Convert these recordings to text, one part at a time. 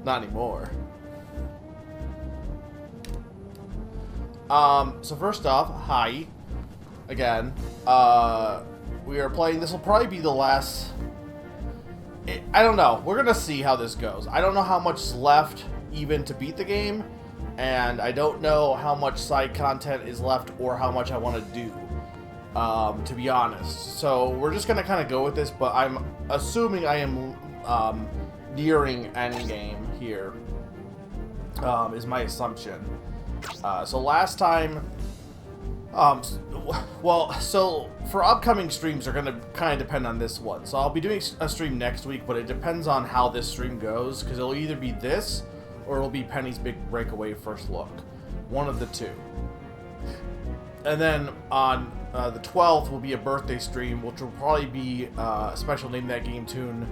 Not anymore. So first off, hi. Again. We are playing, this will probably be the last... I don't know. We're gonna see how this goes. I don't know how much is left even to beat the game, and I don't know how much side content is left or how much I want to do, to be honest. So we're just gonna kind of go with this, but I'm assuming I am nearing endgame here, is my assumption. So last time, well, so for upcoming streams are going to kind of depend on this one. So I'll be doing a stream next week, but it depends on how this stream goes, because it'll either be this or it'll be Penny's Big Breakaway First Look. One of the two. And then on the 12th will be a birthday stream, which will probably be a special Name That Game tune.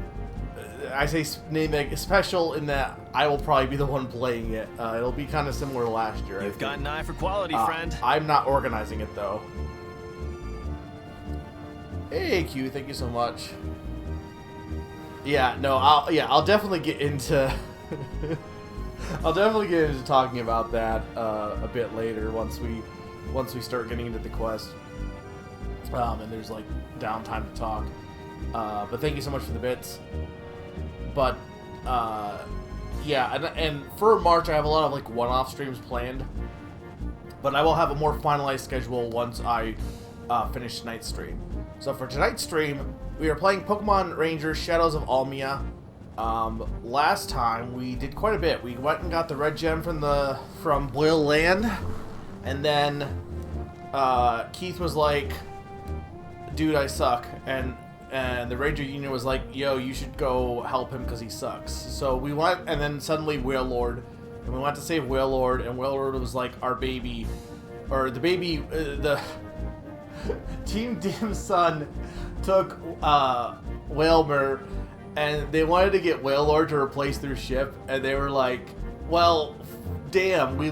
I say name that special in that I will probably be the one playing it. It'll be kind of similar to last year. You've got an eye for quality, friend. I'm not organizing it though. Hey Q, thank you so much. Yeah, no, I'll definitely get into I'll definitely get into talking about that a bit later once we start getting into the quest. And there's like downtime to talk. But thank you so much for the bits. But yeah, and for March I have a lot of like one-off streams planned. But I will have a more finalized schedule once I finish tonight's stream. So for tonight's stream, we are playing Pokemon Rangers Shadows of Almia. Last time we did quite a bit. We went and got the red gem from Boyle Land, and then Keith was like, "Dude, I suck," and the Ranger Union was like, "Yo, you should go help him because he sucks." So we went, and then suddenly Wailord, and we went to save Wailord, and Wailord was like our baby, or the baby, the Team Dim's son took Wailmer, and they wanted to get Wailord to replace their ship, and they were like, "Well, damn, he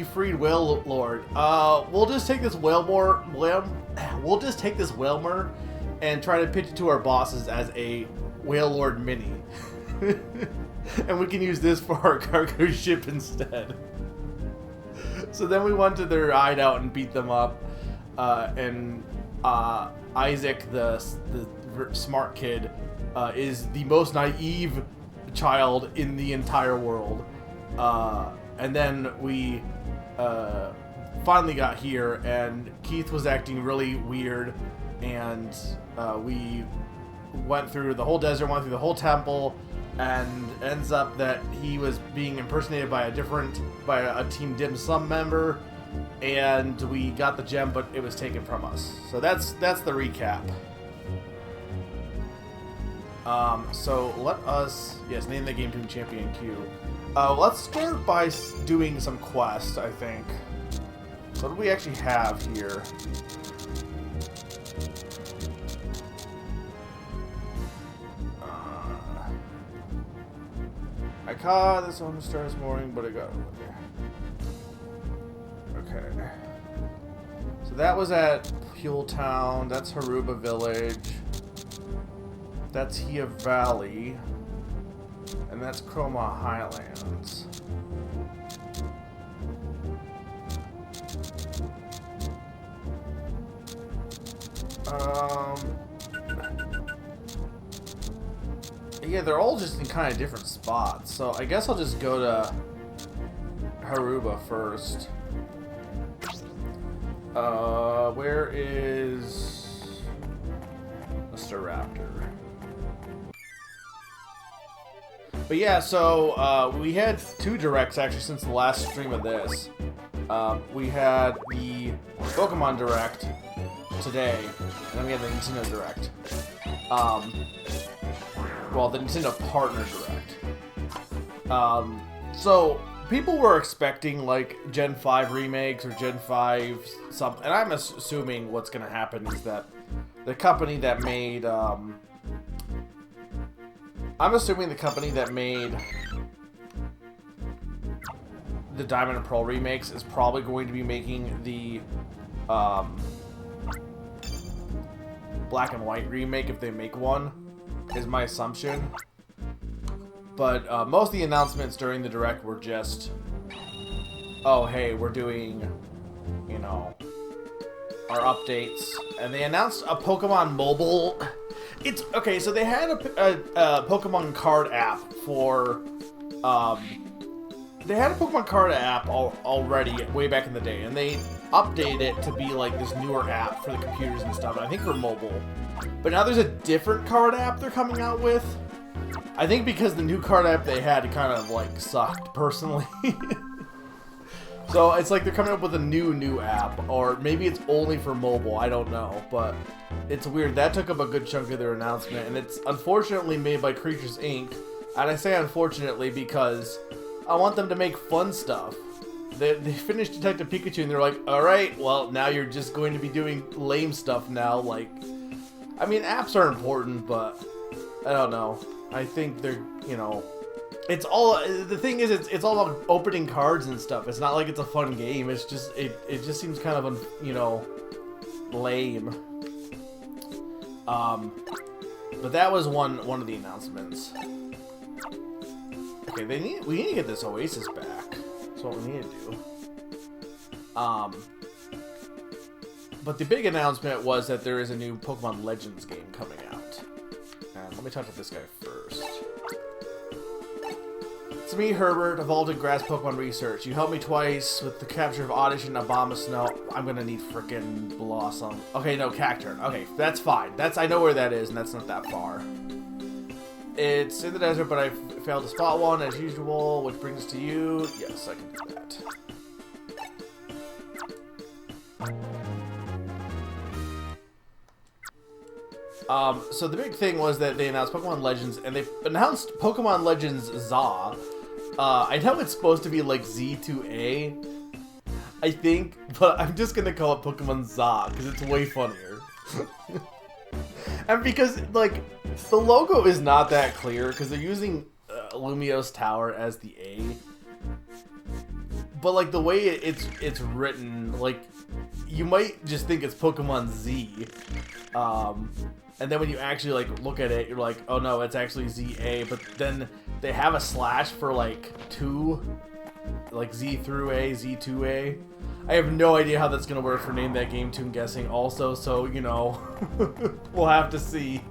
freed Wailord. We'll just take this we'll just take this Wailmer and try to pitch it to our bosses as a Wailord mini, and we can use this for our cargo ship instead." So then we went to their hideout and beat them up, and Isaac, the smart kid, is the most naive child in the entire world. And then we finally got here, and Keith was acting really weird, and we went through the whole desert, went through the whole temple, and ends up that he was being impersonated by a Team Dim Sum member, and we got the gem, but it was taken from us. So that's the recap. So let us, yes, name the game tune champion Q. Let's start by doing some quests, I think. So what do we actually have here? I caught this on the star this morning, but I got it. Okay. So that was at Pule Town. That's Haruba Village. That's Hia Valley. And that's Chroma Highlands. Yeah, they're all just in kind of different spots. So I guess I'll just go to Haruba first. Where is Mr. Raptor? But yeah, so we had 2 directs actually since the last stream of this. We had the Pokemon Direct today, and then we had the Nintendo Direct. Well, the Nintendo Partner Direct. So people were expecting like Gen 5 remakes or Gen 5 something, and I'm assuming what's going to happen is that the company that made I'm assuming the company that made the Diamond and Pearl remakes is probably going to be making the Black and White remake if they make one, is my assumption. But most of the announcements during the Direct were just, oh, hey, we're doing, you know, our updates. And they announced a Pokemon mobile. It's, okay, so they had a Pokemon card app for, they had a Pokemon card app already way back in the day. And they updated it to be like this newer app for the computers and stuff. I think for mobile. But now there's a different card app they're coming out with. I think because the new card app they had kind of like sucked personally. So it's like they're coming up with a new app, or maybe it's only for mobile, I don't know, but it's weird. That took up a good chunk of their announcement, and it's unfortunately made by Creatures Inc. And I say unfortunately because I want them to make fun stuff. They finished Detective Pikachu and they're like, alright, well, now you're just going to be doing lame stuff now. Like, I mean, apps are important, but I don't know. I think they're, you know, it's all, the thing is, it's all about opening cards and stuff. It's not like it's a fun game. It's just, it just seems kind of, you know, lame. But that was one of the announcements. Okay, we need to get this Oasis back. That's what we need to do. But the big announcement was that there is a new Pokemon Legends game coming out. And let me talk to this guy first. It's me, Herbert, Evolved in Grass Pokemon Research. You helped me twice with the capture of Oddish and Abomasnow. I'm gonna need frickin' Blossom. Okay, no, Cacturn. Okay, that's fine. I know where that is, and that's not that far. It's in the desert, but I failed to spot one, as usual, which brings us to you. Yes, I can do that. So the big thing was that they announced Pokemon Legends, and they announced Pokemon Legends ZA. I know it's supposed to be like Z2A, I think, but I'm just gonna call it Pokemon ZA, because it's way funnier. And because, like, the logo is not that clear, because they're using Lumiose Tower as the A. But, like, the way it's written, like, you might just think it's Pokemon Z. And then when you actually, like, look at it, you're like, oh no, it's actually ZA. But then they have a slash for, like, 2. Like, Z through A, Z2A. I have no idea how that's going to work for Name That Game Tune Guessing also, so, you know, we'll have to see.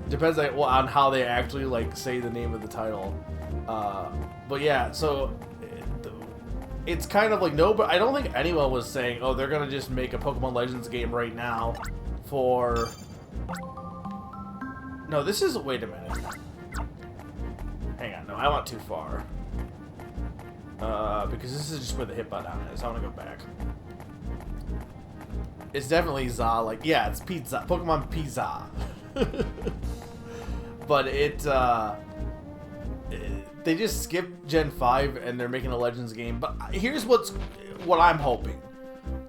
Depends on how they actually, like, say the name of the title. But yeah, so it's kind of like, no, but I don't think anyone was saying, oh, they're going to just make a Pokemon Legends game right now for... No, this is... Wait a minute. Hang on, no, I went too far. Because this is just where the hit button is. I want to go back. It's definitely ZA, like, yeah, it's Pizza. Pokemon Pizza. But they just skipped Gen 5 and they're making a Legends game. But here's what I'm hoping.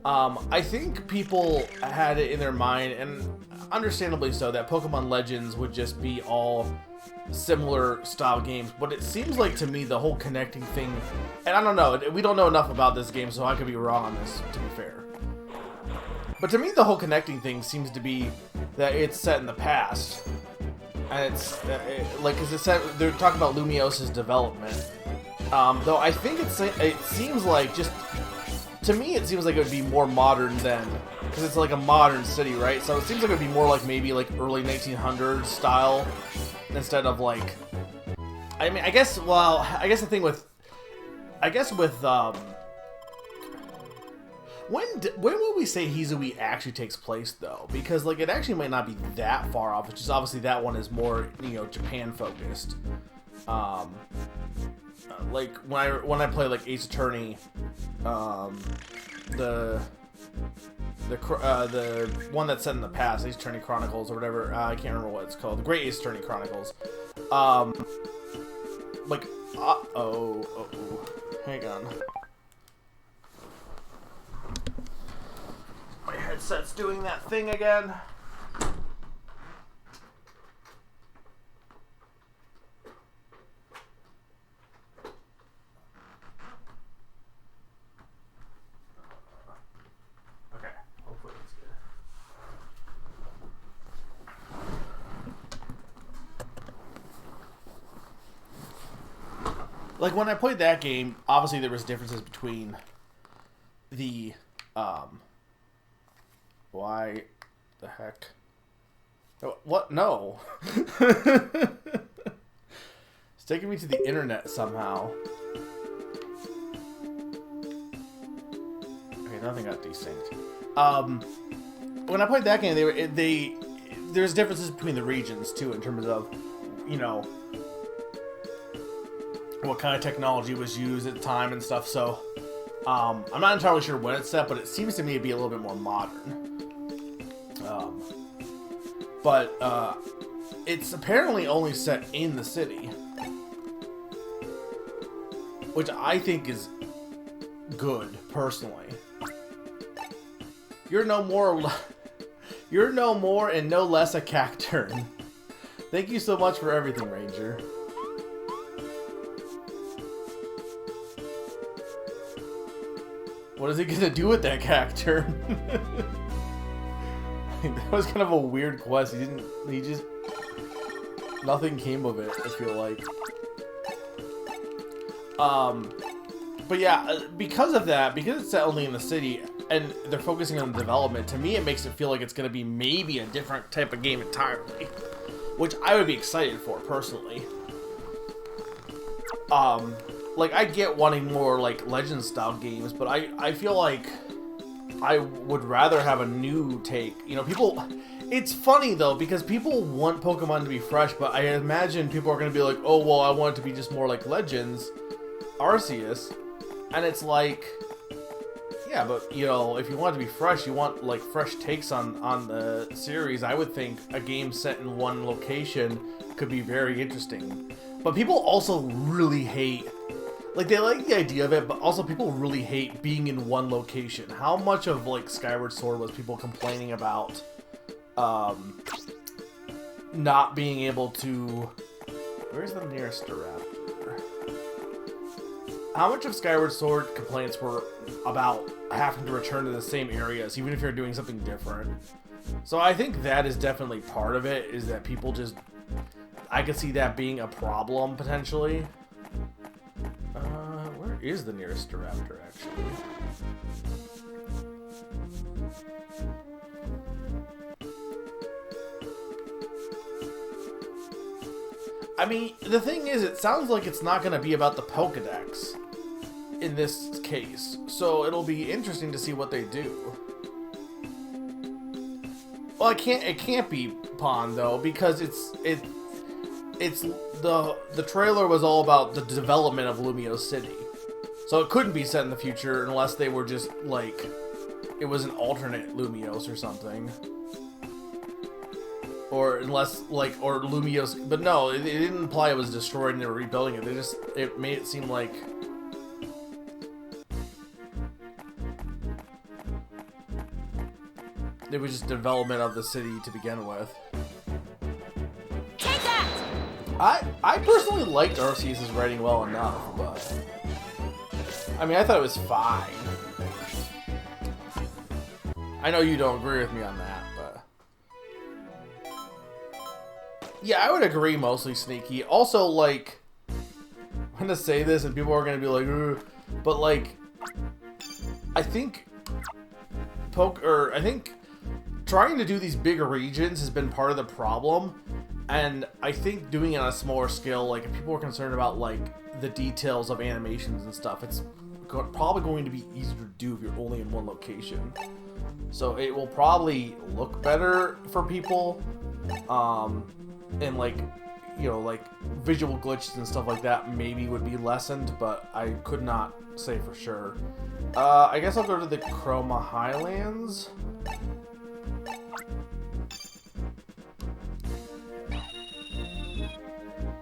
I think people had it in their mind, and understandably so, that Pokemon Legends would just be all similar style games, but it seems like to me the whole connecting thing, and I don't know, we don't know enough about this game, so I could be wrong on this, to be fair. But to me the whole connecting thing seems to be that it's set in the past, and it's like, because they're talking about Lumiose's development. Though I think it seems like, just to me it seems like it would be more modern than, because it's like a modern city, right? So it seems like it would be more like maybe like early 1900s style, instead of like, I mean, I guess the thing with, when would we say Hizui actually takes place though? Because like it actually might not be that far off. It's just obviously that one is more, you know, Japan focused. Like when I play like Ace Attorney, the one that's set in the past, Ace Attorney Chronicles or whatever, I can't remember what it's called, the Great Ace Attorney Chronicles, like, hang on, my headset's doing that thing again. like when I played that game, obviously there was differences between the why the heck? What? No. It's taking me to the internet somehow. Okay, nothing got desynced. When I played that game, there's differences between the regions too in terms of, you know, what kind of technology was used at the time and stuff. So, I'm not entirely sure when it's set, but it seems to me to be a little bit more modern. But it's apparently only set in the city, which I think is good, personally. You're no more and no less a cacturn. Thank you so much for everything, Ranger. What is he gonna do with that cacturn? That was kind of a weird quest. Nothing came of it, I feel like. But yeah, because of that, because it's set only in the city, and they're focusing on the development, to me it makes it feel like it's going to be maybe a different type of game entirely. Which I would be excited for, personally. Like, I get wanting more, like, Legends-style games, but I feel like I would rather have a new take. You know, people... It's funny, though, because people want Pokemon to be fresh, but I imagine people are going to be like, oh, well, I want it to be just more like Legends, Arceus, and it's like... Yeah, but, you know, if you want it to be fresh, you want, like, fresh takes on the series, I would think a game set in one location could be very interesting. But people also really hate... Like, they like the idea of it, but also people really hate being in one location. How much of, like, Skyward Sword was people complaining about not being able to... Where's the nearest raptor? How much of Skyward Sword complaints were about having to return to the same areas, even if you're doing something different? So I think that is definitely part of it, is that people just... I could see that being a problem, potentially. Where is the nearest raptor, actually? I mean, the thing is, it sounds like it's not going to be about the Pokedex in this case, so it'll be interesting to see what they do. Well, it can't be Pond, though, because the trailer was all about the development of Lumio City. So it couldn't be set in the future unless they were just, like, it was an alternate Lumios or something. Or unless, like, or Lumios, but no, it didn't imply it was destroyed and they were rebuilding it. It made it seem like... It was just development of the city to begin with. Take that! I personally liked Arceus' writing well enough, but... I mean, I thought it was fine. I know you don't agree with me on that, but... Yeah, I would agree mostly, Sneaky. Also, like... I'm gonna say this and people are gonna be like, ugh, but, like... I think... I think... Trying to do these bigger regions has been part of the problem, and I think doing it on a smaller scale, like, if people are concerned about, like, the details of animations and stuff, it's probably going to be easier to do if you're only in one location. So it will probably look better for people, and, like, you know, like, visual glitches and stuff like that maybe would be lessened, but I could not say for sure. I guess I'll go to the Chroma Highlands.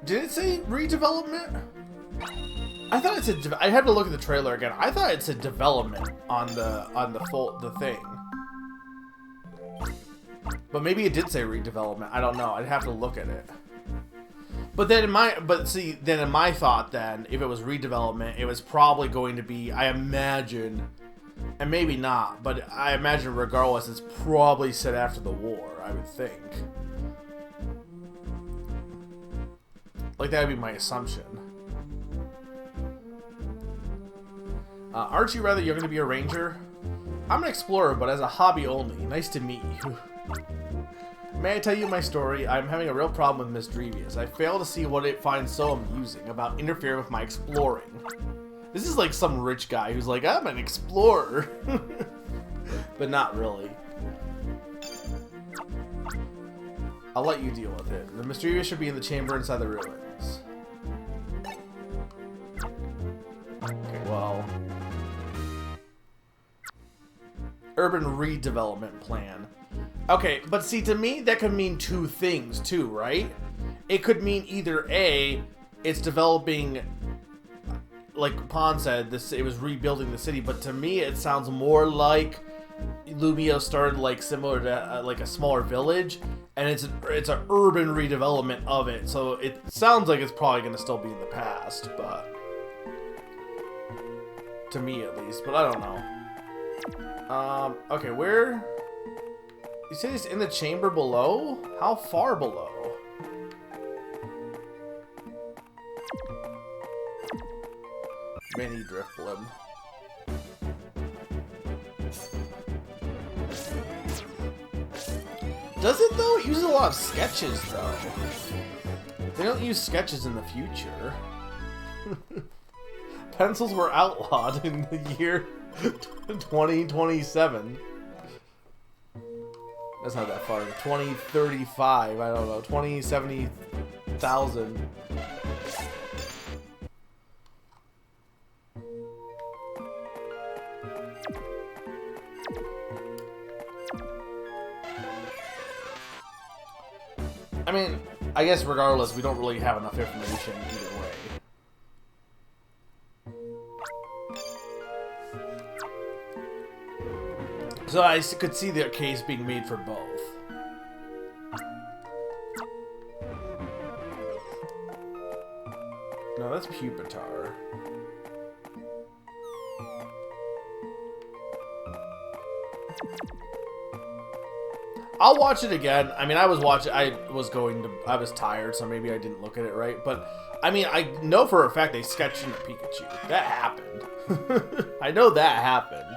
Did it say redevelopment? I thought it said. I had to look at the trailer again. I thought it said development on the thing. But maybe it did say redevelopment. I don't know. I'd have to look at it. But then in my thought, then if it was redevelopment, it was probably going to be. I imagine, and maybe not, but I imagine regardless, it's probably set after the war. I would think. Like, that would be my assumption. Aren't you rather young to be a ranger? I'm an explorer, but as a hobby only. Nice to meet you. May I tell you my story? I'm having a real problem with Miss Drevius. I fail to see what it finds so amusing about interfering with my exploring. This is like some rich guy who's like, I'm an explorer. But not really. I'll let you deal with it. The Miss Drevius should be in the chamber inside the ruins. Okay, well... Urban redevelopment plan. Okay, but see, to me, that could mean two things, too, right? It could mean either A, it's developing, like Pon said, it was rebuilding the city, but to me, it sounds more like Lumio started, like, similar to, like, a smaller village, and it's an urban redevelopment of it, so it sounds like it's probably going to still be in the past, but... To me, at least, but I don't know. Okay, where... You say it's in the chamber below? How far below? Mini drift blimp. Does it though? It uses a lot of sketches though. They don't use sketches in the future. Pencils were outlawed in the year 2027. That's not that far. 2035. I don't know. 2070,000. I mean, I guess regardless, we don't really have enough information either way. So I could see the case being made for both. No, that's Pupitar. I'll watch it again. I mean, I was tired, so maybe I didn't look at it right. But, I mean, I know for a fact they sketched in the Pikachu. That happened. I know that happened.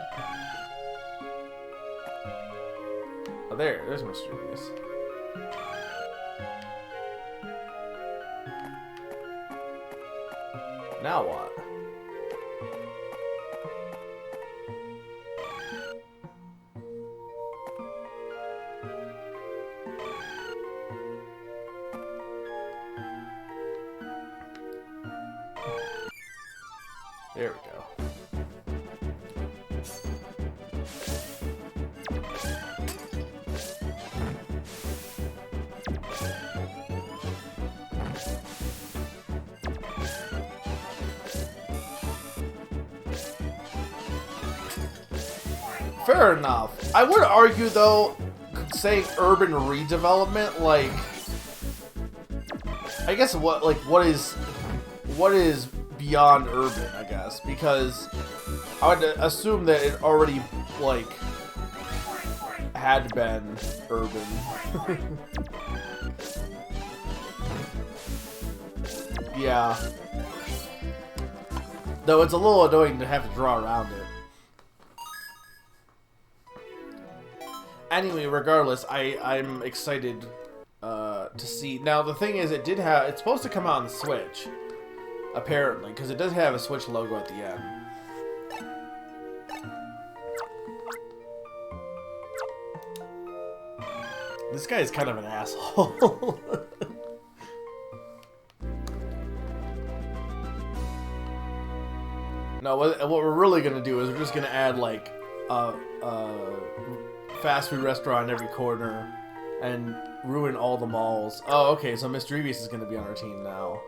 Oh, there's Mysterious. Now what? There we go. Fair enough. I would argue, though, saying urban redevelopment, like, I guess what is beyond urban, I guess, because I would assume that it already, like, had been urban. Yeah. Though it's a little annoying to have to draw around it. Anyway, regardless, I'm excited to see. Now, the thing is, it's supposed to come out on the Switch, apparently, because it does have a Switch logo at the end. This guy is kind of an asshole. No, what we're really going to do is we're just going to add, like, fast food restaurant in every corner and ruin all the malls. Oh, okay, so Miss Drevius is going to be on our team now.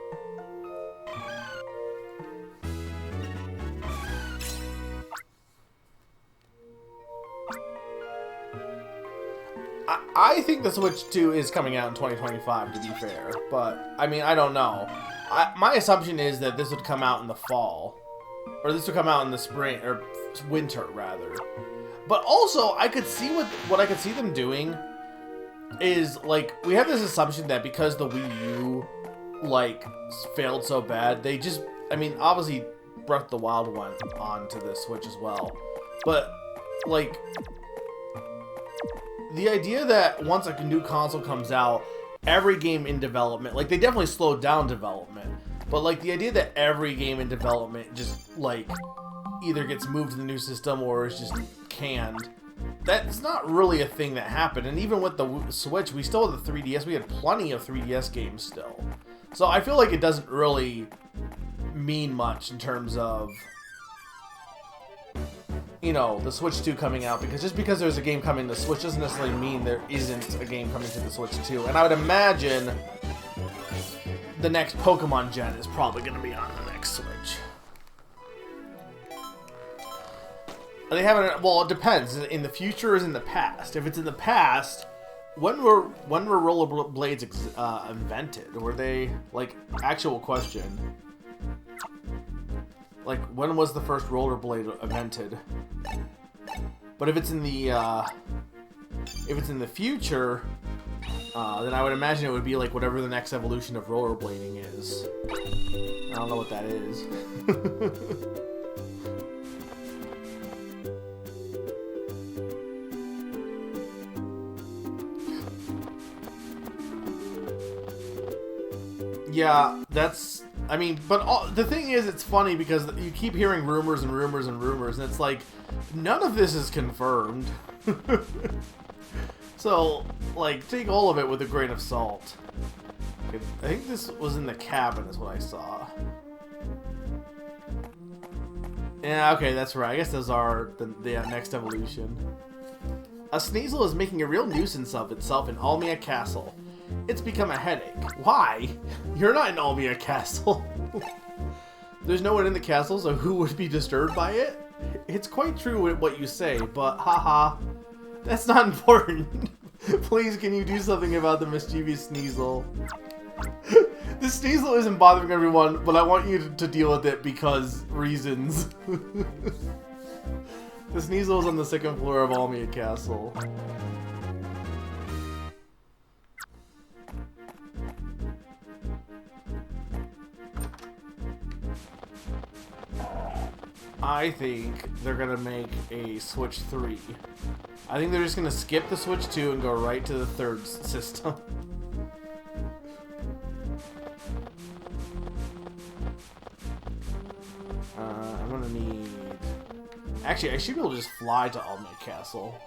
I think the Switch 2 is coming out in 2025, to be fair. But, I mean, I don't know. My assumption is that this would come out in the fall. Or this would come out in the spring, or winter, rather. But also, I could see what I could see them doing is, like, we have this assumption that because the Wii U, like, failed so bad, they just, I mean, obviously, Breath of the Wild went on to the Switch as well. But, like, the idea that once a new console comes out, every game in development, like, they definitely slowed down development, but, like, the idea that every game in development just, like, either gets moved to the new system or is just canned, that's not really a thing that happened. And even with the Switch, we still had the 3DS. We had plenty of 3DS games still. So I feel like it doesn't really mean much in terms of, you know, the Switch 2 coming out, because just because there's a game coming to the Switch doesn't necessarily mean there isn't a game coming to the Switch 2. And I would imagine the next Pokemon gen is probably going to be on the next Switch. They haven't. Well, it depends. In the future, or is in the past. If it's in the past, when were rollerblades invented? Were they, like, actual question? Like, when was the first rollerblade invented? But if it's in the future, then I would imagine it would be like whatever the next evolution of rollerblading is. I don't know what that is. Yeah, that's... I mean, but the thing is, it's funny because you keep hearing rumors and rumors and rumors, and it's like, none of this is confirmed. So, like, take all of it with a grain of salt. I think this was in the cabin is what I saw. Yeah, okay, that's right. I guess those are the next evolution. A Sneasel is making a real nuisance of itself in Almia Castle. It's become a headache. Why? You're not in Almia Castle. There's no one in the castle, so who would be disturbed by it? It's quite true what you say, but haha, that's not important. Please, can you do something about the mischievous Sneasel? The Sneasel isn't bothering everyone, but I want you to deal with it because reasons. The Sneasel is on the second floor of Almia Castle. I think they're gonna make a Switch 3. I think they're just gonna skip the Switch 2 and go right to the third system. I'm gonna need... Actually, I should be able to just fly to Almia Castle.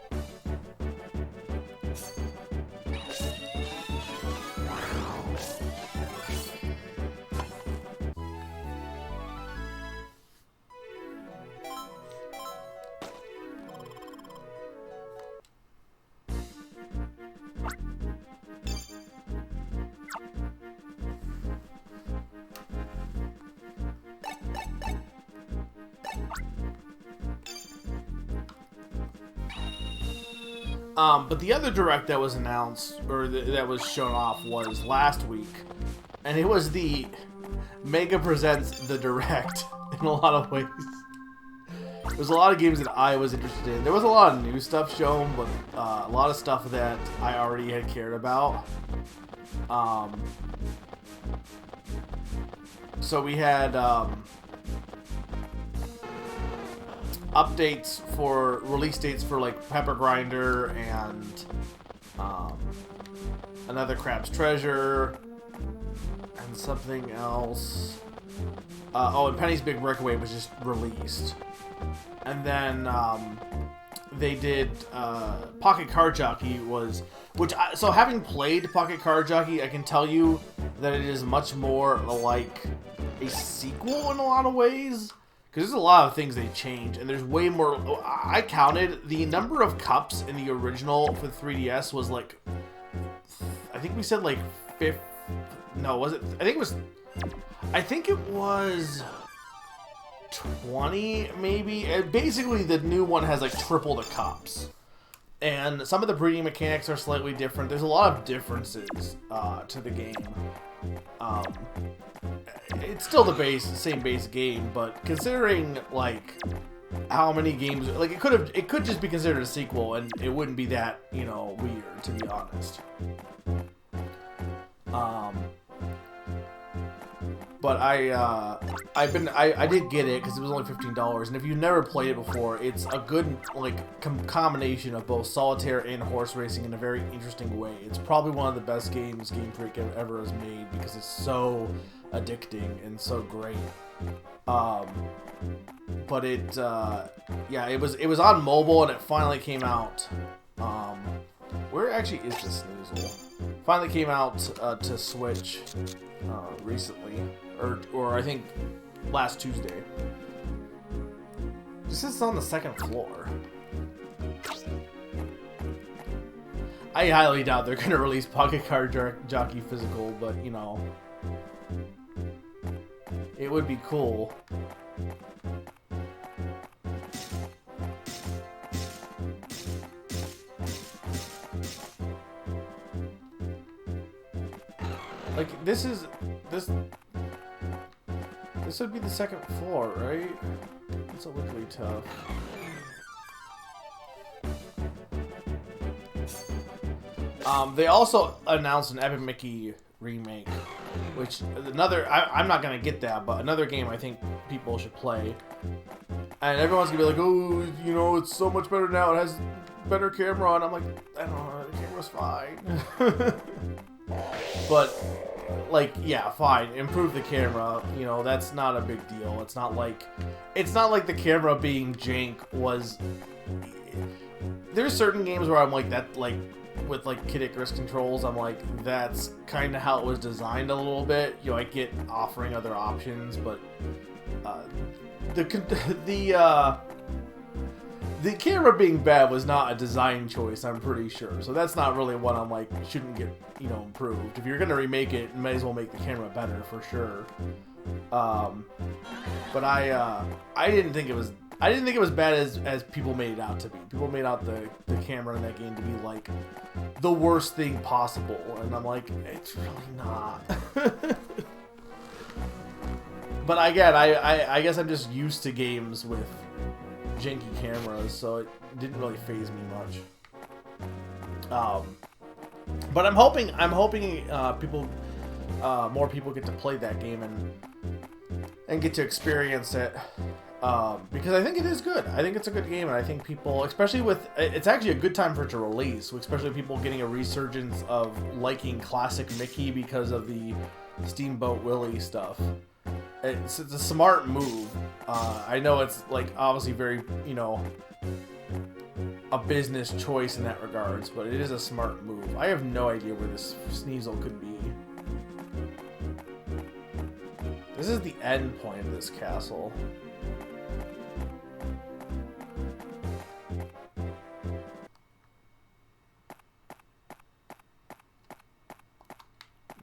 But the other Direct that was announced, or that was shown off, was last week. And it was the Mega Presents the Direct, in a lot of ways. There's a lot of games that I was interested in. There was a lot of new stuff shown, but a lot of stuff that I already had cared about. So we had... updates for release dates for like Pepper Grinder and Another Crab's Treasure and something else. Oh, and Penny's Big Breakaway was just released. And then they did Pocket Card Jockey was, so having played Pocket Card Jockey, I can tell you that it is much more like a sequel in a lot of ways. Because there's a lot of things they change, and there's way more... I counted, the number of cups in the original for the 3DS was like... I think we said like... No, was it... I think it was... 20, maybe? Basically, the new one has like triple the cups. And some of the breeding mechanics are slightly different. There's a lot of differences to the game. It's still the same base game, but considering like how many games, like it could just be considered a sequel, and it wouldn't be that, you know, weird, to be honest. But I did get it because it was only $15, and if you've never played it before, it's a good like combination of both solitaire and horse racing in a very interesting way. It's probably one of the best games Game Freak ever has made because it's so addicting and so great. But yeah, it was on mobile and it finally came out. Where actually is this Snoozle? Finally came out to Switch recently, or I think last Tuesday. This is on the second floor. I highly doubt they're gonna release Pocket Card Jockey physical, but you know, it would be cool. Like, this would be the second floor, right? It's a little tough. They also announced an Epic Mickey remake, which I'm not gonna get that, but another game I think people should play. And everyone's gonna be like, oh, you know, it's so much better now. It has better camera, and I'm like, I don't know, the camera's fine. But, like, yeah, fine. Improve the camera. You know, that's not a big deal. It's not like the camera being jank was. There's certain games where I'm like that, like with like Kid Icarus controls. I'm like, that's kind of how it was designed a little bit. You know, I get offering other options, but the camera being bad was not a design choice, I'm pretty sure. So that's not really what I'm like, shouldn't get, you know, improved. If you're going to remake it, you might as well make the camera better for sure. But I didn't think it was bad as people made it out to be. People made out the camera in that game to be like the worst thing possible. And I'm like, it's really not. But again, I guess I'm just used to games with janky cameras, so it didn't really faze me much. But I'm hoping more people get to play that game and get to experience it, because I think it is good. I think it's a good game, and I think people, especially it's actually a good time for it to release, especially people getting a resurgence of liking classic Mickey because of the Steamboat Willie stuff. It's a smart move. I know it's like obviously very, you know, a business choice in that regards, but it is a smart move. I have no idea where this Sneasel could be. This is the end point of this castle.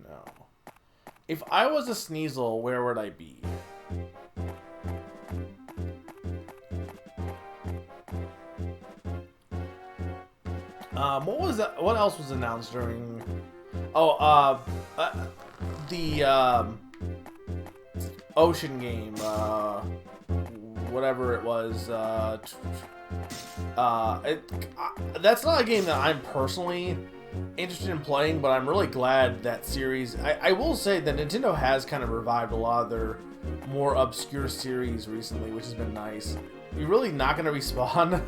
No. If I was a Sneasel, where would I be? What was that? What else was announced during? Oh, the ocean game. Whatever it was. That's not a game that I'm personally interested in playing, but I'm really glad that series. I will say that Nintendo has kind of revived a lot of their more obscure series recently, which has been nice. You're really not going to respawn.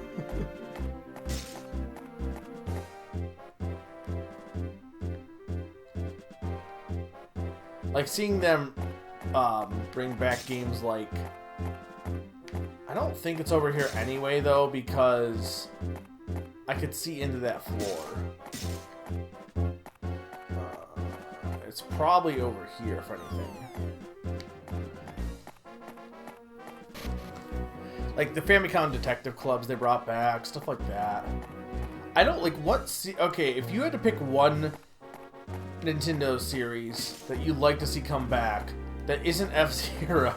Like seeing them bring back games like, I don't think it's over here anyway though, because I could see into that floor. It's probably over here, if anything. Like the Famicom Detective Clubs they brought back, stuff like that. I don't like okay, if you had to pick one Nintendo series that you'd like to see come back that isn't F-Zero,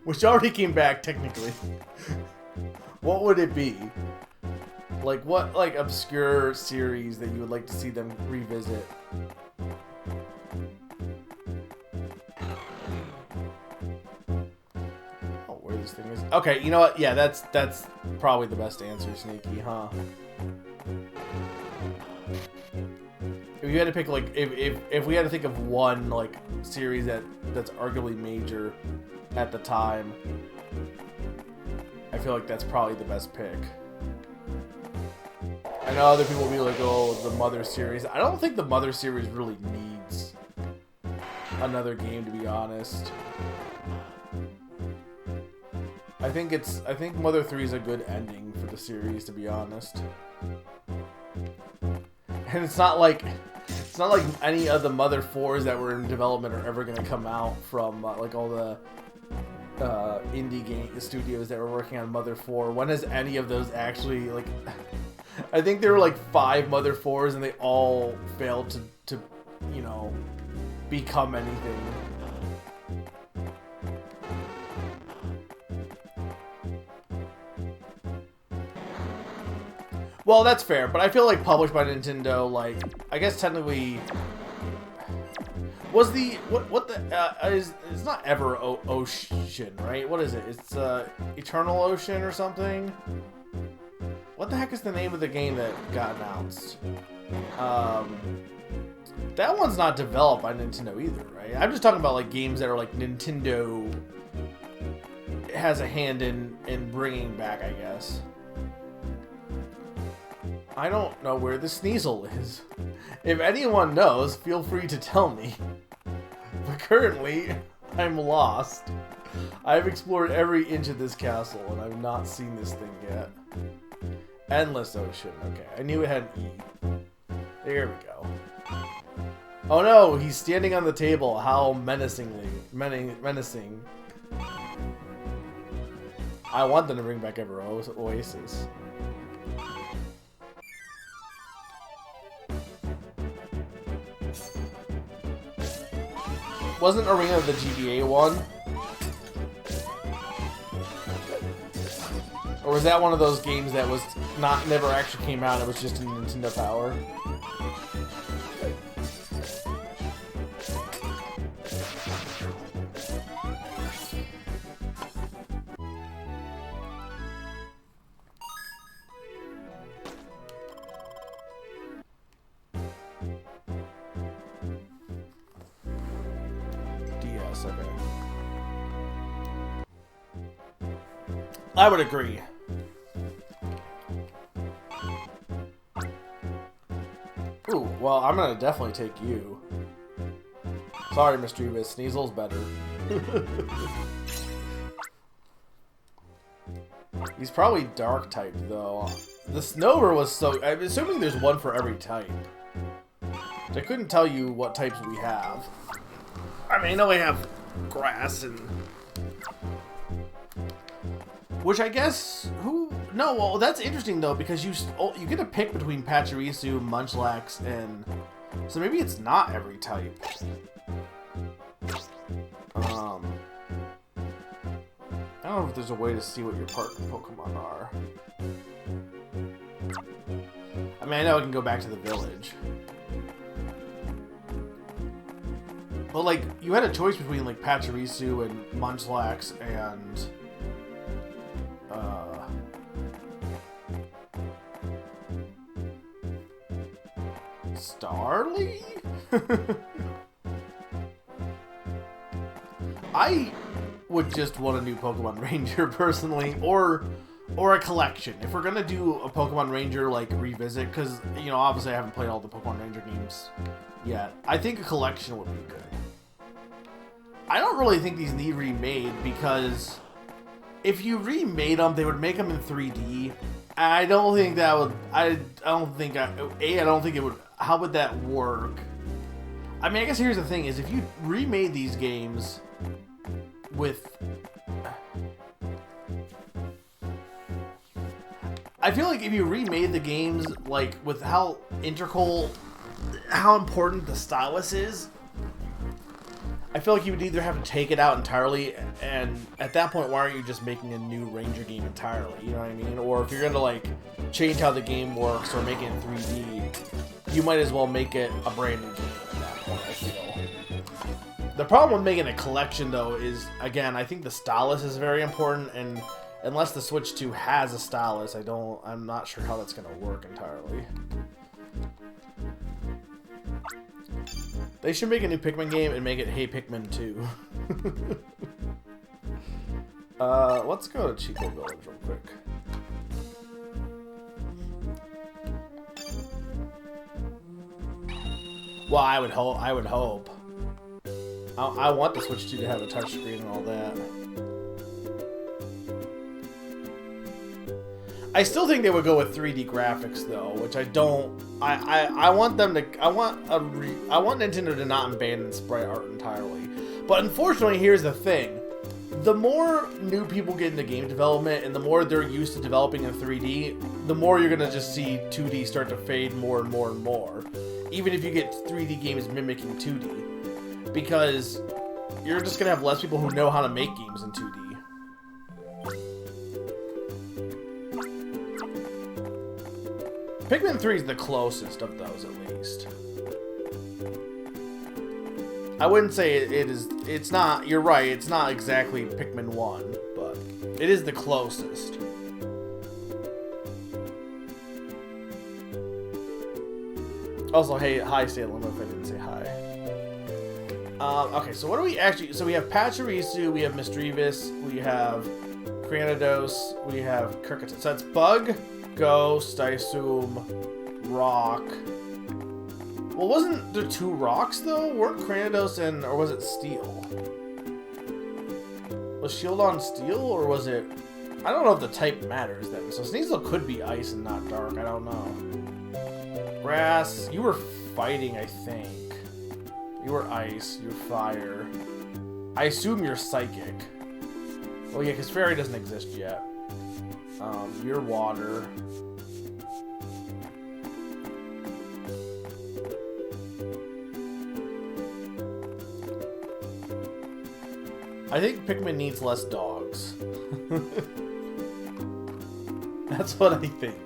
which already came back technically, what would it be? Like what obscure series that you would like to see them revisit? Oh, where this thing is. Okay, you know what? Yeah, that's probably the best answer, Sneaky, huh? If you had to pick like if we had to think of one like series that's arguably major at the time, I feel like that's probably the best pick. I know other people will be like, oh, the Mother series. I don't think the Mother series really needs another game, to be honest. I think Mother 3 is a good ending for the series, to be honest. And it's not like any of the Mother 4s that were in development are ever going to come out from like all the indie game studios that were working on Mother 4. When has any of those actually, like, I think there were like 5 Mother 4s and they all failed to you know, become anything. Well, that's fair, but I feel like published by Nintendo, like, I guess technically was the what the it's not Ever Ocean, right? What is it? It's Eternal Ocean or something. What the heck is the name of the game that got announced? That one's not developed by Nintendo either, right? I'm just talking about like games that are like Nintendo has a hand in bringing back, I guess. I don't know where the Sneasel is. If anyone knows, feel free to tell me. But currently, I'm lost. I've explored every inch of this castle, and I've not seen this thing yet. Endless Ocean. Okay, I knew it had an E. There we go. Oh no, he's standing on the table. How menacing. I want them to bring back Ever Oasis. Wasn't Arena the GBA one? Or was that one of those games that was never actually came out, it was just in Nintendo Power? Okay. I would agree. Ooh, well, I'm gonna definitely take you. Sorry, Mischievous. Sneasel's better. He's probably dark type, though. The Snover was so... I'm assuming there's one for every type. I couldn't tell you what types we have. I mean, I know we have grass and... Which I guess... No, well, that's interesting, though, because you get to pick between Pachirisu, Munchlax, and... So maybe it's not every type. I don't know if there's a way to see what your partner Pokemon are. I mean, I know I can go back to the village. But, like, you had a choice between, like, Pachirisu and Munchlax and... Starly? I would just want a new Pokemon Ranger, personally, or a collection. If we're gonna do a Pokemon Ranger, like, revisit, because, you know, obviously I haven't played all the Pokemon Ranger games yet. I think a collection would be good. I don't really think these need remade, because if you remade them, they would make them in 3D. I don't think that would... I don't think it would... How would that work? I mean, I guess here's the thing, is if you remade these games with... I feel like if you remade the games, like, with how integral, how important the stylus is, I feel like you would either have to take it out entirely, and at that point, why aren't you just making a new Ranger game entirely? You know what I mean? Or if you're gonna, like, change how the game works or make it in 3D, you might as well make it a brand new game at that point, I feel. The problem with making a collection, though, is, again, I think the stylus is very important, and unless the Switch 2 has a stylus, I'm not sure how that's gonna work entirely. They should make a new Pikmin game and make it Hey Pikmin 2. Let's go to Chico Village real quick. Well, I would hope. I want the Switch 2 to have a touchscreen and all that. I still think they would go with 3D graphics though, which I don't. I want them to. I want Nintendo to not abandon sprite art entirely. But unfortunately, here's the thing: the more new people get into game development, and the more they're used to developing in 3D, the more you're gonna just see 2D start to fade more and more and more. Even if you get 3D games mimicking 2D, because you're just gonna have less people who know how to make games in 2D. Pikmin 3 is the closest of those, at least. I wouldn't say it is. It's not. You're right. It's not exactly Pikmin 1, but it is the closest. Also, hey, hi, Salem, if I didn't say hi. Okay, so what do we actually... So we have Pachirisu, we have Misdreavus, we have Cranidos, we have Kirkiton. So that's Bug, Ghost, I assume, Rock. Well, wasn't there 2 rocks, though? Weren't Cranidos and... Or was it Steel? Was Shield on Steel, or was it... I don't know if the type matters then. So Sneasel could be Ice and not Dark, I don't know. Grass, you were fighting, I think. You were Ice, you're Fire. I assume you're Psychic. Oh yeah, because Fairy doesn't exist yet. You're Water. I think Pikmin needs less dogs. That's what I think.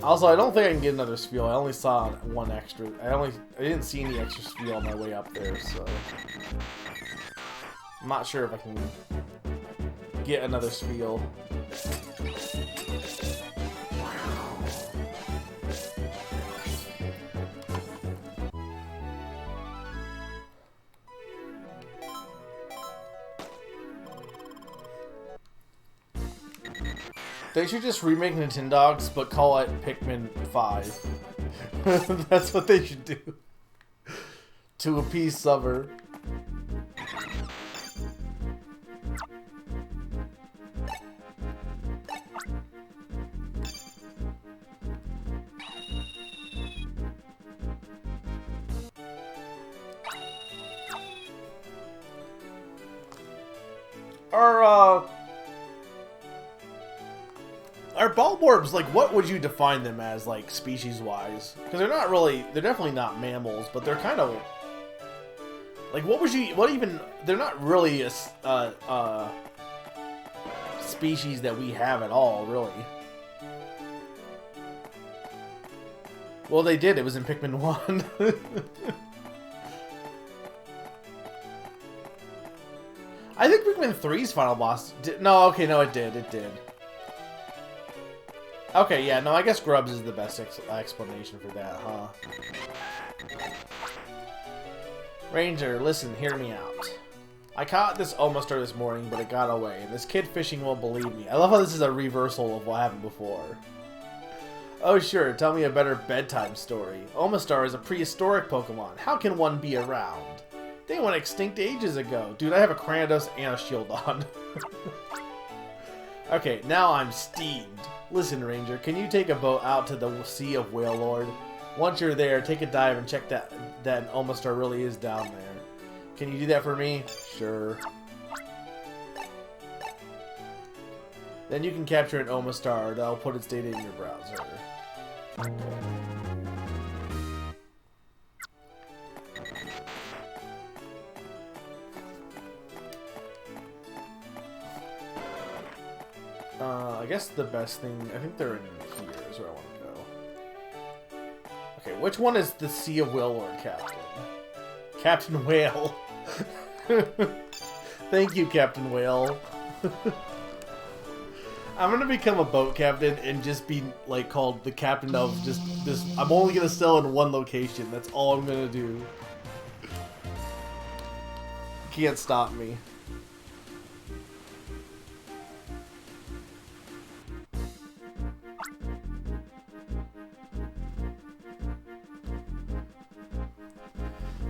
Also, I don't think I can get another spiel. I only saw one extra. I didn't see any extra spiel on my way up there, so I'm not sure if I can get another spiel. They should just remake Nintendogs, but call it Pikmin 5. That's what they should do. To appease Summer. Are Bulborbs, like, what would you define them as, like, species-wise? Because they're not really, they're definitely not mammals, but they're kind of, like, they're not really a species that we have at all, really. Well, they did, it was in Pikmin 1. I think Pikmin 3's final boss did, no, okay, no, it did. Okay, yeah, no, I guess Grubs is the best explanation for that, huh? Ranger, listen, hear me out. I caught this Omastar this morning, but it got away. This kid fishing won't believe me. I love how this is a reversal of what happened before. Oh, sure, tell me a better bedtime story. Omastar is a prehistoric Pokemon. How can one be around? They went extinct ages ago. Dude, I have a Cranidos and a Shieldon. Okay, now I'm steamed. Listen, Ranger, can you take a boat out to the Sea of Wailord? Once you're there, take a dive and check that Omastar really is down there. Can you do that for me? Sure. Then you can capture an Omastar that'll put its data in your browser. I guess the best thing... I think they're in here is where I want to go. Okay, which one is the Sea of Wailord Captain? Captain Whale. Thank you, Captain Whale. I'm gonna become a boat captain and just be like called the captain of just this. I'm only gonna sail in one location. That's all I'm gonna do. Can't stop me.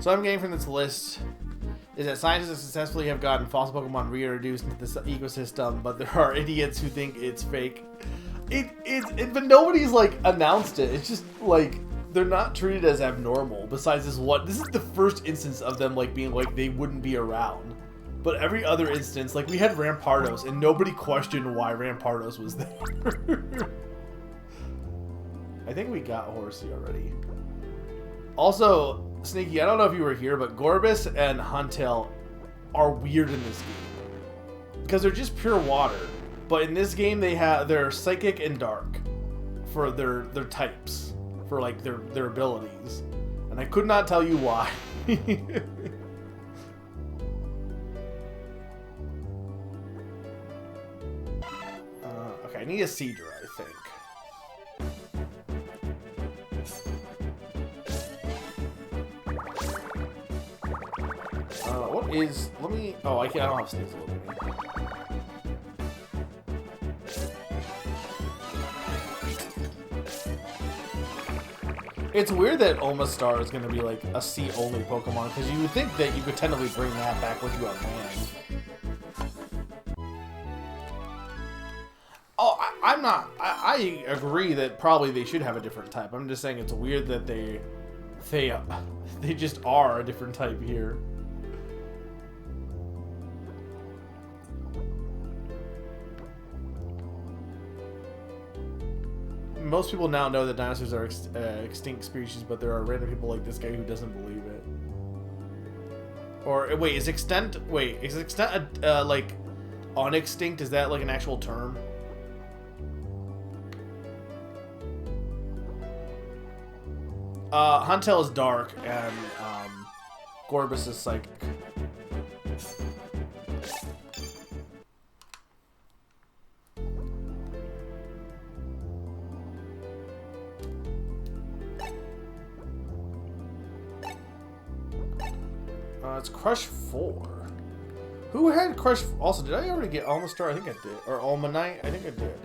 So I'm getting from this list is that scientists successfully have gotten fossil Pokemon reintroduced into this ecosystem, but there are idiots who think it's fake. But nobody's like announced it. It's just like they're not treated as abnormal. Besides this one, this is the first instance of them like being like they wouldn't be around. But every other instance, like we had Rampardos, and nobody questioned why Rampardos was there. I think we got Horsey already. Also, Sneaky, I don't know if you were here, but Gorbis and Huntail are weird in this game. Because they're just pure water. But in this game, they're psychic and dark for their types. For like their abilities. And I could not tell you why. Okay, I need a Seadra, I think. What is... Let me... Oh, I don't have Sneasel with me. It's weird that Omastar is going to be like a sea-only Pokemon, because you would think that you could technically bring that back with you on land. Oh, I'm not... I agree that probably they should have a different type. I'm just saying it's weird that they just are a different type here. Most people now know that dinosaurs are extinct species, but there are random people like this guy who doesn't believe it. Or wait, is extent like unextinct? Is that like an actual term? Huntail is dark and Gorbis is psychic. It's Crush 4. Who had Crush? Also, did I already get Almastar? I think I did. Or Almanite? I think I did.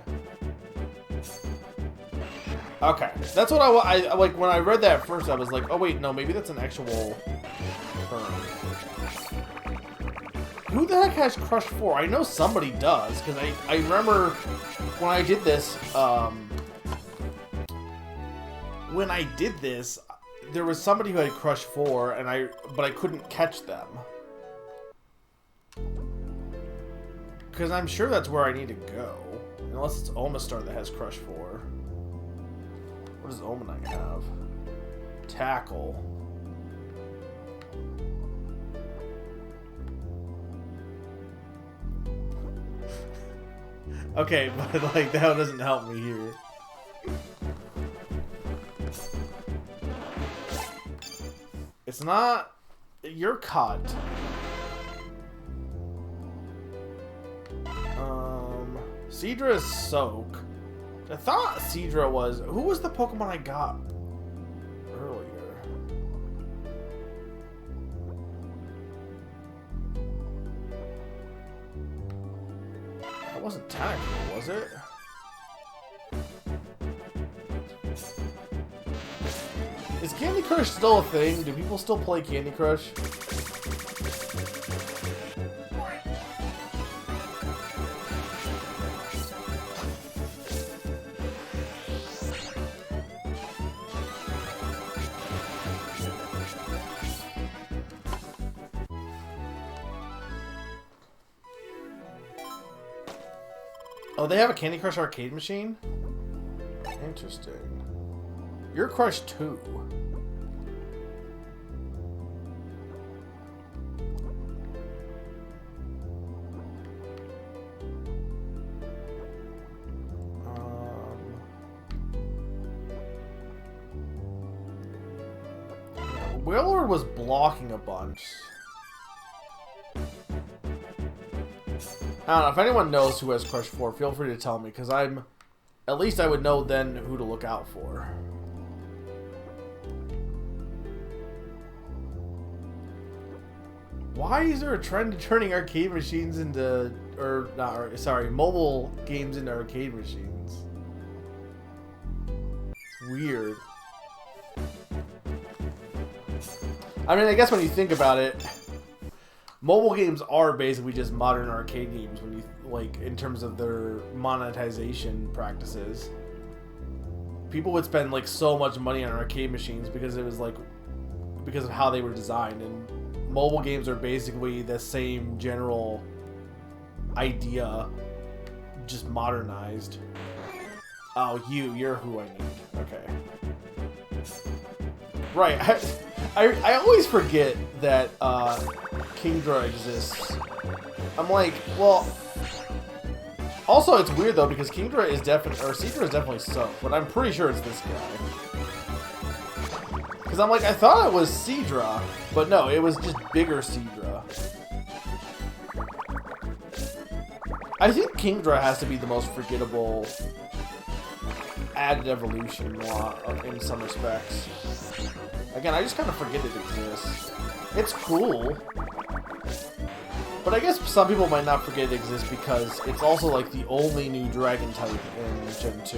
Okay, that's what I like. When I read that first, I was like, oh wait, no, maybe that's an actual term. Who the heck has Crush 4? I know somebody does, because I remember when I did this, there was somebody who had Crush 4, but I couldn't catch them. Because I'm sure that's where I need to go. Unless it's Omastar that has Crush 4. What does Omanite have? Tackle. Okay, but like that doesn't help me here. It's not... You're caught. Seadra is Soak. I thought Seadra was... Who was the Pokemon I got earlier? That wasn't Tackle, was it? Is Candy Crush still a thing? Do people still play Candy Crush? Oh, they have a Candy Crush arcade machine? Interesting. You're Crush 2. Willard was blocking a bunch. I don't know, if anyone knows who has Crush 4, feel free to tell me, because at least I would know then who to look out for. Why is there a trend to turning arcade machines into, mobile games into arcade machines? It's weird. I mean, I guess when you think about it, mobile games are basically just modern arcade games when you, like, in terms of their monetization practices. People would spend, like, so much money on arcade machines because it was, like, because of how they were designed, and mobile games are basically the same general idea, just modernized. Oh, you're who I need. Okay. Right, I always forget that Kingdra exists. I'm like, well... Also, it's weird though, because Kingdra is definitely... Or Seedra is definitely so, but I'm pretty sure it's this guy. Because I'm like, I thought it was Seedra, but no, it was just bigger Seedra. I think Kingdra has to be the most forgettable added evolution in some respects. Again, I just kind of forget it exists. It's cool. But I guess some people might not forget it exists because it's also like the only new dragon type in Gen 2.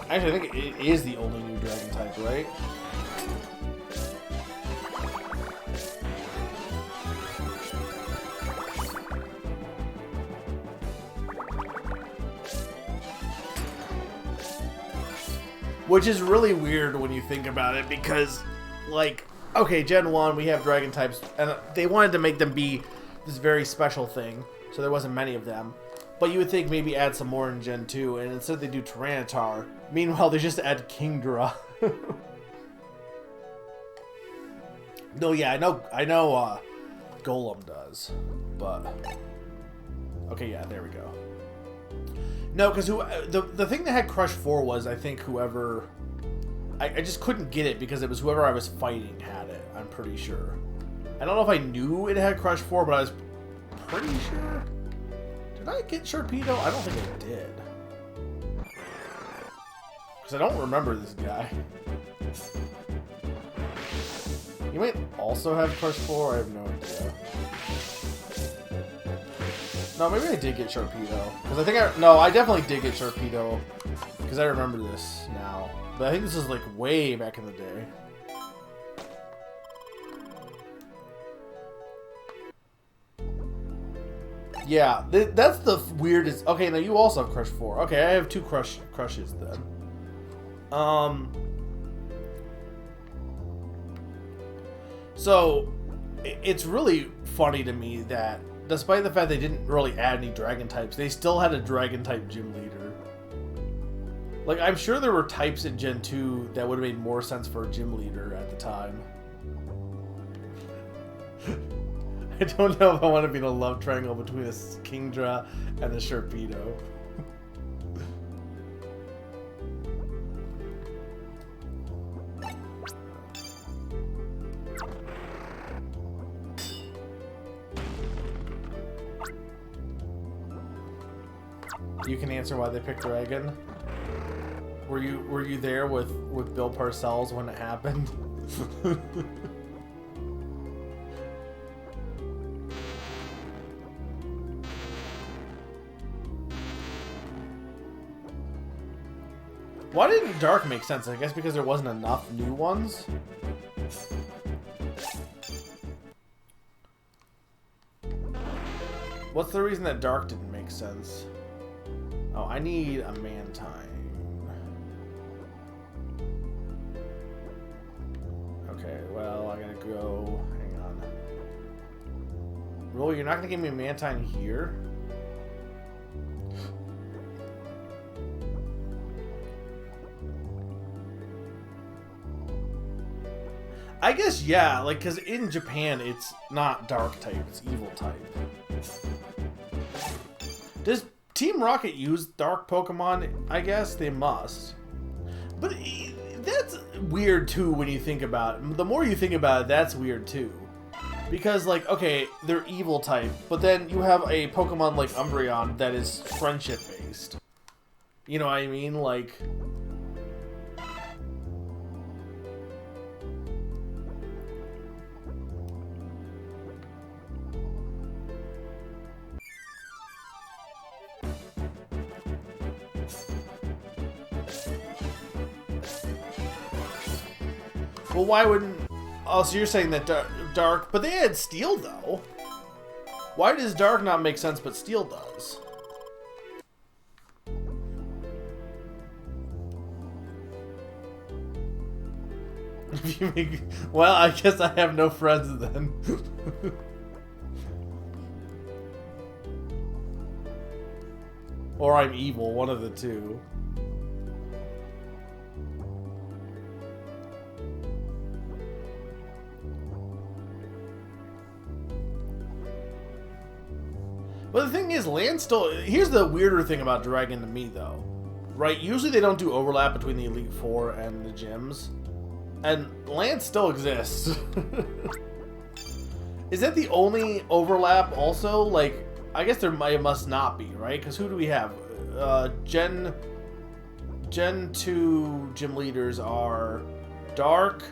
Actually, I think it is the only new dragon type, right? Which is really weird when you think about it because, like, okay, Gen 1, we have dragon types, and they wanted to make them be this very special thing, so there wasn't many of them. But you would think maybe add some more in Gen 2, and instead they do Tyranitar. Meanwhile, they just add Kingdra. No, yeah, I know Golem does, but... Okay, yeah, there we go. No, because the thing that had Crush 4 was, I think, whoever... I just couldn't get it because it was whoever I was fighting had it, I'm pretty sure. I don't know if I knew it had Crush 4, but I was pretty sure. Did I get Sharpedo? I don't think I did. Because I don't remember this guy. You might also have Crush 4, I have no idea. No, maybe I did get Sharpedo. Because I think no, I definitely did get Sharpedo. Because I remember this now. But I think this is like way back in the day. Yeah, that's the weirdest. Okay, now you also have Crush 4. Okay, I have two crushes then. So it's really funny to me that despite the fact they didn't really add any dragon types, they still had a dragon type gym leader. Like, I'm sure there were types in Gen 2 that would have made more sense for a gym leader at the time. I don't know if I want to be in a love triangle between a Kingdra and a Sharpedo. You can answer why they picked Dragon. Were you there with Bill Parcells when it happened? Why didn't Dark make sense? I guess because there wasn't enough new ones? What's the reason that Dark didn't make sense? Oh, I need a Mantine. Okay, well, I gotta go... Hang on. Really, you're not gonna give me a Mantine here? I guess, yeah, like, because in Japan, it's not Dark type, it's Evil type. Does Team Rocket use Dark Pokemon? I guess they must. But that's weird, too, when you think about it. The more you think about it, that's weird, too. Because, like, okay, they're evil type, but then you have a Pokemon like Umbreon that is friendship based. You know what I mean? Like... Well, why wouldn't... Oh, so you're saying that Dark... But they had Steel, though. Why does Dark not make sense, but Steel does? Well, I guess I have no friends then. Or I'm evil, one of the two. But the thing is, Land still... Here's the weirder thing about Dragon to me, though. Right? Usually they don't do overlap between the Elite Four and the gyms. And Land still exists. Is that the only overlap also? Like, I guess there must not be, right? Because who do we have? Gen 2 gym leaders are Dark...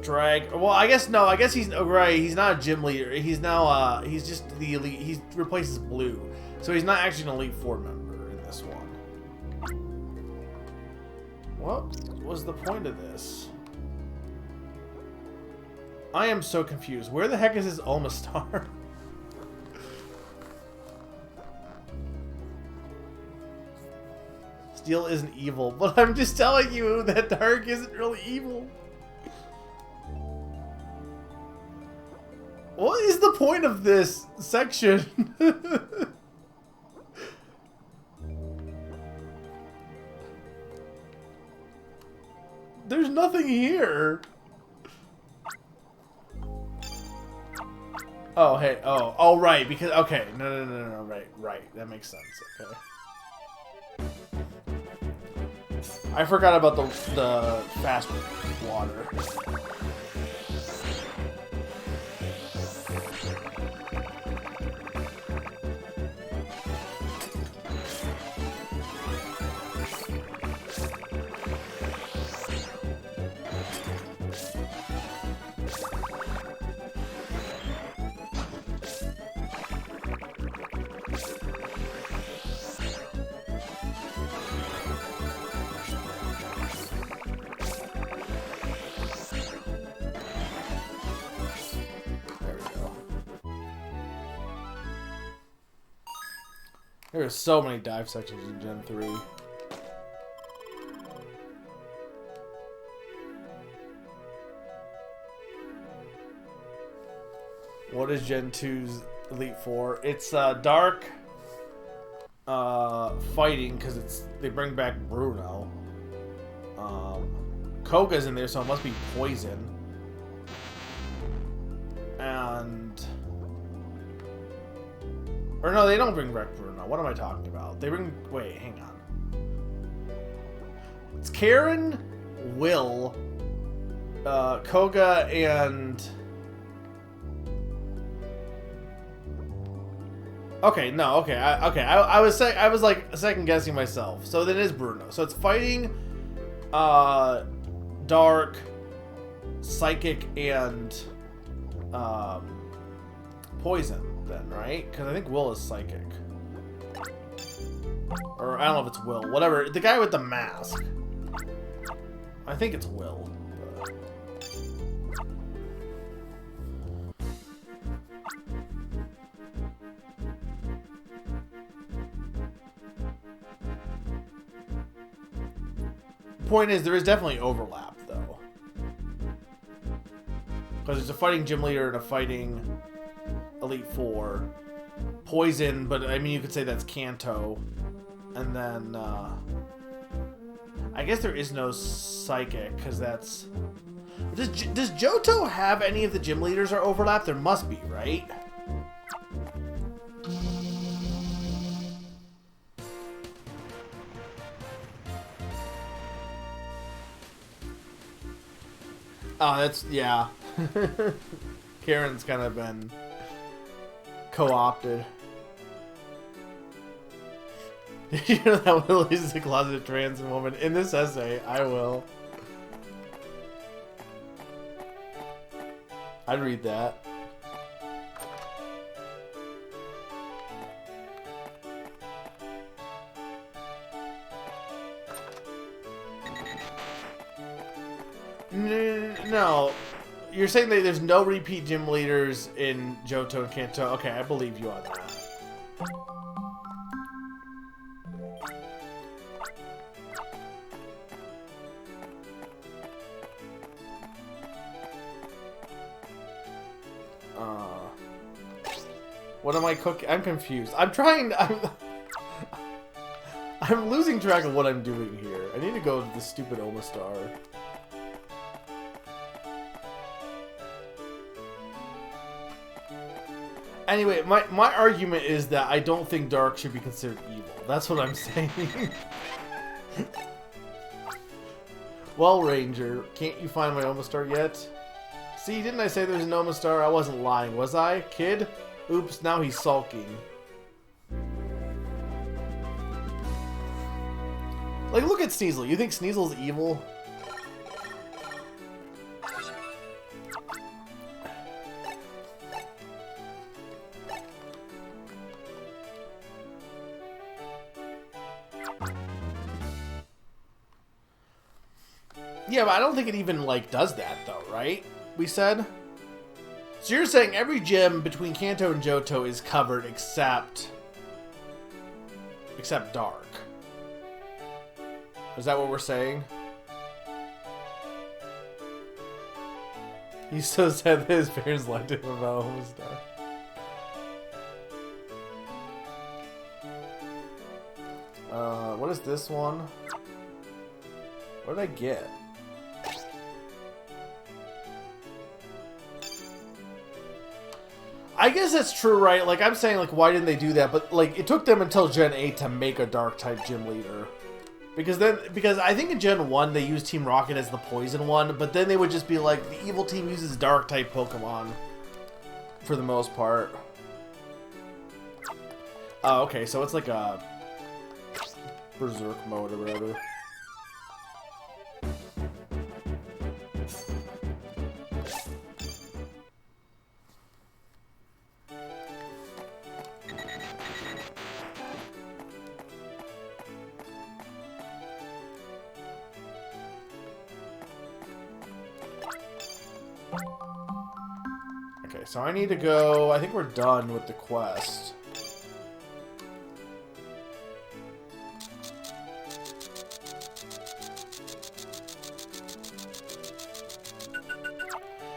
Drag. Well, I guess no. I guess he's right. He's not a gym leader. He's now. He's just the elite. He replaces Blue, so he's not actually an Elite Four member in this one. What was the point of this? I am so confused. Where the heck is his Alma Star? Steel isn't evil, but I'm just telling you that Dark isn't really evil. What is the point of this section? There's nothing here. Oh, hey. Oh, right. Because, okay. No. Right. That makes sense. Okay. I forgot about the fast water. There are so many dive sections in Gen 3. What is Gen 2's Elite Four? It's Dark fighting, because they bring back Bruno. Koga's in there, so it must be Poison. And... Or no, they don't bring back Bruno. What am I talking about? They bring... Wait, hang on. It's Karen, Will, Koga, and... Okay, no, okay, I was like second guessing myself. So then it is Bruno. So it's fighting, Dark, Psychic, and Poison. Then, right? Because I think Will is Psychic. Or I don't know if it's Will. Whatever. The guy with the mask. I think it's Will. Point is, there is definitely overlap, though. Because there's a fighting gym leader and a fighting Elite Four. Poison, but I mean, you could say that's Kanto. And then, I guess there is no Psychic, because that's... Does Johto have any of the gym leaders or overlap? There must be, right? Oh, that's... yeah. Karen's kind of been co-opted. You know that Willie is a closeted trans woman? In this essay, I will. I'd read that. No. You're saying that there's no repeat gym leaders in Johto and Kanto. Okay, I believe you on that. What am I cooking? I'm confused. I'm losing track of what I'm doing here. I need to go to the stupid Omastar. Anyway, my argument is that I don't think Dark should be considered evil. That's what I'm saying. Well, Ranger, can't you find my Omastar yet? See, didn't I say there's an Omastar? I wasn't lying, was I, kid? Oops, now he's sulking. Like, look at Sneasel. You think Sneasel's evil? Yeah, but I don't think it even, like, does that, though, right? We said? So you're saying every gym between Kanto and Johto is covered except Dark. Is that what we're saying? He's so sad that his parents lied to him about Homestar. What is this one? What did I get? I guess that's true, right? Like, I'm saying, like, why didn't they do that? But, like, it took them until Gen 8 to make a Dark-type gym leader. Because I think in Gen 1, they used Team Rocket as the poison one, but then they would just be like, the evil team uses Dark-type Pokemon. For the most part. Oh, okay, so it's like a Berserk mode or whatever. Okay, so I need to go... I think we're done with the quest.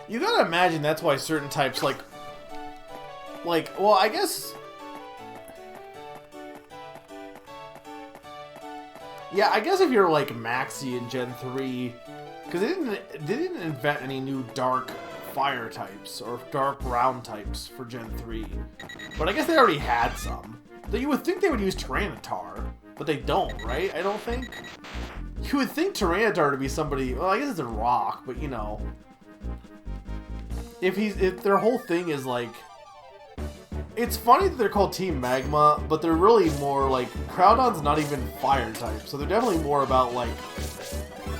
You gotta imagine that's why certain types, like, well, I guess... Yeah, I guess if you're, like, Maxie in Gen 3... Because they didn't invent any new dark fire types or dark ground types for Gen 3. But I guess they already had some. So you would think they would use Tyranitar, but they don't, right? I don't think. You would think Tyranitar to be somebody... Well, I guess it's a rock, but, you know... If their whole thing is, like... It's funny that they're called Team Magma, but they're really more, like... Groudon's not even fire type, so they're definitely more about, like...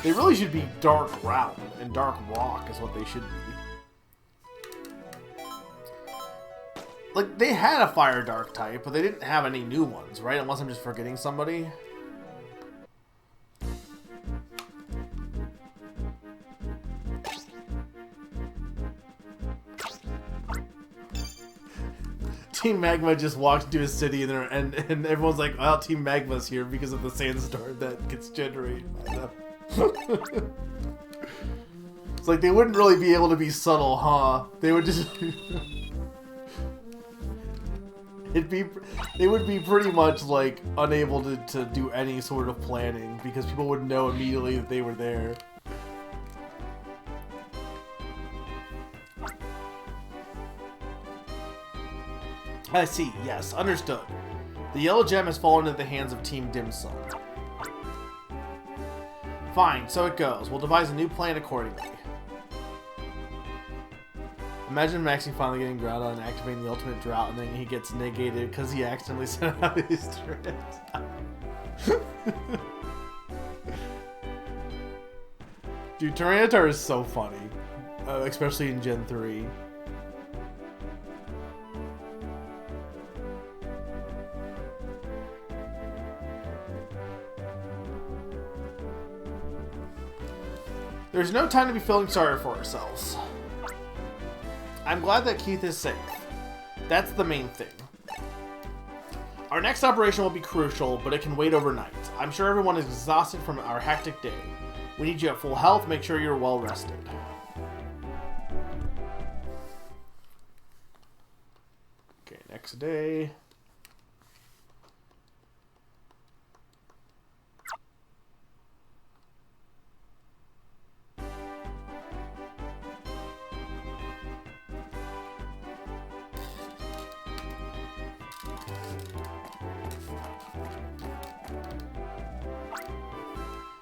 They really should be Dark Ground, and Dark Rock is what they should be. Like, they had a Fire Dark type, but they didn't have any new ones, right? Unless I'm just forgetting somebody. Team Magma just walked into a city and everyone's like, well, Team Magma's here because of the sandstorm that gets generated by them. It's like they wouldn't really be able to be subtle, huh? They would just... They would be pretty much, like, unable to do any sort of planning because people would know immediately that they were there. I see, yes, understood. The yellow gem has fallen into the hands of Team Dim Sum. Fine, so it goes. We'll devise a new plan accordingly. Imagine Maxie finally getting grounded and activating the ultimate drought, and then he gets negated because he accidentally sent out his drift. Dude, Tyranitar is so funny, especially in Gen 3. There's no time to be feeling sorry for ourselves. I'm glad that Keith is safe. That's the main thing. Our next operation will be crucial, but it can wait overnight. I'm sure everyone is exhausted from our hectic day. We need you at full health. Make sure you're well rested. Okay, next day.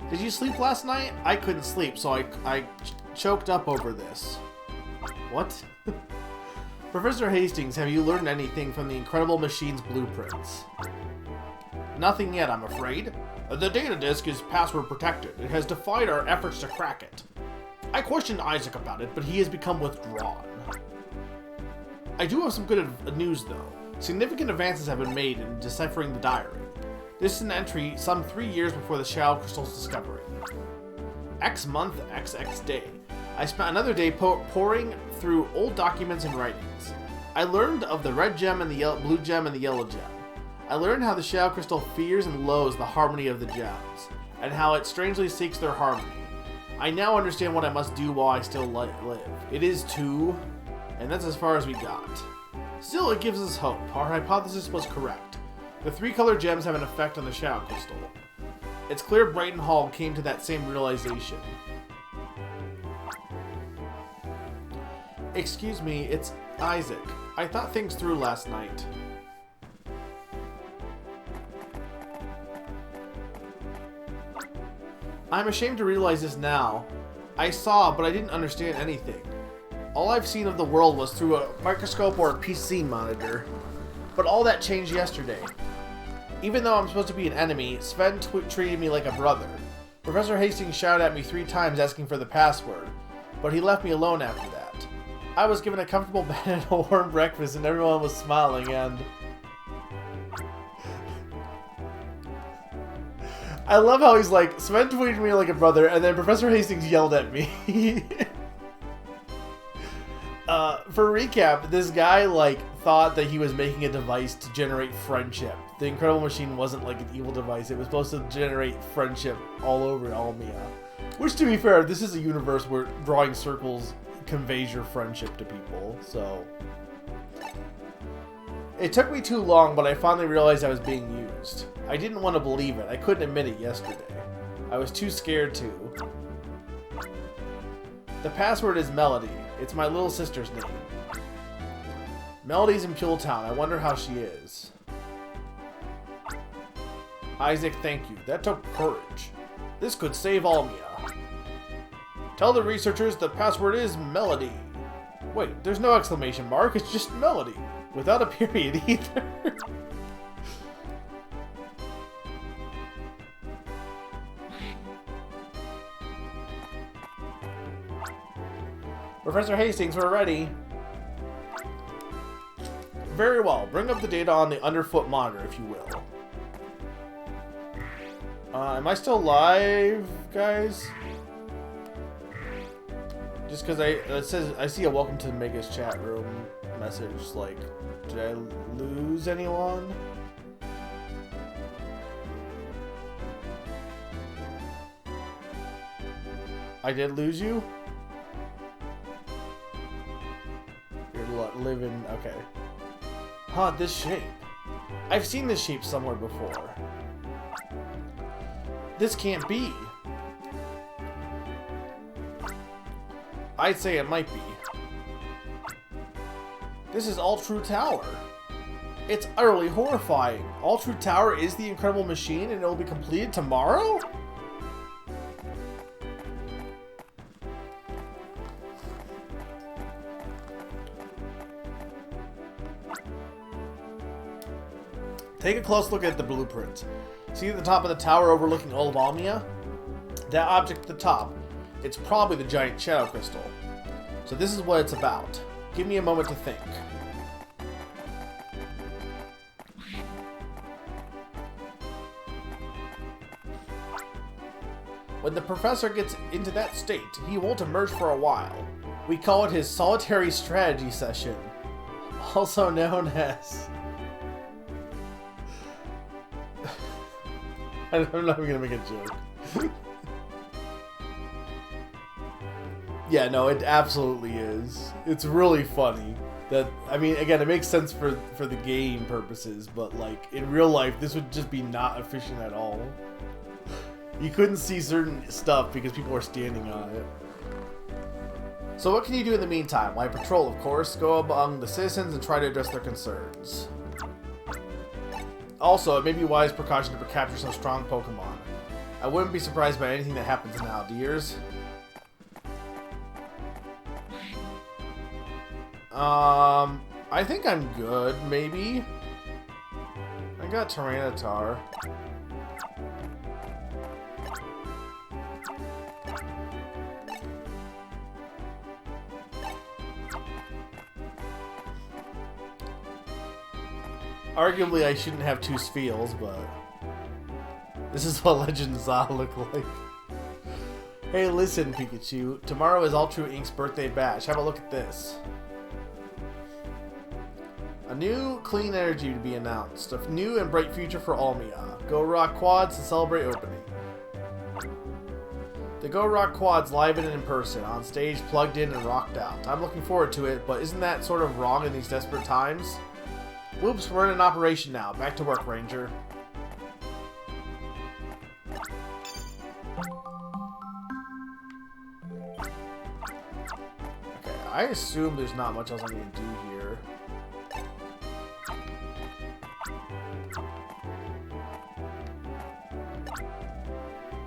Did you sleep last night? I couldn't sleep, so I choked up over this. What? Professor Hastings, have you learned anything from the Incredible Machine's blueprints? Nothing yet, I'm afraid. The data disk is password protected. It has defied our efforts to crack it. I questioned Isaac about it, but he has become withdrawn. I do have some good news, though. Significant advances have been made in deciphering the diary. This is an entry some 3 years before the Shadow Crystal's discovery. X month, XX day. I spent another day poring through old documents and writings. I learned of the red gem and the blue gem and the yellow gem. I learned how the Shadow Crystal fears and loathes the harmony of the gems, and how it strangely seeks their harmony. I now understand what I must do while I still live. It is too, and that's as far as we got. Still, it gives us hope. Our hypothesis was correct. The 3 colored gems have an effect on the Shadow Crystal. It's clear Brighton Hall came to that same realization. Excuse me, it's Isaac. I thought things through last night. I'm ashamed to realize this now. I saw, but I didn't understand anything. All I've seen of the world was through a microscope or a PC monitor. But all that changed yesterday. Even though I'm supposed to be an enemy, Sven treated me like a brother. Professor Hastings shouted at me 3 times asking for the password, but he left me alone after that. I was given a comfortable bed and a warm breakfast, and everyone was smiling, and... I love how he's like, Sven treated me like a brother, and then Professor Hastings yelled at me. For recap, this guy, like, thought that he was making a device to generate friendship. The Incredible Machine wasn't like an evil device. It was supposed to generate friendship all over Almia. Which, to be fair, this is a universe where drawing circles conveys your friendship to people, so... It took me too long, but I finally realized I was being used. I didn't want to believe it. I couldn't admit it yesterday. I was too scared to. The password is Melody. It's my little sister's name. Melody's in Puletown. I wonder how she is. Isaac, thank you. That took courage. This could save Almia. Tell the researchers the password is Melody. Wait, there's no exclamation mark. It's just Melody. Without a period either. Professor Hastings, we're ready. Very well. Bring up the data on the underfoot monitor, if you will. Am I still live, guys? Just because it says I see a welcome to Mega's chat room message. Like, did I lose anyone? I did lose you? You're living... Okay. Huh, this shape. I've seen this shape somewhere before. This can't be. I'd say it might be. This is All True Tower. It's utterly horrifying. All True Tower is the Incredible Machine and it will be completed tomorrow? Take a close look at the blueprint. See at the top of the tower overlooking all of Almia? That object at the top, it's probably the giant shadow crystal. So this is what it's about. Give me a moment to think. When the professor gets into that state, he won't emerge for a while. We call it his solitary strategy session, also known as... I'm not even gonna make a joke. Yeah, no, it absolutely is. It's really funny. That, I mean, again, it makes sense for the game purposes, but like in real life, this would just be not efficient at all. You couldn't see certain stuff because people were standing on it. So what can you do in the meantime? Why, patrol, of course. Go among the citizens and try to address their concerns. Also, it may be wise precaution to capture some strong Pokemon. I wouldn't be surprised by anything that happens now, dears. I think I'm good, maybe. I got Tyranitar. Arguably, I shouldn't have two Spheals, but this is what Legend Za look like. Hey, listen, Pikachu. Tomorrow is All True Ink's birthday bash. Have a look at this. A new clean energy to be announced. A new and bright future for Almia. Go Rock Quads to celebrate opening. The Go Rock Quads live and in person, on stage, plugged in and rocked out. I'm looking forward to it, but isn't that sort of wrong in these desperate times? Whoops, we're in an operation now. Back to work, Ranger. Okay, I assume there's not much else I need to do here.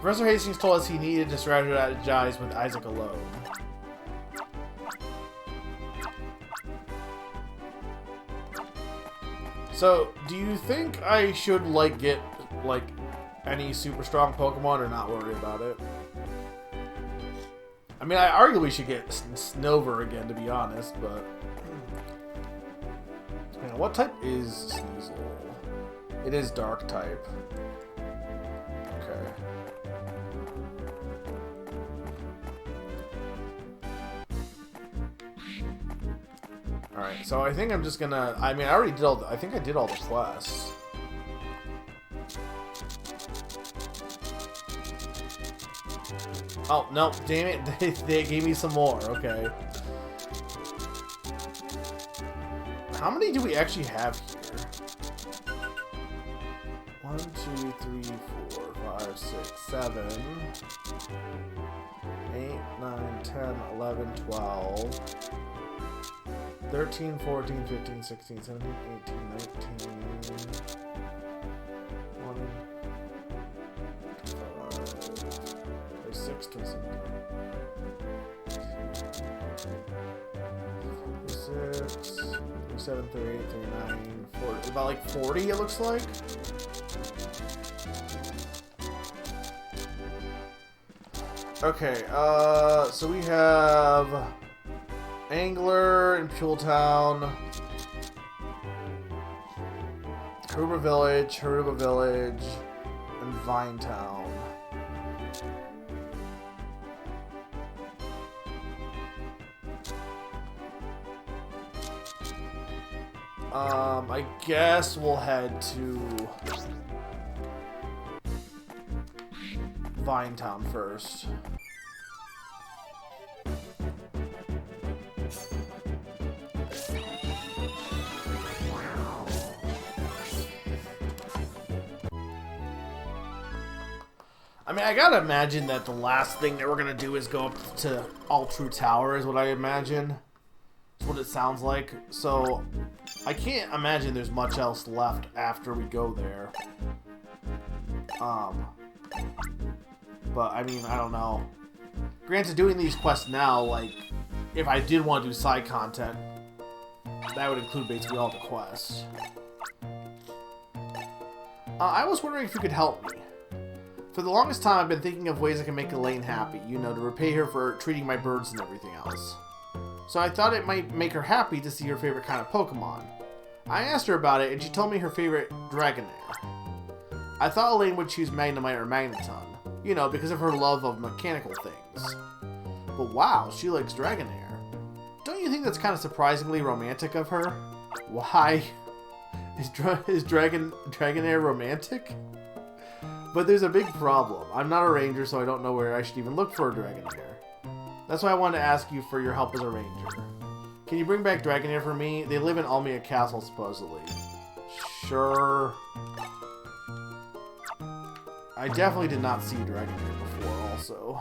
Professor Hastings told us he needed to strategize with Isaac alone. So, do you think I should, like, get, like, any super strong Pokemon or not worry about it? I mean, I arguably should get Snover again, to be honest, but... Man, what type is Sneasel? It is Dark type. Okay. Alright, so I think I'm just gonna... I mean, I already did all the... I think I did all the quests. Oh, no, damn it. They gave me some more. Okay. How many do we actually have here? 1, 2, 3, 4, 5, 6, 7... 8, 9, 10, 11, 12... 13, 14, 15, 16, 17, 18, 19, 20, 26, 27, 37, 38, 39, 40, about like 40 it looks like. Okay, so we have Angler in Town, Haruba Village, and Vinetown. I guess we'll head to Vinetown first. I mean, I gotta imagine that the last thing that we're gonna do is go up to All True Tower, is what I imagine. That's what it sounds like. So, I can't imagine there's much else left after we go there. But, I mean, I don't know. Granted, doing these quests now, like, if I did want to do side content, that would include basically all the quests. I was wondering if you could help me. For the longest time, I've been thinking of ways I can make Elaine happy, you know, to repay her for treating my birds and everything else. So I thought it might make her happy to see her favorite kind of Pokemon. I asked her about it, and she told me her favorite Dragonair. I thought Elaine would choose Magnemite or Magneton, you know, because of her love of mechanical things. But wow, she likes Dragonair. Don't you think that's kind of surprisingly romantic of her? Why? Is Dragonair romantic? But there's a big problem. I'm not a ranger, so I don't know where I should even look for a Dragonair. That's why I wanted to ask you for your help as a ranger. Can you bring back Dragonair for me? They live in Almia Castle, supposedly. Sure. I definitely did not see Dragonair before, also.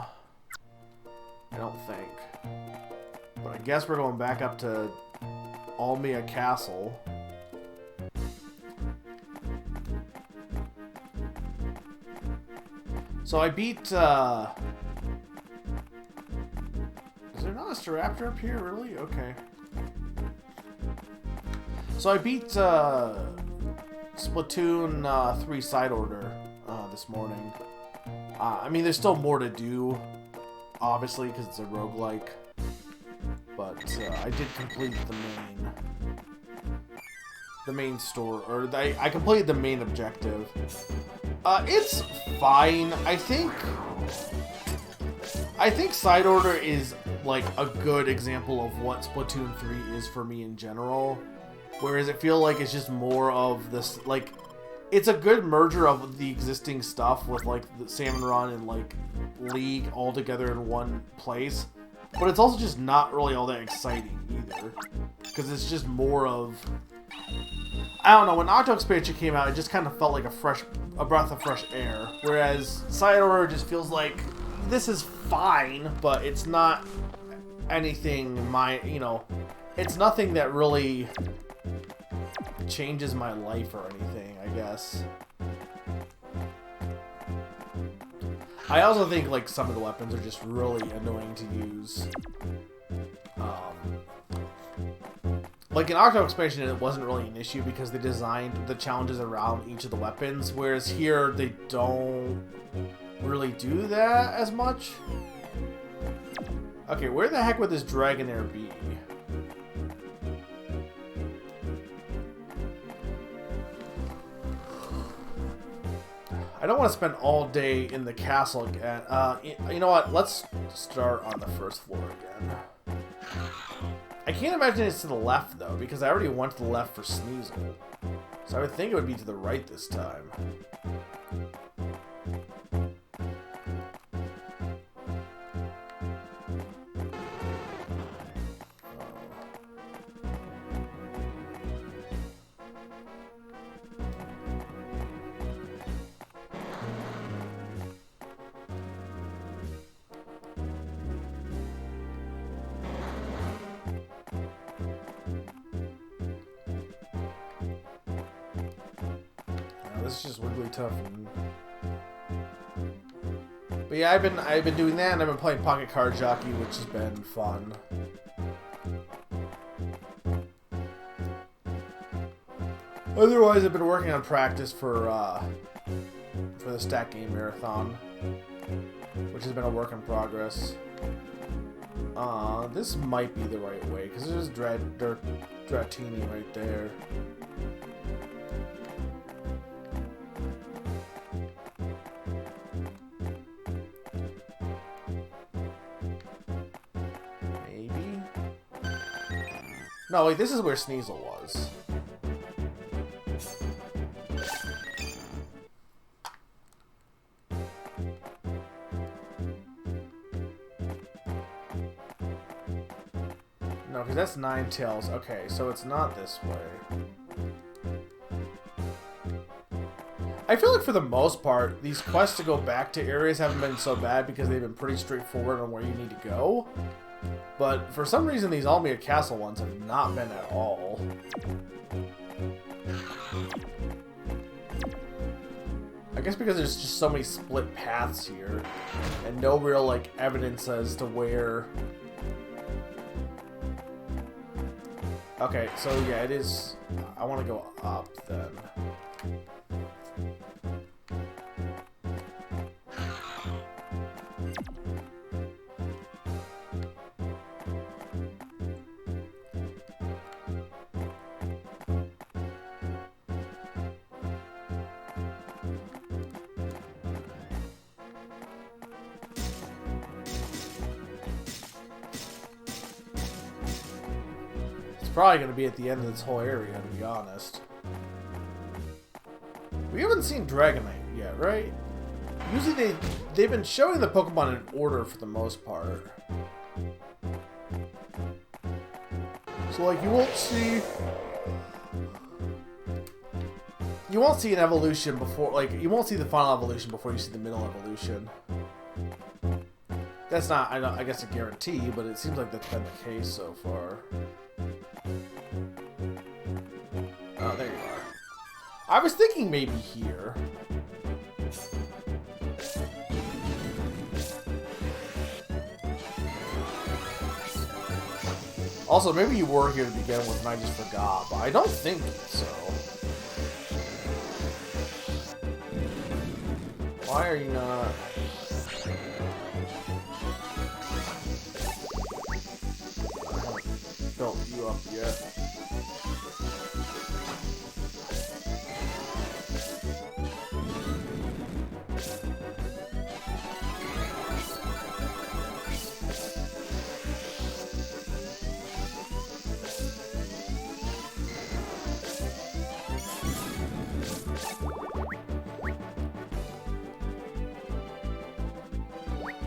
I don't think. But I guess we're going back up to Almia Castle. So I beat, is there not a Staraptor up here, really? Okay. So I beat, Splatoon 3 Side Order, this morning. I mean, there's still more to do, obviously, because it's a roguelike. But, I did complete the main story, or I completed the main objective. It's fine. I think Side Order is like a good example of what Splatoon 3 is for me in general. Whereas I feel like it's just more of this, like, it's a good merger of the existing stuff with like the Salmon Run and like League all together in one place. But it's also just not really all that exciting either. Because it's just more of, I don't know, when Octo Expansion came out, it just kind of felt like a breath of fresh air. Whereas Side Order just feels like, this is fine, but it's not anything, it's nothing that really changes my life or anything, I guess. I also think, like, some of the weapons are just really annoying to use. Like, in Octo Expansion, it wasn't really an issue because they designed the challenges around each of the weapons, whereas here, they don't really do that as much. Okay, where the heck would this Dragonair be? I don't want to spend all day in the castle again. You know what? Let's start on the first floor again. I can't imagine it's to the left, though, because I already went to the left for Sneasel. So I would think it would be to the right this time. This is just Wigglytuff. But yeah, I've been doing that, and I've been playing Pocket Card Jockey, which has been fun. Otherwise, I've been working on practice for the Stack Game Marathon, which has been a work in progress. This might be the right way, because there's Dratini right there. Maybe? No, wait, this is where Sneasel was. No, because that's Ninetales. Okay, so it's not this way. I feel like for the most part, these quests to go back to areas haven't been so bad because they've been pretty straightforward on where you need to go. But for some reason, these Almia Castle ones have not been at all. I guess because there's just so many split paths here, and no real, like, evidence as to where... Okay, so yeah, it is... I want to go up, then. probably going to be at the end of this whole area, to be honest. We haven't seen Dragonite yet, right? Usually they've been showing the Pokemon in order for the most part. So like you won't see an evolution before, like you won't see the final evolution before you see the middle evolution. That's not, I guess, a guarantee, but it seems like that's been the case so far. Oh, there you are. I was thinking maybe here. Also, maybe you were here to begin with and I just forgot, but I don't think so. Why are you not... I haven't built you up yet.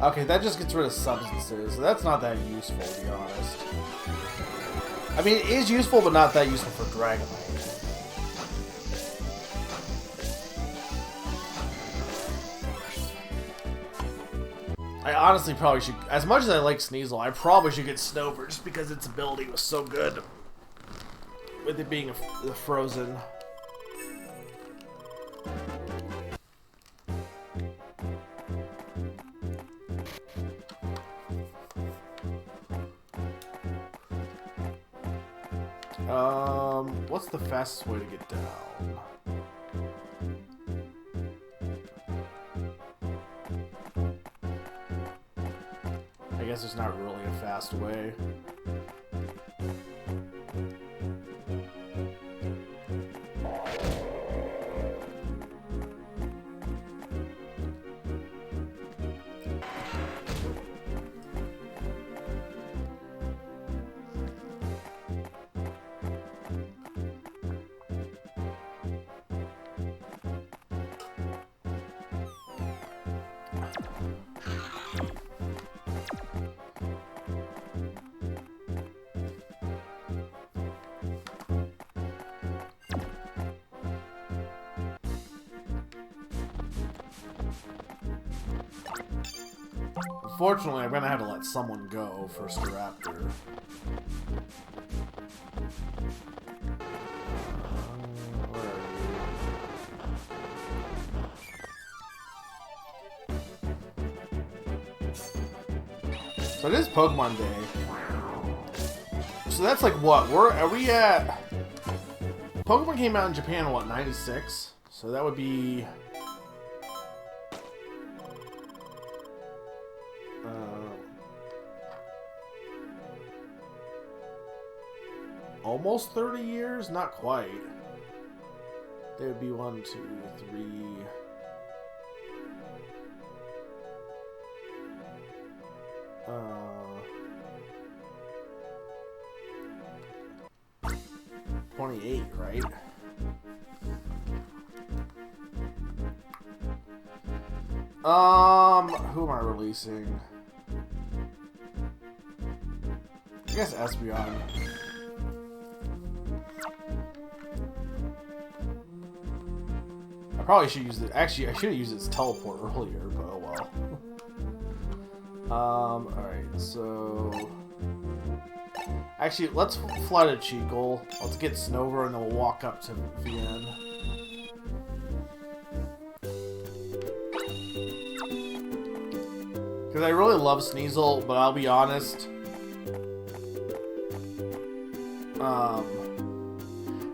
Okay, that just gets rid of substances, so that's not that useful, to be honest. I mean, it is useful, but not that useful for Dragonite. I honestly probably should, as much as I like Sneasel, I probably should get Snover, just because its ability was so good. With it being the frozen. What's the fastest way to get down? I guess there's not really a fast way. Unfortunately, I'm gonna have to let someone go for Staraptor. Where are you? So it is Pokemon Day. So that's like what? Are we at? Pokemon came out in Japan in what, 96? So that would be. Almost 30 years? Not quite. There would be 1, 2, 3. 28, right? Who am I releasing? I guess Espeon. I probably should use it. Actually, I should have used its teleport earlier, but oh well. Alright, so. Actually, let's fly to Cheekle. Let's get Snover and then we'll walk up to Vienne. Because I really love Sneasel, but I'll be honest.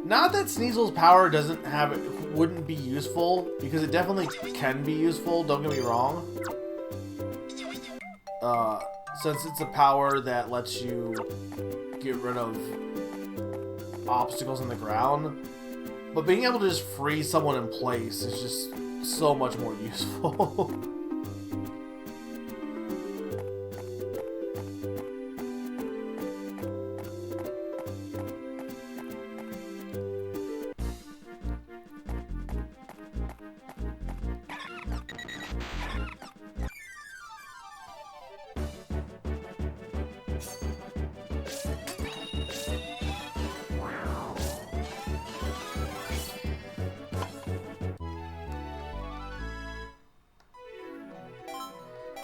Not that Sneasel's power doesn't have it. Wouldn't be useful, because it definitely can be useful, don't get me wrong. Since it's a power that lets you get rid of obstacles in the ground. But being able to just freeze someone in place is just so much more useful.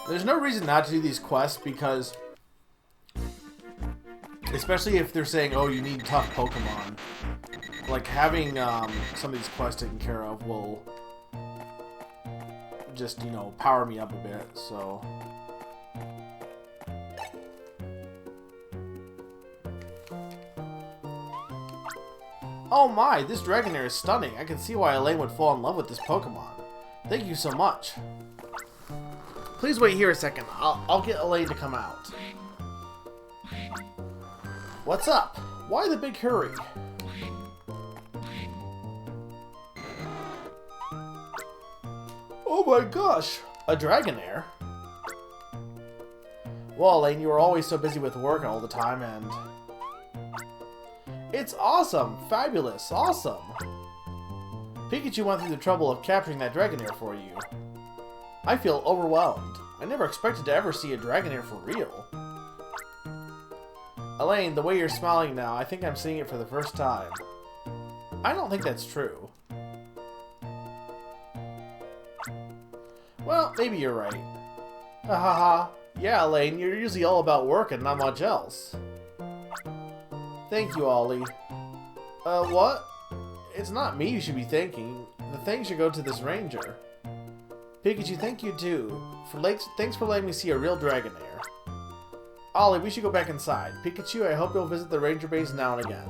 There's no reason not to do these quests because, especially if they're saying, oh, you need tough Pokemon, like having some of these quests taken care of will just, you know, power me up a bit, so. Oh my, this Dragonair is stunning. I can see why Elaine would fall in love with this Pokemon. Thank you so much. Please wait here a second. I'll get Elaine to come out. What's up? Why the big hurry? Oh my gosh! A Dragonair? Well, Elaine, you were always so busy with work all the time, and... It's awesome! Fabulous! Awesome! Pikachu went through the trouble of capturing that Dragonair for you. I feel overwhelmed. I never expected to ever see a Dragonair for real. Elaine, the way you're smiling now, I think I'm seeing it for the first time. I don't think that's true. Well, maybe you're right. Ha ha ha. Yeah, Elaine, you're usually all about work and not much else. Thank you, Ollie. What? It's not me you should be thanking. The thanks should go to this ranger. Pikachu, thank you too. Thanks for letting me see a real Dragonair. Ollie, we should go back inside. Pikachu, I hope you'll visit the ranger base now and again.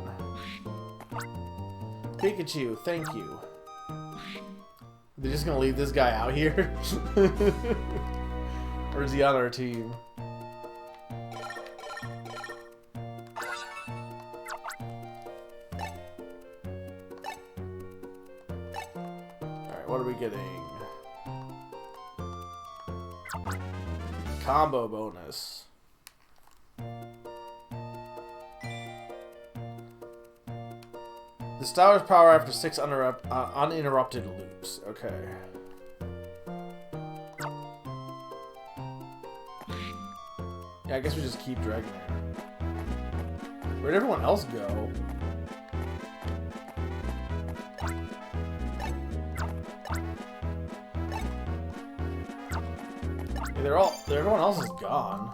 Pikachu, thank you. They're just gonna leave this guy out here? Or is he on our team? Alright, what are we getting? Combo bonus. The Star's power after 6 uninterrupted loops. Okay. Yeah, I guess we just keep Dragonair. Where'd everyone else go? Yeah, everyone else is gone.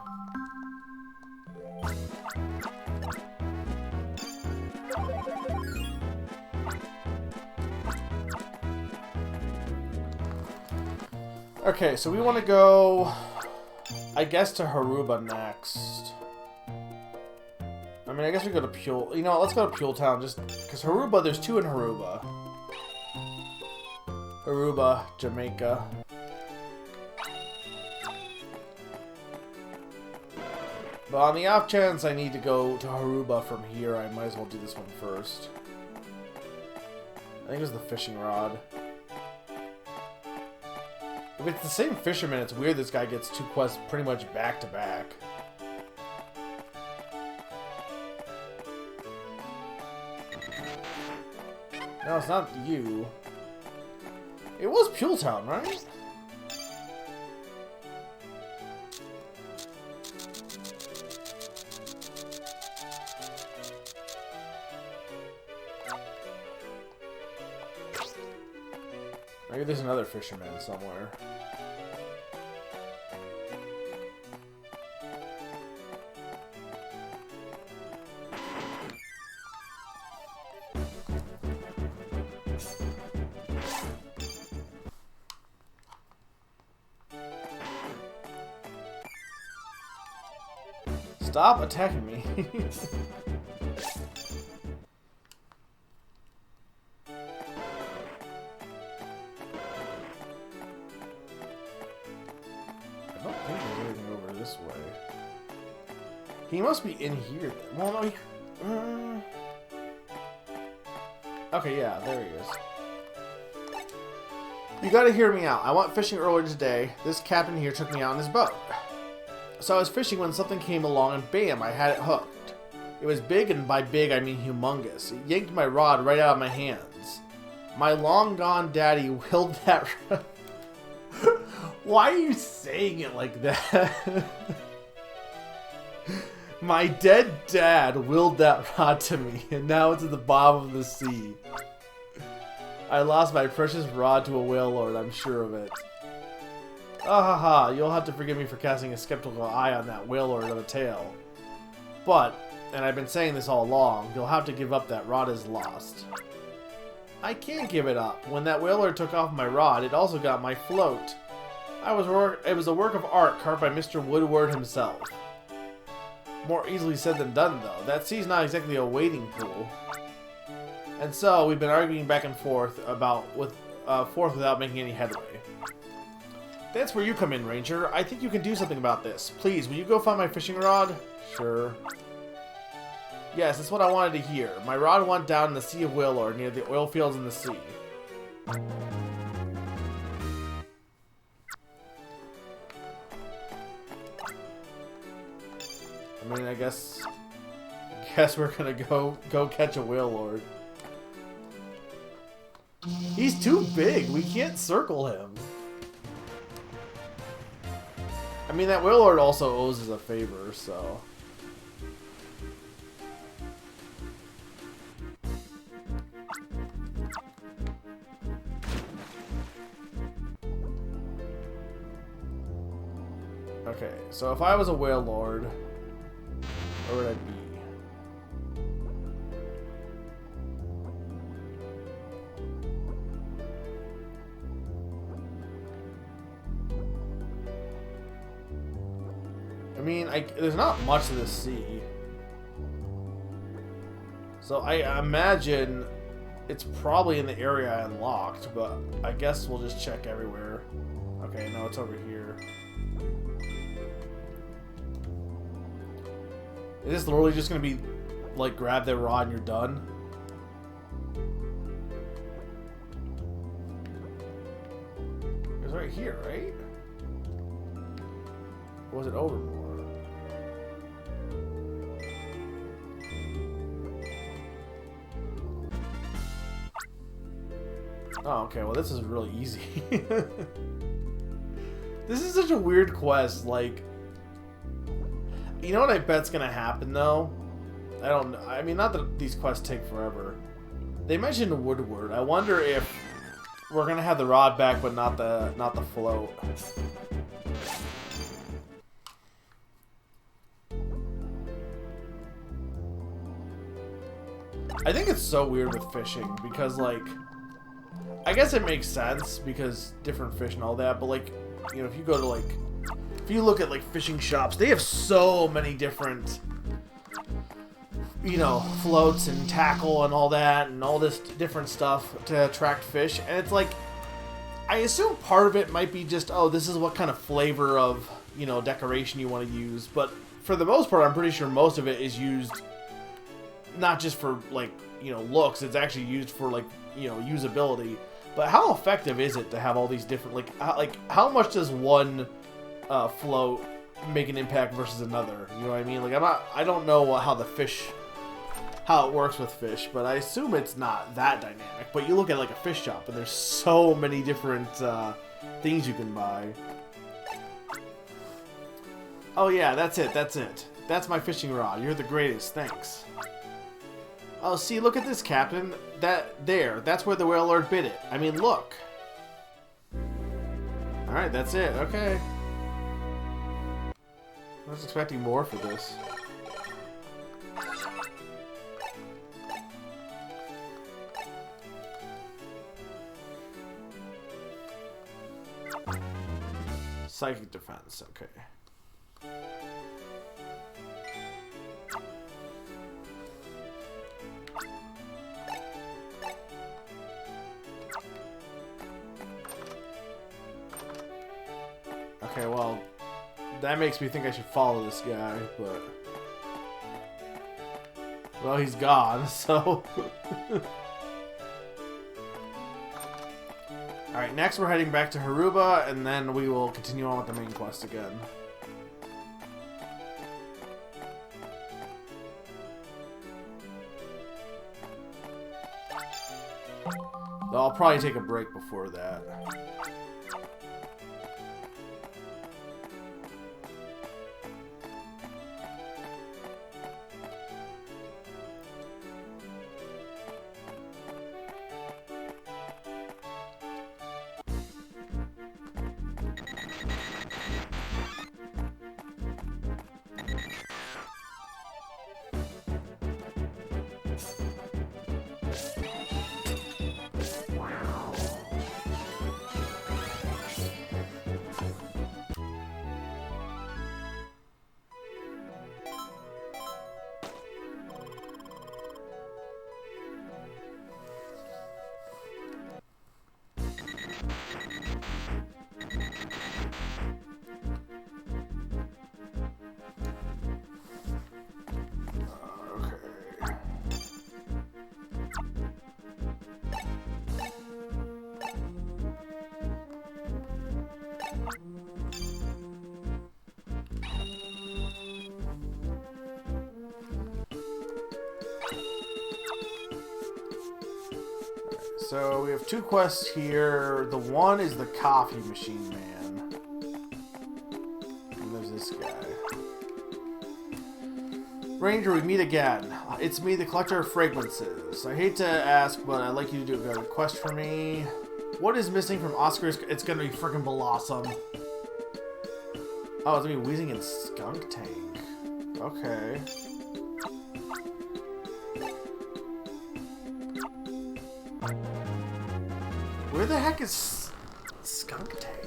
Okay, so we want to go, I guess, to Haruba next. I mean, I guess we go to Pule. You know what, let's go to Pule Town, just because Haruba, there's 2 in Haruba. Haruba, Jamaica. But on the off chance I need to go to Haruba from here, I might as well do this one first. I think it was the fishing rod. If it's the same fisherman, it's weird this guy gets 2 quests pretty much back to back. No, it's not you. It was Pule Town, right? Maybe there's another fisherman somewhere. Stop attacking me. He must be in here. Well, no, okay, yeah, there he is. You gotta hear me out. I went fishing earlier today. This captain here took me out on his boat. So I was fishing when something came along and bam, I had it hooked. It was big, and by big I mean humongous. It yanked my rod right out of my hands. My long gone daddy willed that rod. Why are you saying it like that? My dead dad willed that rod to me, and now it's at the bottom of the sea. I lost my precious rod to a whale lord, I'm sure of it. Ah ha ha, you'll have to forgive me for casting a skeptical eye on that Wailord of a tail. But, and I've been saying this all along, you'll have to give up that rod is lost. I can't give it up. When that Wailord took off my rod, it also got my float. It was a work of art carved by Mr. Woodward himself. More easily said than done, though. That sea's not exactly a wading pool. And so, we've been arguing back and forth without making any headway. That's where you come in, Ranger. I think you can do something about this. Please, will you go find my fishing rod? Sure. Yes, that's what I wanted to hear. My rod went down in the Sea of Wailord near the oil fields in the sea. I mean, I guess we're gonna go catch a Wailord. He's too big. We can't circle him. I mean, that Wailord also owes us a favor, so. Okay, so if I was a Wailord, where would I be? I mean, there's not much of the sea. So I imagine it's probably in the area I unlocked, but I guess we'll just check everywhere. Okay, no, it's over here. Is this literally just gonna be, like, grab that rod and you're done? It's right here, right? Or was it over more? Oh, okay, well this is really easy. This is such a weird quest, like... You know what I bet's gonna happen, though? I don't know. I mean, not that these quests take forever. They mentioned Woodward. I wonder if we're gonna have the rod back, but not the float. I think it's so weird with fishing, because, like... I guess it makes sense, because different fish and all that, but, like, you know, if you go to, like... If you look at, like, fishing shops, they have so many different, you know, floats and tackle and all that, and all this different stuff to attract fish, and it's like, I assume part of it might be just, oh, this is what kind of flavor of, you know, decoration you want to use, but for the most part, I'm pretty sure most of it is used not just for, like, you know, looks, it's actually used for, like, you know, usability. But how effective is it to have all these different, like how much does one float make an impact versus another? You know what I mean? Like, I don't know how it works with fish, but I assume it's not that dynamic. But you look at, like, a fish shop, and there's so many different things you can buy. Oh yeah, that's it. That's my fishing rod. You're the greatest. Thanks. Oh, see, look at this, Captain. That's where the Wailord bit it. I mean, look. Alright, that's it. Okay. I was expecting more for this. Psychic defense, okay. Okay, well, that makes me think I should follow this guy, but... Well, he's gone, so... Alright, next we're heading back to Haruba, and then we will continue on with the main quest again. Though I'll probably take a break before that. so we have 2 quests here. The one is the coffee machine man. And there's this guy. Ranger, we meet again. It's me, the collector of fragrances. I hate to ask, but I'd like you to do a quest for me. What is missing from Oscar's? It's gonna be freaking Blossom. Oh, it's gonna be Wheezing and Skunk Tank. Okay. Where the heck is Skunk Tank?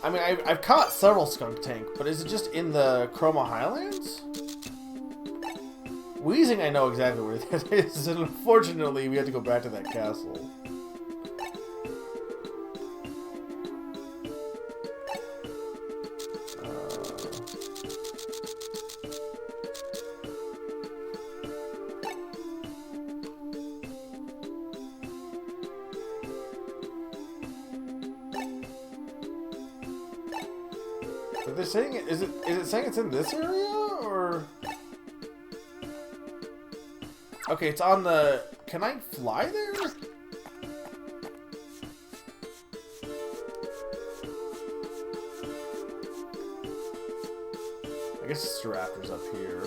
I mean, I've caught several Skunk Tank, but is it just in the Chroma Highlands? Wheezing, I know exactly where that is, and unfortunately, we have to go back to that castle. Are they saying it? Is it saying it's in this area or? Okay, it's on the. Can I fly there? I guess it's the raptors up here.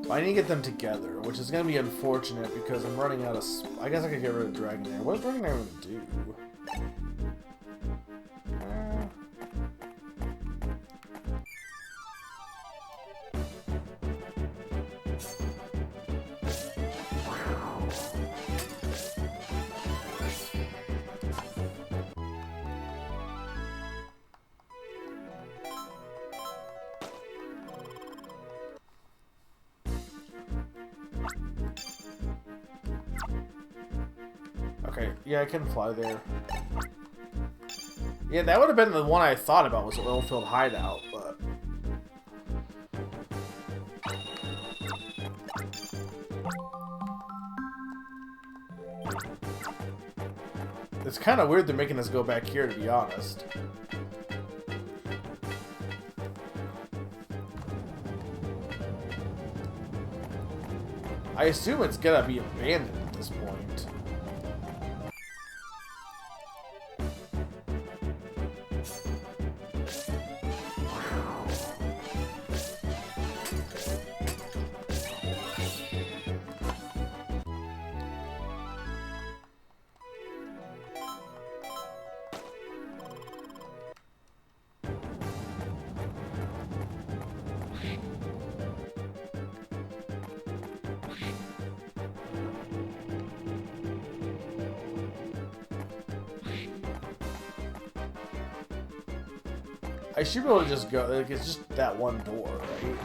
But I need to get them together, which is going to be unfortunate because I'm running out of. I guess I could get rid of Dragonair. What is Dragonair going to do? Okay, yeah, I can fly there. Yeah, that would have been the one I thought about, was the Oilfield Hideout, but... It's kind of weird they're making us go back here, to be honest. I assume it's gonna be abandoned at this point. I should be able to just go, like, it's just that one door, right?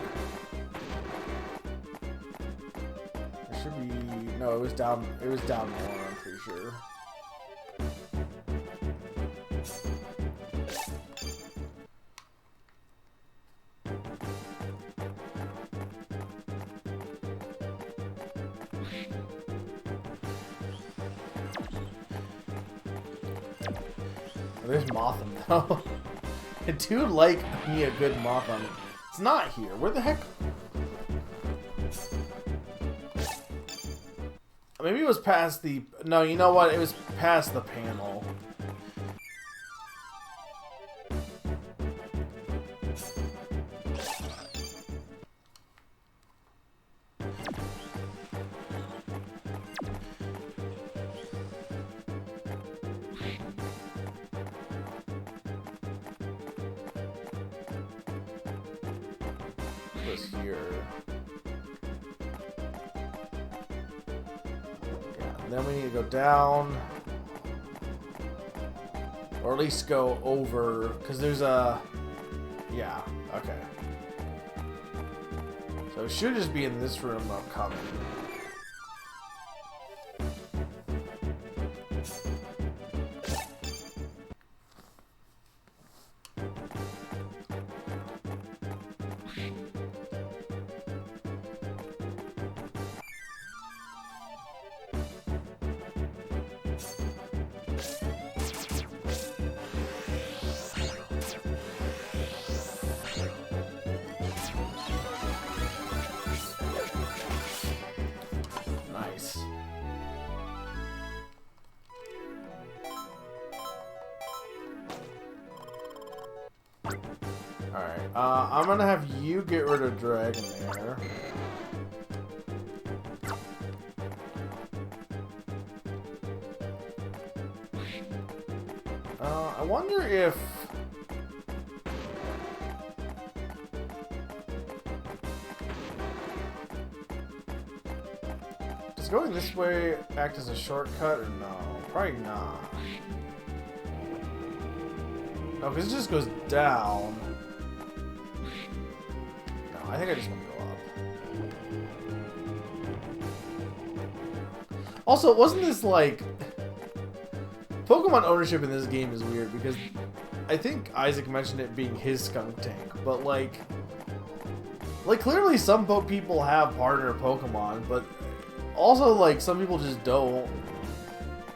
It should be, no, it was down more, I'm pretty sure. Oh, there's Motham though. I do like me a good Motham. It's not here. Where the heck? Maybe it was past the... No, you know what? It was past the panel. Here. Yeah, and then we need to go down, or at least go over, because there's a... Yeah, okay. So it should just be in this room upcoming. Alright, I'm gonna have you get rid of Dragon there. I wonder if... Does going this way act as a shortcut or no? Probably not. No, because it just goes down. No, I think I just want to go up. Also, wasn't this like... Pokemon ownership in this game is weird because I think Isaac mentioned it being his skunk tank, but like clearly some people have partner Pokemon, but also like some people just don't.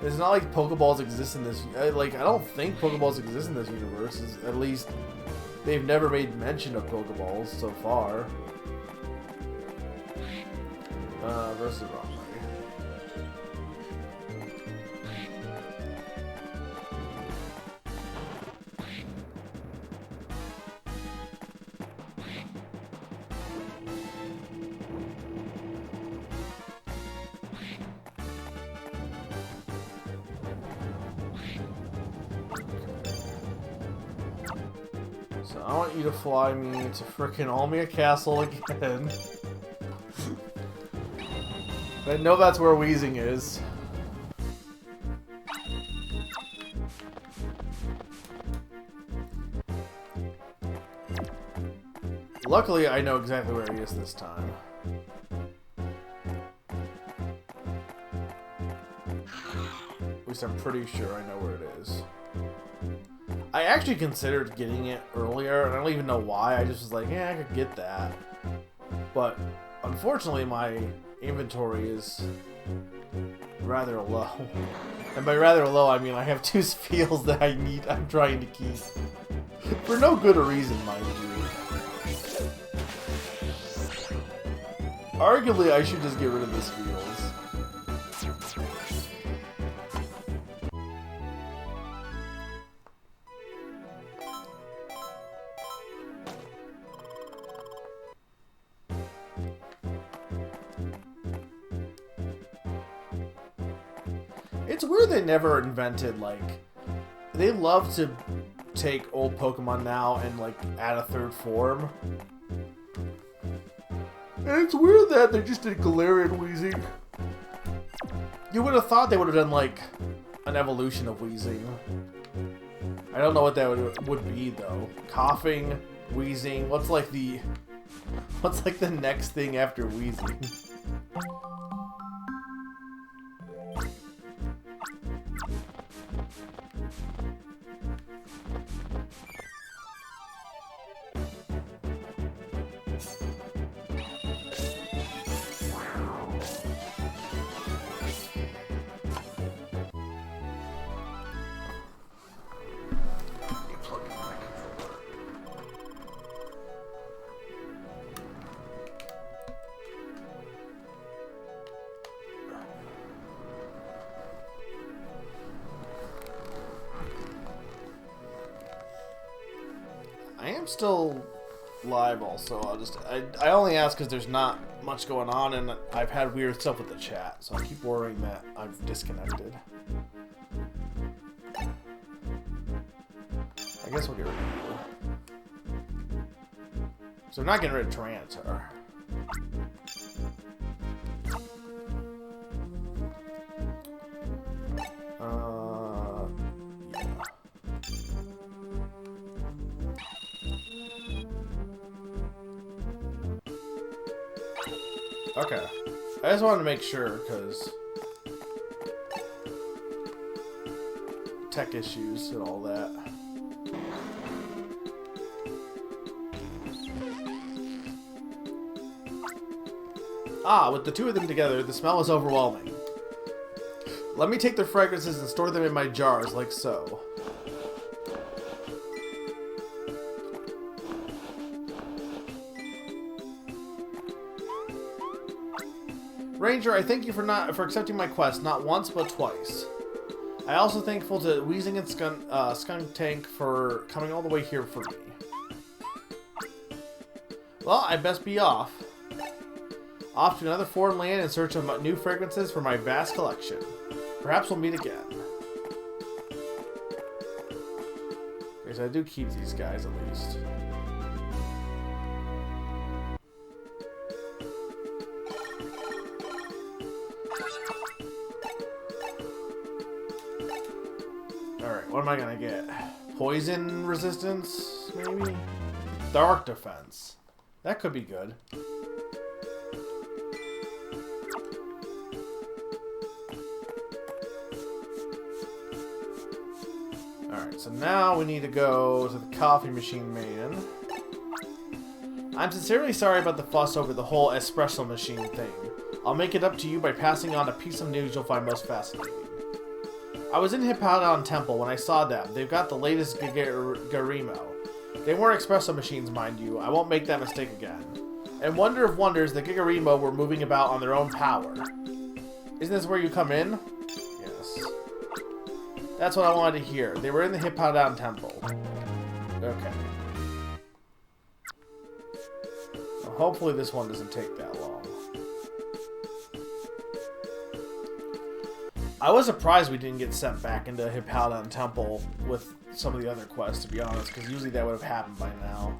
It's not like Pokeballs exist in this. Like I don't think Pokeballs exist in this universe. At least they've never made mention of Pokeballs so far. Versus wrong way. So I want you to fly me to frickin' Almia Castle again. I know that's where Weezing is. Luckily, I know exactly where he is this time. At least I'm pretty sure I know where it is. I actually considered getting it earlier, and I don't even know why. I just was like, yeah, I could get that. But unfortunately, my inventory is rather low. And by rather low, I mean I have 2 Spheals that I'm trying to keep. For no good a reason, mind you. Arguably, I should just get rid of the Spheals. It's weird they never invented, like... They love to take old Pokemon now and, like, add a 3rd form. And it's weird that they just did Galarian Weezing. You would have thought they would have done, like, an evolution of Weezing. I don't know what that would be, though. Coughing, Weezing, what's like the next thing after Weezing? I am still live also. I only ask because there's not much going on and I've had weird stuff with the chat, so I keep worrying that I've disconnected. I guess we'll get rid of you. So we're not getting rid of Tyranitar. Okay. I just wanted to make sure, because tech issues and all that. Ah, with the 2 of them together, the smell is overwhelming. Let me take their fragrances and store them in my jars, like so. Ranger, I thank you for accepting my quest, not once but twice. I also thankful to Weezing and Skunk Tank for coming all the way here for me. Well, I best be off. Off to another foreign land in search of new fragrances for my vast collection. Perhaps we'll meet again. Okay, so I do keep these guys at least. Alright, what am I gonna get? Poison resistance, maybe? Dark defense. That could be good. Alright, so now we need to go to the coffee machine man. I'm sincerely sorry about the fuss over the whole espresso machine thing. I'll make it up to you by passing on a piece of news you'll find most fascinating. I was in Hippodon Temple when I saw them. They've got the latest Garimo. They weren't espresso machines, mind you. I won't make that mistake again. And wonder of wonders, the Gigarimo were moving about on their own power. Isn't this where you come in? Yes. That's what I wanted to hear. They were in the Hippodon Temple. Okay. Well, hopefully this one doesn't take that long. I was surprised we didn't get sent back into Hippodon Temple with some of the other quests, to be honest, because usually that would have happened by now.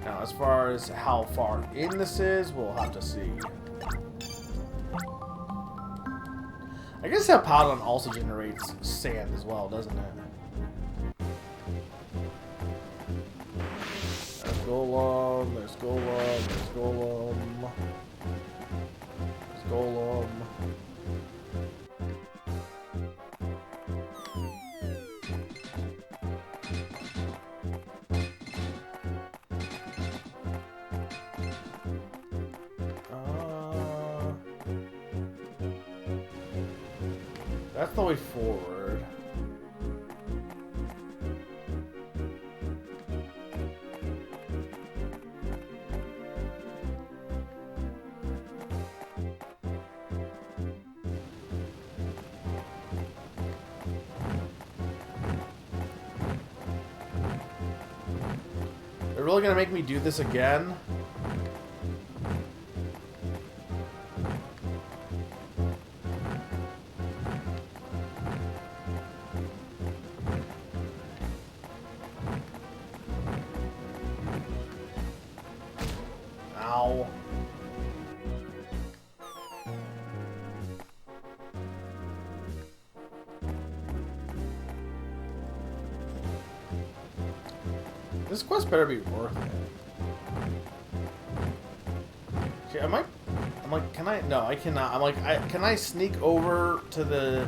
Now, as far as how far in this is, we'll have to see. I guess Hippodon also generates sand as well, doesn't it? There's Golem, there's Golem, there's Golem. There's Golem. That's the way forward. They're really gonna make me do this again? Ow. This quest better be worth it. Okay, I'm like, can I? No, I cannot. I'm like, can I sneak over to the,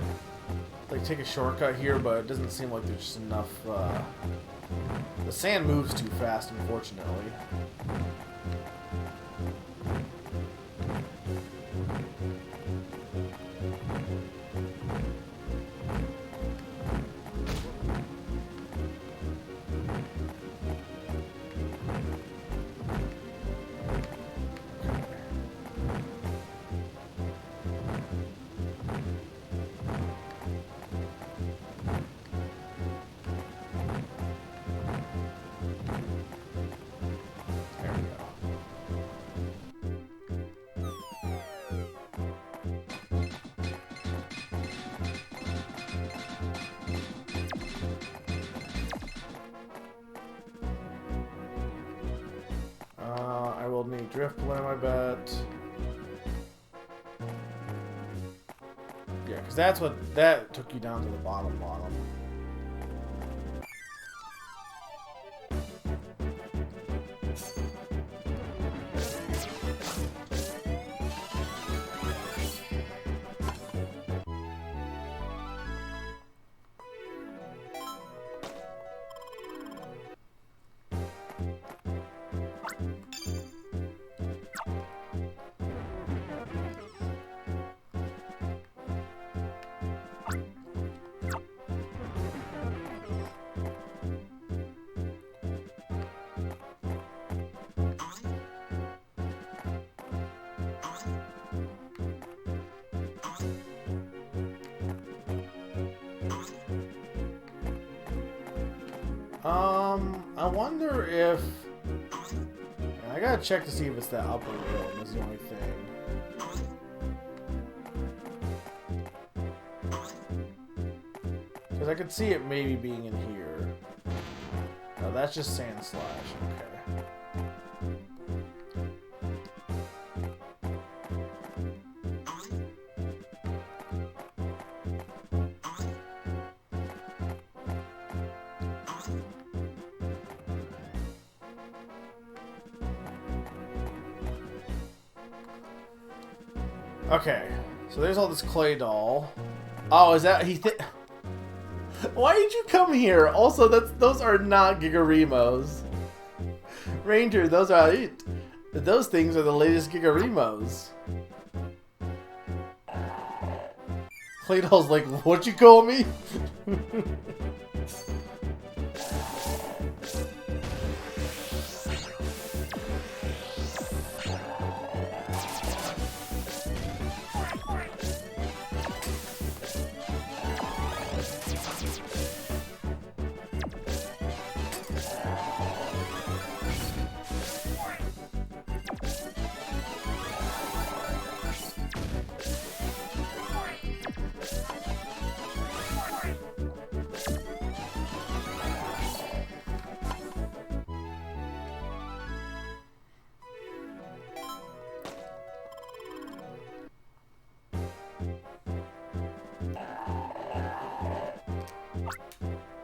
like, take a shortcut here? But it doesn't seem like there's just enough. The sand moves too fast, unfortunately. I will need drift balloon, I bet. Yeah, because that's what that took you down to the bottom. I wonder if... I gotta check to see if it's that upper room is the only thing. Because I could see it maybe being in here. Oh, that's just Sand Slash. Okay. Okay, so there's all this clay doll. Oh, is that he? Why did you come here? Also, those are not Gigarimos. Ranger, those are it. Those things are the latest Gigarimos. Clay doll's like, what you call me?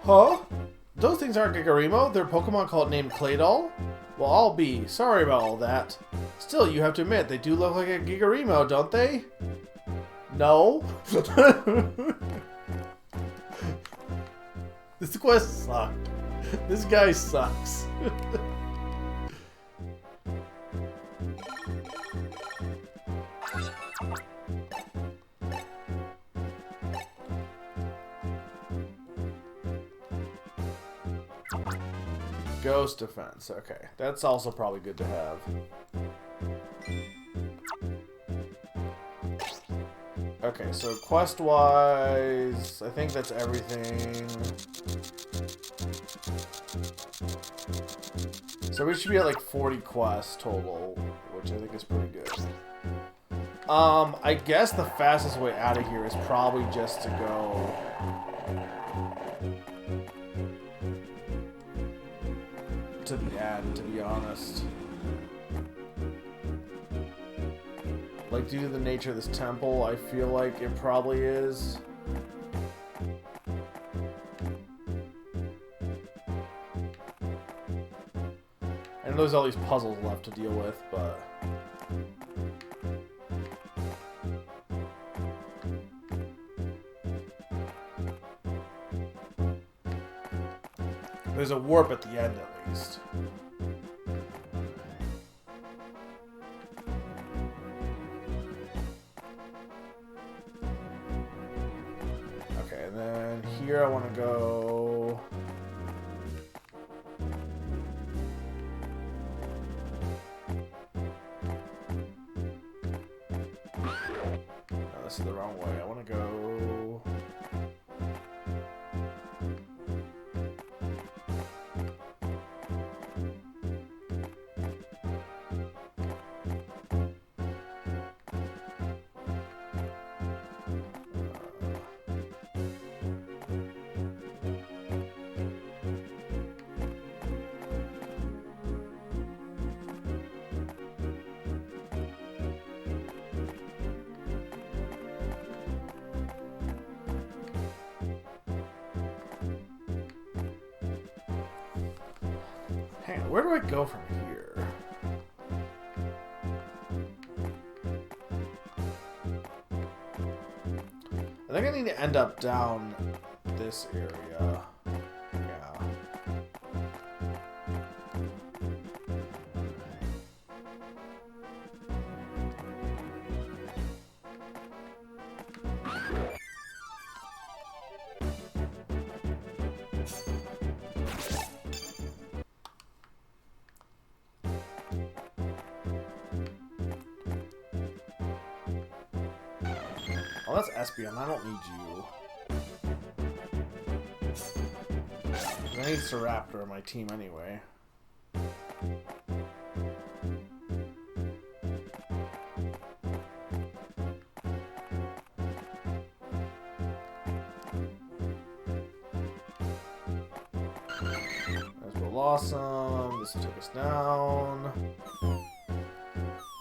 Huh? Those things aren't Gigarimo, they're Pokemon called named Claydol? Well, I'll be. Sorry about all that. Still, you have to admit, they do look like a Gigarimo, don't they? No? This quest sucked. This guy sucks. Ghost defense. Okay, that's also probably good to have. Okay, so quest-wise, I think that's everything. So we should be at like 40 quests total, which I think is pretty good. I guess the fastest way out of here is probably just to go... to the end, to be honest. Like, due to the nature of this temple, I feel like it probably is. And there's all these puzzles left to deal with, but... there's a warp at the end, at least. Okay, and then here I want to go... no, this is the wrong way. I want to go... hang on, where do I go from here? I think I need to end up down this area. Yeah. Oh, that's Espeon. I don't need you. I need Staraptor on my team anyway. There's Blossom. This will take us down.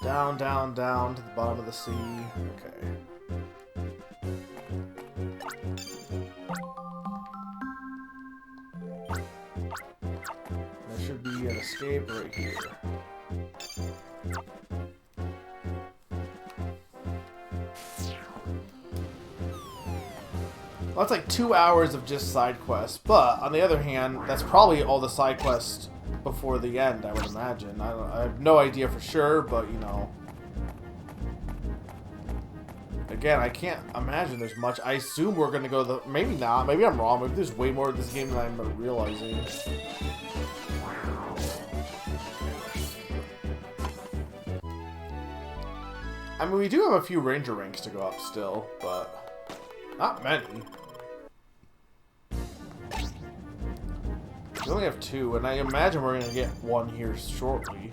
Down, down, down to the bottom of the sea. Okay. There should be an escape right here. Well, that's like 2 hours of just side quests, but on the other hand, that's probably all the side quests before the end, I would imagine. I have no idea for sure, but you know. Again, I can't imagine there's much. I assume we're gonna go the. Maybe not. Maybe I'm wrong. Maybe there's way more to this game than I'm realizing. I mean, we do have a few ranger ranks to go up still, but not many. We only have 2, and I imagine we're gonna get 1 here shortly.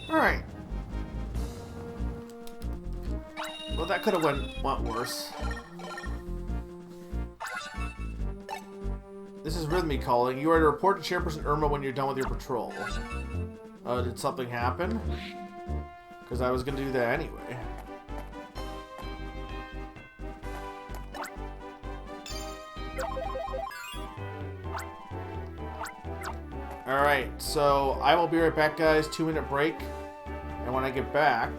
Alright. Well, that could have went worse. This is Rhythmy calling. You are to report to Chairperson Irma when you're done with your patrol. Did something happen? Because I was gonna do that anyway. Alright, so I will be right back, guys. 2-minute break. And when I get back,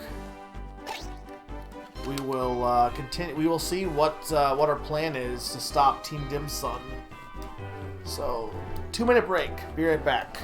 we will continue. We will see what our plan is to stop Team Dim Sum. So, 2-minute break. Be right back.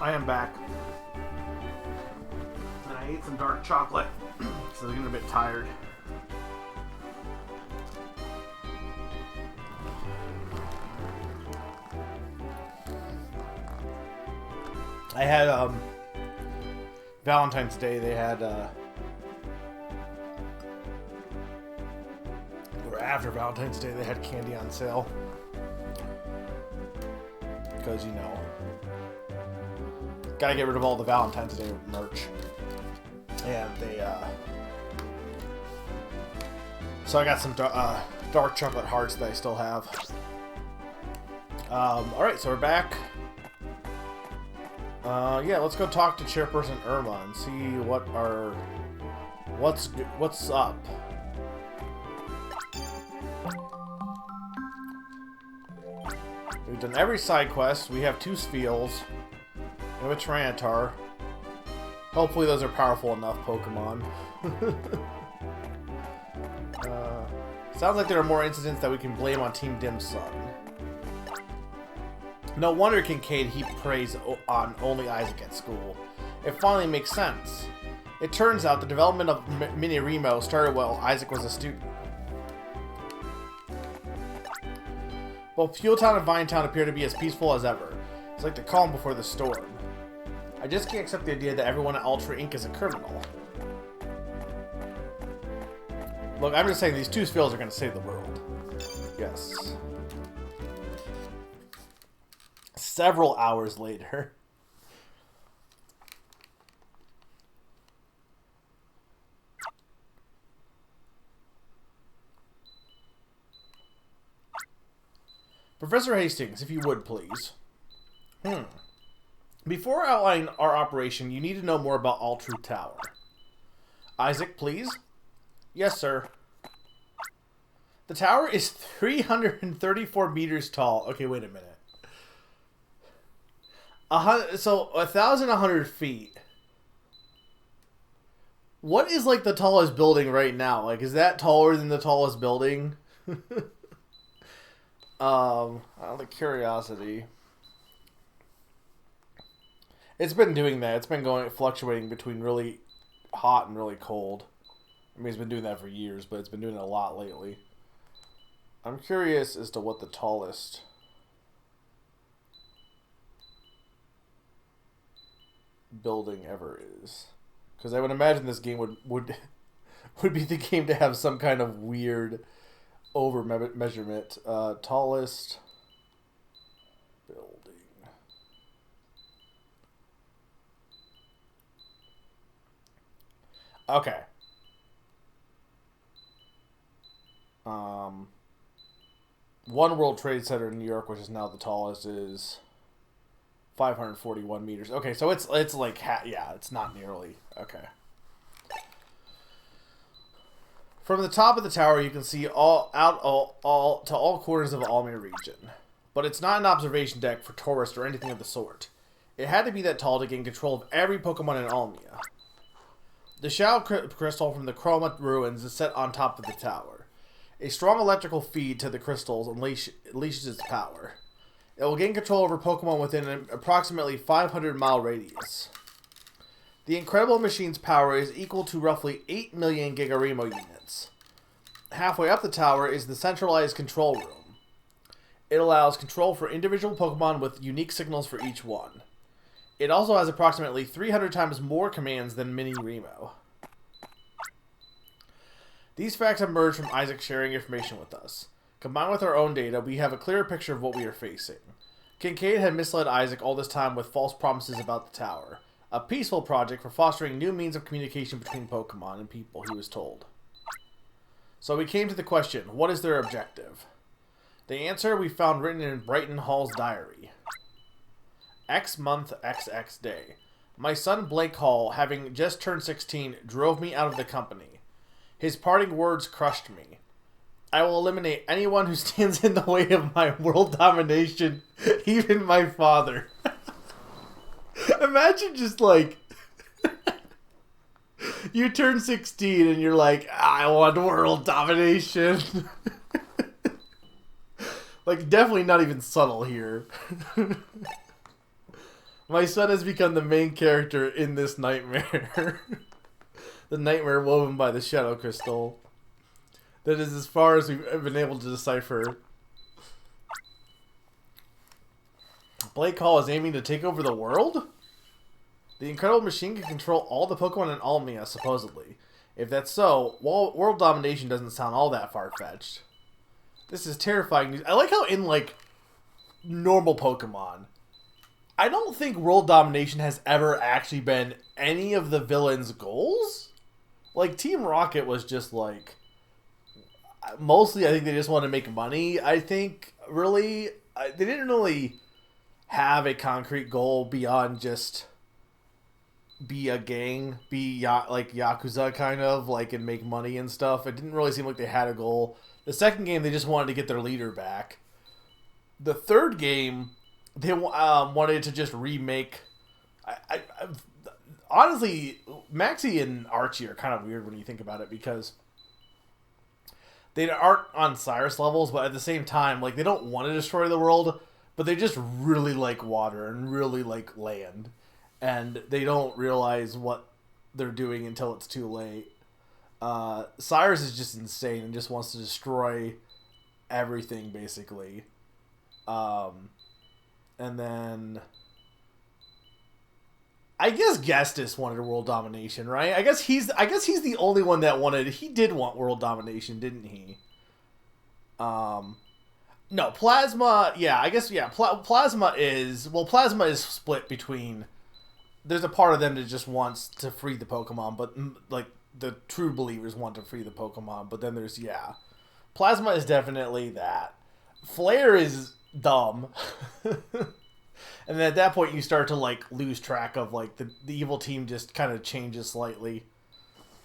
I am back. And I ate some dark chocolate, so I'm getting a bit tired. I had, Valentine's Day, they had, or after Valentine's Day, they had candy on sale. Because, you know, gotta get rid of all the Valentine's Day merch. And they, so I got some dark chocolate hearts that I still have. Alright, so we're back. Yeah, let's go talk to Chairperson Irma and see what's up. We've done every side quest. We have 2 Spheals. We have a Tyranitar. Hopefully those are powerful enough Pokemon. Sounds like there are more incidents that we can blame on Team Dim Sum. No wonder Kincaid heaped praise on only Isaac at school. It finally makes sense. It turns out the development of Mini Remo started while Isaac was a student. Both Fuel Town and Vine Town appear to be as peaceful as ever. It's like the calm before the storm. I just can't accept the idea that everyone at Ultra Inc. is a criminal. Look, I'm just saying these 2 Spheals are going to save the world. Yes. Several hours later. Professor Hastings, if you would, please. Before outlining our operation, you need to know more about Altru Tower. Isaac, please. Yes, sir. The tower is 334 meters tall. Okay, wait a minute. So 1,100 feet. What is like the tallest building right now? Like, is that taller than the tallest building? Out of curiosity. It's been doing that. It's been fluctuating between really hot and really cold. I mean, it's been doing that for years, but it's been doing it a lot lately. I'm curious as to what the tallest building ever is, because I would imagine this game would be the game to have some kind of weird over measurement. Tallest building. Okay. One World Trade Center in New York, which is now the tallest, is 541 meters. Okay, so it's like yeah, it's not nearly okay. From the top of the tower, you can see all corners of the Almia region, but it's not an observation deck for tourists or anything of the sort. It had to be that tall to gain control of every Pokemon in Almia. The Shadow Crystal from the Chroma ruins is set on top of the tower. A strong electrical feed to the crystals unleashes its power. It will gain control over Pokemon within an approximately 500-mile radius. The incredible machine's power is equal to roughly 8 million Gigaremo units. Halfway up the tower is the centralized control room. It allows control for individual Pokemon with unique signals for each one. It also has approximately 300 times more commands than Mini Remo. These facts emerge from Isaac sharing information with us. Combined with our own data, we have a clearer picture of what we are facing. Kincaid had misled Isaac all this time with false promises about the tower. A peaceful project for fostering new means of communication between Pokemon and people, he was told. So we came to the question, what is their objective? The answer we found written in Brighton Hall's diary. X month XX day. My son Blake Hall, having just turned 16, drove me out of the company. His parting words crushed me. I will eliminate anyone who stands in the way of my world domination, even my father. Imagine just like, you turn 16 and you're like, I want world domination. Like, definitely not even subtle here. My son has become the main character in this nightmare. The nightmare woven by the Shadow Crystal. That is as far as we've been able to decipher. Blake Hall is aiming to take over the world? The incredible machine can control all the Pokemon in Almia, supposedly. If that's so, world domination doesn't sound all that far-fetched. This is terrifying news. I like how in, like, normal Pokemon, I don't think world domination has ever actually been any of the villains' goals. Like, Team Rocket was just, like... Mostly, I think they just want to make money. I think, really, they didn't really have a concrete goal beyond just be a gang, be like Yakuza kind of, like, and make money and stuff. It didn't really seem like they had a goal. The second game, they just wanted to get their leader back. The third game, they wanted to just remake... honestly, Maxie and Archie are kind of weird when you think about it, because they aren't on Cyrus levels, but at the same time, like, they don't want to destroy the world, but they just really like water and really like land. And they don't realize what they're doing until it's too late. Cyrus is just insane and just wants to destroy everything, basically. And then... I guess Gestus wanted world domination, right? I guess he's the only one that wanted... He did want world domination, didn't he? No, Plasma... Yeah, I guess, yeah. Plasma is... Well, Plasma is split between... There's a part of them that just wants to free the Pokemon, but, like, the true believers want to free the Pokemon. But then there's, yeah. Plasma is definitely that. Flare is dumb. And then at that point, you start to, like, lose track of, like, the evil team just kind of changes slightly.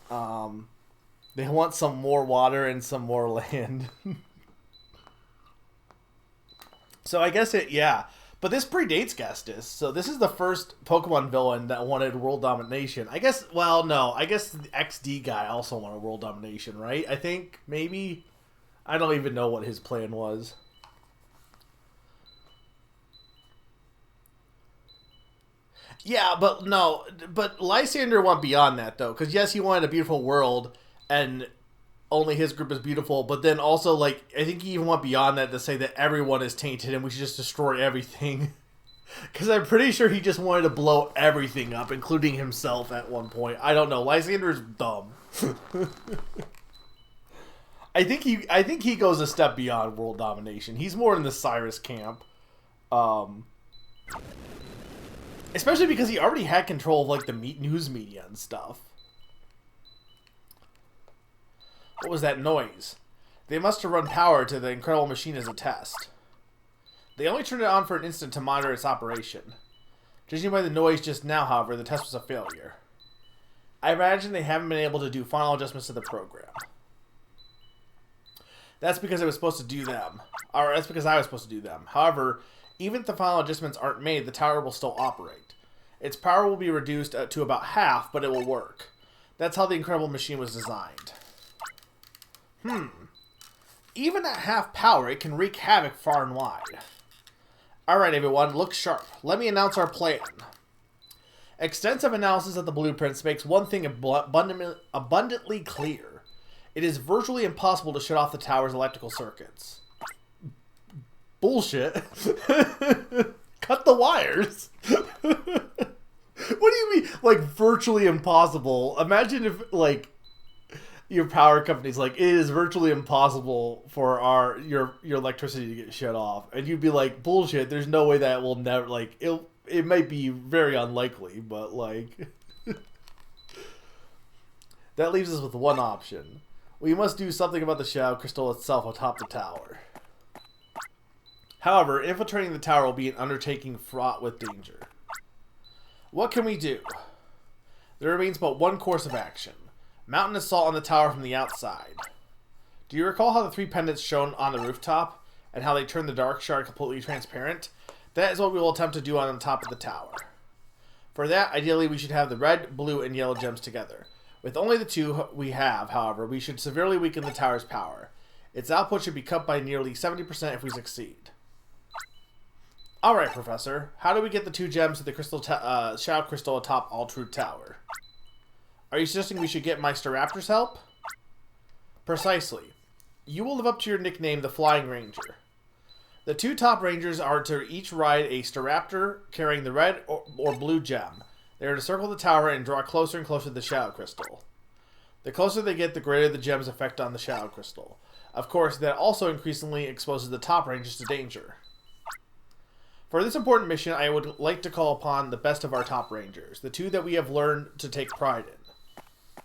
They want some more water and some more land. So I guess yeah. But this predates Gestus, so this is the first Pokemon villain that wanted world domination. I guess, well, no, I guess the XD guy also wanted world domination, right? I think, maybe? I don't even know what his plan was. Yeah, but no, but Lysander went beyond that, though, because yes, he wanted a beautiful world, and only his group is beautiful, but then also, like, I think he even went beyond that to say that everyone is tainted and we should just destroy everything. Because I'm pretty sure he just wanted to blow everything up, including himself at one point. I don't know. Lysander's dumb. I think he goes a step beyond world domination. He's more in the Cyrus camp. Especially because he already had control of, like, the news media and stuff. What was that noise? They must have run power to the incredible machine as a test. They only turned it on for an instant to monitor its operation. Judging by the noise just now, however, the test was a failure. I imagine they haven't been able to do final adjustments to the program. That's because I was supposed to do them. Or that's because I was supposed to do them. However, even if the final adjustments aren't made, the tower will still operate. Its power will be reduced to about half, but it will work. That's how the incredible machine was designed. Even at half power, it can wreak havoc far and wide. Alright everyone, look sharp. Let me announce our plan. Extensive analysis of the blueprints makes one thing abundantly clear. It is virtually impossible to shut off the tower's electrical circuits. Bullshit. Cut the wires. What do you mean, like, virtually impossible? Imagine if, like, your power company's like, it is virtually impossible for your electricity to get shut off, and you'd be like, bullshit, there's no way that will never, like, it might be very unlikely, but, like, that leaves us with one option. We must do something about the Shadow Crystal itself atop the tower. However, infiltrating the tower will be an undertaking fraught with danger. What can we do? There remains but one course of action. Mount an assault on the tower from the outside. Do you recall how the 3 pendants shone on the rooftop, and how they turned the dark shard completely transparent? That is what we will attempt to do on the top of the tower. For that, ideally we should have the red, blue, and yellow gems together. With only the 2 we have, however, we should severely weaken the tower's power. Its output should be cut by nearly 70% if we succeed. Alright, Professor. How do we get the 2 gems to the shadow crystal atop Altrude Tower? Are you suggesting we should get Meister Raptor's help? Precisely. You will live up to your nickname, the Flying Ranger. The 2 top rangers are to each ride a Staraptor carrying the red or blue gem. They are to circle the tower and draw closer and closer to the shadow crystal. The closer they get, the greater the gem's effect on the shadow crystal. Of course, that also increasingly exposes the top rangers to danger. For this important mission, I would like to call upon the best of our top rangers, the 2 that we have learned to take pride in.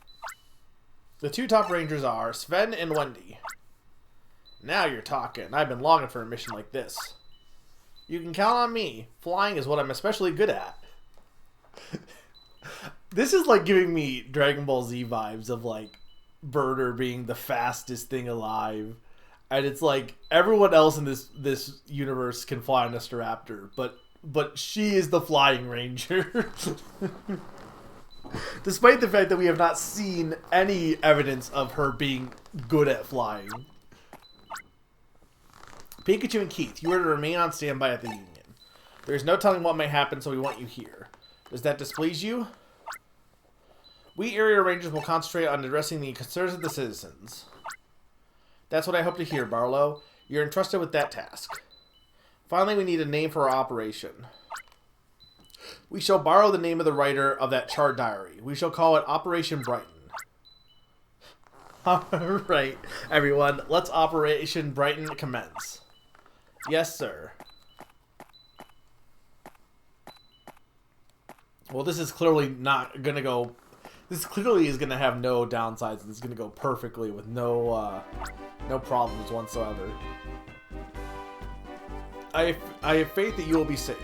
The 2 top rangers are Sven and Wendy. Now you're talking. I've been longing for a mission like this. You can count on me. Flying is what I'm especially good at. This is like giving me Dragon Ball Z vibes of like Birder being the fastest thing alive. And it's like everyone else in this universe can fly on a Staraptor, but she is the Flying Ranger. Despite the fact that we have not seen any evidence of her being good at flying. Pikachu and Keith, you are to remain on standby at the Union. There is no telling what may happen, so we want you here. Does that displease you? We area rangers will concentrate on addressing the concerns of the citizens. That's what I hope to hear, Barlow. You're entrusted with that task. Finally, we need a name for our operation. We shall borrow the name of the writer of that chart diary. We shall call it Operation Brighton. Alright, everyone. Let's Operation Brighton commence. Yes, sir. Well, this is clearly not going to go... This clearly is going to have no downsides. This is going to go perfectly with no problems whatsoever. I have faith that you will be safe.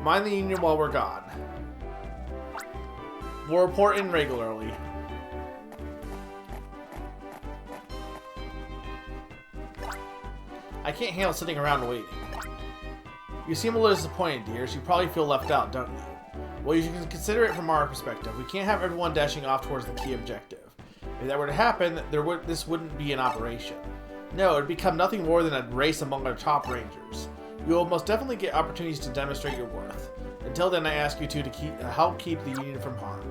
Mind the Union while we're gone. We'll report in regularly. I can't handle sitting around waiting. You seem a little disappointed, dears. You probably feel left out, don't you? Well, you can consider it from our perspective. We can't have everyone dashing off towards the key objective. If that were to happen, this wouldn't be an operation. No, it would become nothing more than a race among our top rangers. You will most definitely get opportunities to demonstrate your worth. Until then, I ask you two to help keep the Union from harm.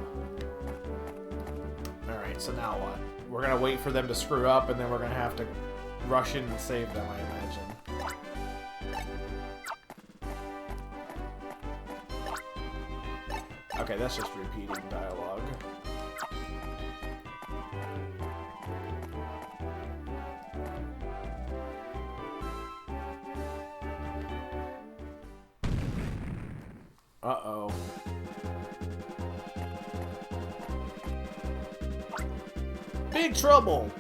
Alright, so now what? We're going to wait for them to screw up, and then we're going to have to rush in and save them, I imagine. Okay, that's just repeating dialogue. Uh-oh. Big trouble!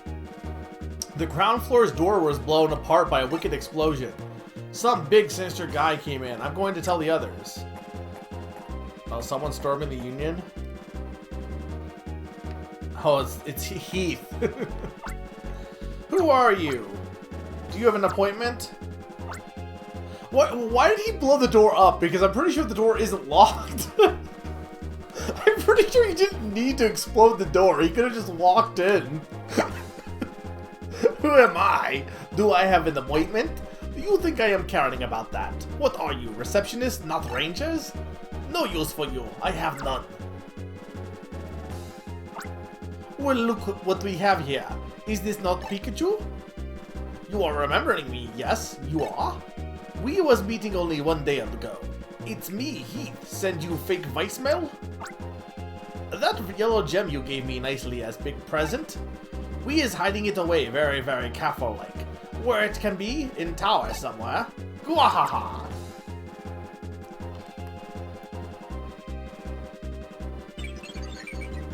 The ground floor's door was blown apart by a wicked explosion. Some big sinister guy came in. I'm going to tell the others. Oh, someone storming the Union? Oh, it's Heath. Who are you? Do you have an appointment? What? Why did he blow the door up? Because I'm pretty sure the door isn't locked. I'm pretty sure he didn't need to explode the door. He could have just walked in. Who am I? Do I have an appointment? Do you think I am caring about that? What are you, receptionists, not rangers? No use for you. I have none. Well, look what we have here. Is this not Pikachu? You are remembering me, yes? You are? We was meeting only one day ago. It's me, Heath. Send you fake voicemail? That yellow gem you gave me nicely as big present? We is hiding it away very, very careful-like. Where it can be? In tower somewhere. Gwahaha!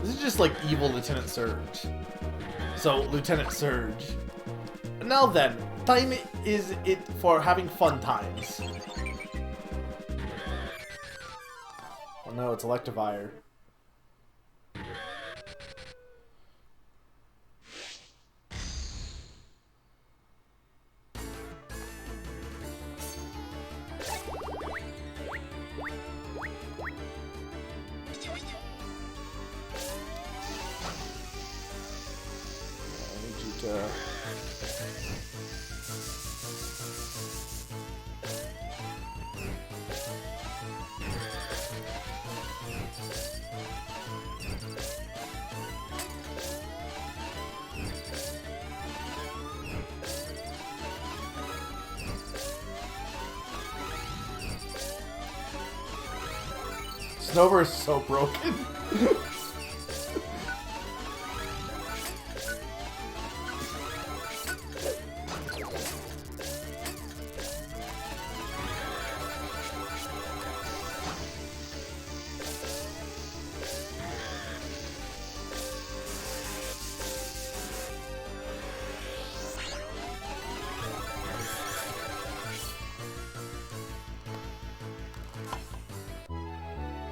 This is just like evil Lieutenant Surge. So, Lieutenant Surge. Now then, time is it for having fun times. Oh no, it's Electivire. Snover is so broken.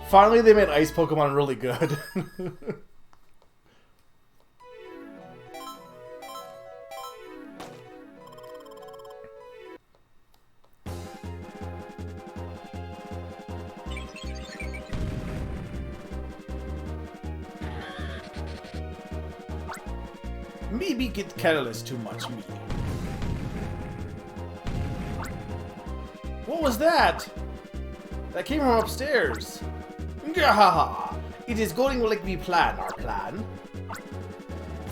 Finally, they made ice Pokemon really good. Maybe get Catalyst too much, me. What was that? That came from upstairs. Gahaha! It is going like we plan our plan.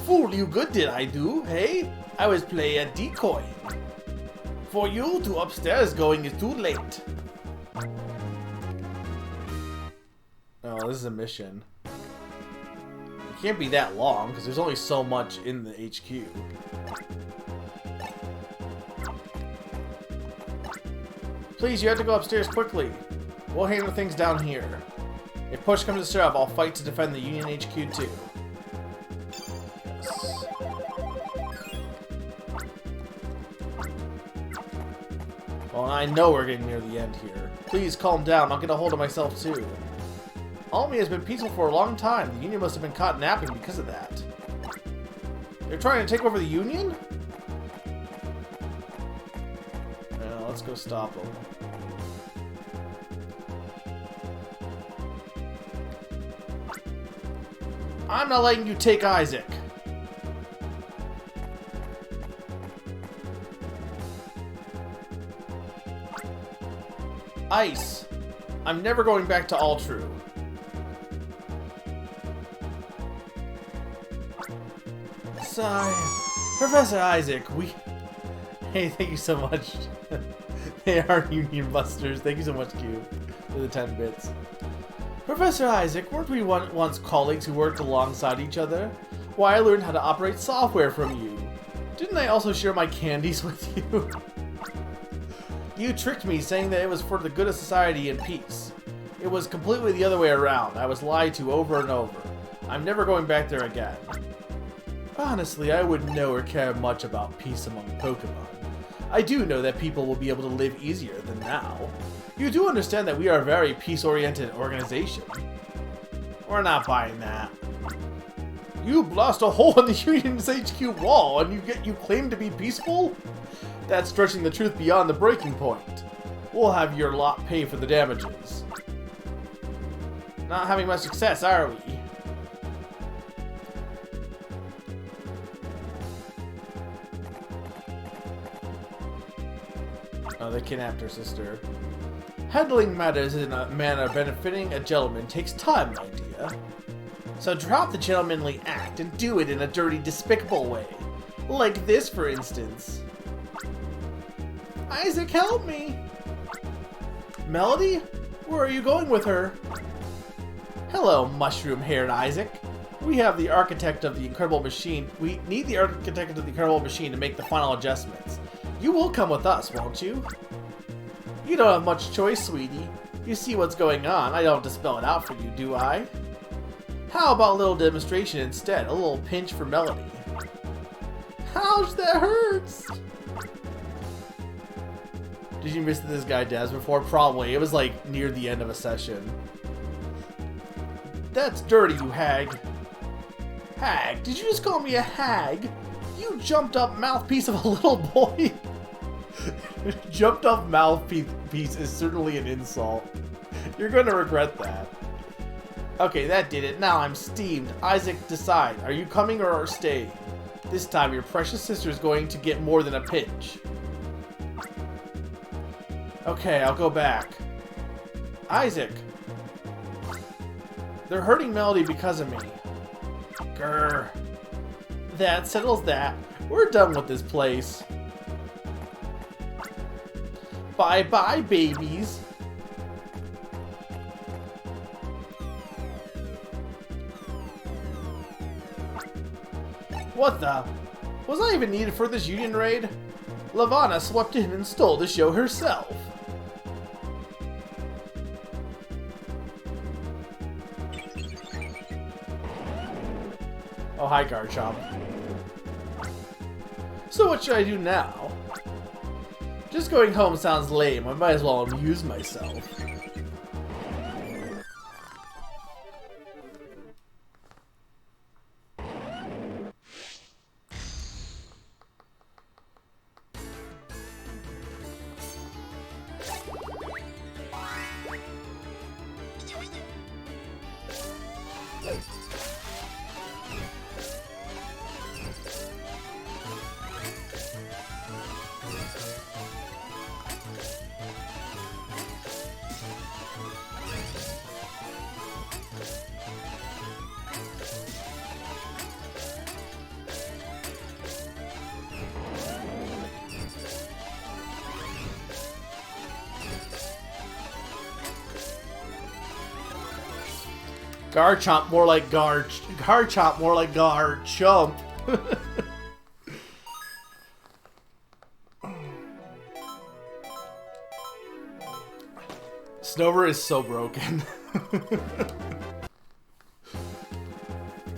Fool you good did I do, hey? I was playing a decoy. For you to upstairs going is too late. Oh, this is a mission. It can't be that long, because there's only so much in the HQ. Please, you have to go upstairs quickly. We'll handle things down here. If push comes to shove, I'll fight to defend the Union HQ too. Yes. Well, I know we're getting near the end here. Please calm down, I'll get a hold of myself too. Almia has been peaceful for a long time. The Union must have been caught napping because of that. They're trying to take over the Union? Well, let's go stop them. I'm not letting you take Isaac. Ice. I'm never going back to Altru. Sigh. Professor Isaac, we... Hey, thank you so much. They are Union Busters. Thank you so much, Q, for the 10 bits. Professor Isaac, weren't we once colleagues who worked alongside each other? Why, I learned how to operate software from you. Didn't I also share my candies with you? You tricked me saying that it was for the good of society and peace. It was completely the other way around. I was lied to over and over. I'm never going back there again. Honestly, I wouldn't know or care much about peace among Pokemon. I do know that people will be able to live easier than now. You do understand that we are a very peace-oriented organization. We're not buying that. You blast a hole in the Union's HQ wall and you claim to be peaceful? That's stretching the truth beyond the breaking point. We'll have your lot pay for the damages. Not having much success, are we? Oh, they kidnapped her sister. Handling matters in a manner benefiting a gentleman takes time, my dear. So drop the gentlemanly act and do it in a dirty, despicable way. Like this, for instance. Isaac, help me! Melody? Where are you going with her? Hello, mushroom-haired Isaac. We have the architect of the Incredible Machine. We need the architect of the Incredible Machine to make the final adjustments. You will come with us, won't you? You don't have much choice, sweetie. You see what's going on. I don't have to spell it out for you, do I? How about a little demonstration instead? A little pinch for Melody. Ouch, that hurts! Did you miss that this guy dies before? Probably. It was like near the end of a session. That's dirty, you hag. Hag? Did you just call me a hag? You jumped up mouthpiece of a little boy. Jumped up mouthpiece is certainly an insult. You're going to regret that. Okay, that did it. Now I'm steamed. Isaac, decide. Are you coming or staying? This time your precious sister is going to get more than a pinch. Okay, I'll go back. Isaac! They're hurting Melody because of me. Grr. That settles that. We're done with this place. Bye-bye, babies. What the? Was I even needed for this Union raid? Lavana swept in and stole the show herself. Oh, hi, Garchomp. So what should I do now? Just going home sounds lame. I might as well amuse myself. Garchomp more like Garchomp more like Garchomp. Snover is so broken.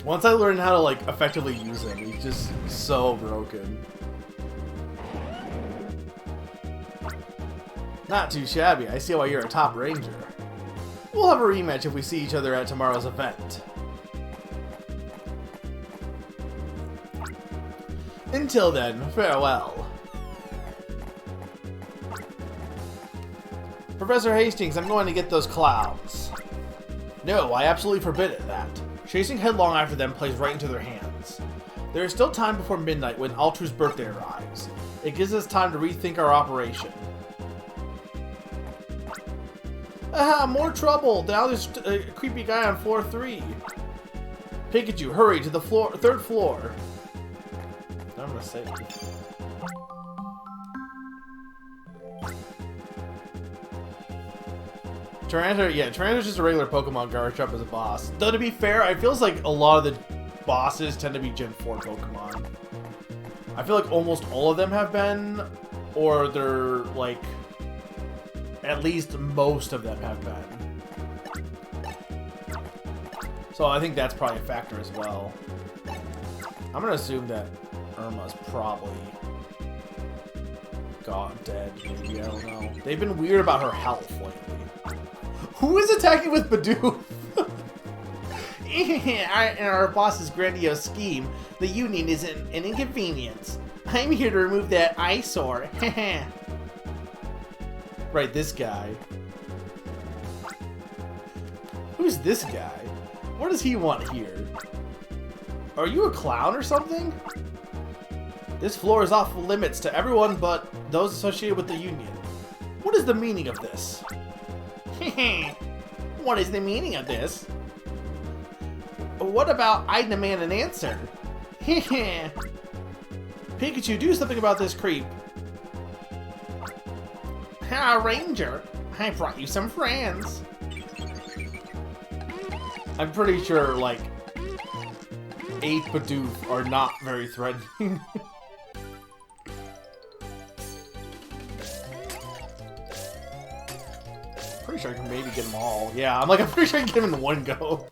Once I learned how to like effectively use him, he's just so broken. Not too shabby. I see why you're a top ranger. We'll have a rematch if we see each other at tomorrow's event. Until then, farewell. Professor Hastings, I'm going to get those clouds. No, I absolutely forbid that. Chasing headlong after them plays right into their hands. There is still time before midnight when Altru's birthday arrives. It gives us time to rethink our operation. Aha, more trouble! Now there's a creepy guy on floor 3. Pikachu, hurry to the third floor. I'm gonna save. Tyranitar, yeah, Tyranitar's just a regular Pokemon. Garchomp is a boss. Though to be fair, it feels like a lot of the bosses tend to be Gen 4 Pokemon. I feel like almost all of them have been, or they're like, at least most of them have been. So I think that's probably a factor as well. I'm gonna assume that Irma's probably dead, maybe, I don't know. They've been weird about her health lately. Who is attacking with Bidoof? In our boss's grandiose scheme, the Union is an inconvenience. I'm here to remove that eyesore. Right, this guy. Who's this guy? What does he want here? Are you a clown or something? This floor is off limits to everyone but those associated with the Union. What is the meaning of this? What is the meaning of this? What about I demand an answer? Pikachu, do something about this creep. Ranger, I brought you some friends. I'm pretty sure, like, 8 Bidoof are not very threatening. Pretty sure I can maybe get them all. Yeah, I'm pretty sure I can get them in one go.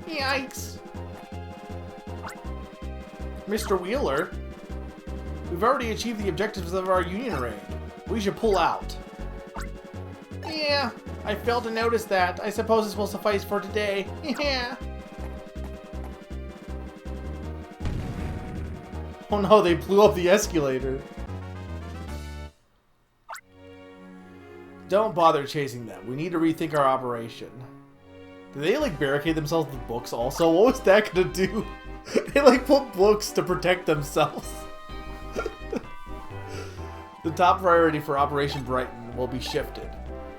Yikes. Mr. Wheeler, we've already achieved the objectives of our Union raid. We should pull out. Yeah, I failed to notice that. I suppose this will suffice for today. Yeah. Oh no, they blew up the escalator. Don't bother chasing them. We need to rethink our operation. Did they, like, barricade themselves with books also? What was that gonna do? They, like, put books to protect themselves. The top priority for Operation Brighton will be shifted.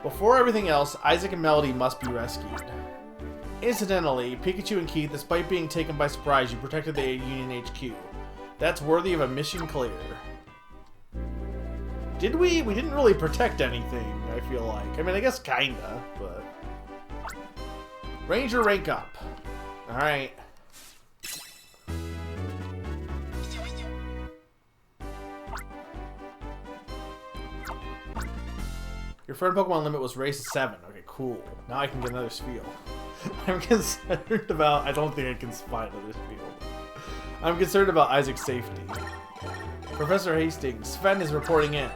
Before everything else, Isaac and Melody must be rescued. Incidentally, Pikachu and Keith, despite being taken by surprise, you protected the Union HQ. That's worthy of a mission clear. Did we? We didn't really protect anything, I feel like. I mean, I guess kinda, but... Ranger rank up. Alright. Your friend Pokemon limit was raised to 7. Okay, cool. Now I can get another spiel. I'm concerned about... I don't think I can find another spiel. I'm concerned about Isaac's safety. Professor Hastings, Sven is reporting in.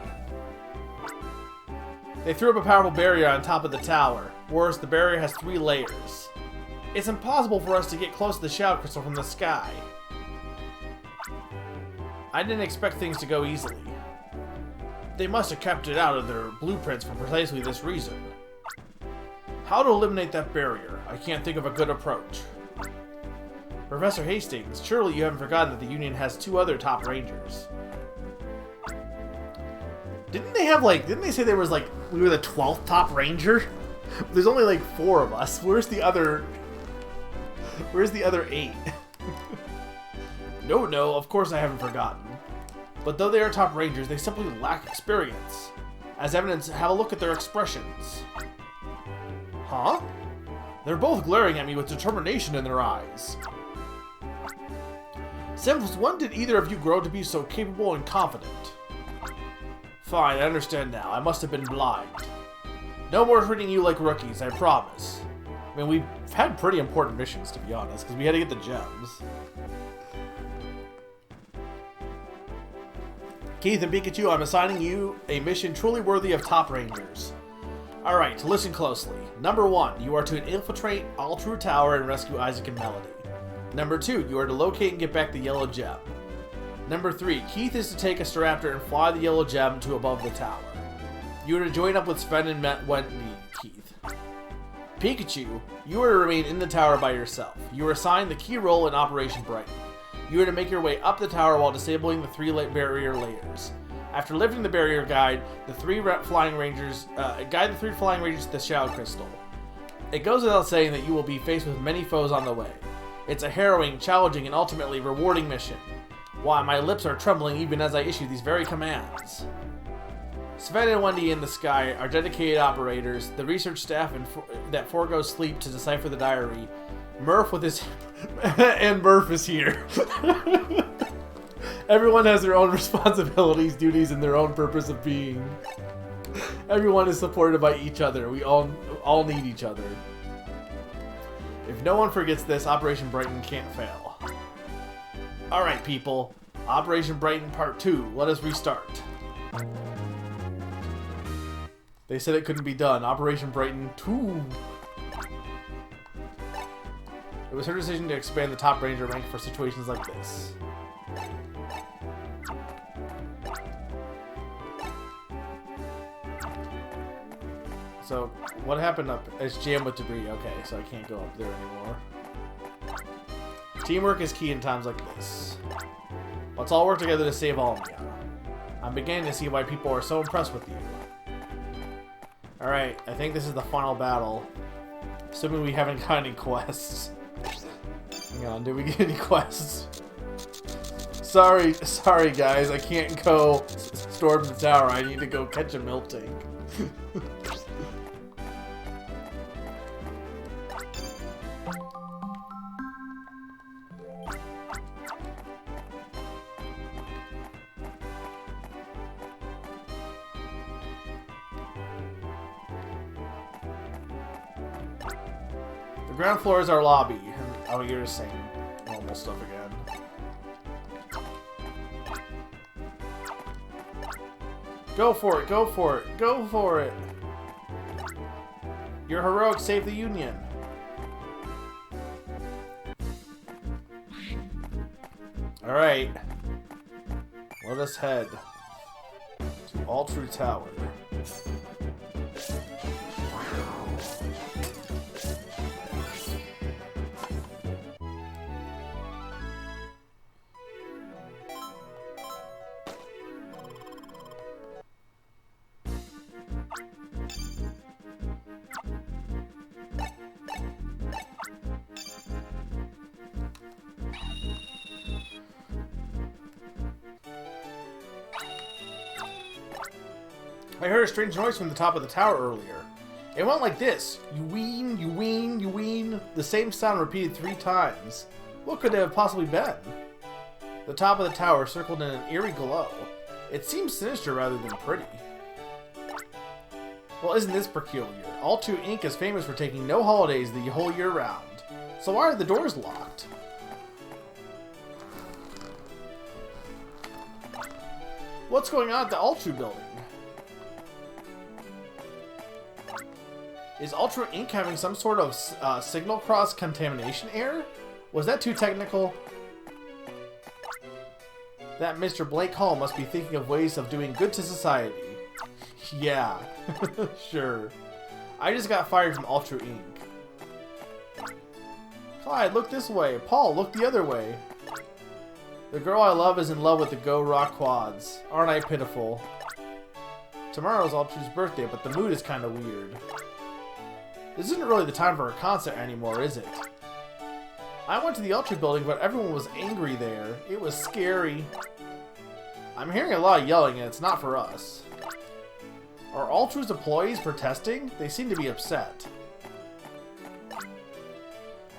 They threw up a powerful barrier on top of the tower. Worse, the barrier has 3 layers. It's impossible for us to get close to the Shadow Crystal from the sky. I didn't expect things to go easily. They must have kept it out of their blueprints for precisely this reason. How to eliminate that barrier? I can't think of a good approach. Professor Hastings, surely you haven't forgotten that the Union has 2 other top rangers. Didn't they say there was like, we were the 12th top ranger? There's only like 4 of us. Where's the other 8? No, of course I haven't forgotten. But though they are top rangers, they simply lack experience. As evidence, have a look at their expressions. Huh? They're both glaring at me with determination in their eyes. Since when did either of you grow to be so capable and confident? Fine, I understand now. I must have been blind. No more treating you like rookies, I promise. I mean, we've had pretty important missions, to be honest, because we had to get the gems. Keith and Pikachu, I'm assigning you a mission truly worthy of top rangers. Alright, listen closely. Number 1, you are to infiltrate Altru Tower and rescue Isaac and Melody. Number 2, you are to locate and get back the yellow gem. Number 3, Keith is to take a Staraptor and fly the yellow gem to above the tower. You are to join up with Sven and Keith. Pikachu, you are to remain in the tower by yourself. You are assigned the key role in Operation Brighton. You are to make your way up the tower while disabling the 3 barrier layers. After lifting the barrier, guide the 3 flying rangers to the Shadow Crystal. It goes without saying that you will be faced with many foes on the way. It's a harrowing, challenging, and ultimately rewarding mission. Why, my lips are trembling even as I issue these very commands. Sven and Wendy in the sky are dedicated operators, the research staff that forego sleep to decipher the diary. Murph with his... and Murph is here. Everyone has their own responsibilities, duties, and their own purpose of being. Everyone is supported by each other. We all need each other. If no one forgets this, Operation Brighton can't fail. Alright, people. Operation Brighton Part 2. Let us restart. They said it couldn't be done. Operation Brighton 2. It was her decision to expand the top ranger rank for situations like this. So, what happened up? It's jammed with debris. Okay, so I can't go up there anymore. Teamwork is key in times like this. Let's all work together to save Almia. I'm beginning to see why people are so impressed with you. Alright, I think this is the final battle. Assuming we haven't got any quests. Hang on, did we get any quests? Sorry guys, I can't go storm the tower. I need to go catch a milk tank. The ground floor is our lobby. Oh, you're just saying normal stuff again. Go for it, go for it, go for it! Your heroic saved the Union. Alright. Let us head to Altru Tower. I heard a strange noise from the top of the tower earlier. It went like this. You ween, you ween, you ween. The same sound repeated 3 times. What could it have possibly been? The top of the tower circled in an eerie glow. It seemed sinister rather than pretty. Well, isn't this peculiar? All2 Inc. is famous for taking no holidays the whole year round. So why are the doors locked? What's going on at the All2 building? Is Ultra Inc. having some sort of signal cross-contamination error? Was that too technical? That Mr. Blake Hall must be thinking of ways of doing good to society. Yeah, sure. I just got fired from Ultra Inc. Clyde, look this way. Paul, look the other way. The girl I love is in love with the Go Rock Quads. Aren't I pitiful? Tomorrow's Ultra's birthday, but the mood is kind of weird. This isn't really the time for a concert anymore, is it? I went to the Ultra building, but everyone was angry there. It was scary. I'm hearing a lot of yelling, and it's not for us. Are Ultra's employees protesting? They seem to be upset.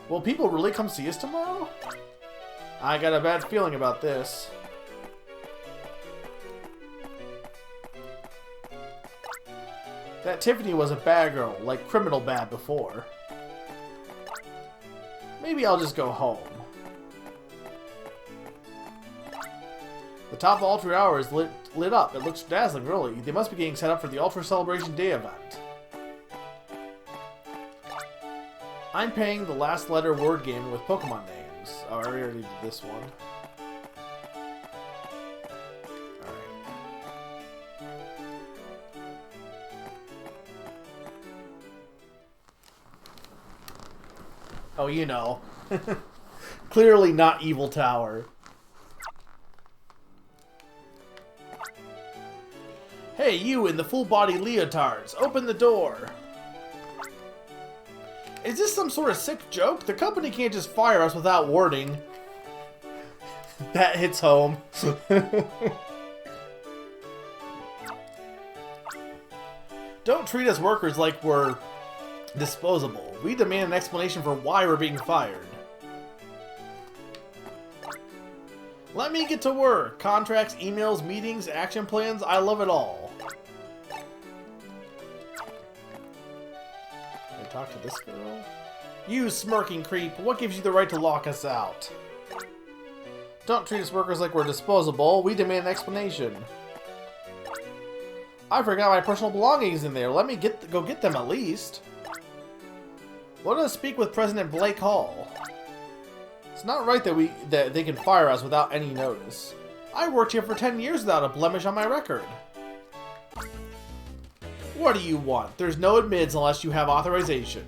Will people really come see us tomorrow? I got a bad feeling about this. That Tiffany was a bad girl, like criminal bad before. Maybe I'll just go home. The top of Ultra Hour is lit up. It looks dazzling, really. They must be getting set up for the Ultra Celebration Day event. I'm playing the last letter word game with Pokemon names. Oh, I already did this one. Oh, you know. Clearly not Evil Tower. Hey, you in the full-body leotards, open the door. Is this some sort of sick joke? The company can't just fire us without warning. That hits home. Don't treat us workers like we're disposable. We demand an explanation for why we're being fired. Let me get to work. Contracts, emails, meetings, action plans. I love it all. Can I talk to this girl? You smirking creep. What gives you the right to lock us out? Don't treat us workers like we're disposable. We demand an explanation. I forgot my personal belongings in there. Let me go get them at least. Let us speak with President Blake Hall. It's not right that they can fire us without any notice. I worked here for 10 years without a blemish on my record. What do you want? There's no admittance unless you have authorization.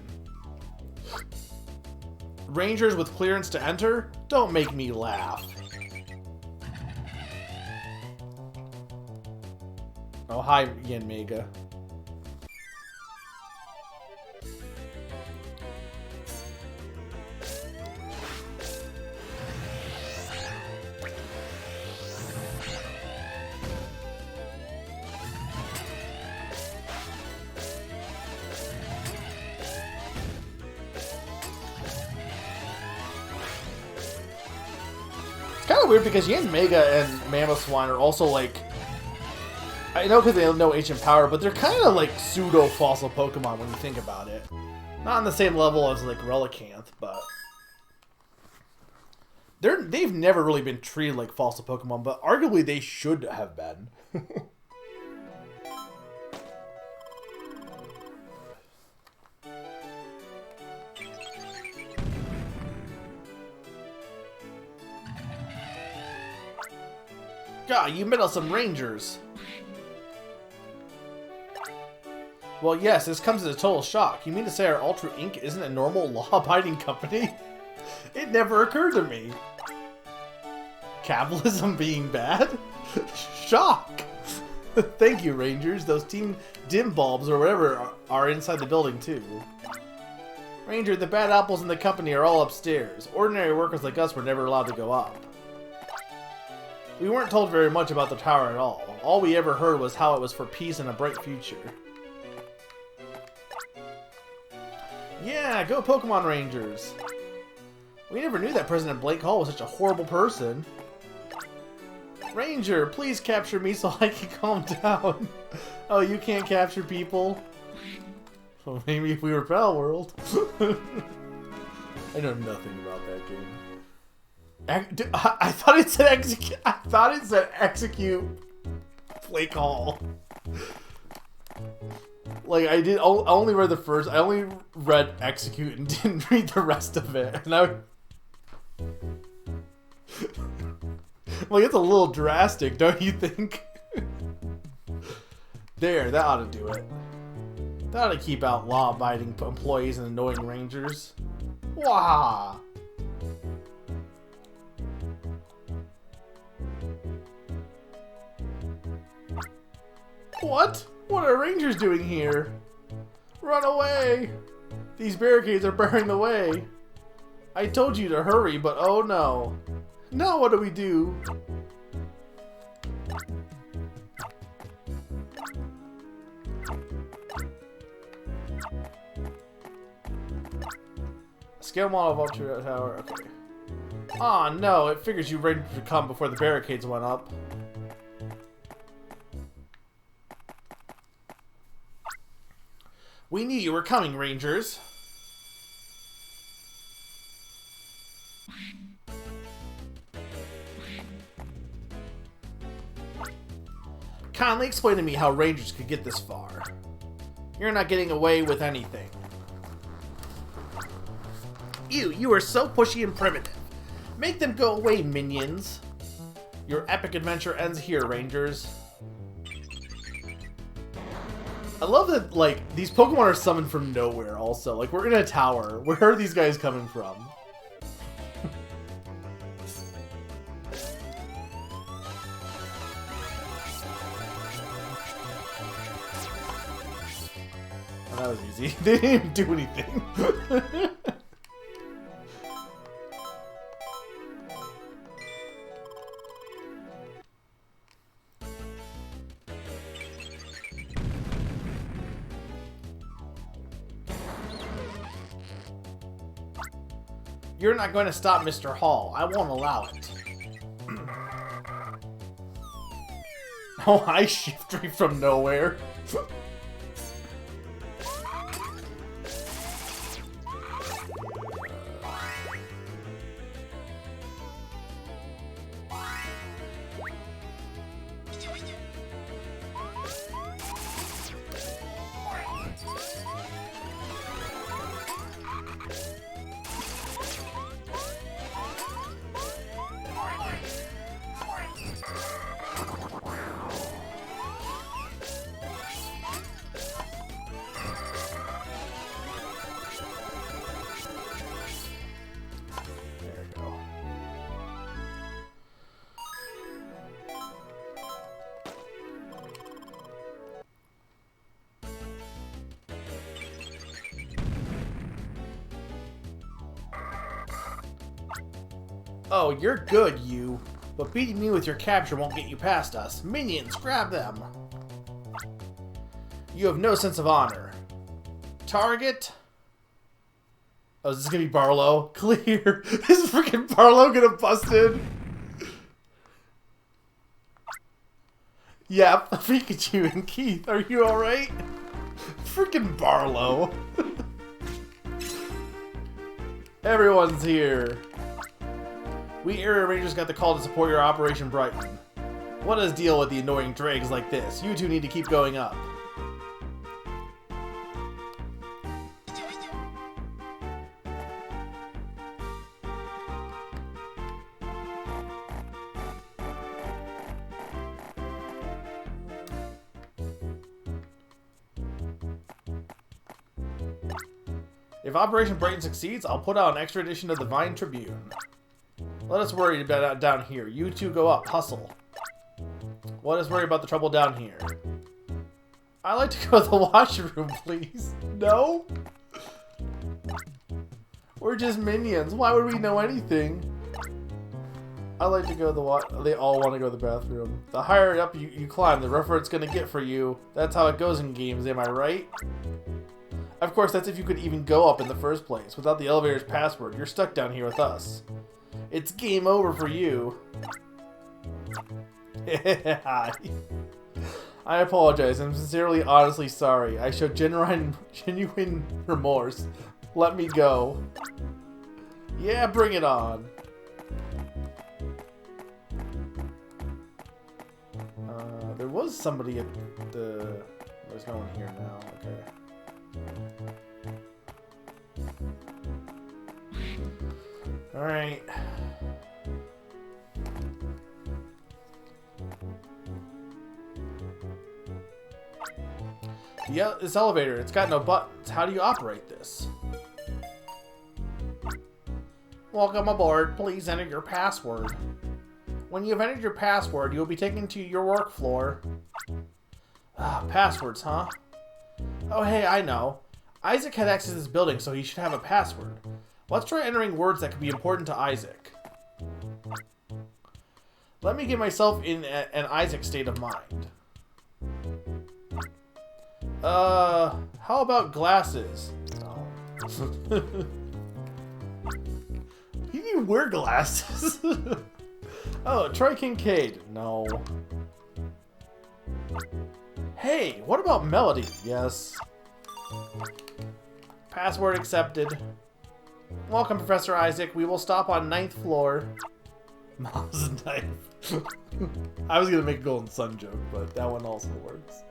Rangers with clearance to enter? Don't make me laugh. Oh, hi, Yen Mega. It's kind of weird because Yen Mega and Mamoswine are also like, I know because they have no ancient power, but they're kind of like pseudo fossil Pokemon when you think about it. Not on the same level as like Relicanth, but they've never really been treated like fossil Pokemon, but arguably they should have been. God, you met some Rangers. Well, yes, this comes as a total shock. You mean to say our Ultra Inc. isn't a normal, law-abiding company? It never occurred to me. Capitalism being bad? Shock! Thank you, Rangers. Those Team Dim Bulbs or whatever are inside the building, too. Ranger, the bad apples in the company are all upstairs. Ordinary workers like us were never allowed to go up. We weren't told very much about the tower at all. All we ever heard was how it was for peace and a bright future. Yeah, go Pokemon Rangers! We never knew that President Blake Hall was such a horrible person. Ranger, please capture me so I can calm down. Oh, you can't capture people? Well, maybe if we were Pal World. I know nothing about that game. I thought it said execute. I thought it said execute Blake Hall. Like I only read the first. I only read execute and didn't read the rest of it. And I. Like, it's a little drastic, don't you think? There, that ought to do it. That ought to keep out law-abiding employees and annoying rangers. Wah! What? What are rangers doing here? Run away! These barricades are barring the way. I told you to hurry, but oh no. Now what do we do? Scale model of Ultra Tower, okay. Aw, no, it figures you ready to come before the barricades went up. We knew you were coming, Rangers. Kindly explain to me how Rangers could get this far. You're not getting away with anything. You are so pushy and primitive. Make them go away, minions. Your epic adventure ends here, Rangers. I love that, like, these Pokemon are summoned from nowhere also. Like, we're in a tower. Where are these guys coming from? Oh, that was easy. They didn't even do anything. You're not going to stop Mr. Hall. I won't allow it. Oh, I shift right from nowhere. Oh, you're good, you. But beating me with your capture won't get you past us. Minions, grab them! You have no sense of honor. Target? Oh, is this gonna be Barlow? Clear! Is freaking Barlow gonna bust in? Yep, Pikachu and Keith, are you alright? Freaking Barlow. Everyone's here. We area rangers got the call to support your Operation Brighton. What is the deal with the annoying dregs like this? You two need to keep going up. If Operation Brighton succeeds, I'll put out an extra edition of the Vine Tribune. Let us worry about down here. You two go up. Hustle. Let us worry about the trouble down here. I'd like to go to the washroom, please. No? We're just minions. Why would we know anything? I like to go to the They all want to go to the bathroom. The higher up you climb, the rougher it's going to get for you. That's how it goes in games, am I right? Of course, that's if you could even go up in the first place. Without the elevator's password, you're stuck down here with us. It's game over for you. I apologize. I'm sincerely, honestly sorry. I showed genuine remorse. Let me go. Yeah, bring it on. There was somebody at the... There's no one here now. Okay. Alright. Yeah, this elevator, it's got no buttons. How do you operate this? Welcome aboard. Please enter your password. When you've entered your password, you'll be taken to your work floor. Passwords, huh? Oh, hey, I know. Isaac had access to this building, so he should have a password. Let's try entering words that could be important to Isaac. Let me get myself in an Isaac state of mind. How about glasses? No. You can wear glasses. Oh, Troy Kincaid. No. Hey, what about Melody? Yes. Password accepted. Welcome, Professor Isaac. We will stop on 9th floor. Mom's knife. I was gonna make a Golden Sun joke, but that one also works.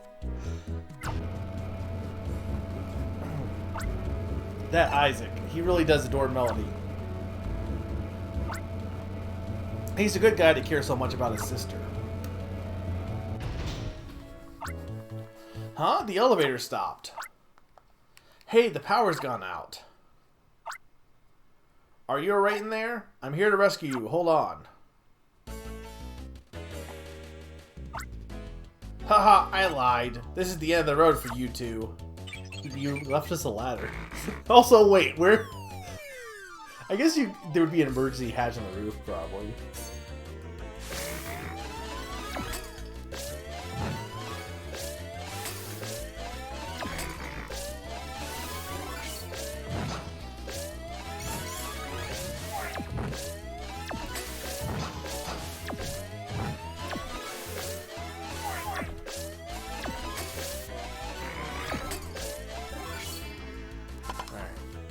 That Isaac, he really does adore Melody. He's a good guy to care so much about his sister. Huh? The elevator stopped. Hey, the power's gone out. Are you alright in there? I'm here to rescue you. Hold on. Haha, I lied. This is the end of the road for you two. You left us a ladder. Also, wait, where? I guess there would be an emergency hatch on the roof, probably.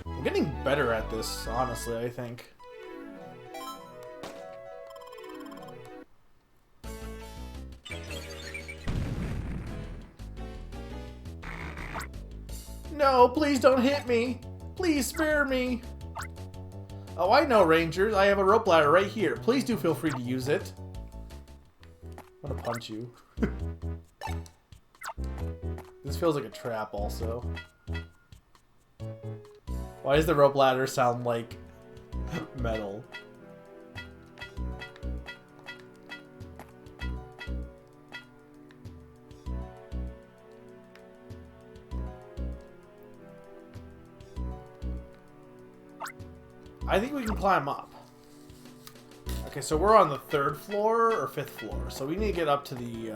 I'm getting better at this, honestly, I think. No, please don't hit me. Please spare me. Oh, I know, Rangers. I have a rope ladder right here. Please do feel free to use it. I'm gonna punch you. This feels like a trap, also. Why does the rope ladder sound like metal? I think we can climb up. Okay, so we're on the 3rd floor or 5th floor, so we need to get up to the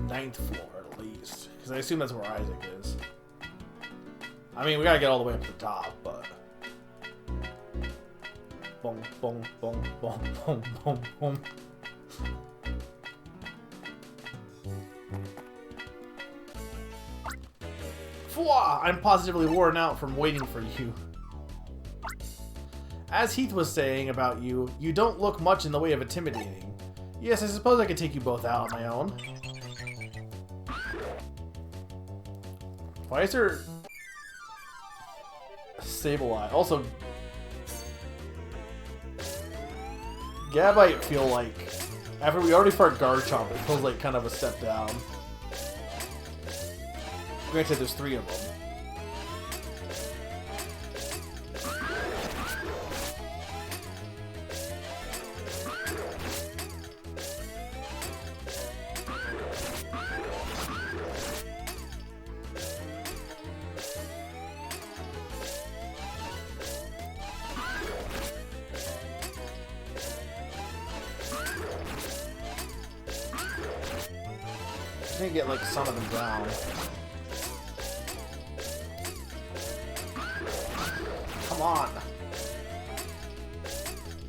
9th floor at least, because I assume that's where Isaac is. I mean, we gotta get all the way up to the top, but... Boom, boom, boom, boom, boom, boom, boom. Fwah! I'm positively worn out from waiting for you. As Heath was saying about you, you don't look much in the way of intimidating. Yes, I suppose I could take you both out on my own. Why is there... Sableye. Also, Gab, I feel like, after we already fought Garchomp, it feels like kind of a step down. Granted, there's 3 of them. Just need to get like some of them down. Come on.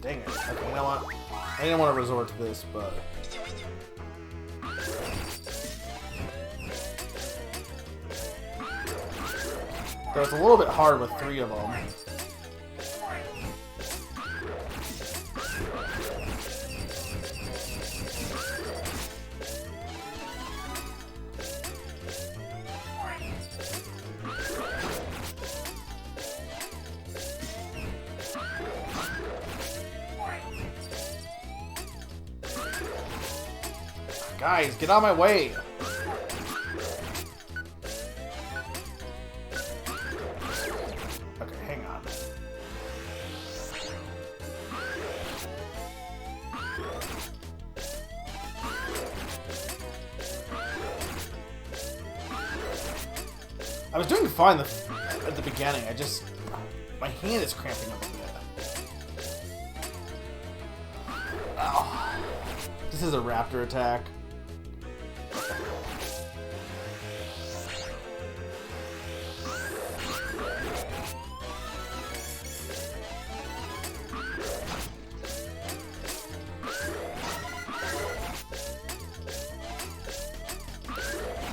Dang it. Okay, you know what? I didn't want to resort to this, but... So it's a little bit hard with 3 of them. Guys, get out of my way! Okay, hang on. I was doing fine at the beginning, my hand is cramping up a bit. Ow. This is a raptor attack.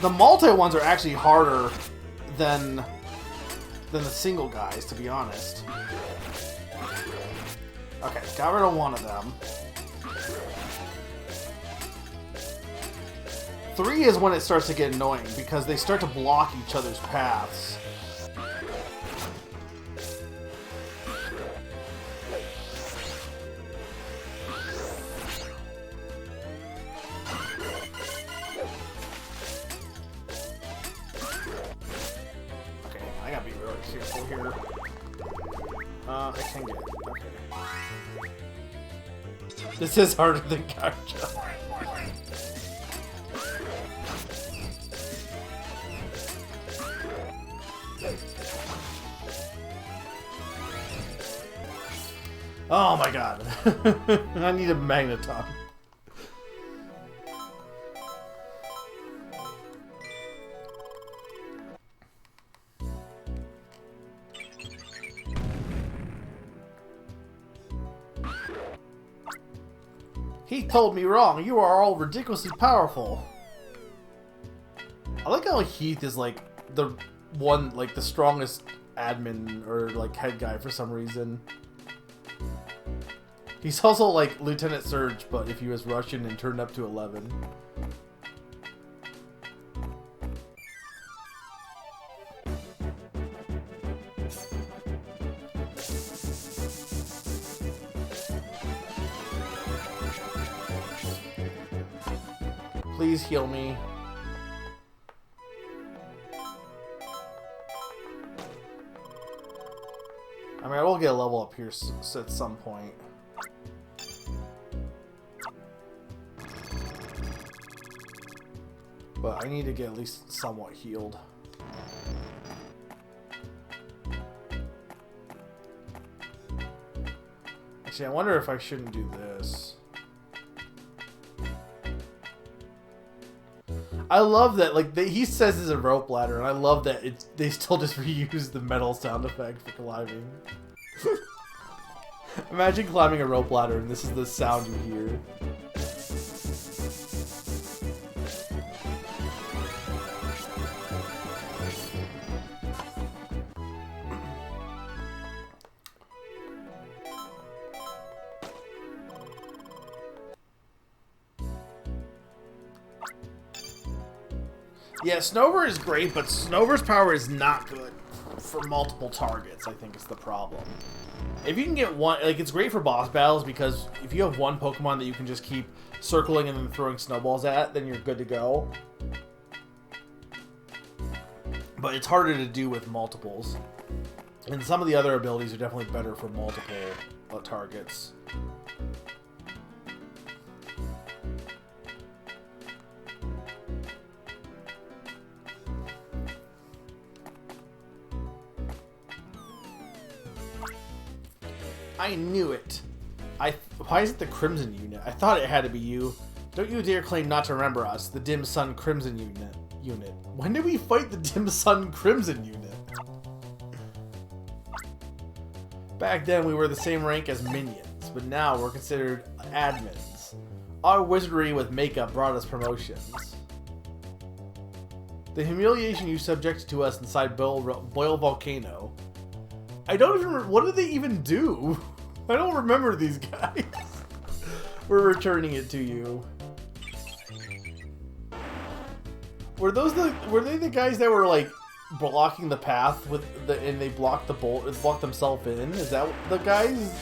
The multi ones are actually harder than the single guys, to be honest. Okay, got rid of one of them. 3 is when it starts to get annoying because they start to block each other's paths. I can get it. Okay. This is harder than Gotcha. Oh my god. I need a magneton. He told me wrong. You are all ridiculously powerful. I like how Heath is like the one, like the strongest admin or like head guy for some reason. He's also like Lieutenant Surge, but if he was Russian and turned up to 11. Please heal me. I mean, I will get a level up here at some point. But I need to get at least somewhat healed. Actually, I wonder if I shouldn't do this. I love that, like, he says it's a rope ladder, and I love that they still just reuse the metal sound effect for climbing. Imagine climbing a rope ladder, and this is the sound you hear. Yeah, Snover is great, but Snover's power is not good for multiple targets, I think is the problem. If you can get one, like, it's great for boss battles because if you have one Pokemon that you can just keep circling and then throwing snowballs at, then you're good to go. But it's harder to do with multiples. And some of the other abilities are definitely better for multiple targets. I knew it. Why is it the Crimson unit? I thought it had to be you. Don't you dare claim not to remember us, the Dim Sun Crimson unit. When did we fight the Dim Sun Crimson unit? Back then we were the same rank as minions, but now we're considered admins. Our wizardry with makeup brought us promotions. The humiliation you subjected to us inside Boil Volcano. I don't even... What did they even do? I don't remember these guys. We're returning it to you. Were they the guys that were like blocking the path with the and they blocked the blocked themselves in? Is that the guys?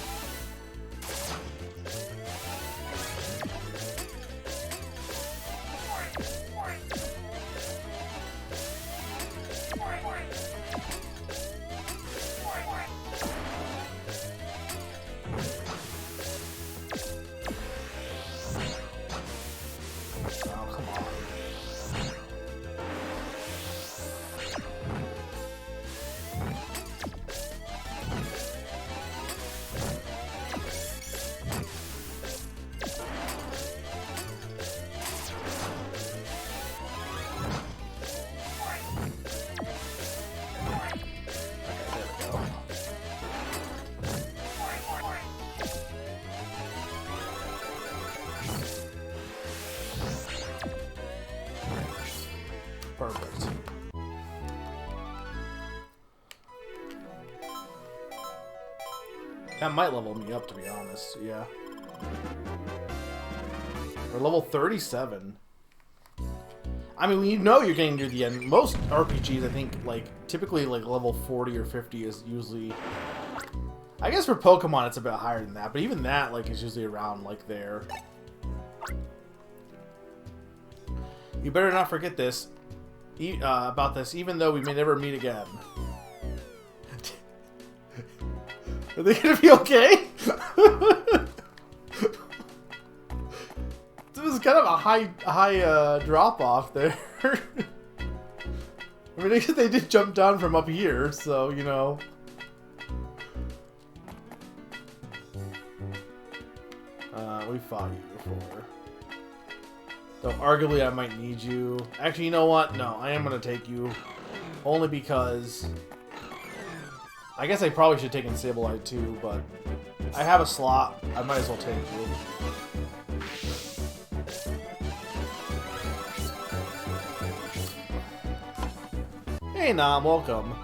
Perfect. That might level me up, to be honest. Yeah. We're level 37. I mean, you know you're getting near the end. Most RPGs, I think, like, typically, like, level 40 or 50 is usually... I guess for Pokemon, it's a bit higher than that, but even that, like, is usually around, like, there. You better not forget this. About this, even though we may never meet again. Are they gonna be okay? This was kind of a high drop off there. I mean, I guess they did jump down from up here, so you know. We fought you before. Though arguably I might need you. Actually, you know what? No, I am going to take you. Only because... I guess I probably should have taken Sableye too, but... I have a slot. I might as well take you. Hey Nam, welcome.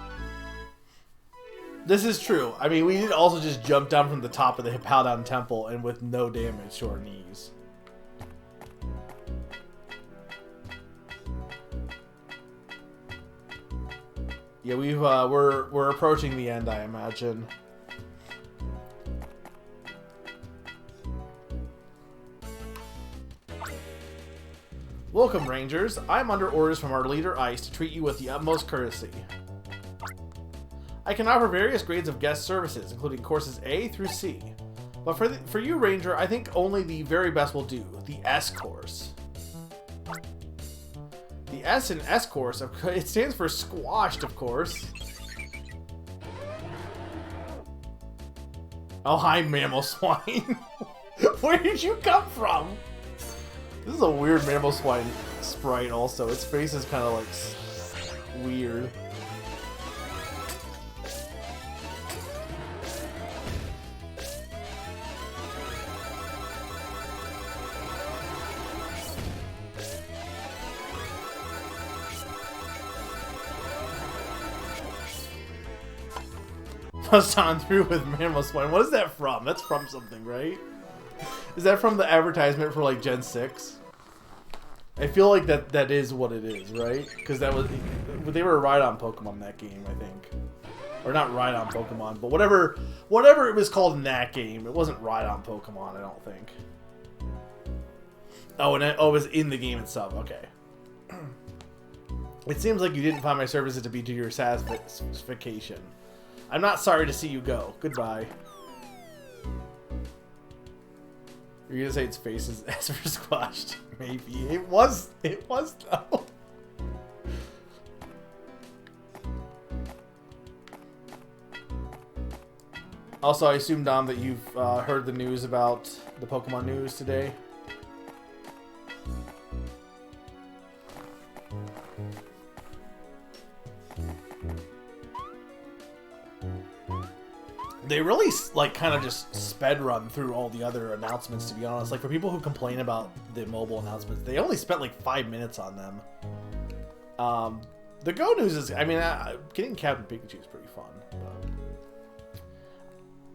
This is true. I mean, we did also just jump down from the top of the Hippowdon Temple and with no damage to our knees. Yeah, we're approaching the end, I imagine. Welcome, Rangers. I'm under orders from our leader, Ice, to treat you with the utmost courtesy. I can offer various grades of guest services, including courses A through C. But for you, Ranger, I think only the very best will do, the S course. The S in S course, it stands for squashed, of course. Oh, hi, Mammal Swine. Where did you come from? This is a weird Mammal Swine sprite also. Its face is kind of like weird. Bust on through with Mammal Swine. What is that from? That's from something, right? Is that from the advertisement for like Gen 6? I feel like that is what it is, right? Because that was they were right on Pokemon in that game, I think, or not right on Pokemon, but whatever it was called in that game, it wasn't right on Pokemon, I don't think. Oh, and it was in the game itself. Okay. It seems like you didn't find my services to be to your satisfaction. I'm not sorry to see you go. Goodbye. You're gonna say its face is as for squashed. Maybe. It was though. Also, I assume, Dom, that you've heard the news about the Pokemon news today. They really like kind of just sped run through all the other announcements, to be honest. Like for people who complain about the mobile announcements, they only spent like 5 minutes on them. The Go news is, I mean, getting Captain Pikachu is pretty fun.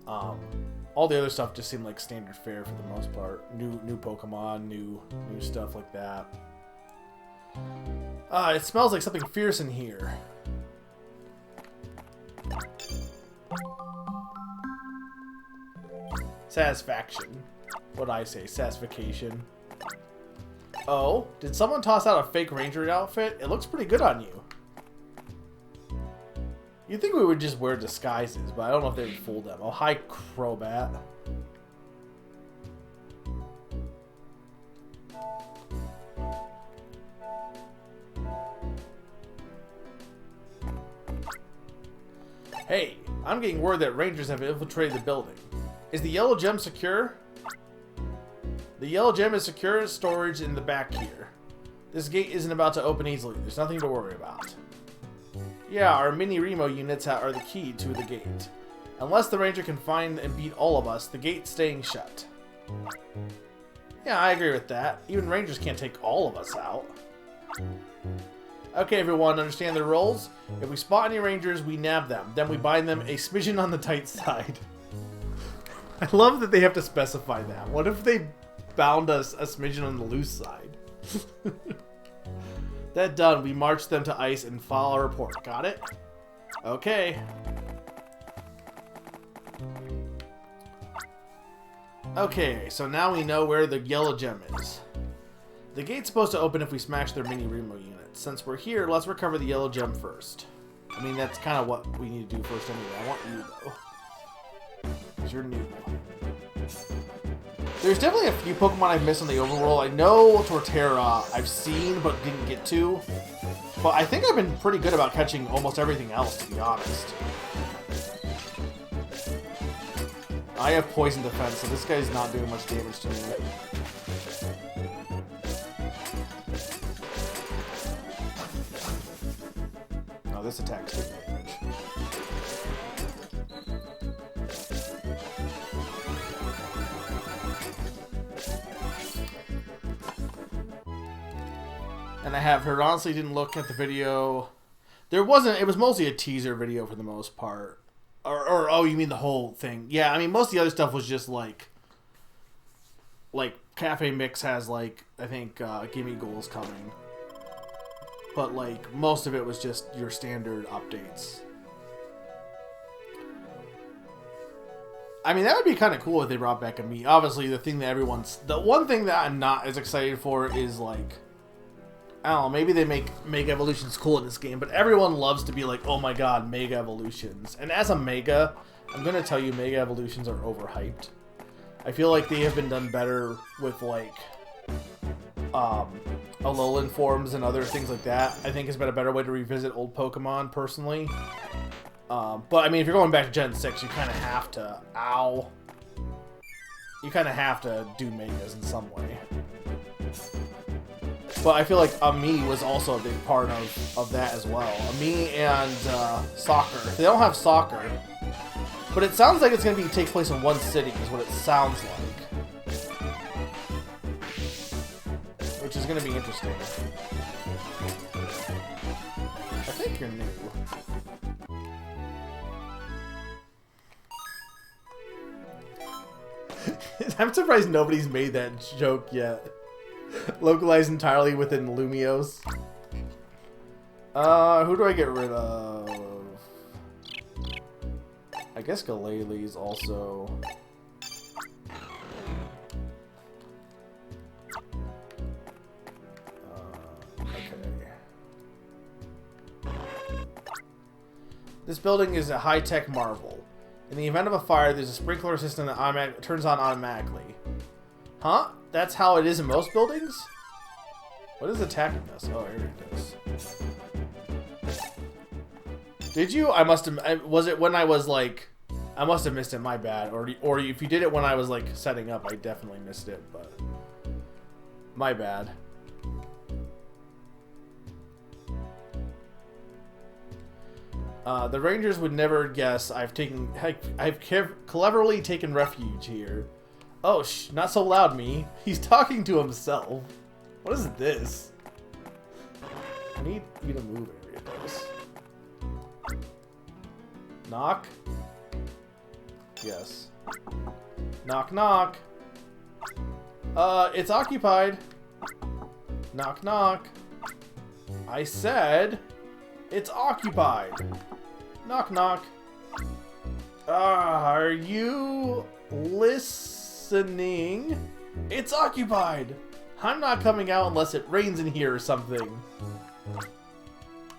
But, all the other stuff just seemed like standard fare for the most part. New Pokemon, new stuff like that. It smells like something fierce in here. Satisfaction. What'd I say? Satisfaction. Oh, did someone toss out a fake ranger outfit? It looks pretty good on you. You'd think we would just wear disguises, but I don't know if they would fool them. Oh, hi, Crobat. Hey, I'm getting word that rangers have infiltrated the building. Is the yellow gem secure? The yellow gem is secure storage in the back here. This gate isn't about to open easily. There's nothing to worry about. Yeah, our mini Remo units are the key to the gate. Unless the ranger can find and beat all of us, the gate's staying shut. Yeah, I agree with that. Even rangers can't take all of us out. Okay, everyone, understand the rules? If we spot any rangers, we nab them. Then we bind them a smidgen on the tight side. I love that they have to specify that. What if they bound us a smidgen on the loose side? That done, we march them to ice and file a report. Got it? Okay. Okay, so now we know where the yellow gem is. The gate's supposed to open if we smash their mini Remo units. Since we're here, let's recover the yellow gem first. I mean, that's kind of what we need to do first anyway. I want you, though. Because you're new. There's definitely a few Pokemon I've missed on the overworld. I know Torterra I've seen but didn't get to. But I think I've been pretty good about catching almost everything else, to be honest. I have Poison Defense, so this guy's not doing much damage to me. Oh, this attack's doing damage. And I have heard, honestly, didn't look at the video. There wasn't, it was mostly a teaser video for the most part. Or oh, you mean the whole thing? Yeah, I mean, most of the other stuff was just like Cafe Mix has like, I think, Gimme Goals coming. But like, most of it was just your standard updates. I mean, that would be kind of cool if they brought back a Mii. Obviously, the one thing that I'm not as excited for is like, I don't know, maybe they make Mega Evolutions cool in this game, but everyone loves to be like, oh my god, Mega Evolutions. And as a Mega, I'm going to tell you Mega Evolutions are overhyped. I feel like they have been done better with like Alolan forms and other things like that. I think has been a better way to revisit old Pokemon, personally. But I mean, if you're going back to Gen 6, you kind of have to, you kind of have to do Megas in some way. But I feel like Mii was also a big part of that as well. Mii and soccer. They don't have soccer, but it sounds like it's going to take place in one city, is what it sounds like. Which is going to be interesting. I think you're new. I'm surprised nobody's made that joke yet. Localized entirely within Lumios. Who do I get rid of? I guess Galele's also. Okay. This building is a high-tech marvel. In the event of a fire, there's a sprinkler system that turns on automatically. Huh? That's how it is in most buildings? What is attacking us? Oh, here it is. Did you? I must have... Was it when I was, like... I must have missed it, my bad. Or if you did it when I was, like, setting up, I definitely missed it, but... My bad. The Rangers would never guess I've cleverly taken refuge here. Oh, not so loud, me. He's talking to himself. What is this? I need you to move area this. Knock? Yes. Knock, knock. It's occupied. Knock, knock. I said it's occupied. Knock, knock. Are you listening? It's occupied. I'm not coming out unless it rains in here or something.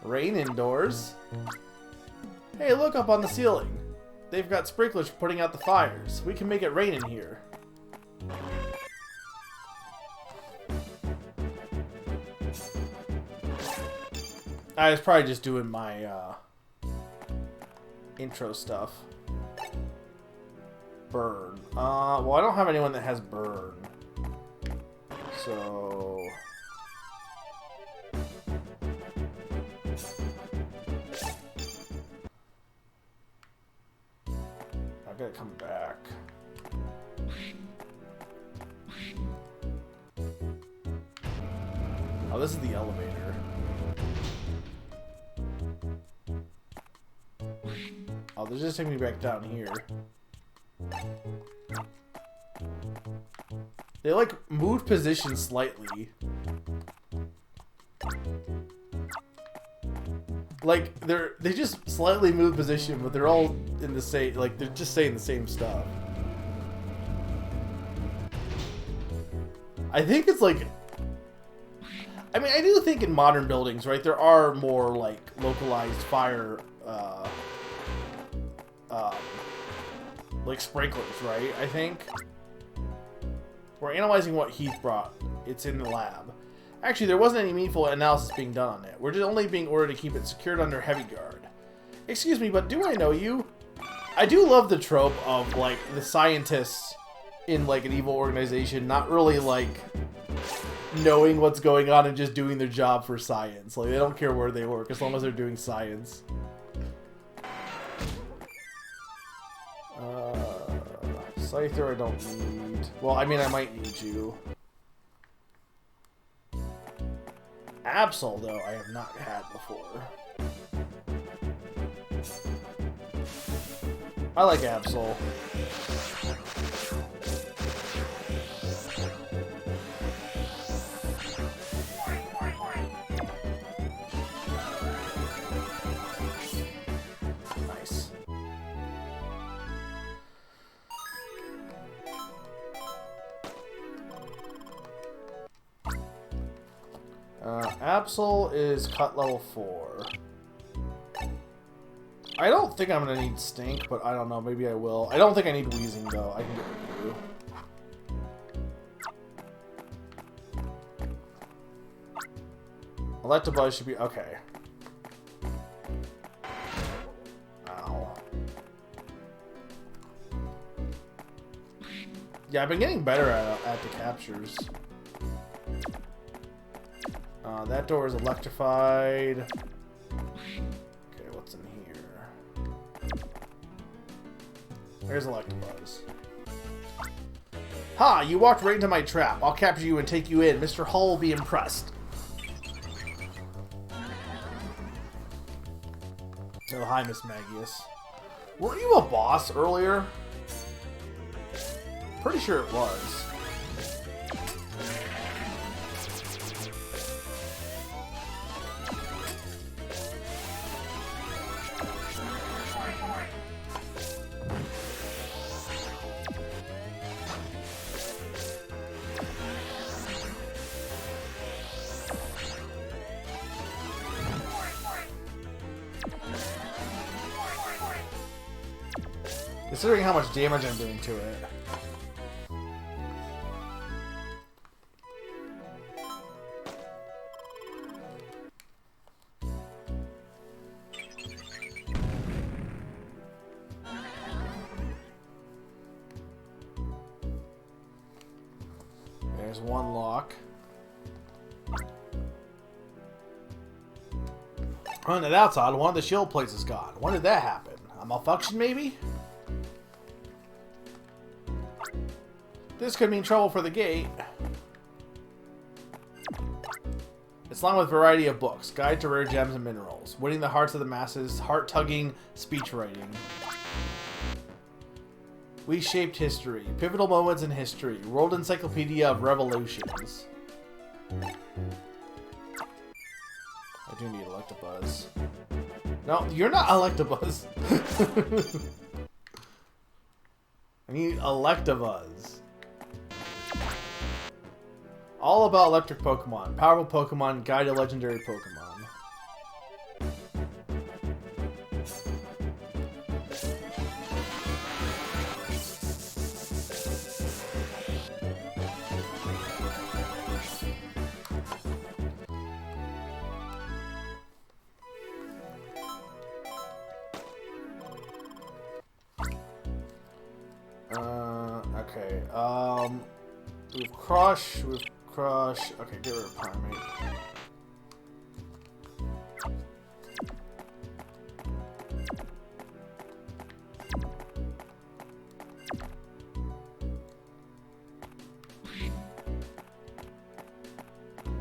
Rain indoors? Hey, look up on the ceiling. They've got sprinklers for putting out the fires. We can make it rain in here. I was probably just doing my intro stuff. Burn. Well, I don't have anyone that has burn. So... I gotta come back. Oh, this is the elevator. Oh, they're just taking me back down here. They like moved position slightly. Like they just slightly moved position, but they're all in the same, like they're just saying the same stuff. I think it's like, I mean, I do think in modern buildings, right, there are more like localized fire like sprinklers, right? I think we're analyzing what Heath brought. It's in the lab. Actually, there wasn't any meaningful analysis being done on it. We're just only being ordered to keep it secured under heavy guard. Excuse me, but do I know you? I do love the trope of like the scientists in like an evil organization not really like knowing what's going on and just doing their job for science. Like they don't care where they work as long as they're doing science. Scyther I don't need. Well, I mean, I might need you. Absol, though, I have not had before. I like Absol. Nice. Absol is cut level 4. I don't think I'm gonna need Stink, but I don't know. Maybe I will. I don't think I need Wheezing, though. I can get rid of you. Electabuzz should be... okay. Ow. Yeah, I've been getting better at the captures. That door is electrified. Okay, what's in here? There's Electabuzz. Ha! You walked right into my trap. I'll capture you and take you in. Mr. Hull will be impressed. Oh, hi, Miss Magius. Weren't you a boss earlier? Pretty sure it was. Considering how much damage I'm doing to it. There's one lock. On the outside, one of the shield plates is gone. When did that happen? A malfunction, maybe? This could mean trouble for the gate. It's lined with a variety of books. Guide to rare gems and minerals. Winning the hearts of the masses. Heart-tugging speech writing. We shaped history. Pivotal moments in history. World Encyclopedia of Revolutions. I do need Electabuzz. No, you're not Electabuzz. I need Electabuzz. All about electric Pokemon. Powerful Pokemon. Guide to legendary Pokemon. Okay, we've Crush, okay, get rid of Primate.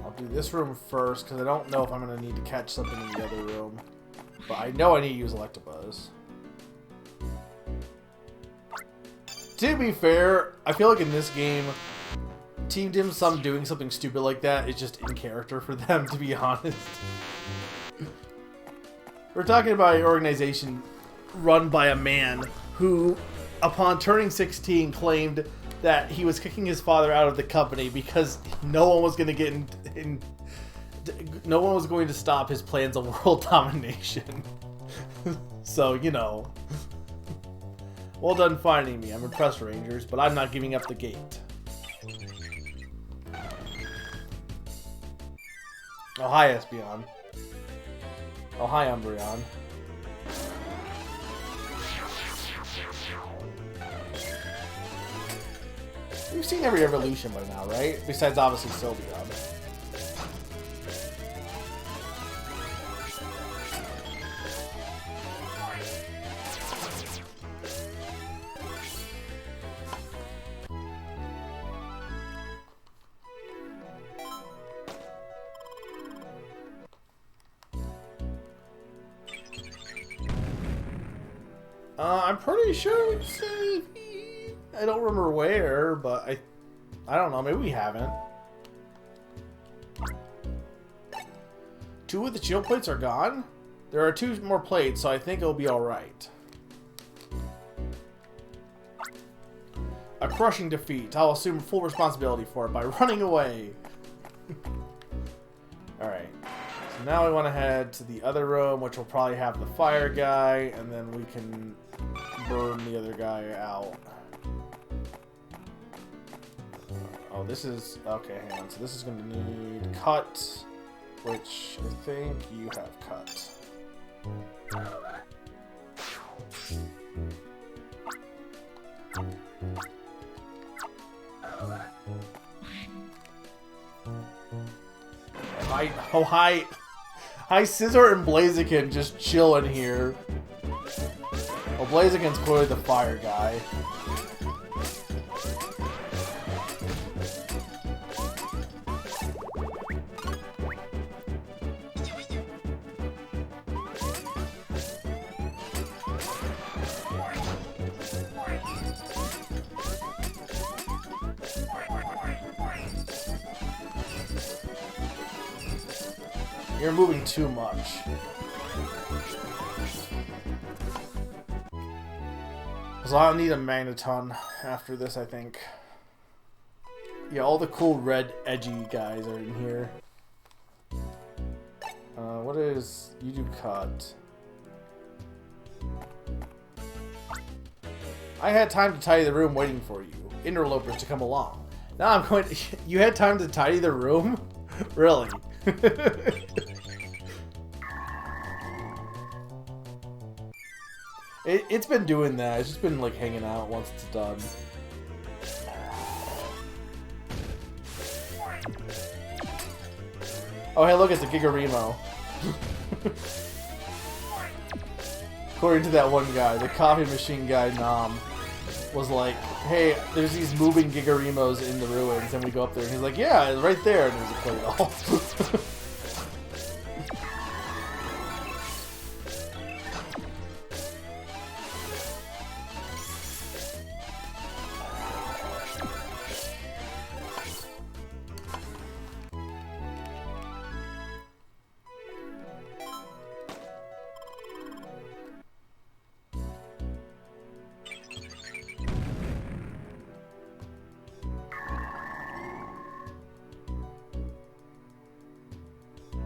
I'll do this room first, because I don't know if I'm going to need to catch something in the other room. But I know I need to use Electabuzz. To be fair, I feel like in this game, Team Dim Sum doing something stupid like that is just in character for them, to be honest. We're talking about an organization run by a man who, upon turning 16, claimed that he was kicking his father out of the company because no one was going to get no one was going to stop his plans of world domination. So, you know. Well done finding me. I'm impressed, Rangers, but I'm not giving up the gate. Oh, hi, Espeon. Oh, hi, Umbreon. We've seen every evolution by now, right? Besides, obviously, Sylveon. I'm pretty sure we saved. I don't remember where, but I don't know. Maybe we haven't. 2 of the shield plates are gone. There are 2 more plates, so I think it'll be all right. A crushing defeat. I'll assume full responsibility for it by running away. All right. So now we want to head to the other room, which will probably have the fire guy, and then we can burn the other guy out. Oh, this is... Okay, hang on. So this is going to need cut, which I think you have cut. Oh, hi. Hi, Scizor and Blaziken just chilling here. Well, Blaziken's clearly the fire guy. You're moving too much. So I'll need a Magneton after this, I think. Yeah, all the cool red, edgy guys are in here. What is... You do cut. I had time to tidy the room waiting for you. Interlopers to come along. Now I'm going to... You had time to tidy the room? Really? It's been doing that. It's just been like hanging out once it's done. Oh, hey, look, it's a Gigaremo. According to that one guy, the coffee machine guy, Nam, was like, hey, there's these moving Gigarimos in the ruins, and we go up there, and he's like, yeah, it's right there, and there's a play doll.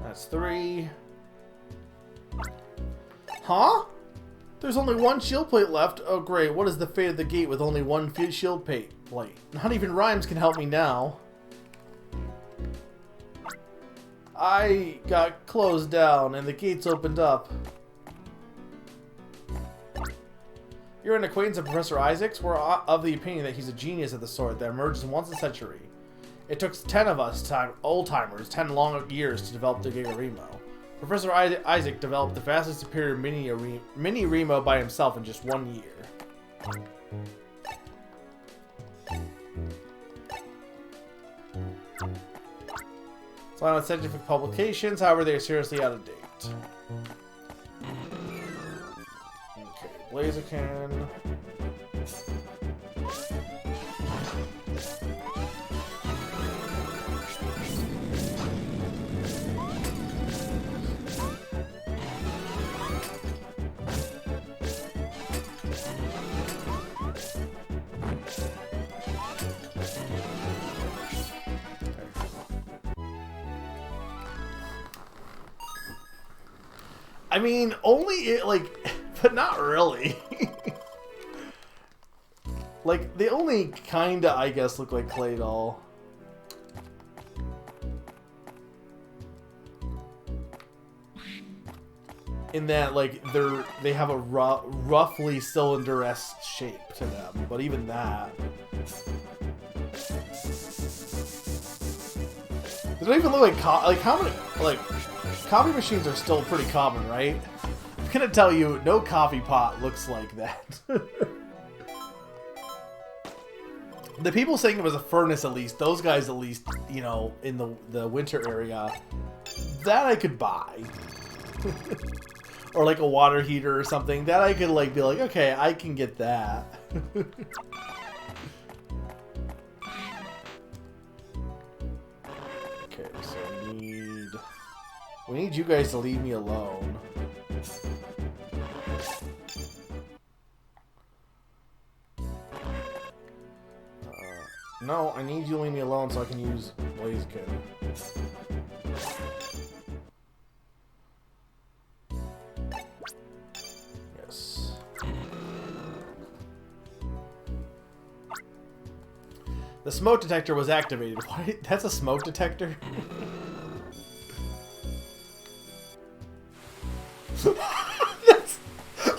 That's 3. Huh? There's only 1 shield plate left. Oh great, what is the fate of the gate with only 1 shield plate? Not even Rhymes can help me now. I got closed down and the gates opened up. You're an acquaintance of Professor Isaacs? We're of the opinion that he's a genius of the sort that emerges once a century. It took 10 of us, old-timers, 10 long years to develop the Gigaremo. Professor Isaac developed the vastly superior mini Remo by himself in just 1 year. It's on scientific publications, however they are seriously out of date. Okay, Blaziken. I mean, only it, like, but not really. Like, they only kinda, I guess, look like Clay Doll. In that, like, they have a roughly cylinder-esque shape to them, but even that. They don't even look like, how many, like, coffee machines are still pretty common, right? I'm gonna tell you, no coffee pot looks like that. The people saying it was a furnace, at least, those guys at least, you know, in the winter area, that I could buy. Or like a water heater or something, that I could like be like, okay, I can get that. Okay, so we need you guys to leave me alone. No, I need you to leave me alone so I can use Blaziken. Yes. The smoke detector was activated. What? That's a smoke detector?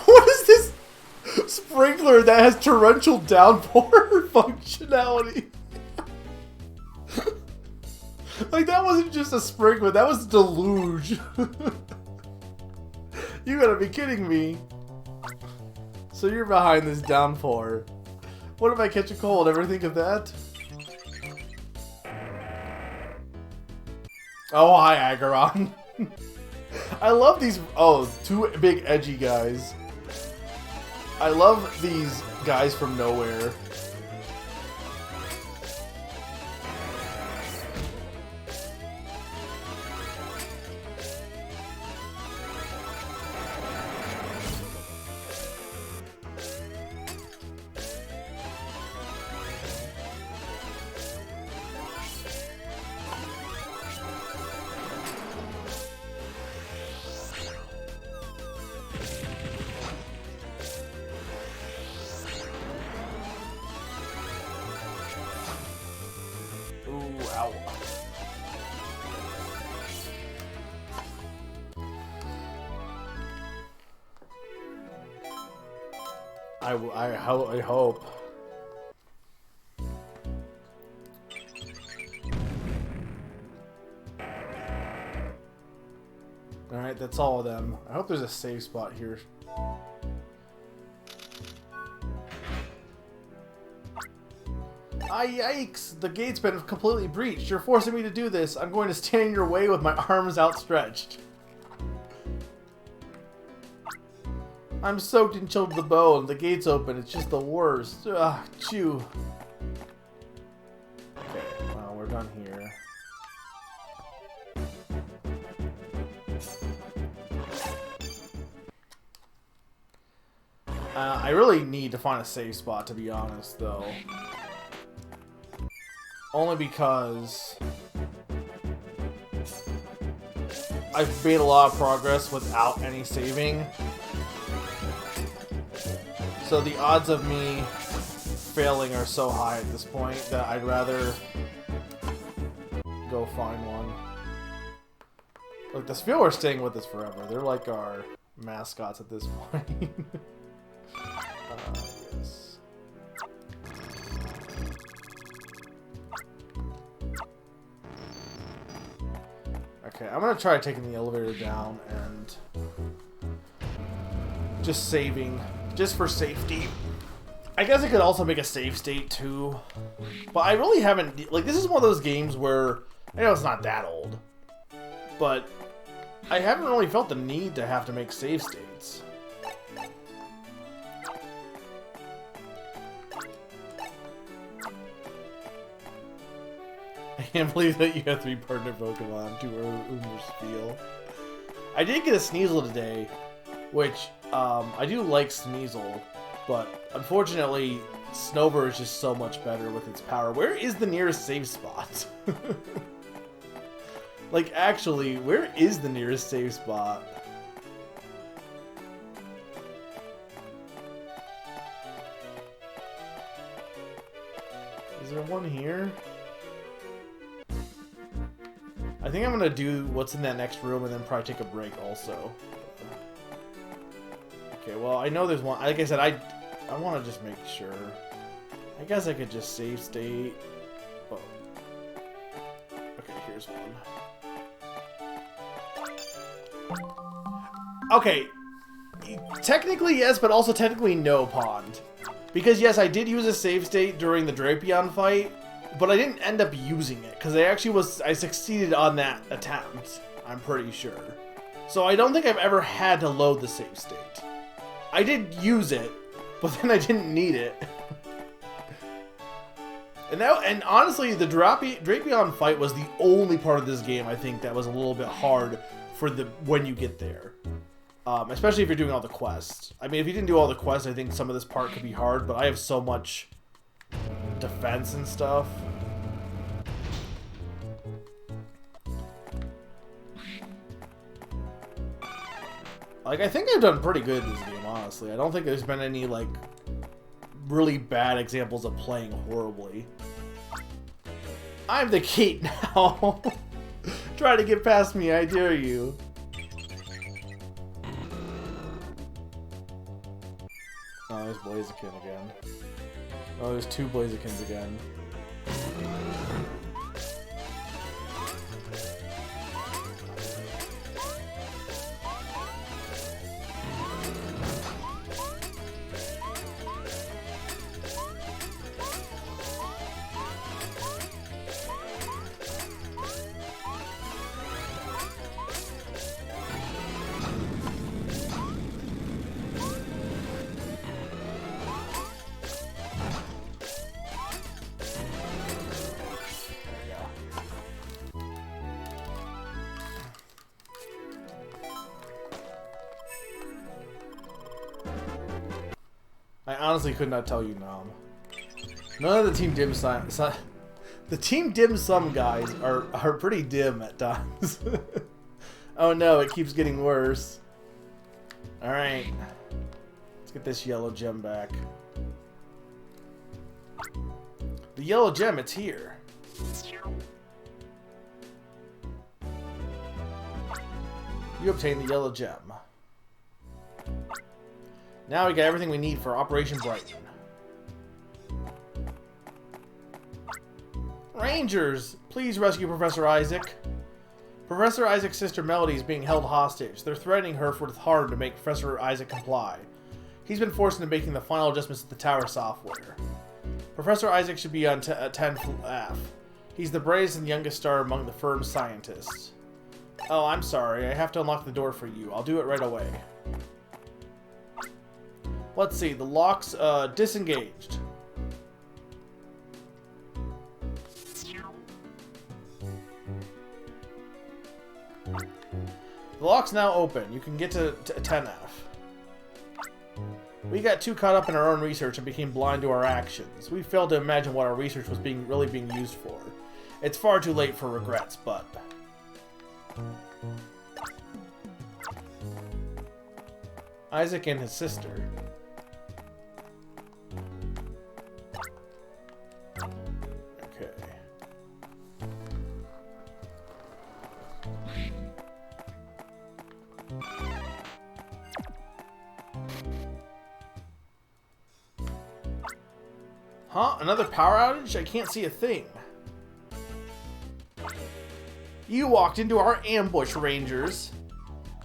What is this sprinkler that has torrential downpour functionality? Like, that wasn't just a sprinkler, that was a deluge. You gotta be kidding me. So you're behind this downpour. What if I catch a cold? Ever think of that? Oh, hi, Acheron. I love these... Oh, 2 big edgy guys. I love these guys from nowhere. Ow. I hope. Alright, that's all of them. I hope there's a save spot here. Ah, yikes! The gate's been completely breached. You're forcing me to do this. I'm going to stand in your way with my arms outstretched. I'm soaked and chilled to the bone. The gate's open. It's just the worst. Ugh, chew. Okay, well, we're done here. I really need to find a safe spot, to be honest, though. Only because I've made a lot of progress without any saving. So the odds of me failing are so high at this point that I'd rather go find one. Look, the Spheal are staying with us forever. They're like our mascots at this point. Yes. Okay, I'm gonna try taking the elevator down and just saving, just for safety. I guess I could also make a save state too, but I really haven't, like, this is one of those games where, I know it's not that old, but I haven't really felt the need to have to make save states. I can't believe that you have 3 partner Pokemon to Spheal. I did get a Sneasel today, which, I do like Sneasel, but unfortunately, Snover is just so much better with its power. Where is the nearest save spot? Like, actually, where is the nearest save spot? Is there one here? I think I'm gonna do what's in that next room and then probably take a break also. Okay, well, I know there's one. Like I said, I want to just make sure. I guess I could just save state. Oh. Okay, here's one. Okay. Technically, yes, but also technically no, Pond. Because, yes, I did use a save state during the Drapion fight, but I didn't end up using it, because I succeeded on that attempt, I'm pretty sure. So I don't think I've ever had to load the save state. I did use it, but then I didn't need it. And honestly, the Drapion fight was the only part of this game I think that was a little bit hard for when you get there. Especially if you're doing all the quests. I mean, if you didn't do all the quests, I think some of this part could be hard, but I have so much defense and stuff. Like, I think I've done pretty good this game, honestly. I don't think there's been any, like, really bad examples of playing horribly. I'm the gate now! Try to get past me, I dare you. Oh, there's Blaziken again. Oh, there's 2 Blazikens again. I honestly could not tell you, Nom. None of the Team Dim Sum... The Team Dim Sum guys are pretty dim at times. Oh no, it keeps getting worse. Alright. Let's get this yellow gem back. The yellow gem, it's here. You obtained the yellow gem. Now we got everything we need for Operation Brighton. Rangers! Please rescue Professor Isaac. Professor Isaac's sister Melody is being held hostage. They're threatening her with harm to make Professor Isaac comply. He's been forced into making the final adjustments to the tower software. Professor Isaac should be on 10F. He's the bravest and youngest star among the firm's scientists. Oh, I'm sorry. I have to unlock the door for you. I'll do it right away. Let's see. The lock's disengaged. The lock's now open. You can get to 10F. We got too caught up in our own research and became blind to our actions. We failed to imagine what our research was really being used for. It's far too late for regrets, but... Isaac and his sister. Okay. Huh? Another power outage? I can't see a thing. You walked into our ambush, Rangers.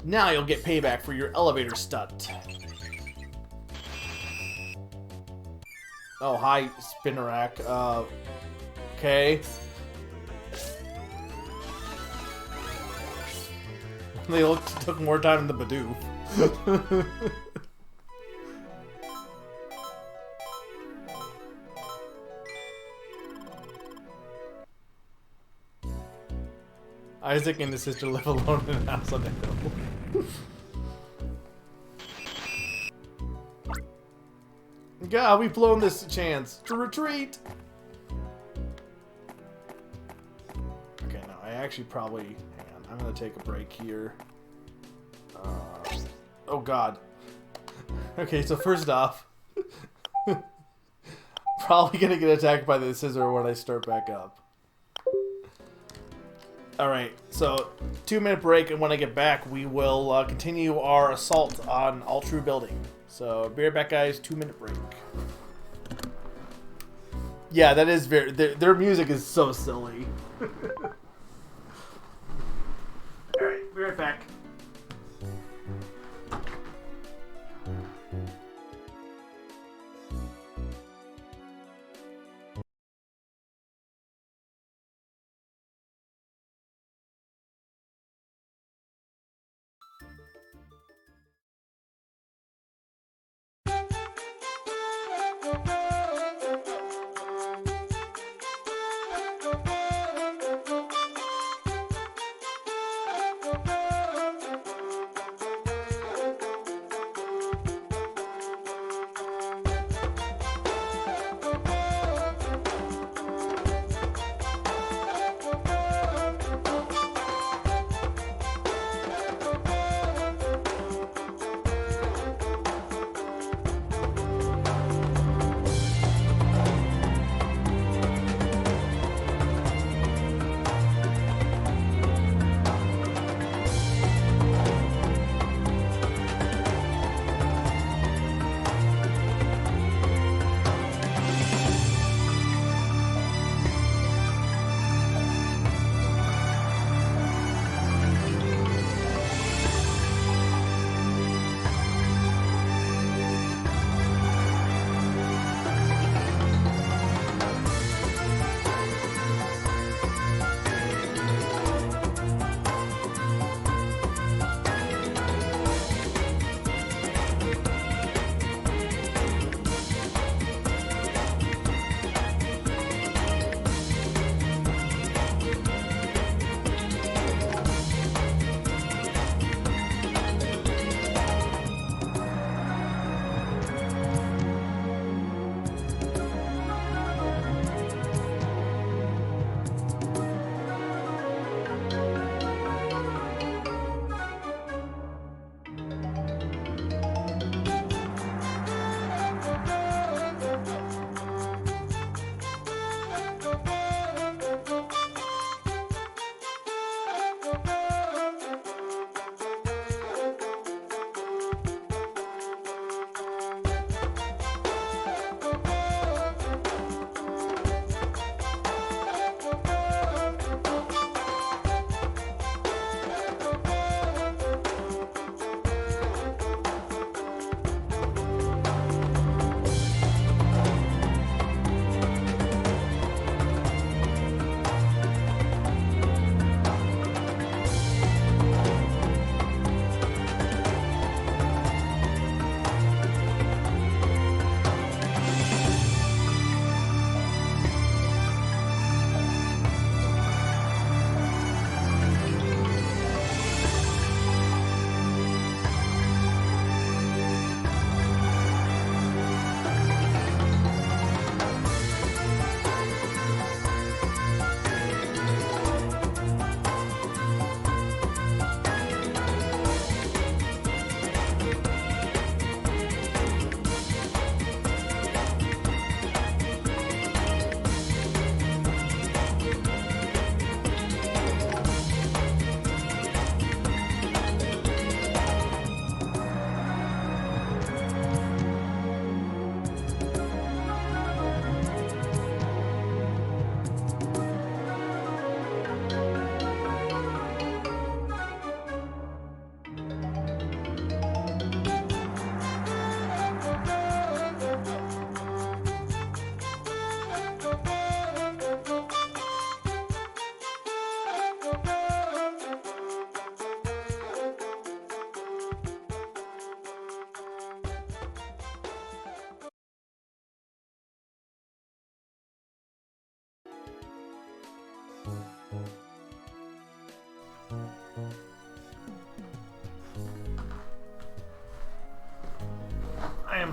Now you'll get payback for your elevator stunt. Oh, hi, Spinnerack. Okay. They took more time than the Bidoof. Isaac and his sister live alone in a house on a hill. God, we've blown this chance to retreat. Okay, no, I actually probably... Hang on, I'm going to take a break here. Oh, God. Okay, so first off... probably going to get attacked by the scissor when I start back up. Alright, so 2-minute break, and when I get back, we will continue our assault on Altru Building. So, be right back, guys. 2-minute break. Yeah, that is very... Their music is so silly. Alright, be right back.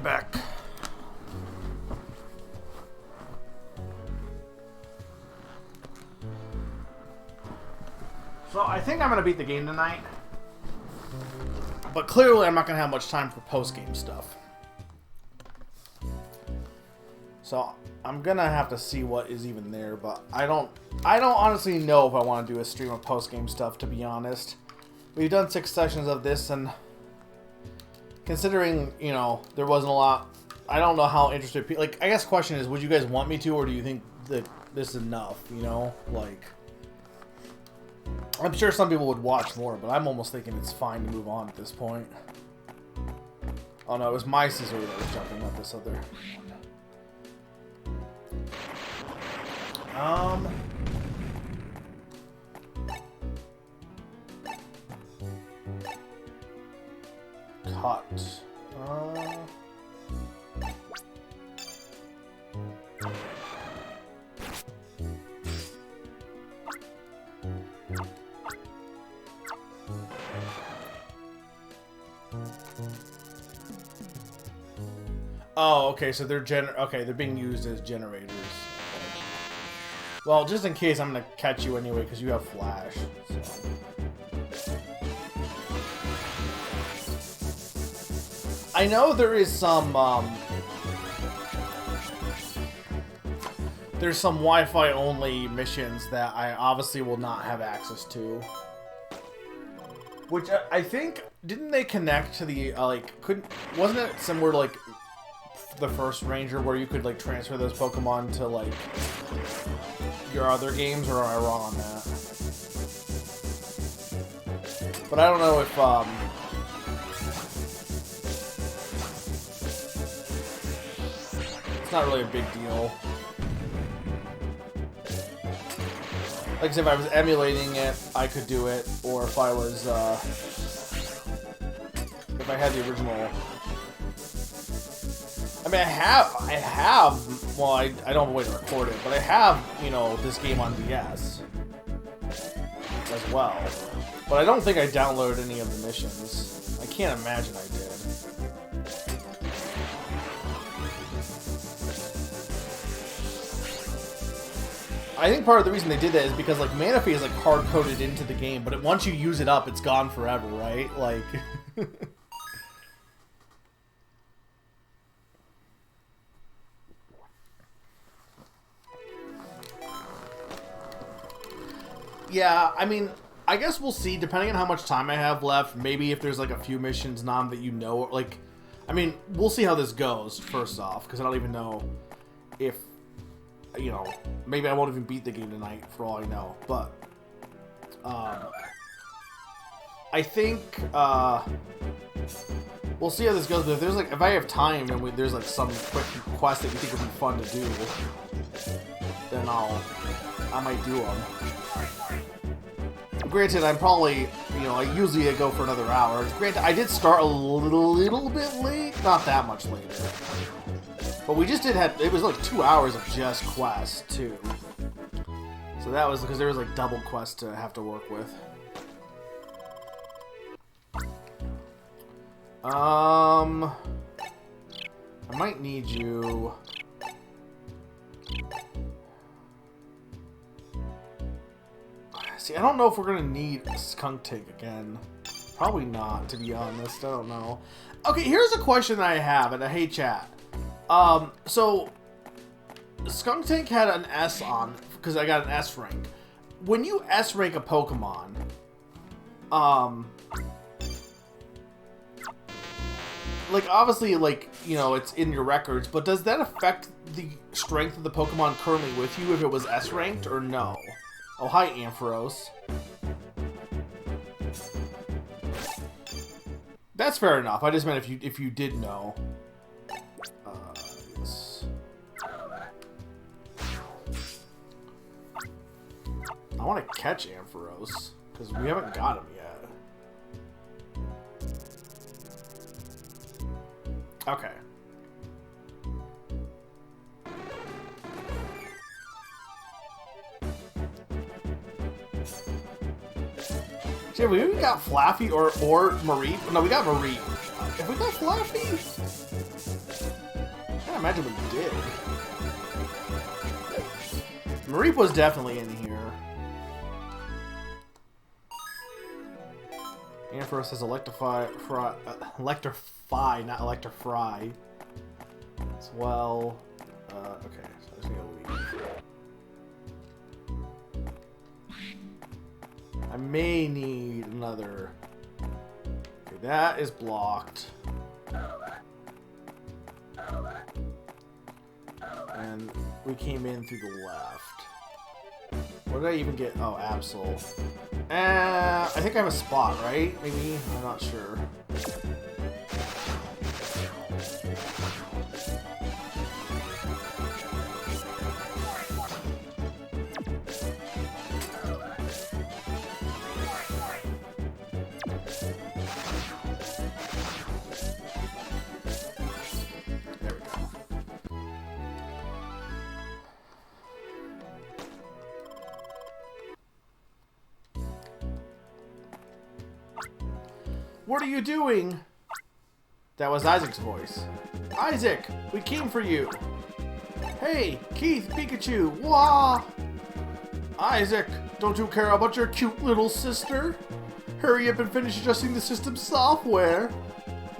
back. So I think I'm gonna beat the game tonight, but clearly I'm not gonna have much time for post-game stuff. So I'm gonna have to see what is even there, but I don't honestly know if I want to do a stream of post-game stuff, to be honest. We've done 6 sessions of this, and considering, you know, there wasn't a lot, I don't know how interested people, like, I guess the question is, would you guys want me to, or do you think that this is enough, you know? Like, I'm sure some people would watch more, but I'm almost thinking it's fine to move on at this point. Oh no, it was my scissor that was jumping, not this other one. Cut. Oh, okay, so they're they're being used as generators. Well, just in case, I'm gonna catch you anyway, because you have flash. So. I know there is some, there's some Wi-Fi only missions that I obviously will not have access to. Which, I think, didn't they connect to the, wasn't it similar to, like, the first Ranger, where you could, like, transfer those Pokemon to, like, your other games, or am I wrong on that? But I don't know if, it's not really a big deal. Like I said, if I was emulating it, I could do it, or if I was, if I had the original. I mean, I have, well, I don't have a way to record it, but I have, you know, this game on DS as well. But I don't think I downloaded any of the missions. I can't imagine I did. I think part of the reason they did that is because, like, Manaphy is, like, hard-coded into the game, but once you use it up, it's gone forever, right? Like... Yeah, I mean, I guess we'll see, depending on how much time I have left. Maybe if there's, like, a few missions, Nom, that you know, like... I mean, we'll see how this goes, first off, because I don't even know if, you know, maybe I won't even beat the game tonight, for all I know, but... I think, we'll see how this goes, but if there's, like, if I have time and there's, like, some quick quest that you think would be fun to do, then I might do them. Granted, I'm probably, you know, I usually go for another hour. Granted, I did start a little bit late, not that much later. But we just it was like 2 hours of just quests, too. So that was because there was like double quests to have to work with. I might need you. See, I don't know if we're gonna need a skunk tank again. Probably not, to be honest. I don't know. Okay, here's a question that I have, and I hate chat. So skunk tank had an S on because I got an S rank. When you S rank a Pokemon, like obviously, like, you know, it's in your records, but does that affect the strength of the Pokemon currently with you if it was S ranked or no? Oh, hi, Ampharos. That's fair enough. I just meant if you did know. Yes. I want to catch Ampharos because we haven't got him yet. Okay. See, we got Flaffy or Mareep. No, we got Mareep. If we got Flappy? I can't imagine we did. Maripo's definitely in here. Ampharos says electrify, not electrify. As well. Okay, so I'm just gonna leave. I may need another. Okay, that is blocked. And we came in through the left. What did I even get? Oh, Absol. I think I have a spot, right? Maybe? I'm not sure. What are you doing? That was Isaac's voice. Isaac, we came for you. Hey, Keith, Pikachu, wah! Isaac, don't you care about your cute little sister? Hurry up and finish adjusting the system software.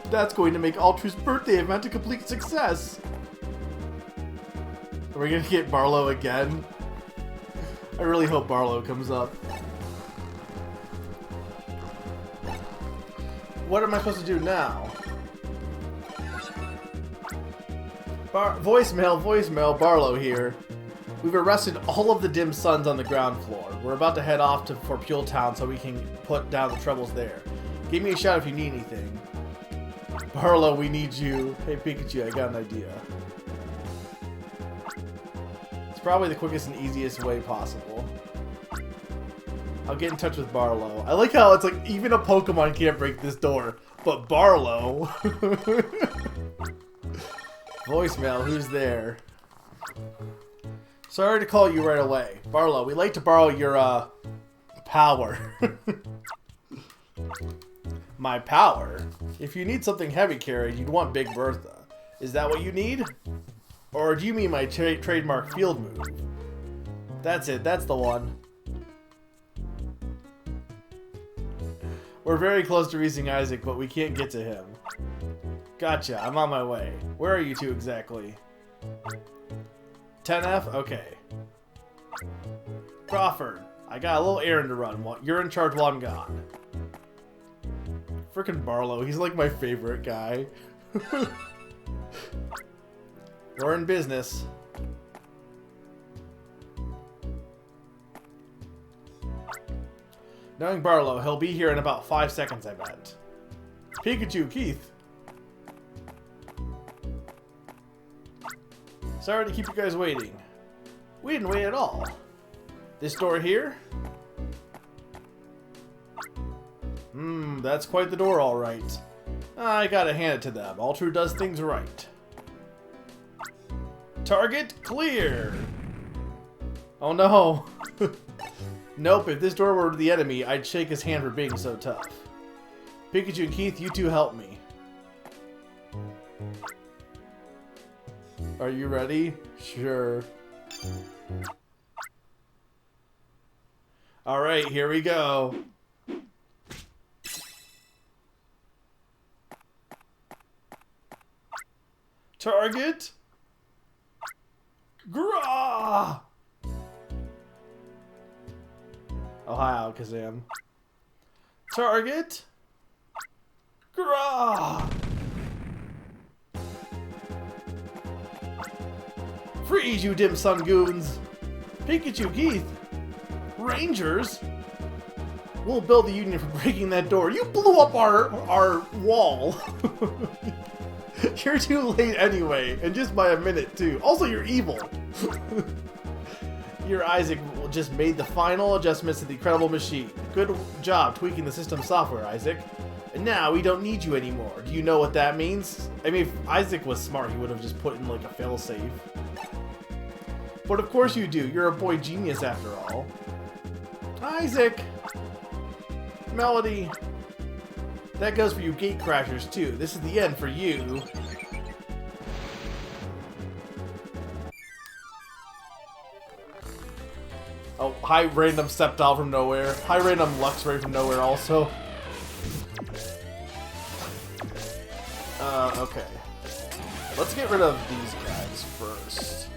That's going to make Ultra's birthday event a complete success. Are we gonna get Barlow again? I really hope Barlow comes up. What am I supposed to do now? Voicemail, Barlow here. We've arrested all of the dim suns on the ground floor. We're about to head off for Pule Town so we can put down the troubles there. Give me a shout if you need anything. Barlow, we need you. Hey Pikachu, I got an idea. It's probably the quickest and easiest way possible. I'll get in touch with Barlow. I like how it's like, even a Pokemon can't break this door, but Barlow. Voicemail, who's there? Sorry to call you right away. Barlow, we'd like to borrow your, power. My power? If you need something heavy carried, you'd want Big Bertha. Is that what you need? Or do you mean my trademark field move? That's it, that's the one. We're very close to reaching Isaac, but we can't get to him. Gotcha, I'm on my way. Where are you two exactly? 10F? Okay. Crawford, I got a little errand to run. You're in charge while I'm gone. Frickin' Barlow, he's like my favorite guy. We're in business. Knowing Barlow, he'll be here in about 5 seconds, I bet. Pikachu, Keith. Sorry to keep you guys waiting. We didn't wait at all. This door here? That's quite the door, all right. I gotta hand it to them. Ultra does things right. Target clear. Oh no. Nope, if this door were the enemy, I'd shake his hand for being so tough. Pikachu and Keith, you two help me. Are you ready? Sure. Alright, here we go. Target. Grah! Oh, hi, Alakazam. Target. Grah! Freeze, you dim sun goons! Pikachu, Keith! Rangers? We'll build the Union for breaking that door. You blew up our wall! You're too late anyway, and just by a minute too. Also, you're evil! Your Isaac just made the final adjustments to the incredible machine. Good job tweaking the system software, Isaac. And now we don't need you anymore. Do you know what that means? I mean, if Isaac was smart, he would have just put in like a failsafe. But of course you do. You're a boy genius after all. Isaac! Melody! That goes for you gate crashers, too. This is the end for you. Oh, hi random Sceptile from nowhere. Hi random Luxray from nowhere also. Okay. Let's get rid of these guys first.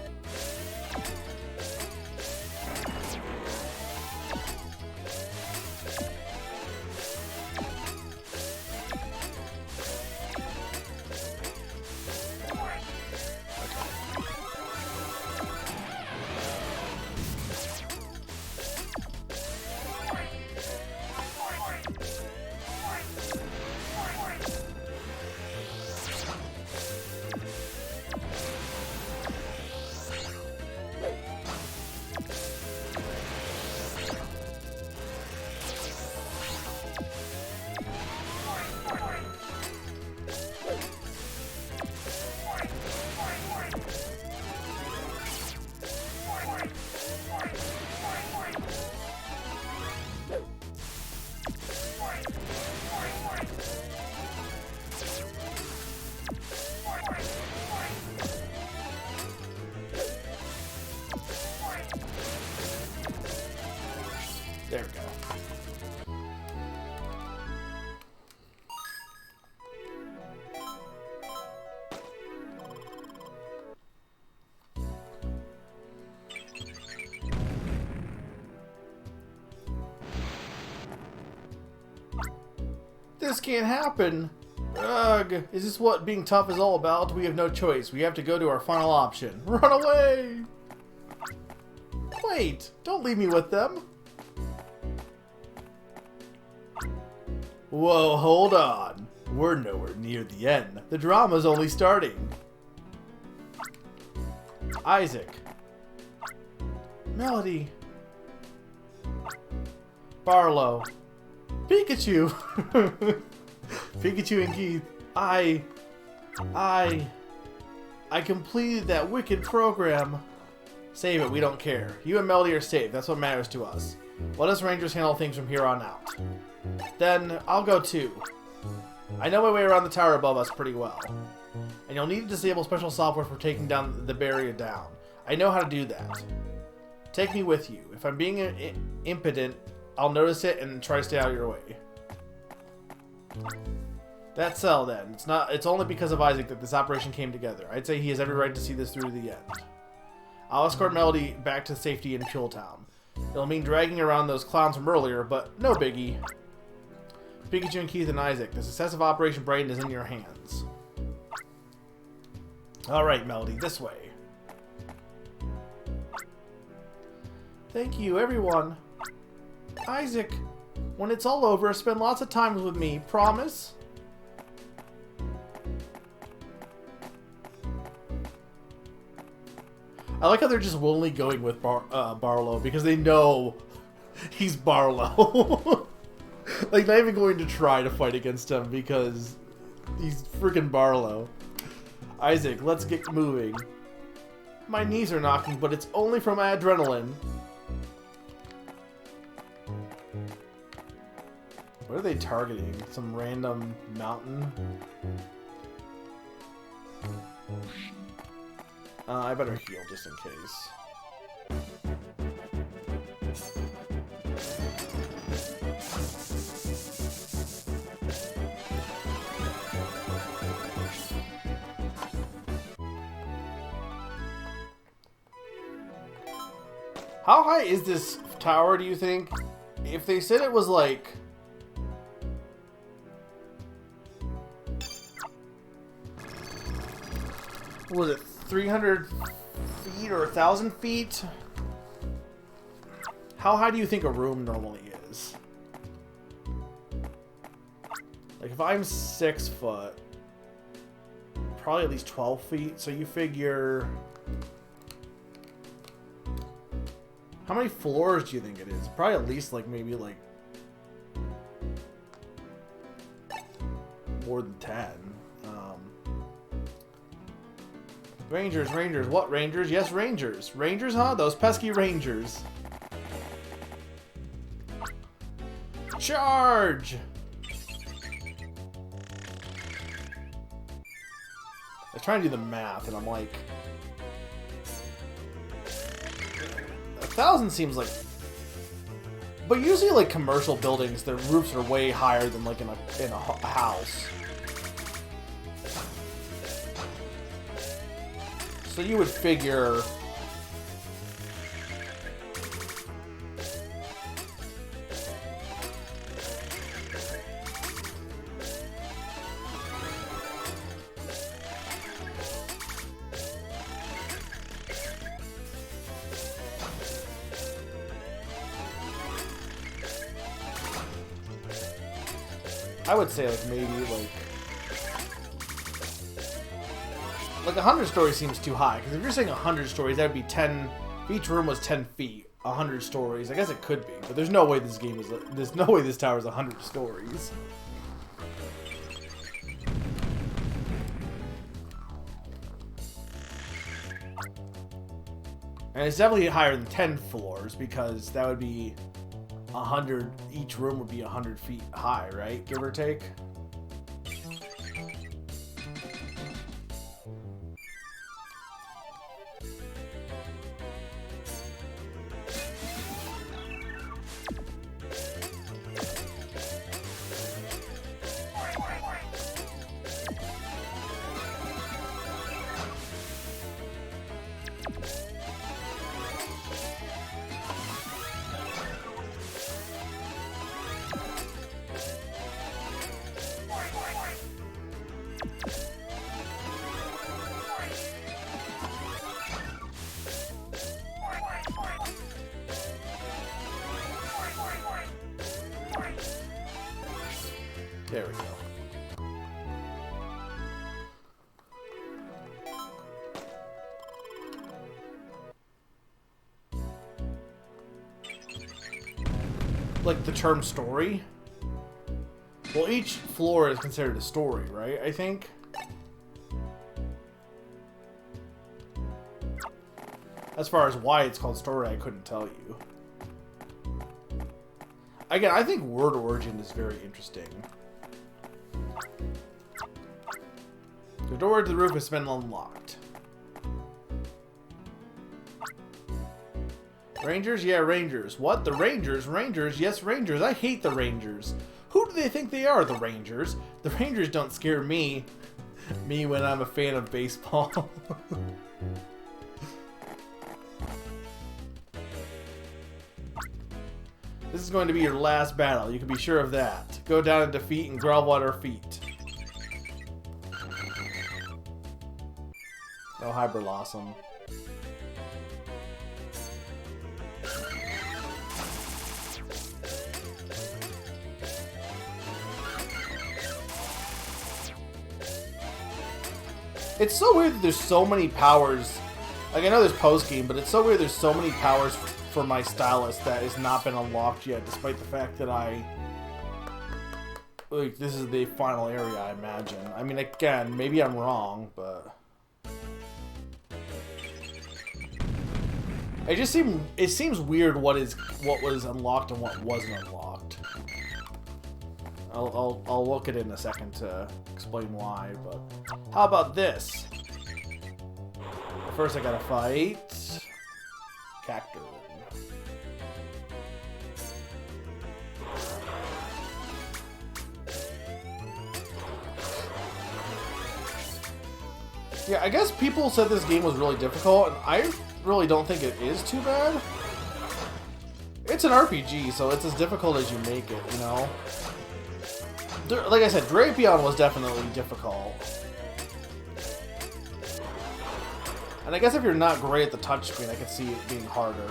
There we go. This can't happen. Ugh, is this what being tough is all about? We have no choice. We have to go to our final option. Run away! Wait, don't leave me with them. Whoa, hold on. We're nowhere near the end. The drama's only starting. Isaac. Melody. Barlow. Pikachu. Pikachu and Keith. I completed that wicked program. Save it, we don't care. You and Melody are safe, that's what matters to us. Let us Rangers handle things from here on out. Then, I'll go too. I know my way around the tower above us pretty well. And you'll need to disable special software for taking down the barrier down. I know how to do that. Take me with you. If I'm being impotent, I'll notice it and try to stay out of your way. That's so then. It's only because of Isaac that this operation came together. I'd say he has every right to see this through to the end. I'll escort Melody back to safety in Fuel Town. It'll mean dragging around those clowns from earlier, but no biggie. Pikachu and Keith and Isaac, the success of Operation Brighten is in your hands. Alright, Melody, this way. Thank you, everyone. Isaac, when it's all over, spend lots of time with me, promise? I like how they're just willingly going with Barlow because they know he's Barlow. Like, not even going to try to fight against him because he's freaking Barlow. Isaac, let's get moving. My knees are knocking, but it's only from my adrenaline. What are they targeting? Some random mountain? I better heal just in case. How high is this tower, do you think? If they said it was like... what was it, 300 feet or 1,000 feet? How high do you think a room normally is? Like, if I'm 6 foot, probably at least 12 feet, so you figure... how many floors do you think it is? Probably at least, like, maybe, like... more than 10. Rangers, Rangers. What Rangers? Yes, Rangers. Rangers, huh? Those pesky Rangers. Charge! was trying to do the math, and I'm like, 1,000 seems like. But usually, like commercial buildings, their roofs are way higher than like in a house. So you would figure. I would say like maybe like 100 stories seems too high, because if you're saying 100 stories, that would be 10. If each room was 10 feet, 100 stories. I guess it could be, but there's no way this game is. There's no way this tower is 100 stories. And it's definitely higher than 10 floors, because that would be 100. Each room would be 100 feet high, right? Give or take. There we go. Like the term story? Well, each floor is considered a story, right? I think. As far as why it's called story, I couldn't tell you. Again, I think word origin is very interesting. The door to the roof has been unlocked. Rangers? Yeah, Rangers. What? The Rangers? Rangers? Yes, Rangers. I hate the Rangers. Who do they think they are, the Rangers? The Rangers don't scare me. Me when I'm a fan of baseball. This is going to be your last battle. You can be sure of that. Go down in defeat and grovel at our feet. Oh, hi, Blossom. It's so weird that there's so many powers. Like, I know there's post-game, but it's so weird there's so many powers for my stylus that has not been unlocked yet, despite the fact that like, this is the final area, I imagine. I mean, again, maybe I'm wrong, but it seems weird what was unlocked and what wasn't unlocked. I'll look at it in a second to explain why, but how about this? First I gotta fight Cactus. Yeah, I guess people said this game was really difficult, and I really don't think it is too bad. It's an RPG, so it's as difficult as you make it, you know? Like I said, Drapion was definitely difficult. And I guess if you're not great at the touchscreen, I could see it being harder.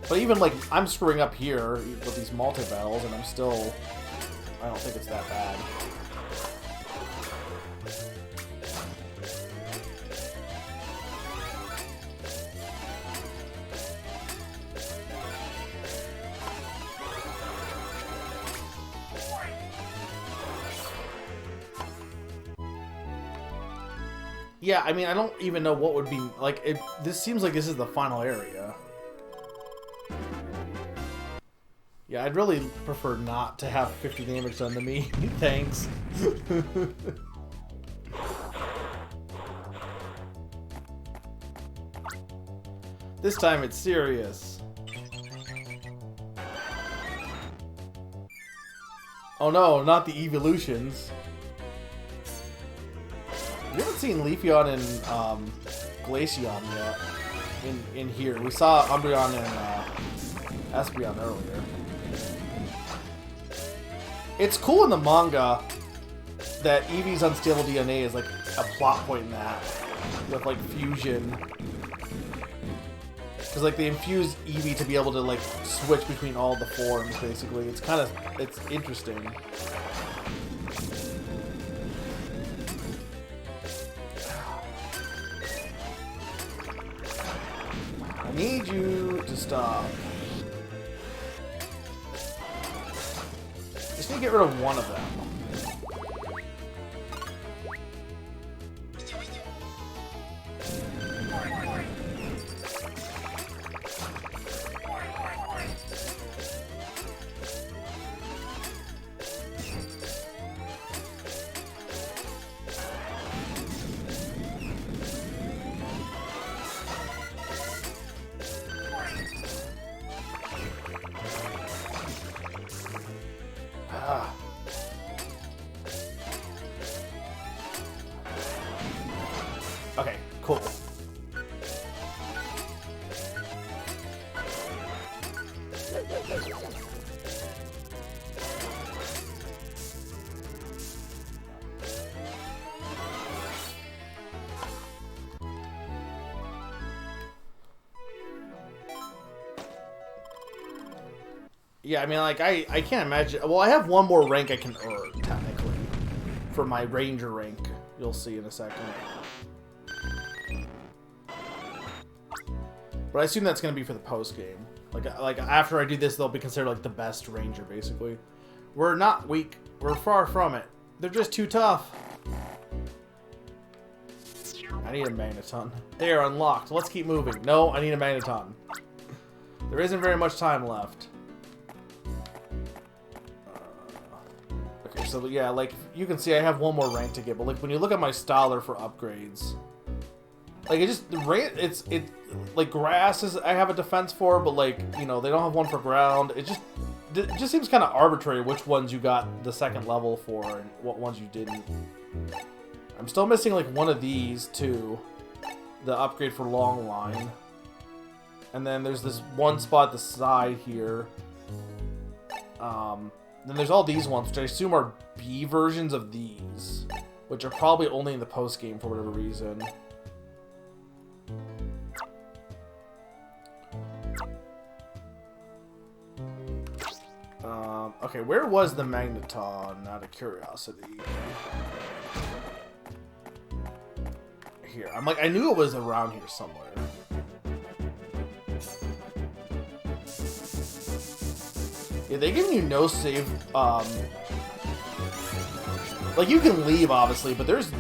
But even, like, I'm screwing up here with these multi-battles, and I don't think it's that bad. Yeah, I mean, I don't even know what would be, like, this seems like this is the final area. Yeah, I'd really prefer not to have 50 damage done to me. Thanks. This time it's serious. Oh no, not the evolutions. We haven't seen Leafeon and Glaceon yet in here. We saw Umbreon and Espeon earlier. It's cool in the manga that Eevee's unstable DNA is like a plot point in that with like fusion. Because like they infuse Eevee to be able to like switch between all the forms basically. It's interesting. I need you to stop. Just need to get rid of one of them. Okay, cool. Yeah, I mean, like, I can't imagine... Well, I have one more rank I can earn, technically. For my Ranger rank. You'll see in a second. But I assume that's going to be for the post-game. Like, after I do this, they'll be considered, like, the best Ranger, basically. We're not weak. We're far from it. They're just too tough. I need a Magneton. They are unlocked. Let's keep moving. No, I need a Magneton. There isn't very much time left. Okay, so yeah, like, you can see I have one more rank to get, but like, when you look at my Stoller for upgrades, like, it's like, grass is, I have a defense for, but like, you know, they don't have one for ground. It just seems kind of arbitrary which ones you got the second level for and what ones you didn't. I'm still missing like one of these too, the upgrade for long line. And then there's this one spot at the side here. Then there's all these ones, which I assume are B versions of these, which are probably only in the post game for whatever reason. Okay, where was the Magneton? Out of curiosity. Here, I'm like, I knew it was around here somewhere. Yeah, they give you no save. Like, you can leave, obviously, but this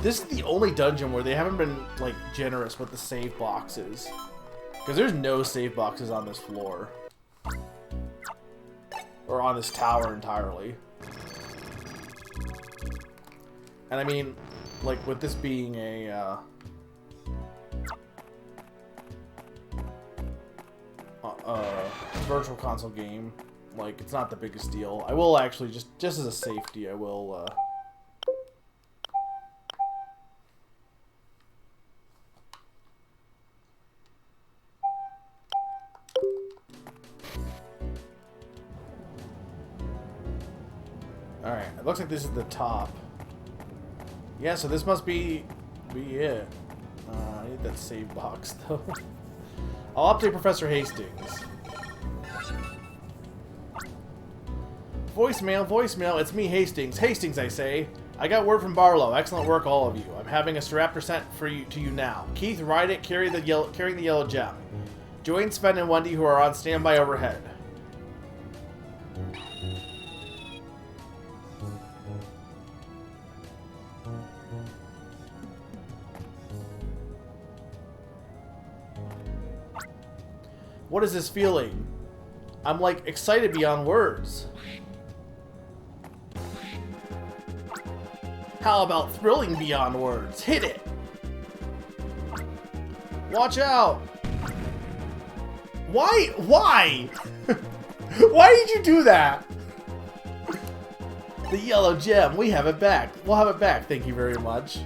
is the only dungeon where they haven't been, like, generous with the save boxes. Because there's no save boxes on this floor. Or on this tower entirely. And I mean, like, with this being a, virtual console game, like, it's not the biggest deal. I will actually, just as a safety, I will, Alright, it looks like this is the top. Yeah, so this must be it. I need that save box, though. I'll update Professor Hastings. Voicemail, it's me, Hastings. Hastings, I say. I got word from Barlow. Excellent work, all of you. I'm having a Staraptor sent to you now. Keith, ride it, carrying the yellow gem. Join Sven and Wendy, who are on standby overhead. What is this feeling? I'm like excited beyond words. How about thrilling beyond words? Hit it! Watch out! Why? Why? Why did you do that? The yellow gem. We have it back. We'll have it back. Thank you very much.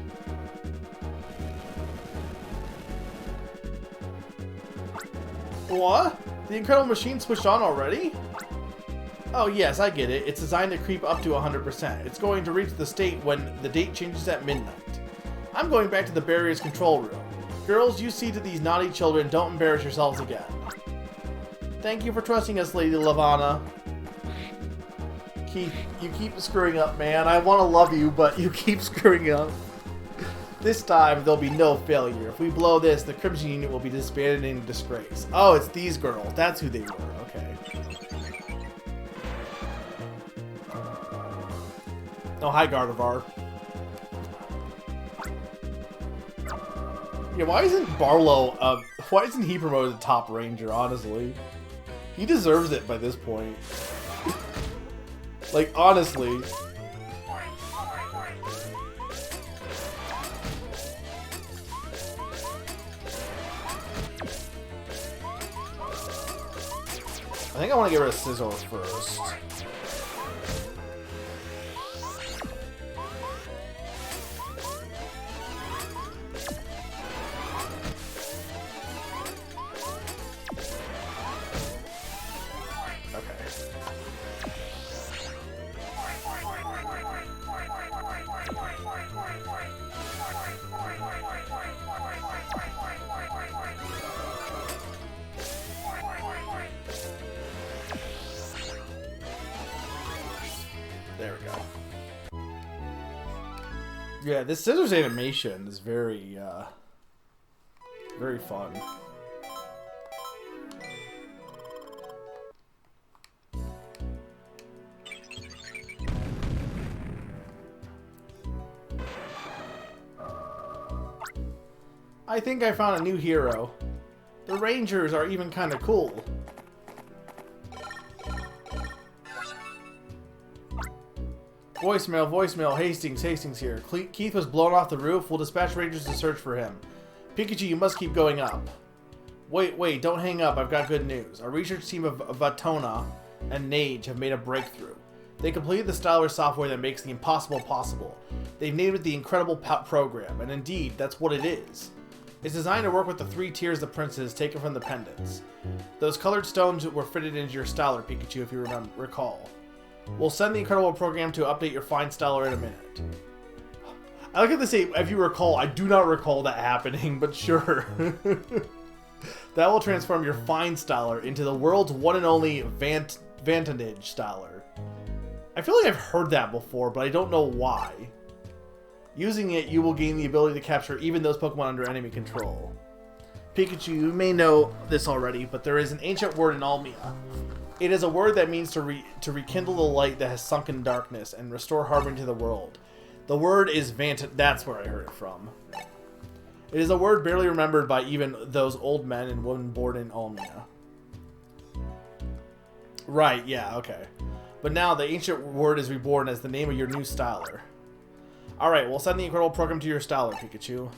What? The incredible machine switched on already? Oh yes, I get it. It's designed to creep up to 100%. It's going to reach the state when the date changes at midnight. I'm going back to the barrier's control room. Girls, you see to these naughty children. Don't embarrass yourselves again. Thank you for trusting us, Lady Lavana. Keith, you keep screwing up, man. I want to love you, but you keep screwing up. This time, there'll be no failure. If we blow this, the Crimson Unit will be disbanded in disgrace. Oh, it's these girls. That's who they were. Okay. Oh, hi, Gardevoir. Yeah, why isn't Barlow, why isn't he promoted to top ranger, honestly? He deserves it by this point. Like, honestly. I think I want to get rid of Scizor first. There we go. Yeah, this Scizor's animation is very, very fun. I think I found a new hero. The Rangers are even kind of cool. Voicemail, voicemail, Hastings here. Keith was blown off the roof. We'll dispatch Rangers to search for him. Pikachu, you must keep going up. Wait, don't hang up. I've got good news. Our research team of Vatona and Nage have made a breakthrough. They completed the Styler software that makes the impossible possible. They've named it the Incredible Program, and indeed, that's what it is. It's designed to work with the 3 tiers of princes taken from the pendants. Those colored stones were fitted into your Styler, Pikachu, if you recall. We'll send the Incredible Program to update your fine Styler in a minute. I like how they say, if you recall. I do not recall that happening, but sure. That will transform your fine Styler into the world's one and only Vantage Styler. I feel like I've heard that before, but I don't know why. Using it, you will gain the ability to capture even those Pokemon under enemy control. Pikachu, you may know this already, but there is an ancient word in Almia. It is a word that means to rekindle the light that has sunk in darkness and restore harmony to the world. The word is that's where I heard it from. It is a word barely remembered by even those old men and women born in Almia. Right, yeah, okay. But now the ancient word is reborn as the name of your new Styler. Alright, we'll send the Incredible Program to your Styler, Pikachu.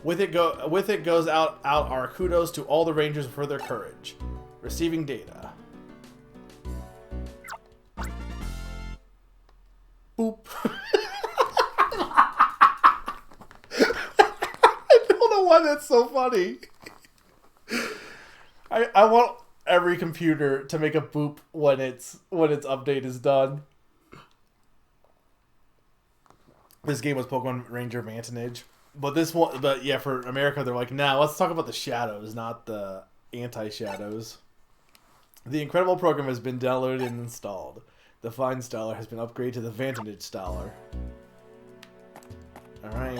With it goes out our kudos to all the Rangers for their courage. Receiving data. Boop. I don't know why that's so funny. I want every computer to make a boop when its update is done. This game was Pokemon Ranger Vantage. But yeah, for America, they're like, nah, let's talk about the shadows, not the anti-shadows. The Incredible Program has been downloaded and installed. The Fine Styler has been upgraded to the Vantage Styler. Alright.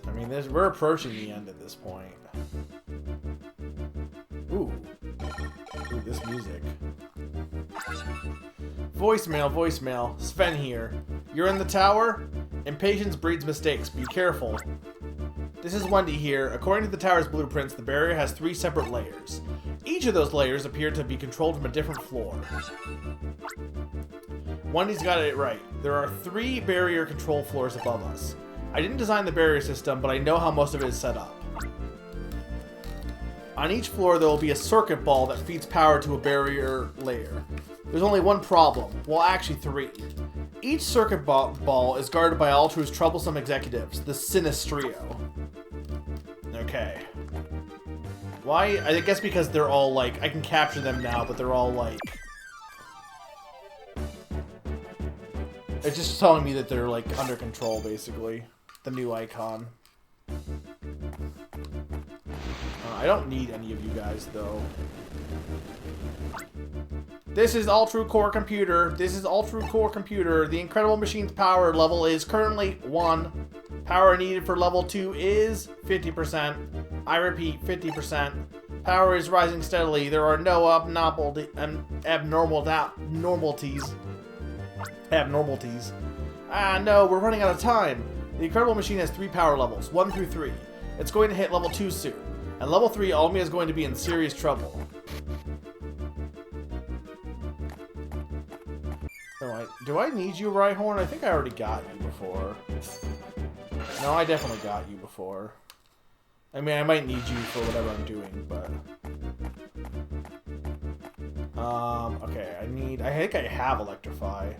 I mean, we're approaching the end at this point. Ooh, this music. Voicemail. Sven here. You're in the tower? Impatience breeds mistakes. Be careful. This is Wendy here. According to the tower's blueprints, the barrier has 3 separate layers. Each of those layers appear to be controlled from a different floor. Wendy's got it right. There are 3 barrier control floors above us. I didn't design the barrier system, but I know how most of it is set up. On each floor, there will be a circuit ball that feeds power to a barrier layer. There's only one problem. Well, actually 3. Each circuit ball is guarded by Altru's troublesome executives, the Sinistrio. Okay. Why? I guess because they're all like... I can capture them now, but they're all like... It's just telling me that they're like under control, basically. The new icon. I don't need any of you guys, though. This is Altru Core Computer. This is Altru Core Computer. The Incredible Machine's power level is currently 1. Power needed for level 2 is 50%. I repeat, 50%. Power is rising steadily. There are no abnormalities. Ah, no, we're running out of time. The Incredible Machine has 3 power levels, 1 through 3. It's going to hit level 2 soon. At level 3, Almia is going to be in serious trouble. Do I need you, Rhyhorn? I think I already got you before. No, I definitely got you before. I mean, I might need you for whatever I'm doing, but... okay, I think I have Electrify.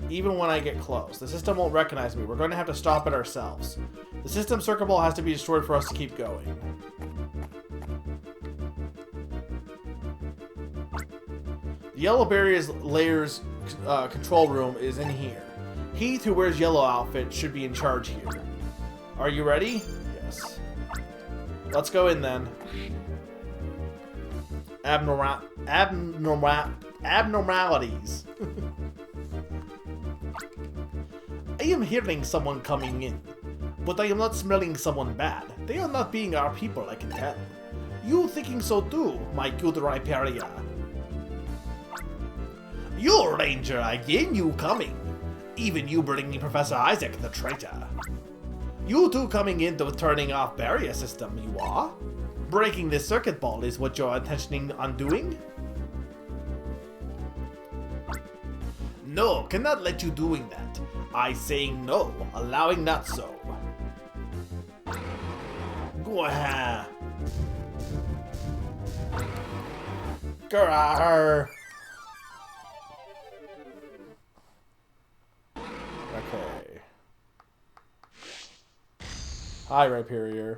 Even when I get close. The system won't recognize me. We're going to have to stop it ourselves. The system circuit ball has to be destroyed for us to keep going. The yellow barrier's layers control room is in here. Heath, who wears yellow outfit, should be in charge here. Are you ready? Yes. Let's go in then. Abnormalities. I am hearing someone coming in, but I am not smelling someone bad. They are not being our people, I can tell. You thinking so too, my good Rhyperia. You, Ranger, again you coming. Even you bringing Professor Isaac, the traitor. You two coming into turning off barrier system, you are? Breaking this circuit ball is what you're intentioning on doing? No, cannot let you doing that. I saying no, allowing not so. Go ahead. Grrr. Okay. Hi, Rhyperior.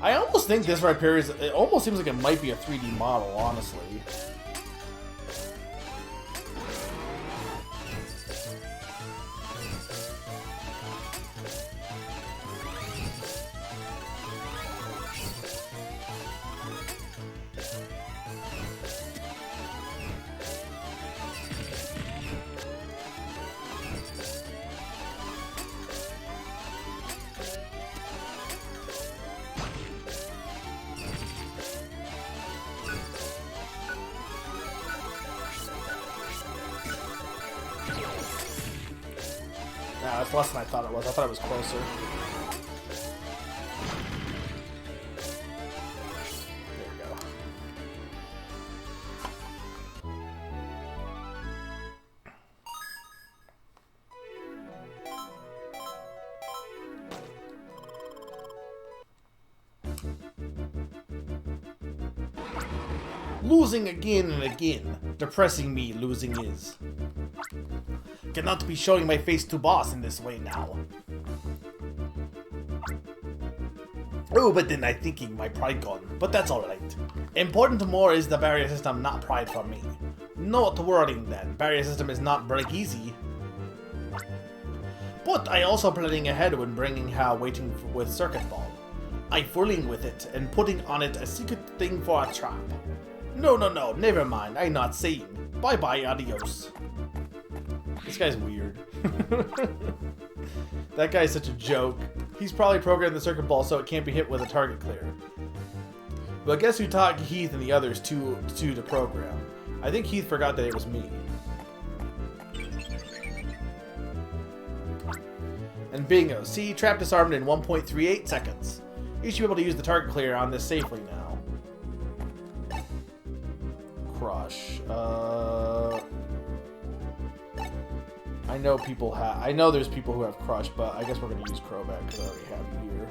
I almost think this Rhyperior is... It almost seems like it might be a 3D model, honestly. No, it's less than I thought it was. I thought it was closer. There we go. Losing again and again. Depressing me, losing is. Cannot be showing my face to boss in this way now. Oh, but then I thinking my pride gone, but that's alright. Important more is the barrier system, not pride for me. Not worrying then, barrier system is not break easy. But I also planning ahead when bringing her waiting with circuit ball. I fooling with it and putting on it a secret thing for a trap. No, never mind, I not saying. Bye bye, adios. This guy's weird. That guy's such a joke. He's probably programmed the circuit ball so it can't be hit with a target clear. But guess who taught Heath and the others to program? I think Heath forgot that it was me. And bingo. See, trap disarmed in 1.38 seconds. You should be able to use the target clear on this safely now. Crush. I know people have. I know there's people who have Crush, but I guess we're gonna use Crobat because I already have you here.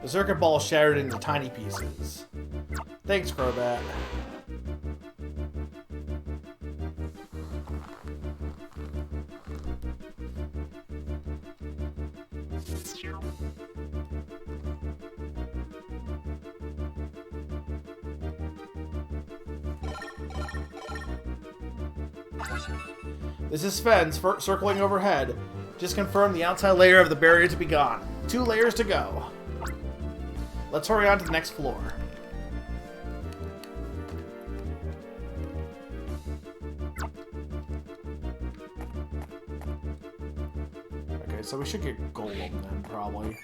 The circuit ball shattered into tiny pieces. Thanks, Crobat. This is Fence circling overhead. Just confirm the outside layer of the barrier to be gone. 2 layers to go. Let's hurry on to the next floor. Okay, so we should get Golem then, probably.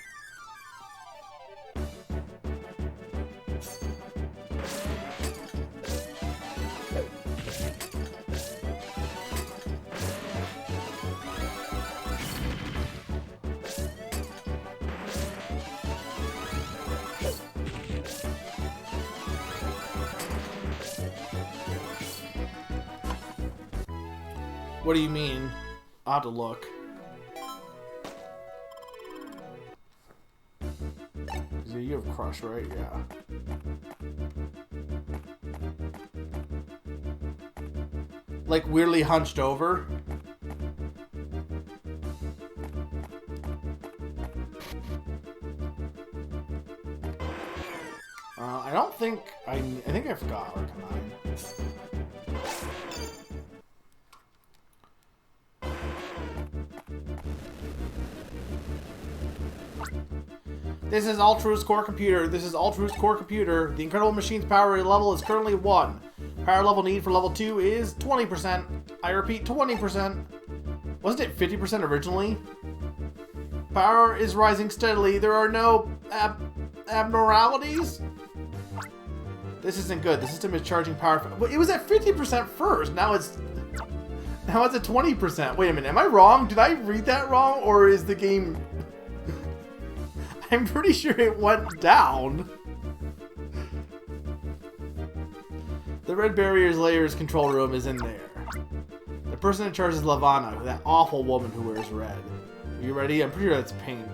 What do you mean? I'll have to look. You have Crush, right? Yeah. Like weirdly hunched over? I don't think... I think I forgot Arcanine. This is Ultra's core computer. This is Ultra's core computer. The incredible machine's power level is currently 1. Power level need for level 2 is 20%. I repeat, 20%. Wasn't it 50% originally? Power is rising steadily. There are no abnormalities. This isn't good. The system is charging power. It was at 50% first. Now it's at 20%. Wait a minute. Am I wrong? Did I read that wrong, or is the game? I'm pretty sure it went down. The red barrier's layers control room is in there. The person in charge is Lavana, that awful woman who wears red. Are you ready? I'm pretty sure that's pink.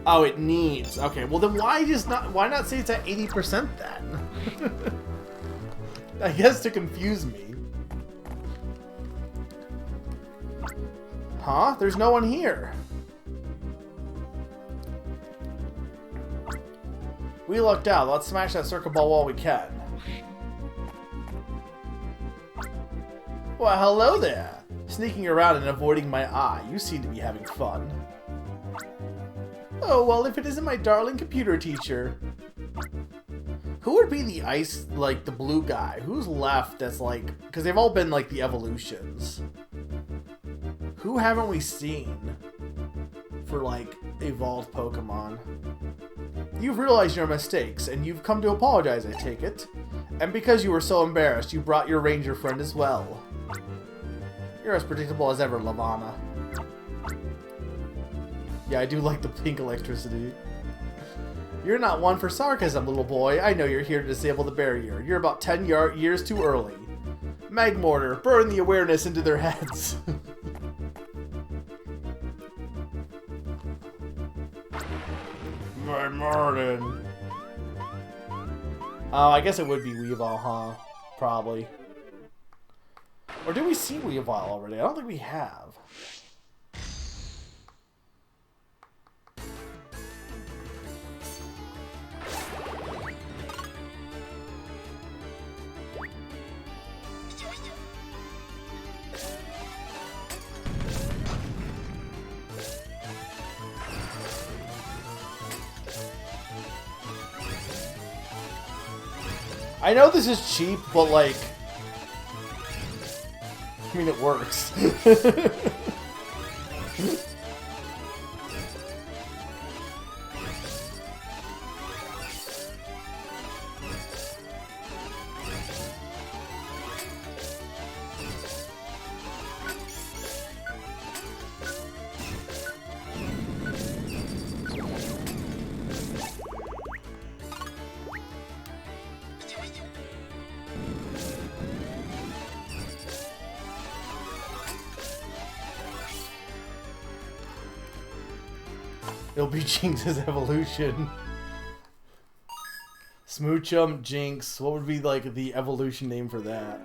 Oh, it needs. Okay, well then why not say it's at 80% then? I guess to confuse me. Huh? There's no one here. We lucked out. Let's smash that circuit ball while we can. Well, hello there. Sneaking around and avoiding my eye. You seem to be having fun. Oh, well, if it isn't my darling computer teacher. Who would be the the blue guy? Who's left that's like... Because they've all been, like, the evolutions. Who haven't we seen for, like, evolved Pokemon? You've realized your mistakes, and you've come to apologize, I take it. And because you were so embarrassed, you brought your ranger friend as well. You're as predictable as ever, Lavana. Yeah, I do like the pink electricity. You're not one for sarcasm, little boy. I know you're here to disable the barrier. You're about 10 years too early. Magmortar, burn the awareness into their heads. Martin. Oh, I guess it would be Weavile, huh? Probably. Or did we see Weavile already? I don't think we have. I know this is cheap, but like... I mean, it works. It'll be Jinx's evolution. Smoochum, Jinx. What would be like the evolution name for that?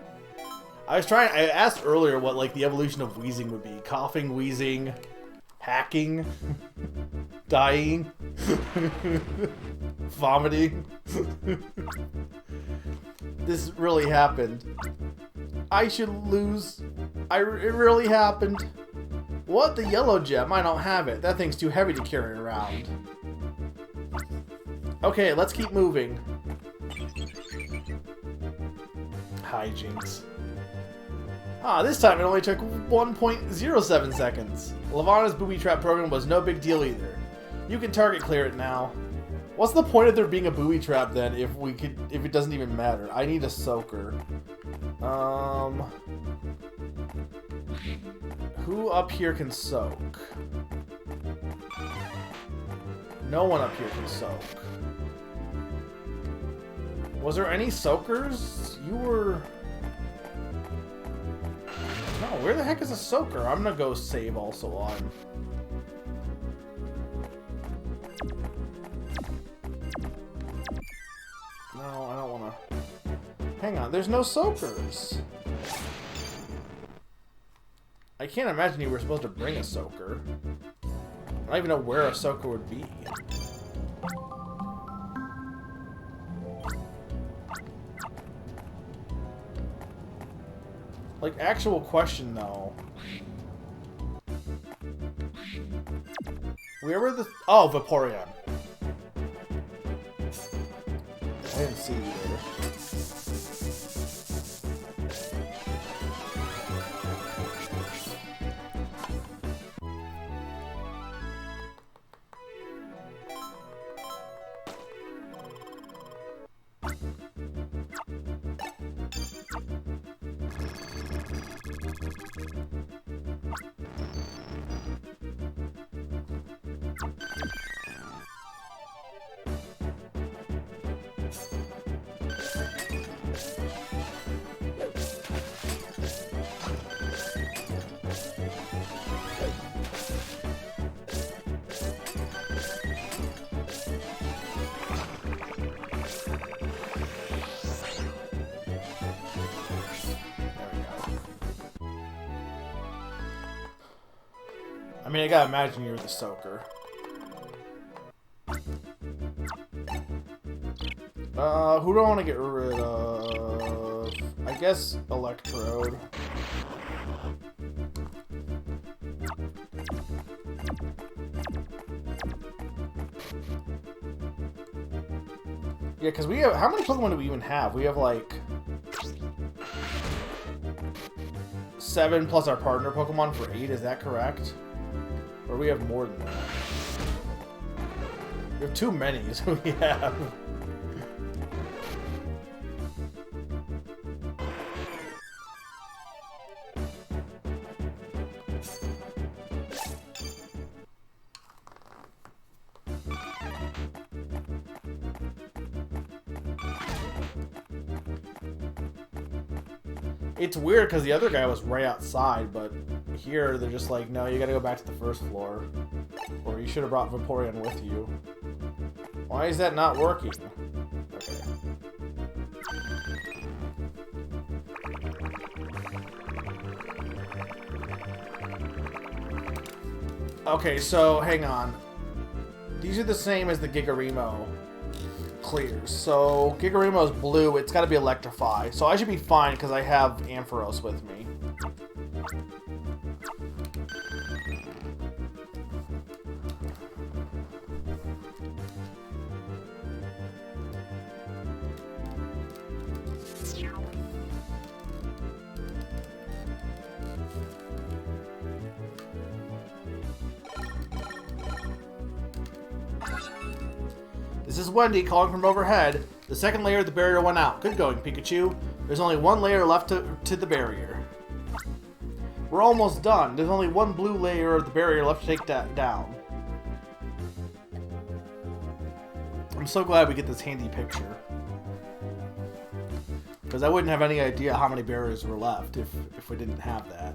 I asked earlier what like the evolution of wheezing would be. Coughing, wheezing, hacking, dying, vomiting. This really happened. I should lose. It really happened. What? The yellow gem? I don't have it. That thing's too heavy to carry around. Okay, let's keep moving. Hi, Jinx. Ah, this time it only took 1.07 seconds. Lavana's booby trap program was no big deal either. You can target clear it now. What's the point of there being a booby trap then if it doesn't even matter? I need a soaker. Who up here can soak? No one up here can soak. Was there any soakers? You were... No, where the heck is a soaker? I'm gonna go save also on. No, I don't wanna... Hang on, there's no soakers. I can't imagine you were supposed to bring a soaker. I don't even know where a soaker would be. Like, actual question, though. Where were the... Oh, Vaporeon. I didn't see you there. I mean, I gotta imagine you're the soaker. Who do I want to get rid of? I guess Electrode. Yeah, because we have... How many Pokemon do we even have? We have, like... 7 plus our partner Pokemon for 8, is that correct? Or we have more than that? We have too many, so we have... It's weird because the other guy was right outside, but here they're just like, no, you gotta go back to the first floor. Or you should have brought Vaporeon with you. Why is that not working? Okay. Okay, so hang on. These are the same as the Gigarimo clears. So Gigarimo's blue, it's gotta be Electrify. So I should be fine because I have Ampharos with me. This is Wendy calling from overhead. The second layer of the barrier went out. Good going, Pikachu. There's only one layer left to the barrier. We're almost done. There's only one blue layer of the barrier left to take that down. I'm so glad we get this handy picture. Because I wouldn't have any idea how many barriers were left if we didn't have that.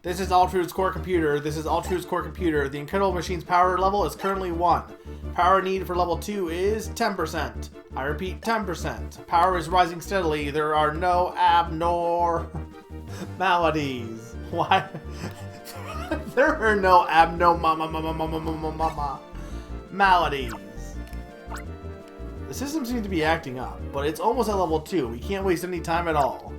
This is Altrude's core computer. This is Altrude's core computer. The incredible machine's power level is currently 1. Power need for level 2 is 10%. I repeat, 10%. Power is rising steadily. There are no abnormalities. Why? There are no abnormalities. The system seems to be acting up, but it's almost at level 2. We can't waste any time at all.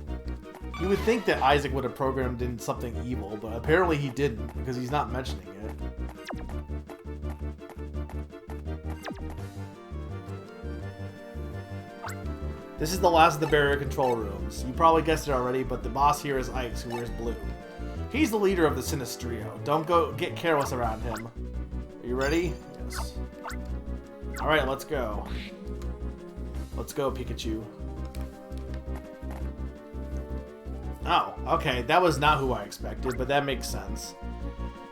You would think that Isaac would have programmed in something evil, but apparently he didn't, because he's not mentioning it. This is the last of the barrier control rooms. You probably guessed it already, but the boss here is Ike, who wears blue. He's the leader of the Sinistrio. Don't go get careless around him. Are you ready? Yes. Alright, let's go. Let's go, Pikachu. Oh, okay, that was not who I expected, but that makes sense.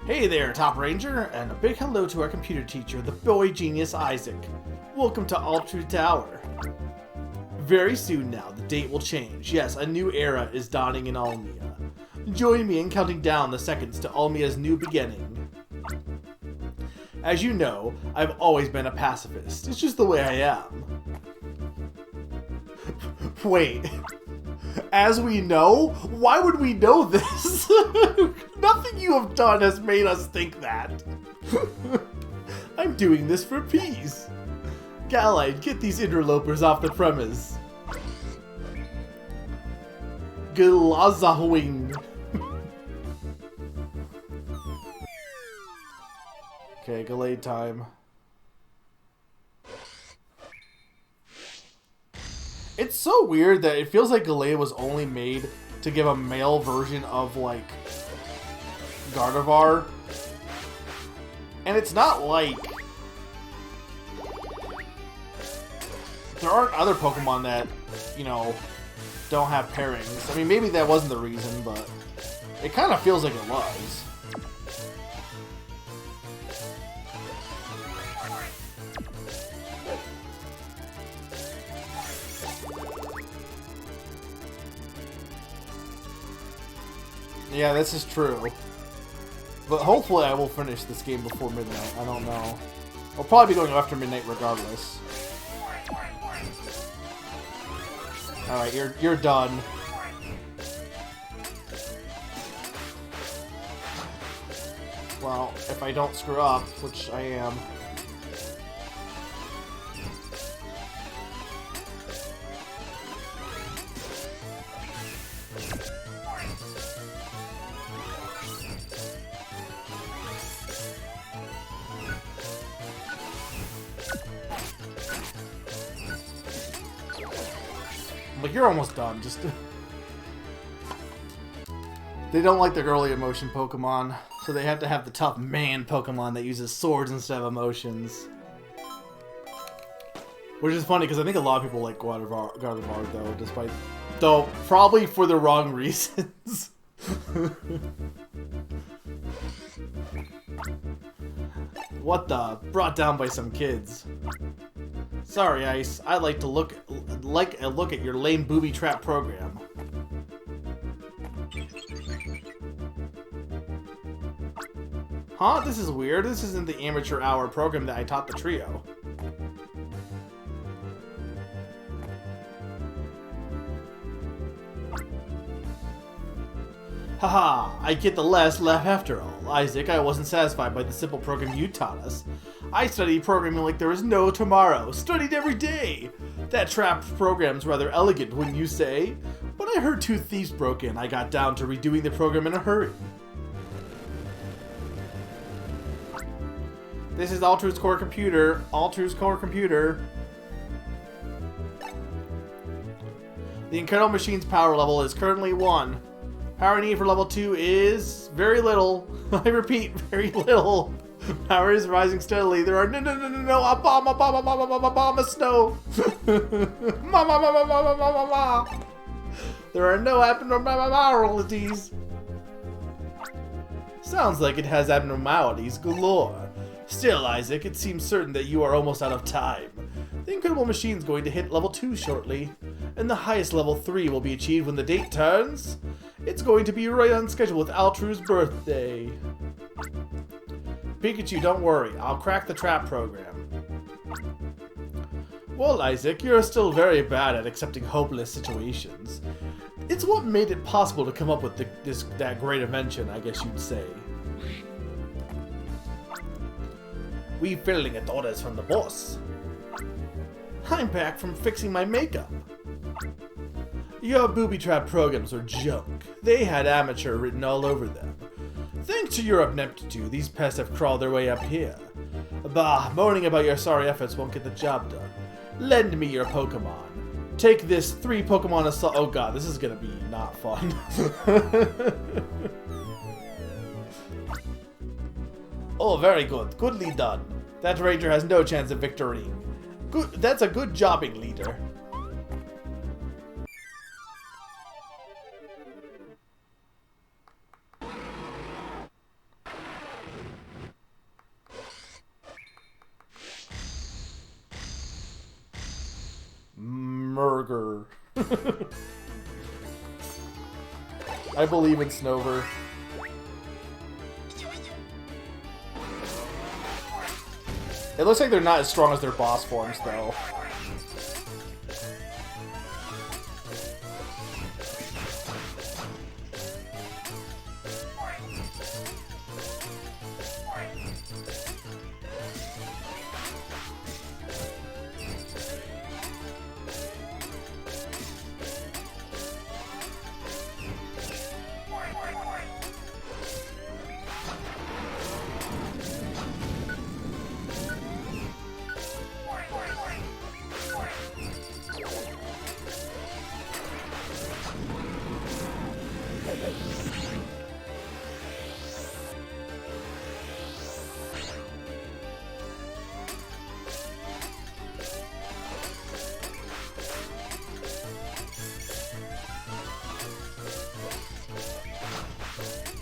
Hey there, Top Ranger, and a big hello to our computer teacher, the boy genius Isaac. Welcome to Altrude Tower. Very soon now, the date will change. Yes, a new era is dawning in Almia. Join me in counting down the seconds to Almia's new beginning. As you know, I've always been a pacifist. It's just the way I am. Wait. As we know? Why would we know this? Nothing you have done has made us think that. I'm doing this for peace. Galide, get these interlopers off the premise. Glazahwing. Okay, Galade time. It's so weird that it feels like Galade was only made to give a male version of, like, Gardevoir. And it's not like... There aren't other Pokemon that, you know, don't have pairings. I mean, maybe that wasn't the reason, but it kind of feels like it was. Yeah, this is true. But hopefully I will finish this game before midnight. I don't know. I'll probably be going after midnight regardless. Alright, you're done. Well, if I don't screw up, which I am. But you're almost done. Just they don't like the girly emotion Pokemon, so they have to have the tough man Pokemon that uses swords instead of emotions. Which is funny because I think a lot of people like Gardevoir though, though probably for the wrong reasons. What the? Brought down by some kids. Sorry, Ice. I'd like a look at your lame booby trap program. Huh? This is weird. This isn't the amateur hour program that I taught the trio. Haha, I get the last laugh after all. Isaac, I wasn't satisfied by the simple program you taught us. I studied programming like there is no tomorrow. Studied every day. That trap program's rather elegant, wouldn't you say? When I heard 2 thieves broke in, I got down to redoing the program in a hurry. This is Altrude's core computer. Altrude's core computer. The incredible machine's power level is currently 1. Power need for level 2 is very little. I repeat, very little. Power is rising steadily. There are no, snow. There are no abnormalities. Sounds like it has abnormalities galore. Still, Isaac, it seems certain that you are almost out of time. The incredible machine's going to hit level 2 shortly, and the highest level 3 will be achieved when the date turns. It's going to be right on schedule with Altru's birthday. Pikachu, don't worry. I'll crack the trap program. Well, Isaac, you're still very bad at accepting hopeless situations. It's what made it possible to come up with that great invention, I guess you'd say. We filling at orders from the boss. I'm back from fixing my makeup. Your booby trap programs were junk. They had amateur written all over them. Thanks to your ineptitude, these pests have crawled their way up here. Bah, moaning about your sorry efforts won't get the job done. Lend me your Pokemon. Take this 3 Pokemon assault. Oh god, this is gonna be not fun. Oh, very good. Goodly done. That ranger has no chance of victory. Good. That's a good jobbing, leader. Murger. I believe in Snover. It looks like they're not as strong as their boss forms, though.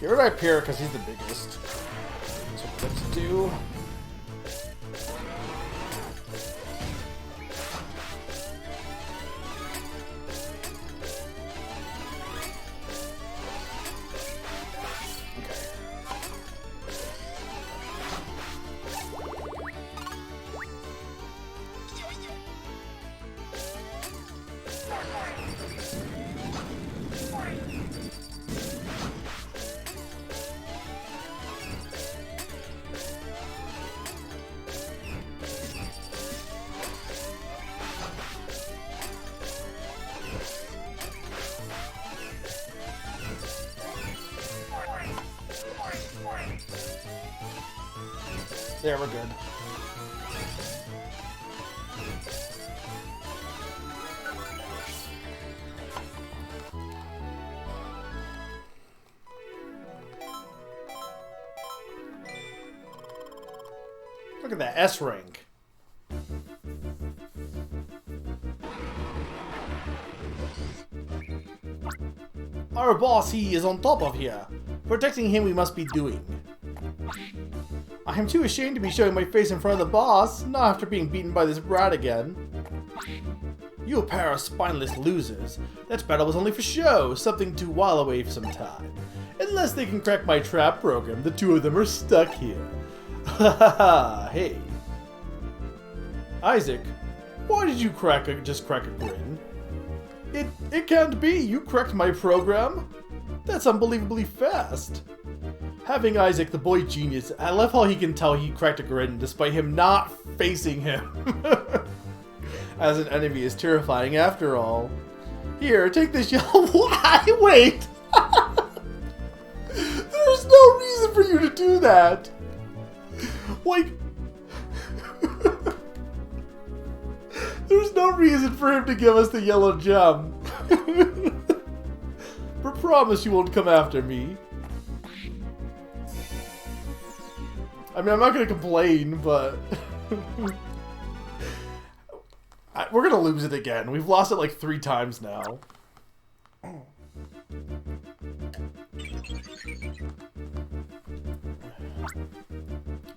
Get rid of Hyperion because he's the biggest. That's what let's do. There, we're good. Look at that S rank. Our boss, he is on top of here. Protecting him we must be doing. I am too ashamed to be showing my face in front of the boss, not after being beaten by this brat again. You a pair of spineless losers. That battle was only for show, something to while away for some time. Unless they can crack my trap program, the two of them are stuck here. Ha ha ha, hey. Isaac, why did you just crack a grin? It can't be, you cracked my program? That's unbelievably fast. Having Isaac, the boy genius, I love how he can tell he cracked a grin despite him not facing him. As an enemy is terrifying after all. Here, take this yellow. Why? Wait! There's no reason for you to do that! Like... There's no reason for him to give us the yellow gem. But promise you won't come after me. I mean, I'm not gonna complain, but... we're gonna lose it again. We've lost it like 3 times now.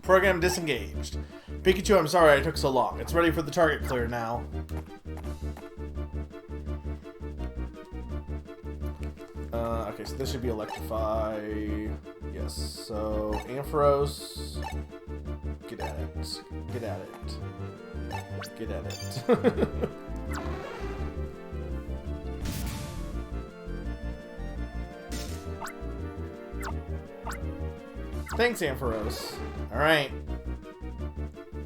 Program disengaged. Pikachu, I'm sorry I took so long. It's ready for the target clear now. Okay, so this should be electrify. Yes, so Ampharos. Get at it. Get at it. Get at it. Thanks, Ampharos. Alright.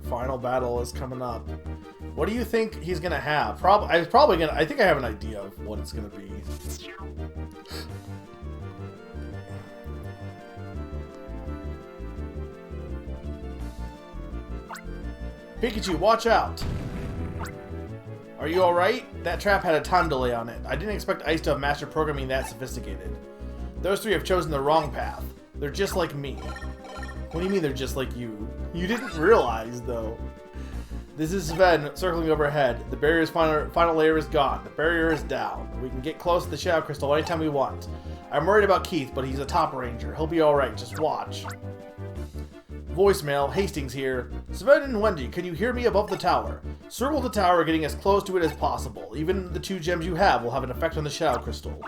Final battle is coming up. What do you think he's gonna have? I think I have an idea of what it's gonna be. Pikachu, watch out! Are you alright? That trap had a time delay on it. I didn't expect Ice to have mastered programming that sophisticated. Those three have chosen the wrong path. They're just like me. What do you mean they're just like you? You didn't realize, though. This is Sven circling overhead. The barrier's final layer is gone. The barrier is down. We can get close to the Shadow Crystal anytime we want. I'm worried about Keith, but he's a top ranger. He'll be alright, just watch. Voicemail, Hastings here. Sven and Wendy, can you hear me above the tower? Circle the tower, getting as close to it as possible. Even the 2 gems you have will have an effect on the Shadow Crystal.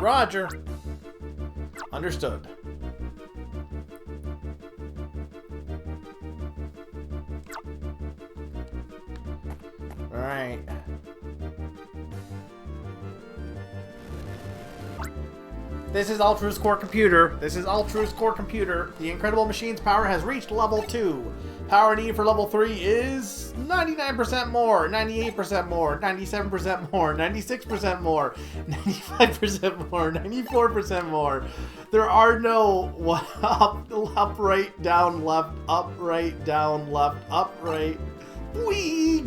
Roger. Understood. Alright. This is Ultra's core computer. This is Ultra's core computer. The incredible machine's power has reached level 2. Power needed for level 3 is 99% more, 98% more, 97% more, 96% more, 95% more, 94% more. There are no up, right, down, left, up, right, down, left, up, right. Whee!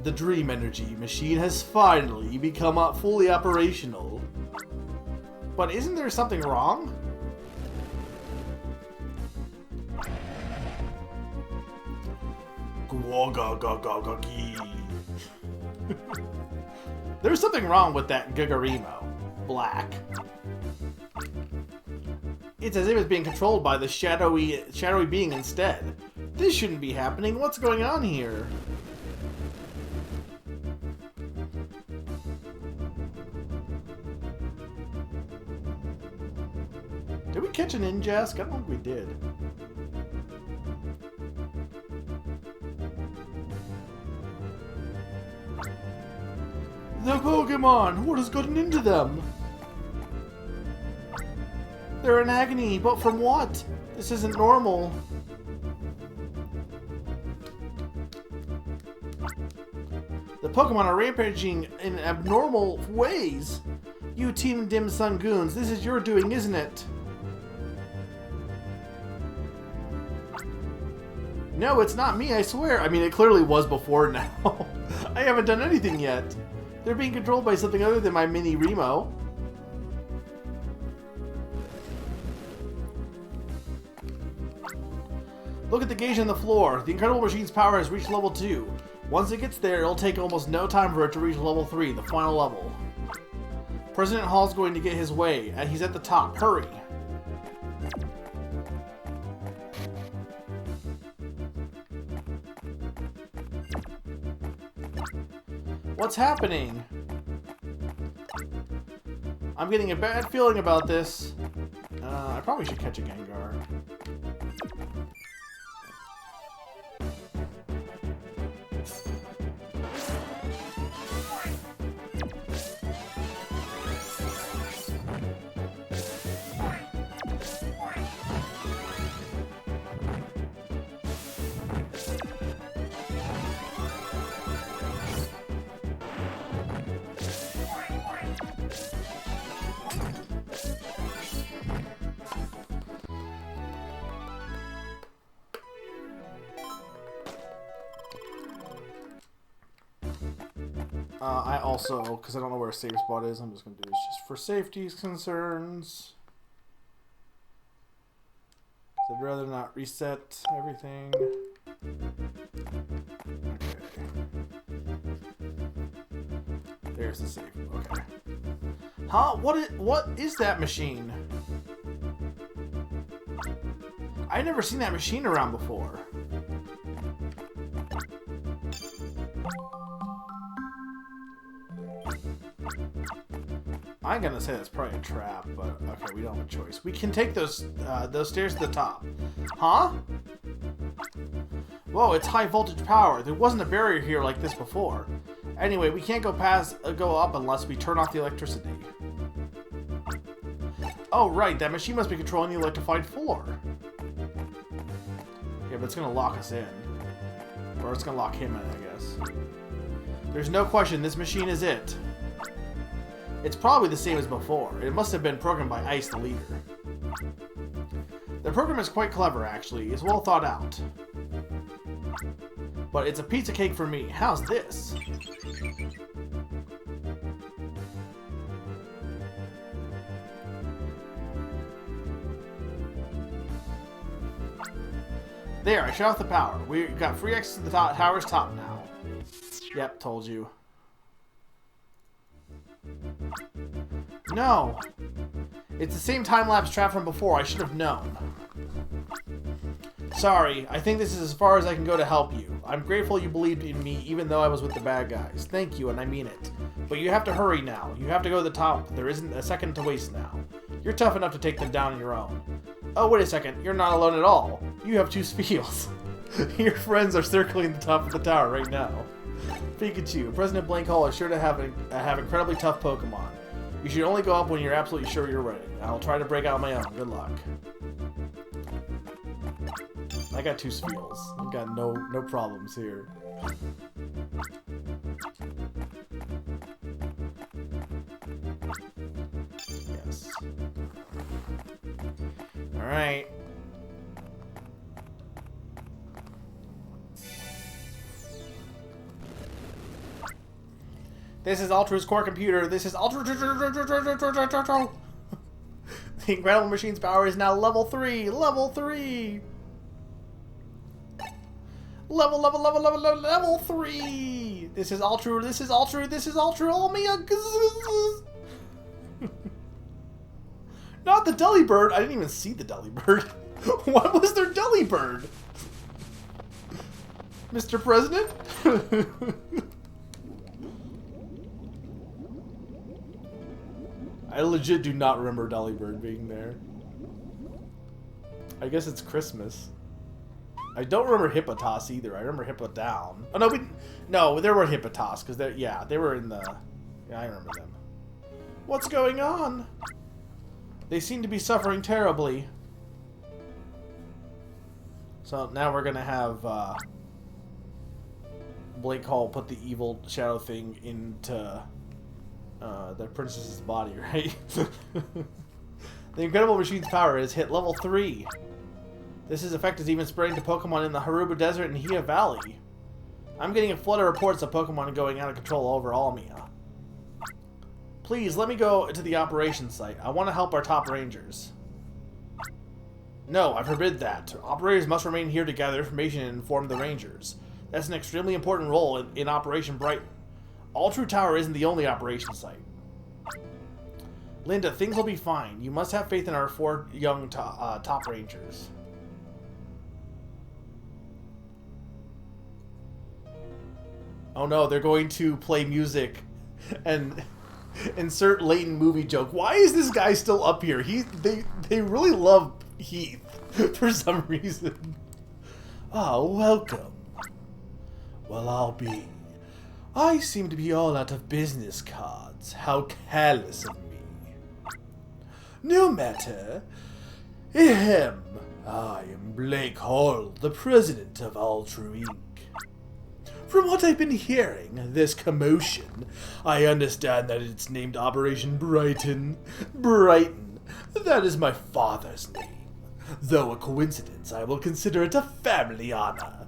The Dream Energy machine has finally become fully operational. But isn't there something wrong? There's something wrong with that Gagarimo. Black. It's as if it's being controlled by the shadowy being instead. This shouldn't be happening. What's going on here? Did we catch an Injask? I don't think we did. The Pokemon! What has gotten into them? They're in agony, but from what? This isn't normal. The Pokemon are rampaging in abnormal ways. You Team Dim Sun Goons, this is your doing, isn't it? No, it's not me, I swear. I mean, it clearly was before now. I haven't done anything yet. They're being controlled by something other than my mini Remo. Look at the gauge on the floor. The incredible machine's power has reached level 2. Once it gets there, it'll take almost no time for it to reach level 3, the final level. President Hall's going to get his way, and he's at the top. Hurry! What's happening? I'm getting a bad feeling about this. I probably should catch a Gengar. I also, because I don't know where a save spot is, I'm just going to do this just for safety concerns. I'd rather not reset everything. Okay. There's the save. Okay. Huh? What is that machine? I never seen that machine around before. I'm gonna say that's probably a trap, but okay, we don't have a choice. We can take those stairs to the top. Huh? Whoa, it's high voltage power. There wasn't a barrier here like this before. Anyway, we can't go up unless we turn off the electricity. Oh, right, that machine must be controlling the electrified floor. Yeah, but it's gonna lock us in. Or it's gonna lock him in, I guess. There's no question, this machine is it. It's probably the same as before. It must have been programmed by Ice, the leader. The program is quite clever, actually. It's well thought out. But it's a piece of cake for me. How's this? There, I shut off the power. We got free access to the tower's top now. Yep, told you. No! It's the same time-lapse trap from before. I should have known. Sorry, I think this is as far as I can go to help you. I'm grateful you believed in me even though I was with the bad guys. Thank you, and I mean it. But you have to hurry now. You have to go to the top. There isn't a second to waste now. You're tough enough to take them down on your own. Oh, wait a second. You're not alone at all. You have two Spiels. Your friends are circling the top of the tower right now. Pikachu, President Blank Hole is sure to have incredibly tough Pokemon. You should only go up when you're absolutely sure you're ready. I'll try to break out my own. Good luck. I got two Spiels. I've got no problems here. Yes. Alright. This is Ultra's core computer. This is Ultra. The Incredible Machine's power is now level 3. Level 3. Level 3. This is Ultra. This is Ultra. This is Ultra. Almia. Not the Delibird. I didn't even see the Delibird. What was their Delibird? Mr. President? I legit do not remember Delibird being there. I guess it's Christmas. I don't remember Hippotas either. I remember Hippodown. Oh no, no, there were Hippotas because they were in the. Yeah, I remember them. What's going on? They seem to be suffering terribly. So now we're gonna have Blake Hall put the evil shadow thing into the princess's body, right? The Incredible Machine's power has hit level 3. This effect is even spreading to Pokemon in the Haruba Desert and Hia Valley. I'm getting a flood of reports of Pokemon going out of control over Almia. Please, let me go to the operations site. I want to help our top rangers. No, I forbid that. Operators must remain here to gather information and inform the rangers. That's an extremely important role in Operation Brighton. Ultra Tower isn't the only operation site. Linda, things will be fine. You must have faith in our 4 young top rangers. Oh no, they're going to play music and insert Leighton movie joke. Why is this guy still up here? They really love Heath for some reason. Oh, welcome. Well, I seem to be all out of business cards. How careless of me. No matter. Ahem. I am Blake Hall, the president of Ultra Inc. From what I've been hearing, this commotion, I understand that it's named Operation Brighton. Brighton. That is my father's name. Though a coincidence, I will consider it a family honor.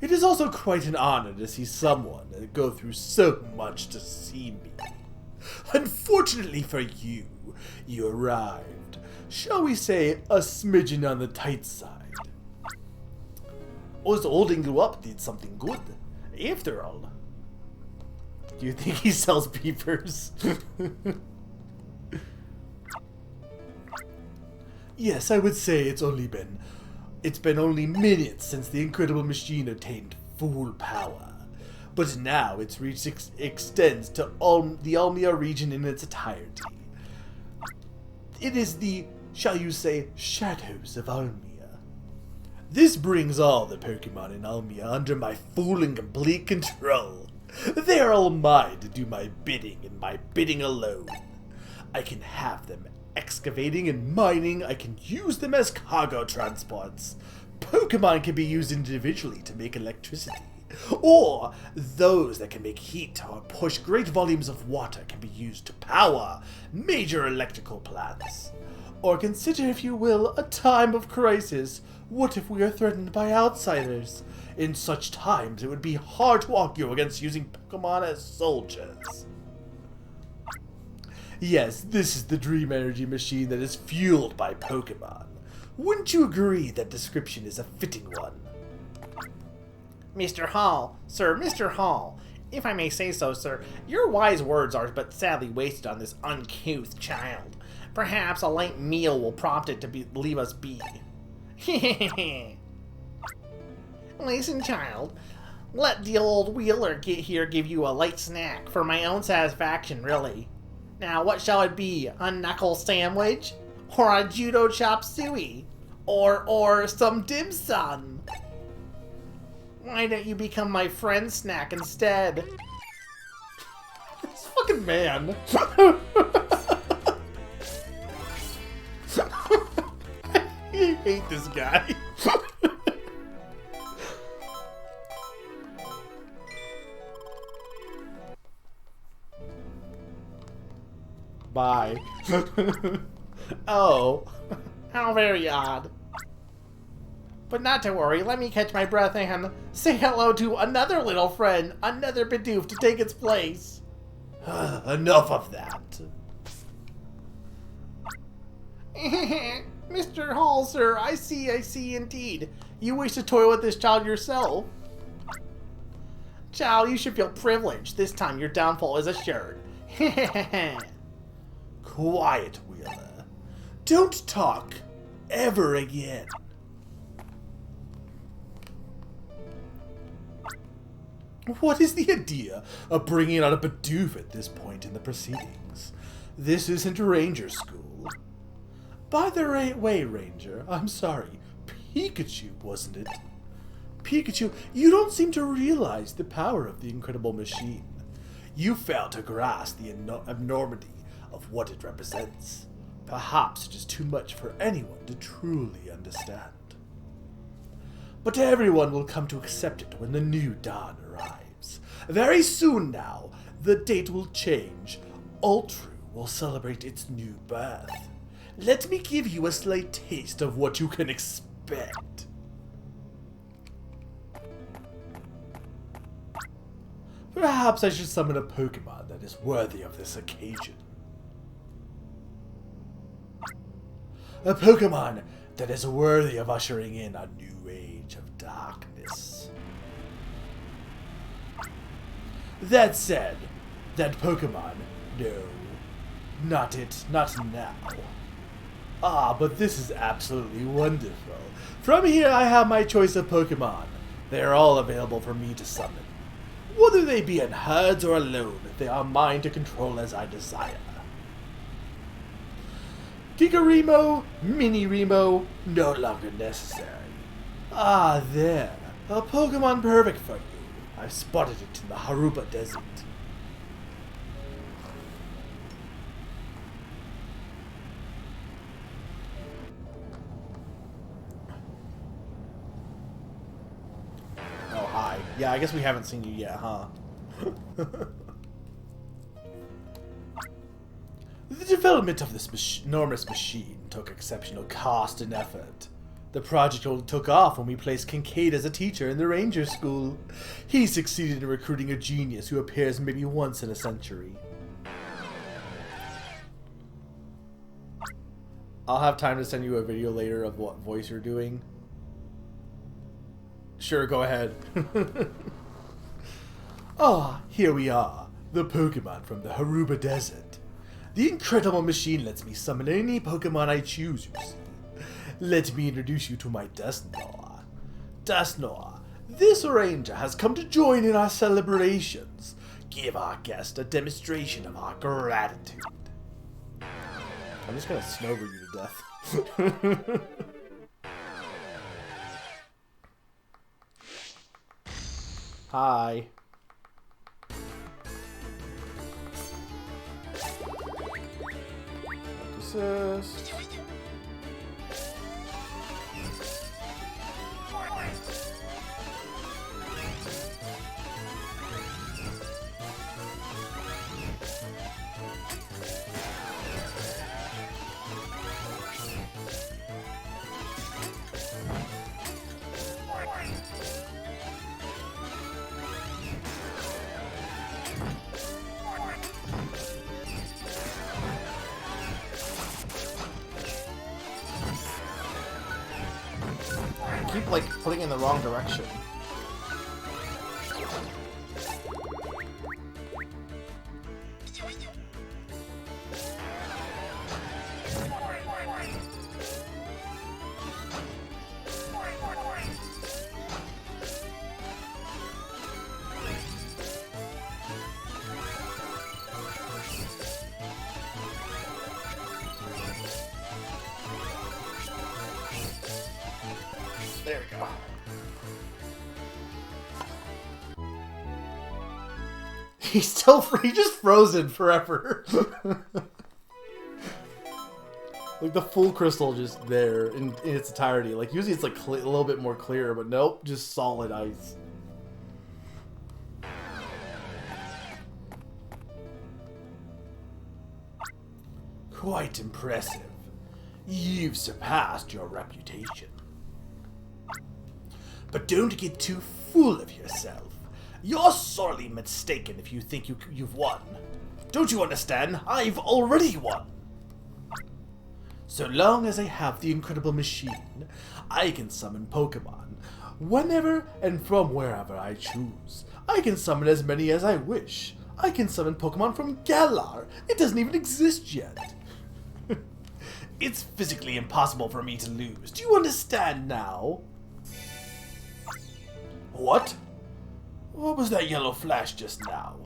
It is also quite an honor to see someone go through so much to see me. Unfortunately for you, you arrived, shall we say, a smidgen on the tight side. Us holding you up did something good, after all. Do you think he sells beepers? Yes, I would say it's been only minutes since the Incredible Machine attained full power. but now its reach extends to the Almia region in its entirety. It is the, shall you say, shadows of Almia. This brings all the Pokemon in Almia under my full and complete control. They are all mine to do my bidding and my bidding alone. I can have them excavating and mining. I can use them as cargo transports. Pokemon can be used individually to make electricity. Or those that can make heat or push great volumes of water can be used to power major electrical plants. Or consider, if you will, a time of crisis. What if we are threatened by outsiders? In such times, it would be hard to argue against using Pokemon as soldiers. Yes, this is the Dream Energy machine that is fueled by Pokemon. Wouldn't you agree that description is a fitting one? Mr. Hall, sir, Mr. Hall, if I may say so, sir, your wise words are but sadly wasted on this uncouth child. Perhaps a light meal will prompt it to leave us be. Listen, child, let the old wheeler give you a light snack for my own satisfaction, really. Now, what shall it be? A knuckle sandwich? Or a judo chop suey? Or some dim sum? Why don't you become my friend snack instead? This fucking man. I hate this guy. Bye. Oh. How very odd. But not to worry, let me catch my breath and say hello to another little friend, another Bidoof to take its place. Enough of that. Mr. Hall, sir, I see indeed. You wish to toy with this child yourself. Child, you should feel privileged. This time your downfall is assured. Quiet, Wheeler. Don't talk ever again. What is the idea of bringing out a Bidoof at this point in the proceedings? This isn't Ranger School. By the way, Ranger, I'm sorry, Pikachu, wasn't it? Pikachu, you don't seem to realize the power of the incredible machine. You fail to grasp the enormity of what it represents. Perhaps it is too much for anyone to truly understand. But everyone will come to accept it when the new dawn arrives. Very soon now, the date will change. Ultru will celebrate its new birth. Let me give you a slight taste of what you can expect. Perhaps I should summon a Pokemon that is worthy of this occasion. A Pokemon that is worthy of ushering in a new age of darkness. That said, that Pokemon, no, not it, not now. Ah, but this is absolutely wonderful. From here I have my choice of Pokemon. They are all available for me to summon. Whether they be in herds or alone, they are mine to control as I desire. Gigaremo, Mini-Remo, no longer necessary. Ah, there. A Pokemon perfect for you. I've spotted it in the Haruba Desert. Oh, hi. Yeah, I guess we haven't seen you yet, huh? The development of this enormous machine took exceptional cost and effort. The project only took off when we placed Kincaid as a teacher in the Ranger School. He succeeded in recruiting a genius who appears maybe once in a century. I'll have time to send you a video later of what voice you're doing. Sure, go ahead. Ah, here we are. The Pokemon from the Haruba Desert. The incredible machine lets me summon any Pokemon I choose, you see. Let me introduce you to my Dusknoir. Dusknoir, This ranger has come to join in our celebrations. Give our guest a demonstration of our gratitude. I'm just gonna snowbird you to death. Hi. Assist. Keep like putting in the wrong direction. There we go. He's still he's just frozen forever. Like the full crystal just there in its entirety. Like usually it's like a little bit more clear, but nope, just solid ice. Quite impressive. You've surpassed your reputation. But don't get too full of yourself. You're sorely mistaken if you think you've won. Don't you understand? I've already won. So long as I have the incredible machine, I can summon Pokemon whenever and from wherever I choose. I can summon as many as I wish. I can summon Pokemon from Galar. It doesn't even exist yet. It's physically impossible for me to lose. Do you understand now? What? What was that yellow flash just now?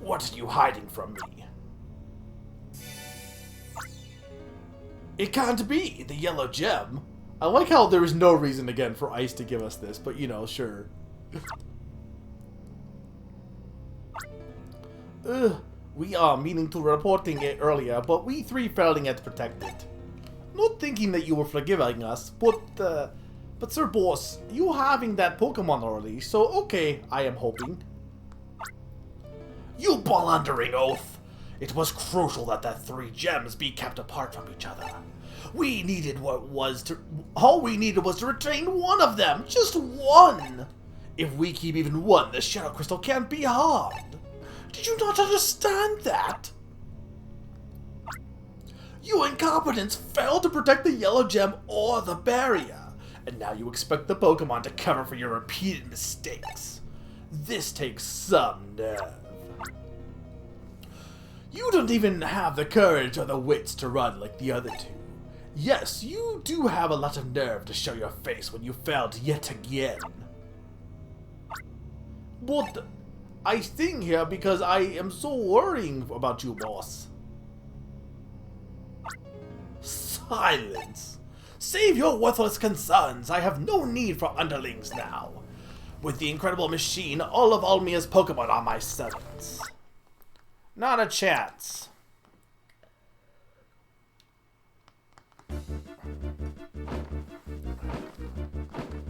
What are you hiding from me? It can't be the yellow gem. I like how there is no reason again for Ice to give us this, but you know, sure. We are meaning to reporting it earlier, but we three failing at protect it. Not thinking that you were forgiving us, but Sir Boss, you having that Pokemon already, so okay, I am hoping. You blundering oaf! It was crucial that the 3 gems be kept apart from each other. All we needed was to retain one of them, just one! If we keep even one, the Shadow Crystal can't be harmed. Did you not understand that? You incompetents failed to protect the yellow gem or the barrier. And now you expect the Pokemon to cover for your repeated mistakes. This takes some nerve. You don't even have the courage or the wits to run like the other 2. Yes, you do have a lot of nerve to show your face when you failed yet again. But I sing here because I am so worrying about you, boss. Silence. Save your worthless concerns. I have no need for underlings now. With the incredible machine, all of Almia's Pokemon are my servants. Not a chance.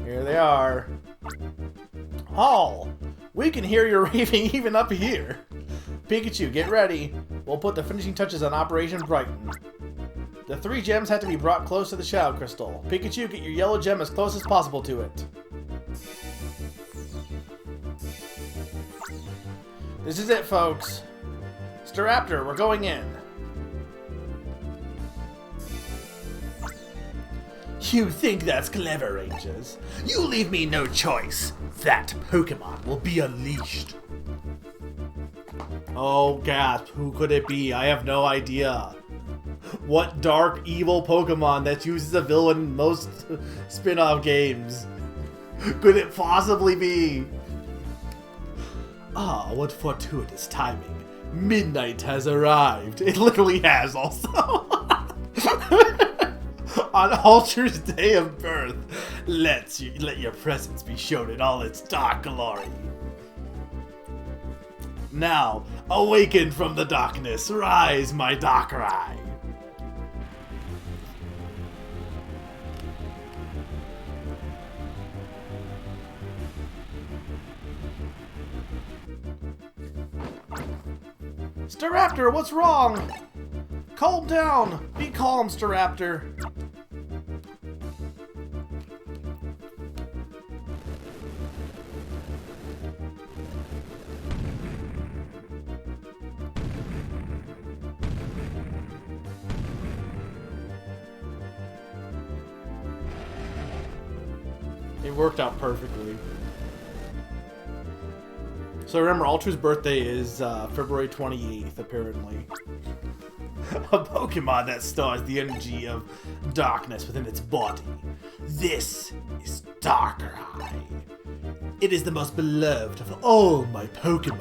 Here they are. Hall, we can hear your raving even up here. Pikachu, get ready. We'll put the finishing touches on Operation Brighten. The 3 gems have to be brought close to the Shadow Crystal. Pikachu, get your yellow gem as close as possible to it. This is it, folks. Staraptor, we're going in. You think that's clever, Rangers? You leave me no choice. That Pokemon will be unleashed. Oh, gasp. Who could it be? I have no idea. What dark, evil Pokemon that uses a villain in most spin-off games? could it possibly be? Ah, what fortuitous timing. Midnight has arrived. It literally has also. On Ultra's day of birth, let your presence be shown in all its dark glory. Now, awaken from the darkness, rise, my Darkrai. Staraptor, what's wrong? Calm down. Be calm, Staraptor. It worked out perfectly. So remember, Ultra's birthday is February 28th, apparently. A Pokemon that stores the energy of darkness within its body. This is Darkrai. It is the most beloved of all my Pokemon.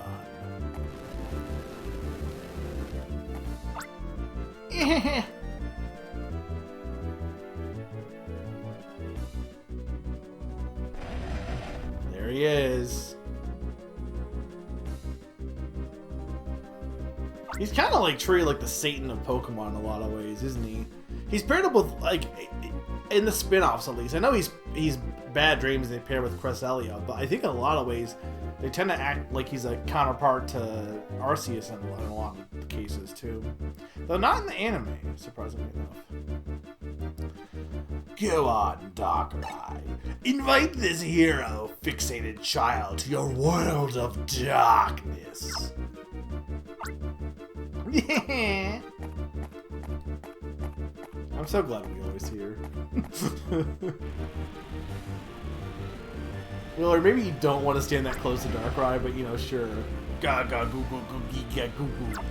There he is. He's kind of like treated like the Satan of Pokemon in a lot of ways, isn't he? He's paired up with, like, in the spin-offs at least. I know he's Bad Dreams, they pair with Cresselia, but I think in a lot of ways they tend to act like he's a counterpart to Arceus in a lot of cases too. Though not in the anime, surprisingly enough. Go on, Darkrai. Invite this hero-fixated child to your world of darkness. Yeah. I'm so glad Wheeler's here. Wheeler, maybe you don't want to stand that close to Darkrai, but you know, sure. Gaga goo goo goo gee goo goo.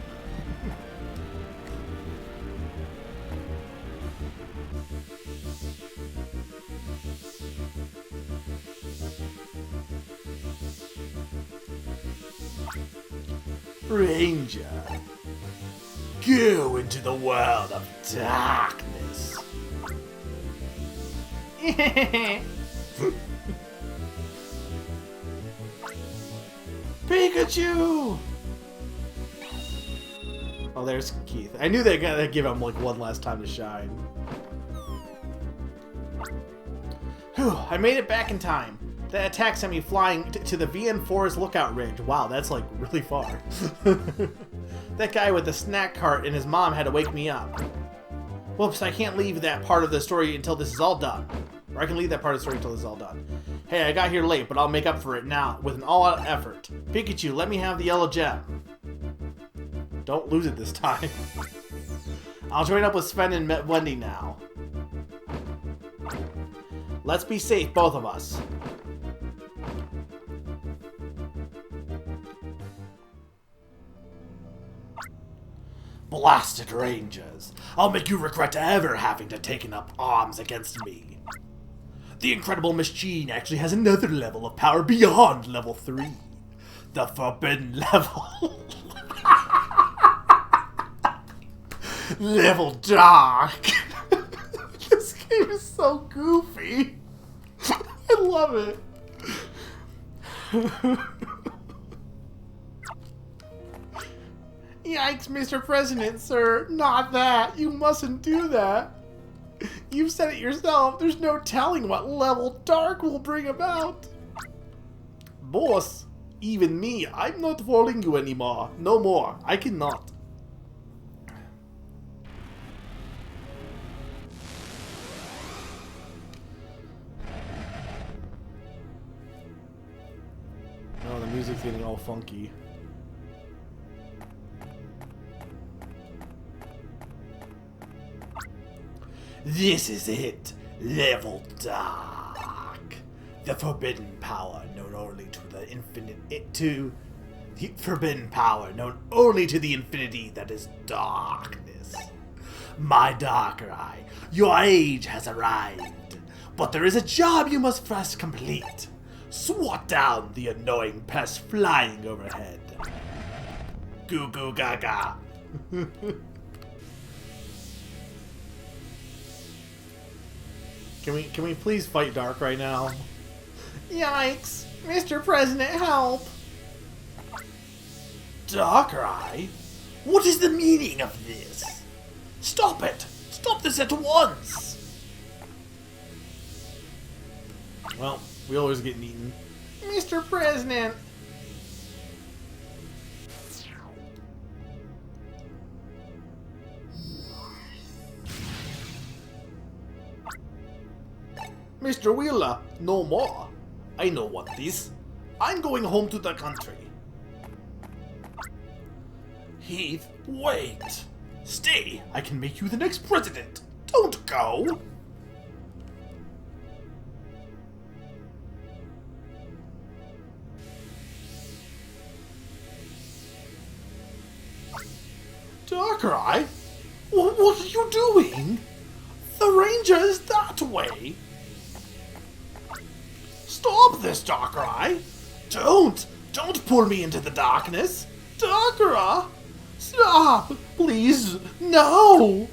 Ranger, go into the world of darkness. Pikachu! Oh, there's Keith. I knew they gotta give him like one last time to shine. Whew, I made it back in time. That attack sent me flying to the VN4's lookout ridge. Wow, that's like really far. That guy with the snack cart and his mom had to wake me up. Whoops, I can't leave that part of the story until this is all done. Or I can leave that part of the story until this is all done. Hey, I got here late, but I'll make up for it now with an all-out effort. Pikachu, let me have the yellow gem. Don't lose it this time. I'll join up with Sven and Wendy now. Let's be safe, both of us. Blasted Rangers! I'll make you regret ever having to taken up arms against me. The incredible machine actually has another level of power beyond level 3. The forbidden level. Level dark. This game is so goofy. I love it. Yikes, Mr. President, sir. Not that. You mustn't do that. You've said it yourself. There's no telling what level dark will bring about. Boss, even me, I'm not following you anymore. No more. I cannot. Oh, the music's getting all funky. This is it, level dark. The forbidden power known only to the forbidden power known only to the infinity that is darkness. My Darkrai, your age has arrived, But there is a job you must first complete. Swat down the annoying pests flying overhead. Goo goo gaga. Can we please fight Dark right now? Yikes! Mr. President, help! Darkrai? What is the meaning of this? Stop it! Stop this at once! Well, we always get eaten. Mr. President! Mr. Wheeler, no more. I know what this. I'm going home to the country. Heath, wait. Stay. I can make you the next president. Don't go. Darkrai? What are you doing? The ranger is that way. Stop this, Darkrai! Don't pull me into the darkness! Darkrai! Stop! Please, no!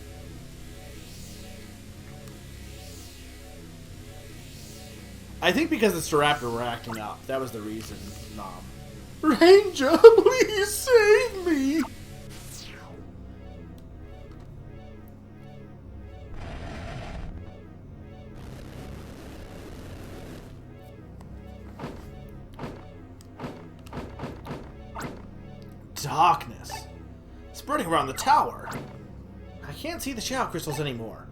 I think because the Staraptor were acting up. That was the reason, Nom. Ranger, please save me! Darkness. Spreading around the tower. I can't see the shadow crystals anymore.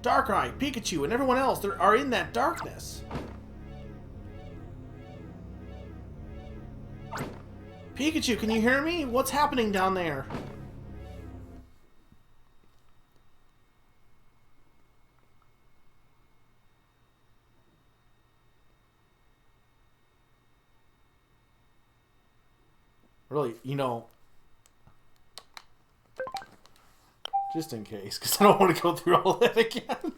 Darkrai, Pikachu, and everyone else are in that darkness. Pikachu, can you hear me? What's happening down there? Really, you know, just in case, because I don't want to go through all that again.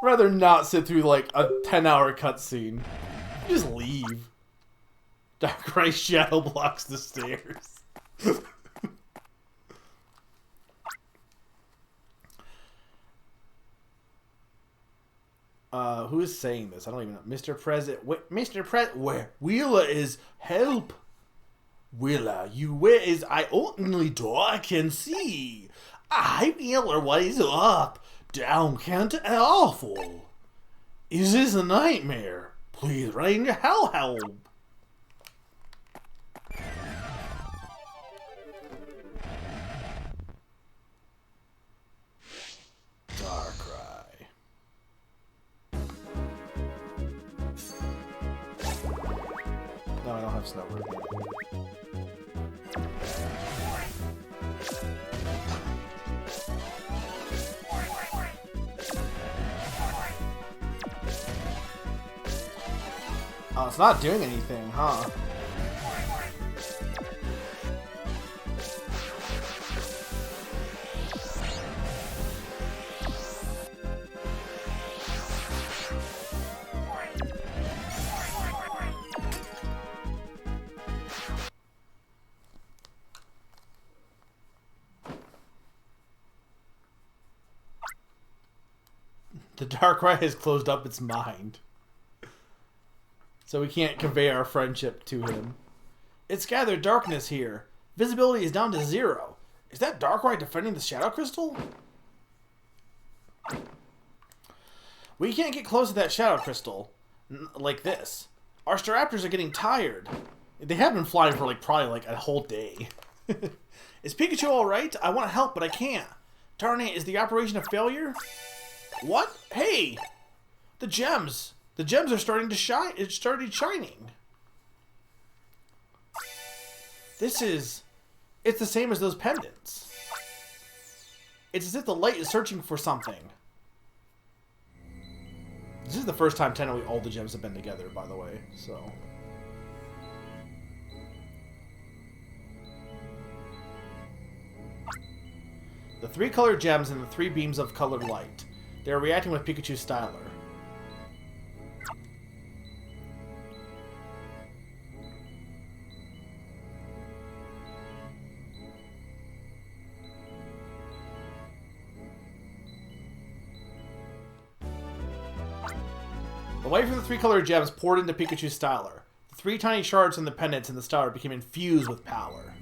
Rather not sit through like a 10-hour cutscene. Just leave. Darkrai shadow blocks the stairs. Who is saying this? I don't even know. Mr. President, Mr. President, where Wheeler is help. Wheeler, you where is I only door I can see. I Wheeler, what is up? Down can't awful. Is this a nightmare? Please, Ranger, help. Darkrai. No, I don't have Snowbird. Oh, it's not doing anything, huh? The Darkrai has closed up its mind. So we can't convey our friendship to him. It's gathered darkness here. Visibility is down to 0. Is that Darkrai defending the Shadow Crystal? We can't get close to that Shadow Crystal like this. Our Staraptors are getting tired. They have been flying for probably like a whole day. Is Pikachu alright? I want to help, but I can't. Darn it, is the operation a failure? What? Hey! The gems! The gems are starting to shine. It started shining. It's the same as those pendants. It's as if the light is searching for something. This is the first time technically all the gems have been together, by the way, so. The 3 colored gems and the 3 beams of colored light. They are reacting with Pikachu's Styler. The light from the 3 colored gems poured into Pikachu's Styler. The 3 tiny shards from the pendants in the Styler became infused with power.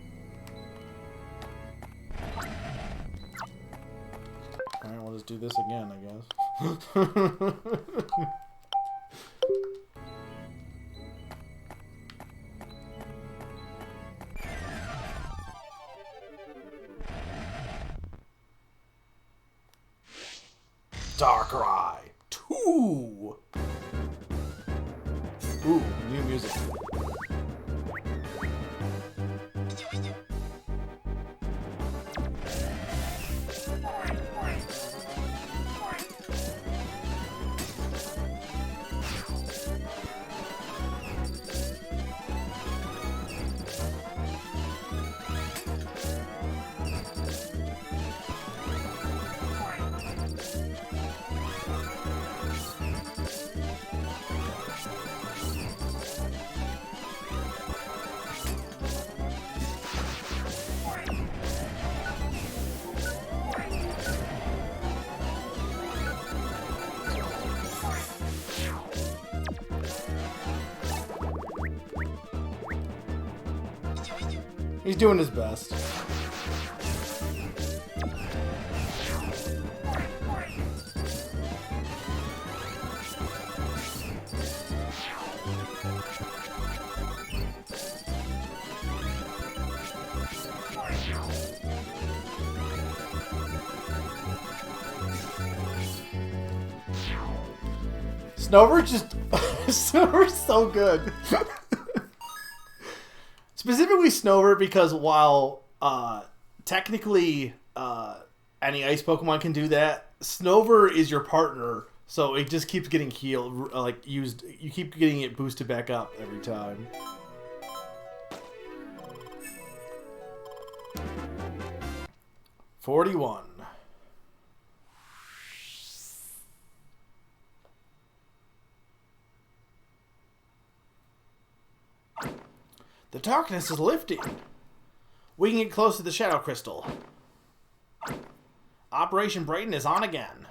Alright, we'll just do this again, I guess. Darkrai 2! Ooh, new music. He's doing his best. Snover just... Snover's so good. Specifically Snover because while technically any ice Pokemon can do that, Snover is your partner, so it just keeps getting healed, used. You keep getting it boosted back up every time. $41. The darkness is lifting. We can get close to the Shadow Crystal. Operation Brighten is on again.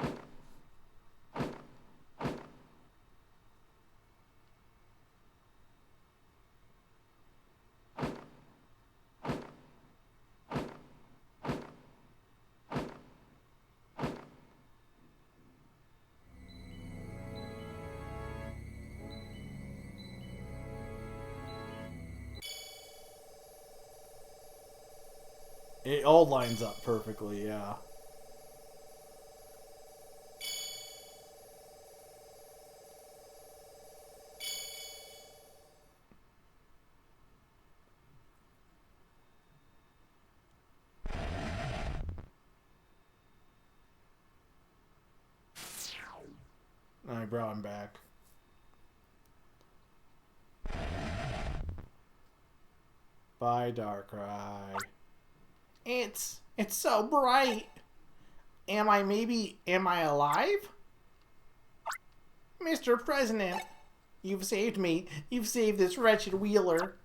It all lines up perfectly, yeah. I brought him back. Bye, Darkrai. It's so bright. Am I alive? Mr. President, you've saved me. You've saved this wretched Wheeler.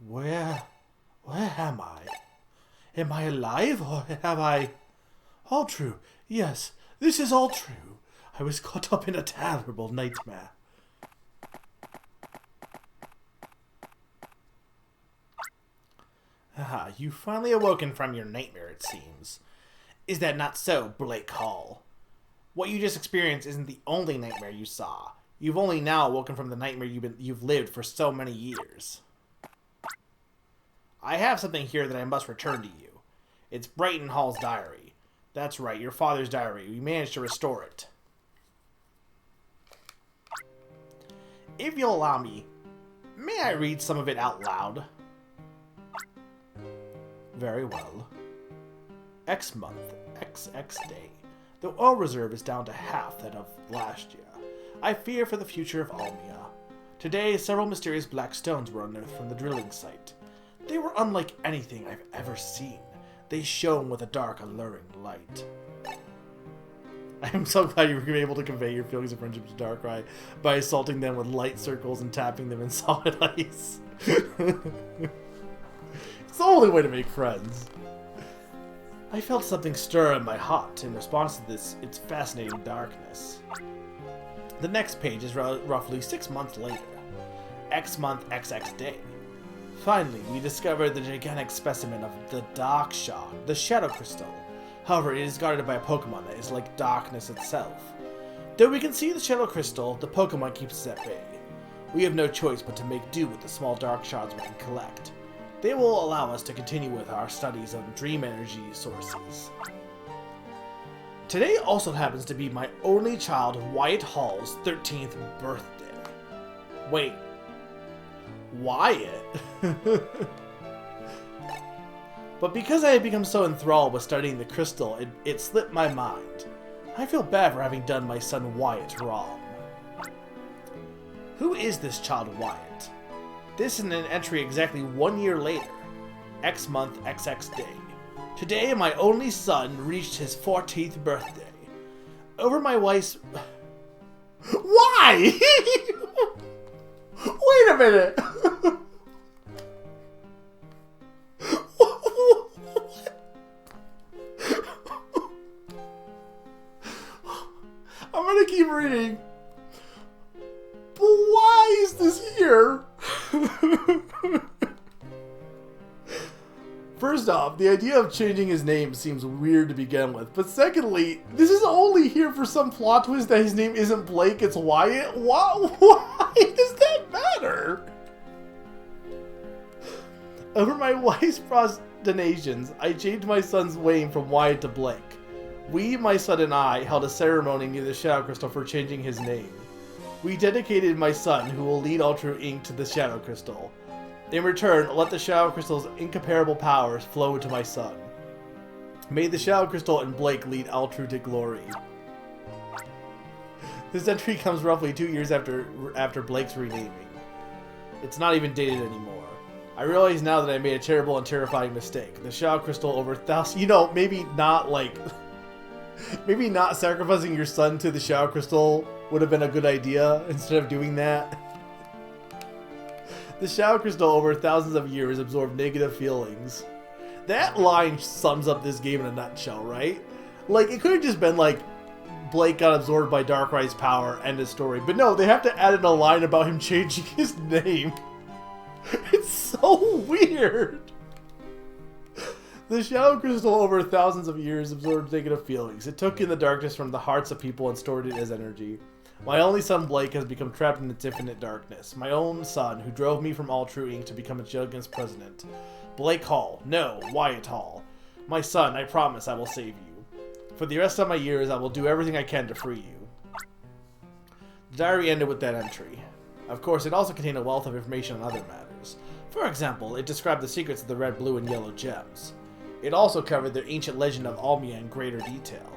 Where am I? Am I alive or have I... All true. Yes, this is all true. I was caught up in a terrible nightmare. Ah, you've finally awoken from your nightmare, it seems. Is that not so, Blake Hall? What you just experienced isn't the only nightmare you saw. You've only now awoken from the nightmare you've lived for so many years. I have something here that I must return to you. It's Brighton Hall's diary. That's right, your father's diary. We managed to restore it. If you'll allow me, may I read some of it out loud? Very well. X month, XX day. The oil reserve is down to half that of last year. I fear for the future of Almia. Today, several mysterious black stones were unearthed from the drilling site. They were unlike anything I've ever seen. They shone with a dark, alluring light. I'm so glad you were able to convey your feelings of friendship to Darkrai by assaulting them with light circles and tapping them in solid ice. It's the only way to make friends. I felt something stir in my heart in response to its fascinating darkness. The next page is roughly 6 months later. X month XX day. Finally, we discovered the gigantic specimen of the Dark Shard, the Shadow Crystal. However, it is guarded by a Pokemon that is like darkness itself. Though we can see the Shadow Crystal, the Pokemon keeps us at bay. We have no choice but to make do with the small dark shards we can collect. They will allow us to continue with our studies on dream energy sources. Today also happens to be my only child, Wyatt Hall's 13th birthday. Wait. Wyatt? But because I had become so enthralled with studying the crystal, it slipped my mind. I feel bad for having done my son Wyatt wrong. Who is this child Wyatt? This is an entry exactly 1 year later. X month XX day. Today my only son reached his 14th birthday. Over my wife's... Why? Wait a minute. I'm gonna keep reading. But why is this here? First off, the idea of changing his name seems weird to begin with. But secondly, this is only here for some plot twist that his name isn't Blake, it's Wyatt. Why does that matter? Over my wife's prostinations, I changed my son's name from Wyatt to Blake. We, my son and I, held a ceremony near the Shadow Crystal for changing his name. We dedicated my son, who will lead Ultra Inc. to the Shadow Crystal. In return, let the Shadow Crystal's incomparable powers flow into my son. May the Shadow Crystal and Blake lead Ultra to glory. This entry comes roughly 2 years after Blake's renaming. It's not even dated anymore. I realize now that I made a terrible and terrifying mistake. The Shadow Crystal over thousands... You know, maybe not, like... Maybe not sacrificing your son to the Shadow Crystal would have been a good idea instead of doing that. The Shadow Crystal over thousands of years absorbed negative feelings. That line sums up this game in a nutshell, right? Like, it could have just been like, Blake got absorbed by Darkrai's power, end of story. But no, they have to add in a line about him changing his name. It's so weird. The Shadow Crystal over thousands of years absorbed negative feelings. It took in the darkness from the hearts of people and stored it as energy. My only son Blake has become trapped in its infinite darkness. My own son, who drove me from All True Inc. to become its youngest president. Blake Hall. No, Wyatt Hall. My son, I promise I will save you. For the rest of my years, I will do everything I can to free you. The diary ended with that entry. Of course, it also contained a wealth of information on other matters. For example, it described the secrets of the red, blue, and yellow gems. It also covered the ancient legend of Almia in greater detail.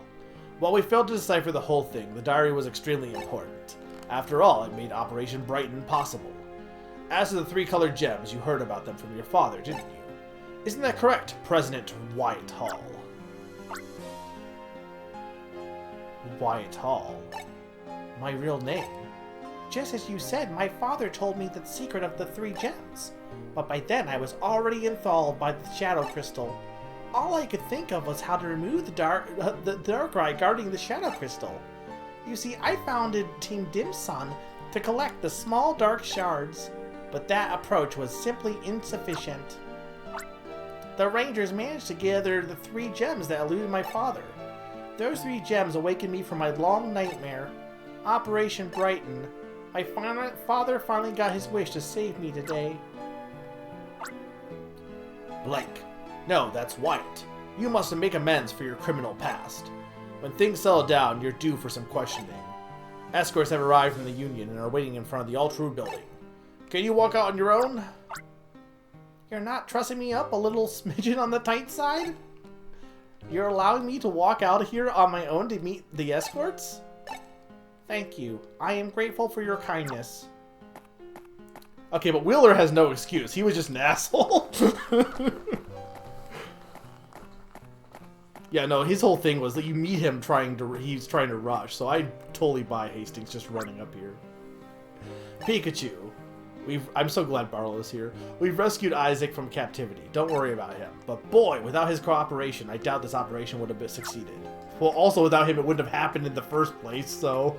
While we failed to decipher the whole thing, the diary was extremely important. After all, it made Operation Brighten possible. As to the 3 colored gems, you heard about them from your father, didn't you? Isn't that correct, President Wyatt Hall? Wyatt Hall. My real name. Just as you said, my father told me the secret of the 3 gems. But by then, I was already enthralled by the Shadow Crystal. All I could think of was how to remove the Darkrai guarding the Shadow Crystal. You see, I founded Team Dimson to collect the small dark shards, but that approach was simply insufficient. The Rangers managed to gather the 3 gems that eluded my father. Those 3 gems awakened me from my long nightmare. Operation Brighten. My father finally got his wish to save me today. Blake. No, that's Wyatt. You must make amends for your criminal past. When things settle down, you're due for some questioning. Escorts have arrived from the Union and are waiting in front of the All True building. Can you walk out on your own? You're not trussing me up a little smidgen on the tight side? You're allowing me to walk out of here on my own to meet the escorts? Thank you. I am grateful for your kindness. Okay, but Wheeler has no excuse. He was just an asshole. Yeah, no, his whole thing was that you meet him he's trying to rush, so I totally buy Hastings just running up here. Pikachu. I'm so glad Barlow's here. We've rescued Isaac from captivity. Don't worry about him. But boy, without his cooperation, I doubt this operation would have succeeded. Well, also without him, it wouldn't have happened in the first place, so...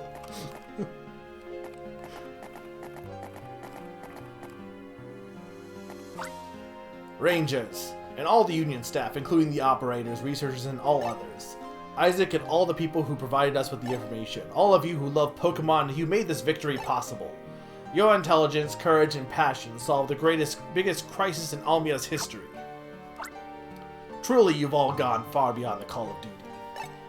Rangers, and all the Union staff, including the operators, researchers, and all others. Isaac and all the people who provided us with the information. All of you who love Pokemon, you made this victory possible. Your intelligence, courage, and passion solved the biggest crisis in Almia's history. Truly, you've all gone far beyond the call of duty.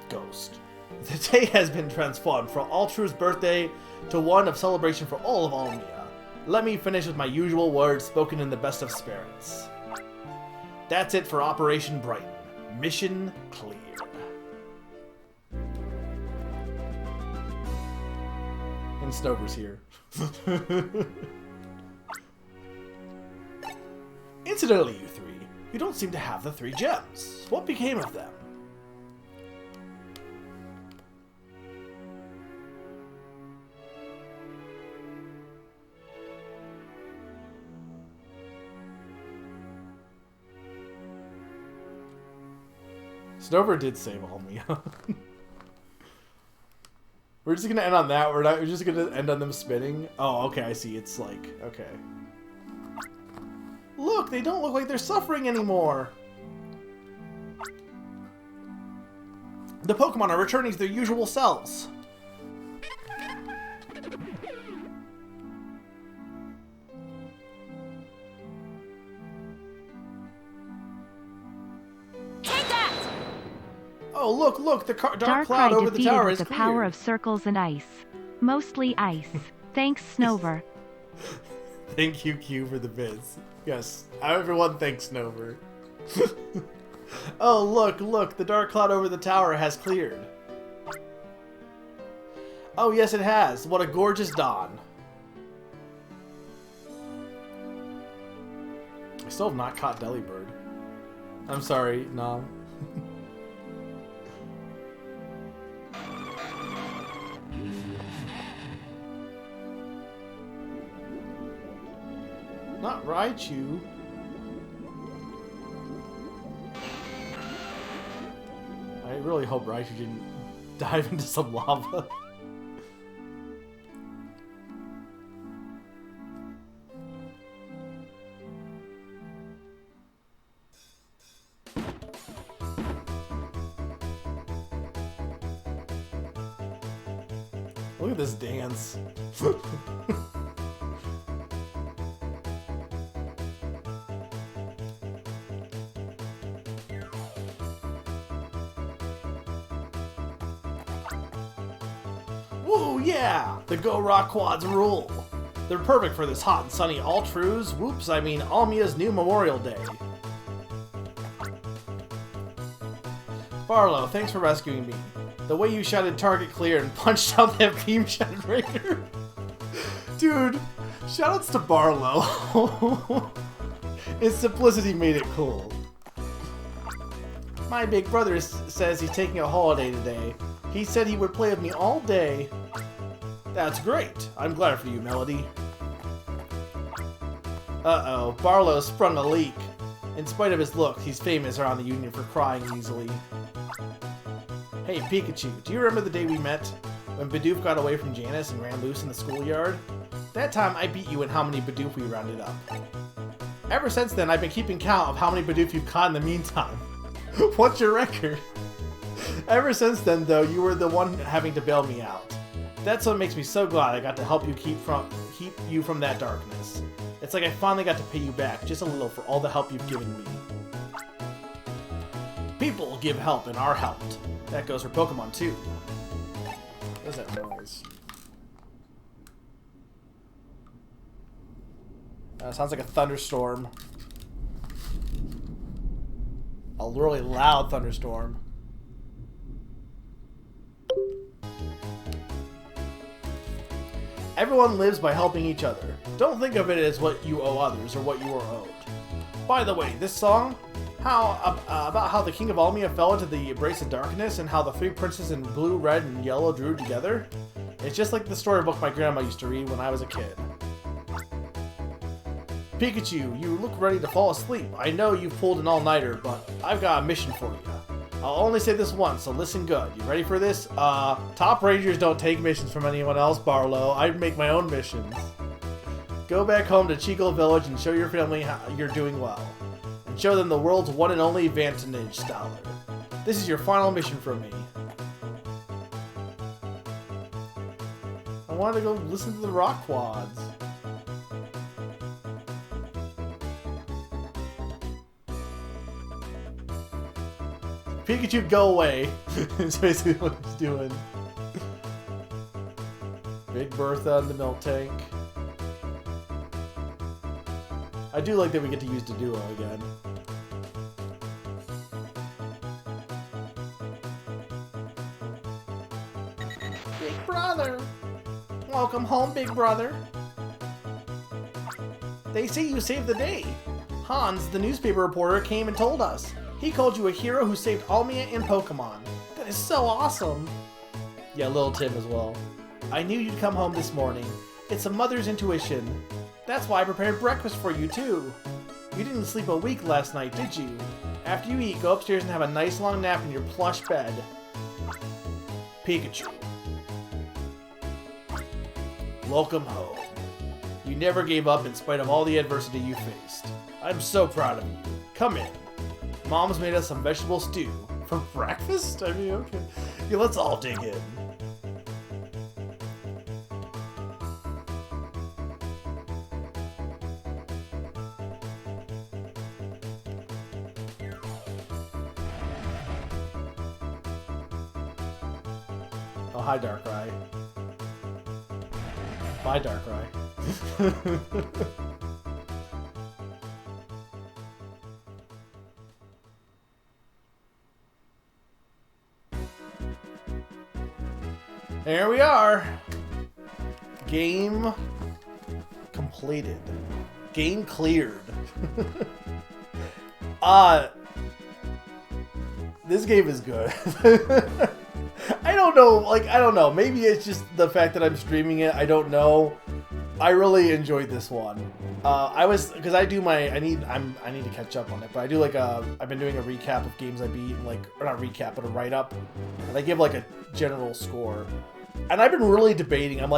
Ghost. The day has been transformed from Altru's birthday to one of celebration for all of Almia. Let me finish with my usual words spoken in the best of spirits. That's it for Operation Brighton. Mission clear. And Snover's here. Incidentally, you three, you don't seem to have the 3 gems. What became of them? Snover did save Almia. We're just gonna end on that. We're just gonna end on them spinning. Oh, okay, I see. It's like, okay. Look, they don't look like they're suffering anymore. The Pokemon are returning to their usual selves. Oh, look, the dark cloud over the tower is the cleared. Power of circles and ice. Mostly ice. Thanks, Snover. Thank you, Q, for the biz. Yes, everyone thanks Snover. Oh, look, the dark cloud over the tower has cleared. Oh, yes, it has. What a gorgeous dawn. I still have not caught Delibird. I'm sorry, Nom. Not Raichu. I really hope Raichu didn't dive into some lava. Look at this dance. Woo, yeah! The Go Rock Quads rule! They're perfect for this hot and sunny Almia's new Memorial Day. Barlow, thanks for rescuing me. The way you shouted target clear and punched out that beam generator. Dude, shoutouts to Barlow. His simplicity made it cool. My big brother says he's taking a holiday today. He said he would play with me all day. That's great. I'm glad for you, Melody. Uh-oh, Barlow sprung a leak. In spite of his looks, he's famous around the Union for crying easily. Hey, Pikachu, do you remember the day we met? When Bidoof got away from Janice and ran loose in the schoolyard? That time I beat you in how many Bidoof we rounded up. Ever since then, I've been keeping count of how many Bidoof you've caught in the meantime. What's your record? Ever since then, though, you were the one having to bail me out. That's what makes me so glad I got to help you keep you from that darkness. It's like I finally got to pay you back just a little for all the help you've given me. People give help and are helped. That goes for Pokemon too. What is that noise? Sounds like a thunderstorm. A really loud thunderstorm. Everyone lives by helping each other. Don't think of it as what you owe others or what you are owed. By the way, this song, about how the King of Almia fell into the embrace of darkness and how the three princes in blue, red, and yellow drew together, it's just like the storybook my grandma used to read when I was a kid. Pikachu, you look ready to fall asleep. I know you've pulled an all-nighter, but I've got a mission for you. I'll only say this once, so listen good. You ready for this? Top Rangers don't take missions from anyone else, Barlow. I make my own missions. Go back home to Chico Village and show your family how you're doing well. And show them the world's one and only Vantage Scholar. This is your final mission from me. I wanted to go listen to the rock quads. Pikachu, go away. That's basically what he's doing. Big Bertha in the milk tank. I do like that we get to use the duo again. Big brother. Welcome home, big brother. They say you saved the day. Hans, the newspaper reporter, came and told us. He called you a hero who saved Almia and Pokemon. That is so awesome. Yeah, little Tim as well. I knew you'd come home this morning. It's a mother's intuition. That's why I prepared breakfast for you, too. You didn't sleep a week last night, did you? After you eat, go upstairs and have a nice long nap in your plush bed. Pikachu. Welcome home. You never gave up in spite of all the adversity you faced. I'm so proud of you. Come in. Mom's made us some vegetable stew. For breakfast? I mean, okay. Yeah, let's all dig in. Oh, hi, Darkrai. Bye, Darkrai. There we are. Game completed. Game cleared. This game is good. I don't know. Maybe it's just the fact that I'm streaming it. I don't know. I really enjoyed this one. I need to catch up on it, but I do I've been doing a recap of games I beat, and or not recap, but a write up, and I give a general score. And I've been really debating. I'm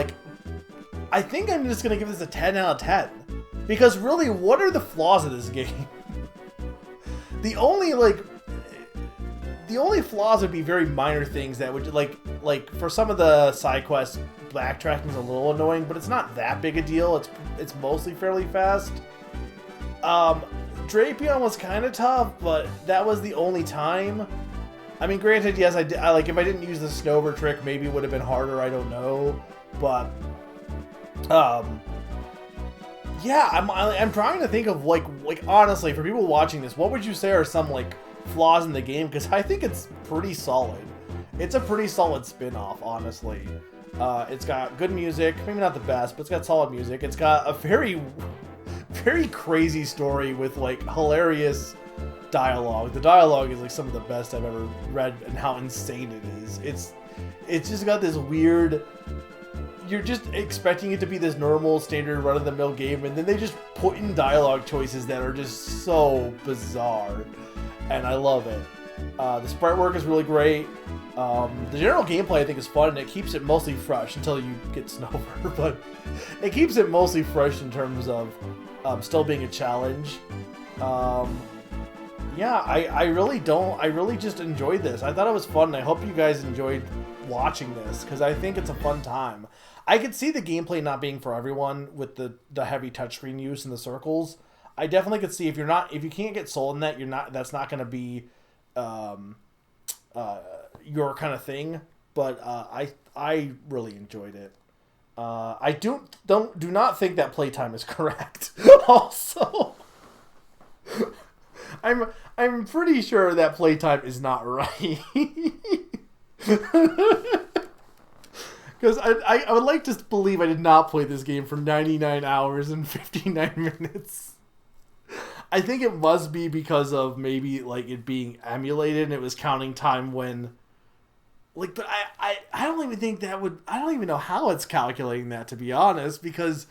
I think I'm just gonna give this a 10 out of 10 because really, what are the flaws of this game? The only flaws would be very minor things that would like for some of the side quests, backtracking is a little annoying, but it's not that big a deal. It's mostly fairly fast. Drapion was kind of tough, but that was the only time. I mean, granted, yes, I if I didn't use the Snover trick, maybe it would have been harder. I don't know, but yeah, I'm trying to think of honestly, for people watching this, what would you say are some flaws in the game? Because I think it's pretty solid. It's a pretty solid spin-off, honestly. It's got good music, maybe not the best, but it's got solid music. It's got a very, very crazy story with hilarious dialogue. The dialogue is some of the best I've ever read, and how insane it is. It's just got this weird. You're just expecting it to be this normal, standard, run-of-the-mill game, and then they just put in dialogue choices that are just so bizarre, and I love it. The sprite work is really great. The general gameplay I think is fun, and it keeps it mostly fresh until you get Snover, but it keeps it mostly fresh in terms of still being a challenge. Yeah, I really just enjoyed this. I thought it was fun, and I hope you guys enjoyed watching this, because I think it's a fun time. I could see the gameplay not being for everyone with the heavy touchscreen use and the circles. I definitely could see if you can't get sold in that, that's not going to be your kind of thing. But I really enjoyed it. I do not think that playtime is correct. Also, I'm pretty sure that playtime is not right. Because I would like to believe I did not play this game for 99 hours and 59 minutes. I think it must be because of maybe like it being emulated and it was counting time when... Like, but I don't even think that would... I don't even know how it's calculating that, to be honest, because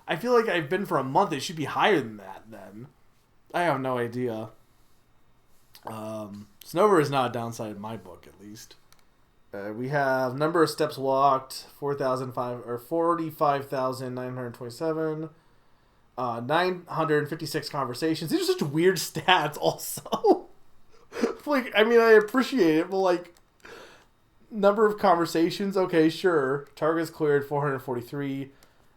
I feel like I've been for a month. It should be higher than that then. I have no idea. Snover is not a downside in my book, at least. We have number of steps walked, 45,927. 956 conversations. These are such weird stats also. Like, I mean, I appreciate it, but like, number of conversations, okay, sure. Targets cleared, 443.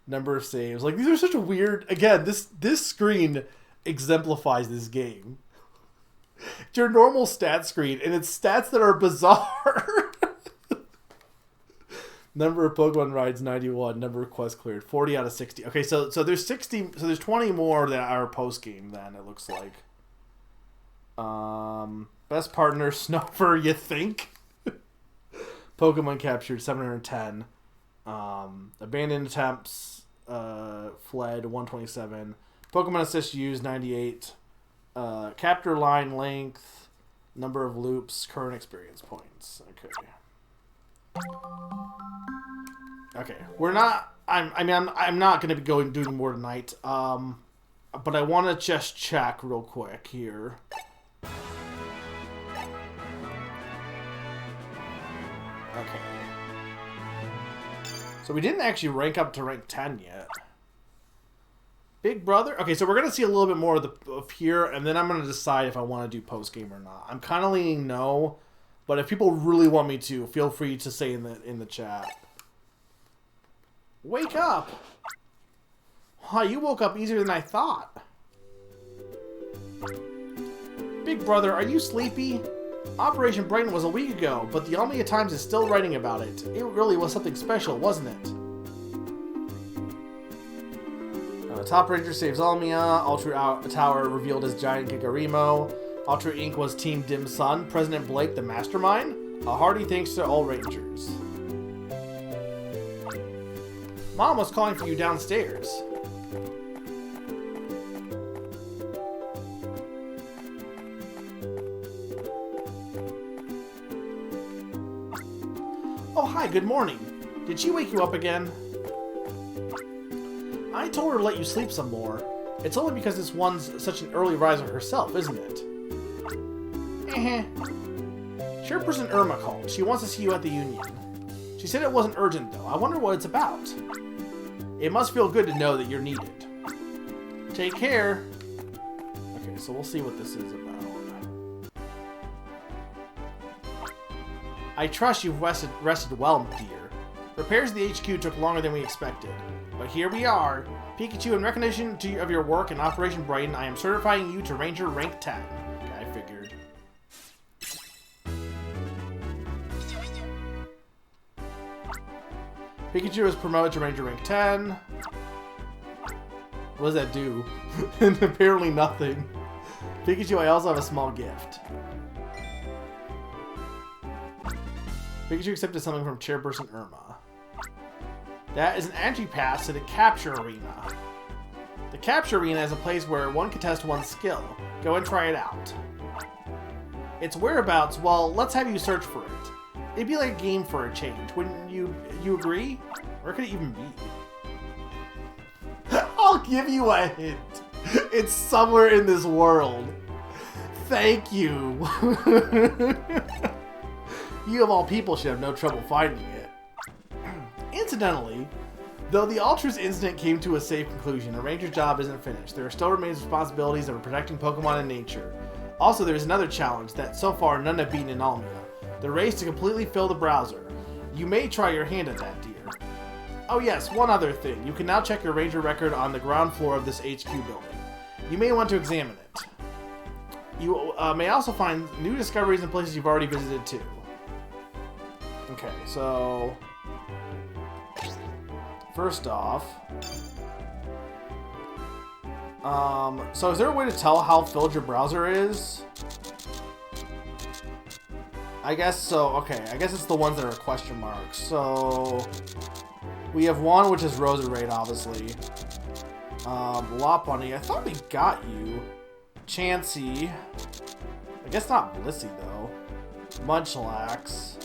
Number of saves. Like, these are such a weird... Again, this screen exemplifies this game. It's your normal stat screen, and it's stats that are bizarre. Number of Pokemon rides, 91. Number of quests cleared, 40 out of 60. Okay, so there's 60... So there's 20 more that are post-game, then, it looks like. Best partner, Snover, you think? Pokemon captured, 710. Abandoned attempts, fled, 127. Pokemon assist used, 98. Capture line length, number of loops, current experience points. Okay. Okay, we're not... I'm not going to be doing more tonight. But I want to just check real quick here. Okay. So we didn't actually rank up to rank 10 yet. Big Brother? Okay, so we're going to see a little bit more of here, and then I'm going to decide if I want to do post-game or not. I'm kind of leaning no, but if people really want me to, feel free to say in the chat. Wake up! Wow, you woke up easier than I thought. Big Brother, are you sleepy? Operation Brighton was a week ago, but the Almia Times is still writing about it. It really was something special, wasn't it? Top Ranger saves Almia. Ultra Tower revealed as Giant Gigarimo. Ultra Inc. was Team Dim's son. President Blake the mastermind. A hearty thanks to all Rangers. Mom was calling for you downstairs. Oh, hi, good morning. Did she wake you up again? I told her to let you sleep some more. It's only because this one's such an early riser herself, isn't it? Chairperson Irma called. She wants to see you at the Union. She said it wasn't urgent, though. I wonder what it's about. It must feel good to know that you're needed. Take care. Okay, so we'll see what this is about. I trust you've rested well, dear. Repairs to the HQ took longer than we expected. But here we are. Pikachu, in recognition of your work in Operation Brighton, I am certifying you to Ranger rank 10. Okay, I figured. Pikachu is promoted to Ranger rank 10. What does that do? And apparently nothing. Pikachu, I also have a small gift. Pikachu accepted something from Chairperson Irma. That is an entry pass to the Capture Arena. The Capture Arena is a place where one can test one's skill. Go and try it out. Its whereabouts, well, let's have you search for it. It'd be like a game for a change. Wouldn't you agree? Where could it even be? I'll give you a hint. It's somewhere in this world. Thank you. You of all people should have no trouble finding it. Incidentally, though the Ultra's incident came to a safe conclusion, a ranger's job isn't finished. There still remains responsibilities of protecting Pokemon and nature. Also, there's another challenge that so far none have beaten in Almia. The race to completely fill the browser. You may try your hand at that, dear. Oh yes, one other thing. You can now check your ranger record on the ground floor of this HQ building. You may want to examine it. You may also find new discoveries in places you've already visited too. Okay, so... First off... so is there a way to tell how filled your browser is? I guess so. Okay, I guess it's the ones that are question marks. So we have one, which is Roserade, obviously. Lopunny, I thought we got you. Chansey. I guess not Blissey, though. Munchlax.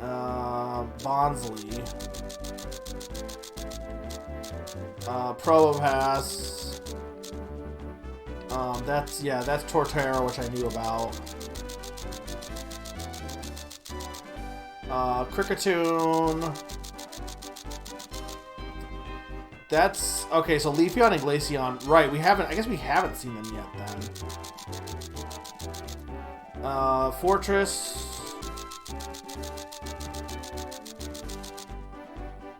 Bonsley. Probopass. That's Torterra, which I knew about. Kricketune. That's okay. So Leafeon and Glaceon, right? I guess we haven't seen them yet then. Fortress.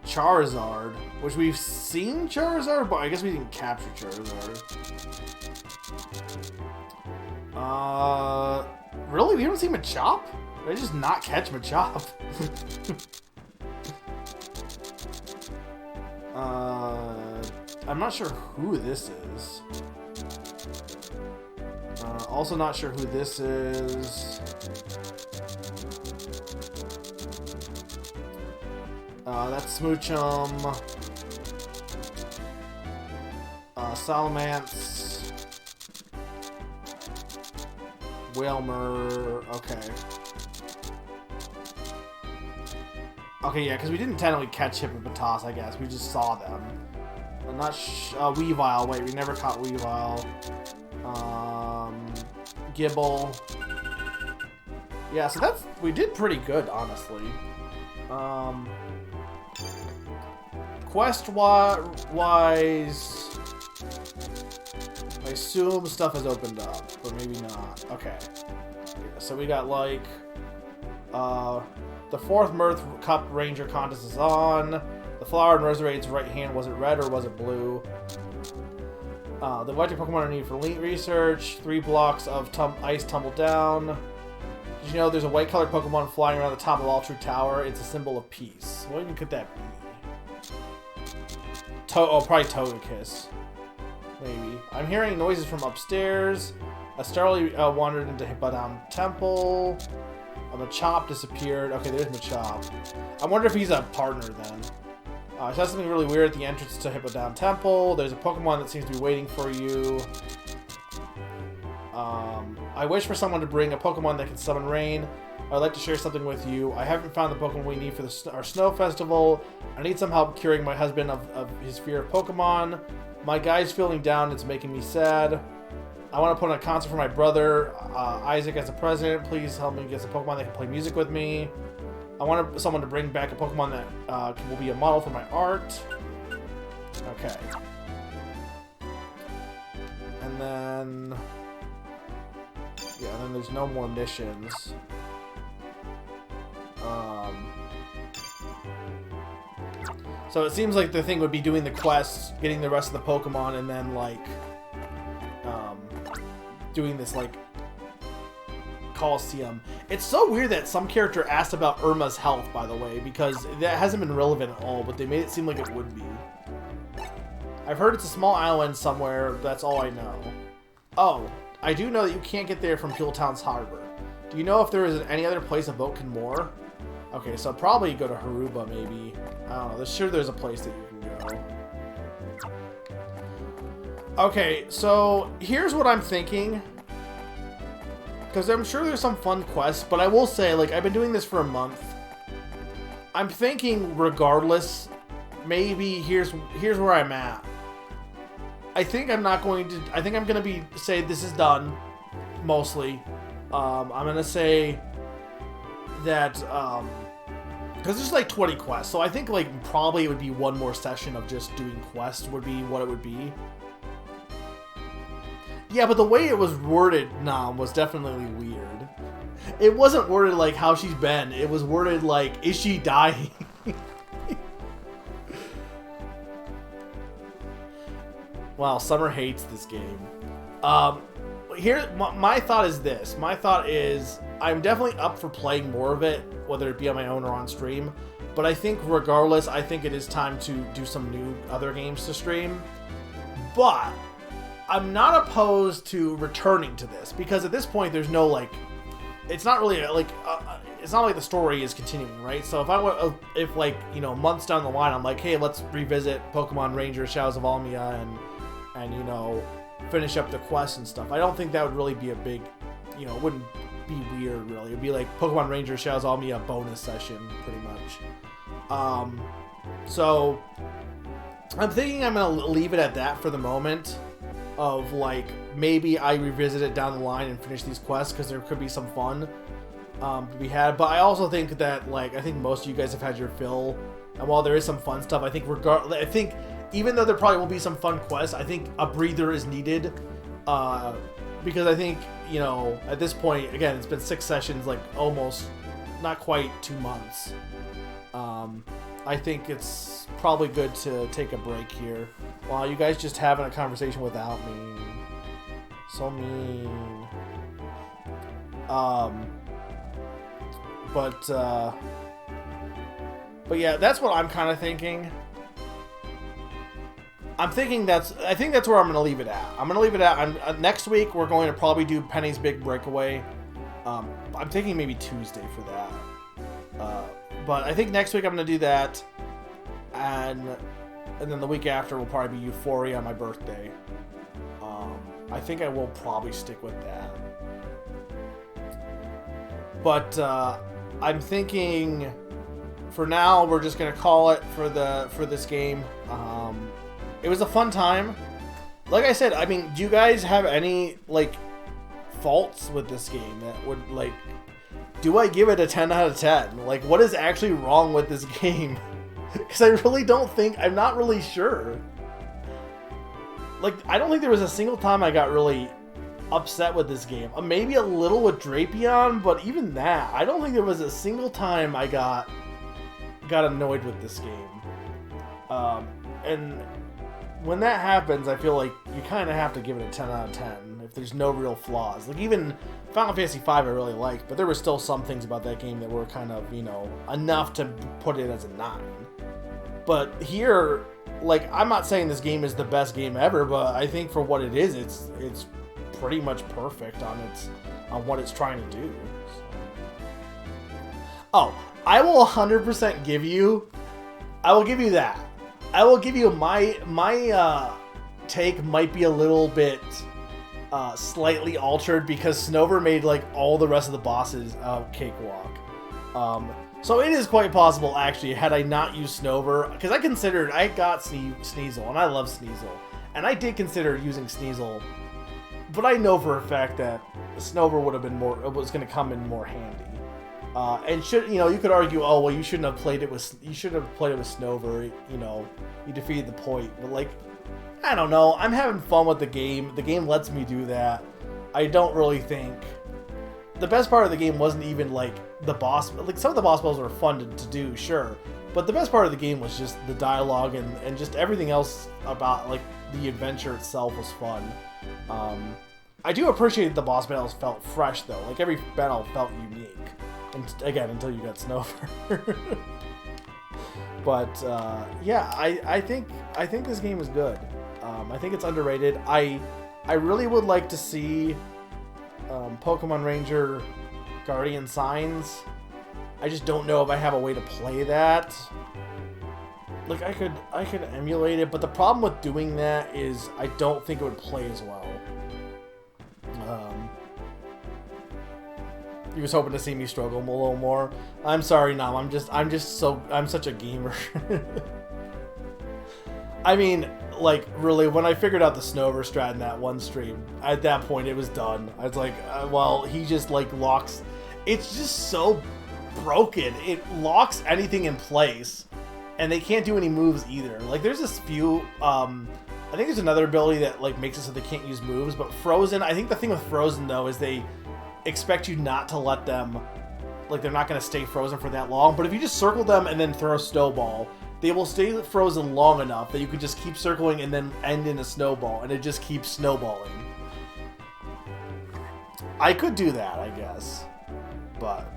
Charizard, which we've seen Charizard, but I guess we didn't capture Charizard. Really? We haven't seen Machop? Did I just not catch Machop? I'm not sure who this is. Also not sure who this is. That's Smoochum. Salamence. Wailmer. Okay. Okay, yeah, because we didn't technically catch Hippopotas, I guess. We just saw them. I'm not Weavile. Wait, we never caught Weavile. Gibble. Yeah, so we did pretty good, honestly. Quest-wise, I assume stuff has opened up, but maybe not. Okay. Yeah, so we got, like, the 4th Mirth Cup Ranger contest is on. The flower in Roserade's right hand, was it red or was it blue? The electric Pokemon are needed for elite research. 3 blocks of ice tumble down. Did you know there's a white-colored Pokemon flying around the top of All-True Tower? It's a symbol of peace. What even could that be? Probably Togekiss. Maybe. I'm hearing noises from upstairs. A Starly wandered into Hippodam Temple. A Machop disappeared. Okay, there's Machop. I wonder if he's a partner then. I saw something really weird at the entrance to Hippodam Temple. There's a Pokemon that seems to be waiting for you. I wish for someone to bring a Pokemon that can summon rain. I'd like to share something with you. I haven't found the Pokemon we need for our snow festival. I need some help curing my husband of his fear of Pokemon. My guy's feeling down. It's making me sad. I want to put on a concert for my brother, Isaac, as a present. Please help me get some Pokemon that can play music with me. I want someone to bring back a Pokemon that will be a model for my art. Okay. And then... yeah, and then there's no more missions. So it seems like the thing would be doing the quests, getting the rest of the Pokemon, and then, like, doing this, like, Coliseum. It's so weird that some character asked about Irma's health, by the way, because that hasn't been relevant at all, but they made it seem like it would be. I've heard it's a small island somewhere, that's all I know. Oh, I do know that you can't get there from Town's Harbor. Do you know if there is any other place a boat can moor? Okay, so probably go to Haruba, maybe. I don't know. Sure, there's a place that you can go. Okay, so here's what I'm thinking. Because I'm sure there's some fun quests, but I will say, like, I've been doing this for a month. I'm thinking, regardless, maybe here's where I'm at. I think I'm going to say this is done, mostly. I'm going to say that, because there's like 20 quests, so I think like probably it would be one more session of just doing quests would be what it would be. Yeah, but the way it was worded, Nam, was definitely weird. It wasn't worded like how she's been. It was worded like, is she dying? Wow, Summer hates this game. My thought is this. My thought is, I'm definitely up for playing more of it, whether it be on my own or on stream. But I think regardless, I think it is time to do some new other games to stream. But I'm not opposed to returning to this, because at this point there's no like it's not really like it's not like the story is continuing, right? So if like, you know, months down the line, I'm like, hey, let's revisit Pokemon Ranger Shadows of Almia and you know, finish up the quests and stuff. I don't think that would really be a big, you know, it wouldn't be weird really. It'd be like Pokemon Ranger Shadows of Almia bonus session, pretty much. So I'm thinking I'm gonna leave it at that for the moment. Of like, maybe I revisit it down the line and finish these quests because there could be some fun to be had. But I also think that, like, I think most of you guys have had your fill, and while there is some fun stuff, I think even though there probably will be some fun quests, I think a breather is needed because I think, you know, at this point, again, it's been 6 sessions, like almost not quite 2 months. I think it's probably good to take a break here while you guys just having a conversation without me. So mean. But yeah, that's what I'm kind of thinking. I think that's where I'm gonna leave it at. I'm gonna leave it at. Next week we're going to probably do Penny's Big Breakaway. I'm thinking maybe Tuesday for that. But I think next week I'm gonna do that, and then the week after will probably be Euphoria on my birthday. I think I will probably stick with that. But I'm thinking for now we're just gonna call it for this game. It was a fun time. Like I said, I mean, do you guys have any like faults with this game that would like? Do I give it a 10 out of 10? Like, what is actually wrong with this game? Because I really don't think, I'm not really sure. Like, I don't think there was a single time I got really upset with this game. Maybe a little with Drapion, but even that, I don't think there was a single time I got annoyed with this game. And when that happens, I feel like you kind of have to give it a 10 out of 10 if there's no real flaws. Like, even Final Fantasy V I really liked, but there were still some things about that game that were kind of, you know, enough to put it as a 9. But here, like, I'm not saying this game is the best game ever, but I think for what it is, it's pretty much perfect on what it's trying to do. Oh, I will 100% give you that. I will give you my take might be a little bit slightly altered because Snover made like all the rest of the bosses cakewalk. So it is quite possible actually had I not used Snover, because I got Sneasel and I love Sneasel, and I did consider using Sneasel, but I know for a fact that Snover would have been was going to come in more handy. And you could argue, oh well, you shouldn't have played it with Snover. You know, you defeated the point. But like, I don't know. I'm having fun with the game. The game lets me do that. I don't really think the best part of the game wasn't even like the boss. Like, some of the boss battles were fun to do, sure, but the best part of the game was just the dialogue and just everything else about like the adventure itself was fun. I do appreciate the boss battles felt fresh though. Like, every battle felt unique. And again, until you got Snover. But yeah, I think this game is good. I think it's underrated. I really would like to see Pokemon Ranger Guardian Signs. I just don't know if I have a way to play that. Like, I could emulate it, but the problem with doing that is I don't think it would play as well. He was hoping to see me struggle a little more. I'm sorry, Nam. I'm such a gamer. I mean, like, really, when I figured out the Snover strat in that one stream, at that point it was done. I was like, well, he just like locks. It's just so broken. It locks anything in place, and they can't do any moves either. Like, there's this few. I think there's another ability that like makes it so they can't use moves. But Frozen, I think the thing with Frozen though is they expect you not to let them, like, they're not going to stay frozen for that long, but if you just circle them and then throw a snowball, they will stay frozen long enough that you can just keep circling and then end in a snowball, and it just keeps snowballing. I could do that, I guess, but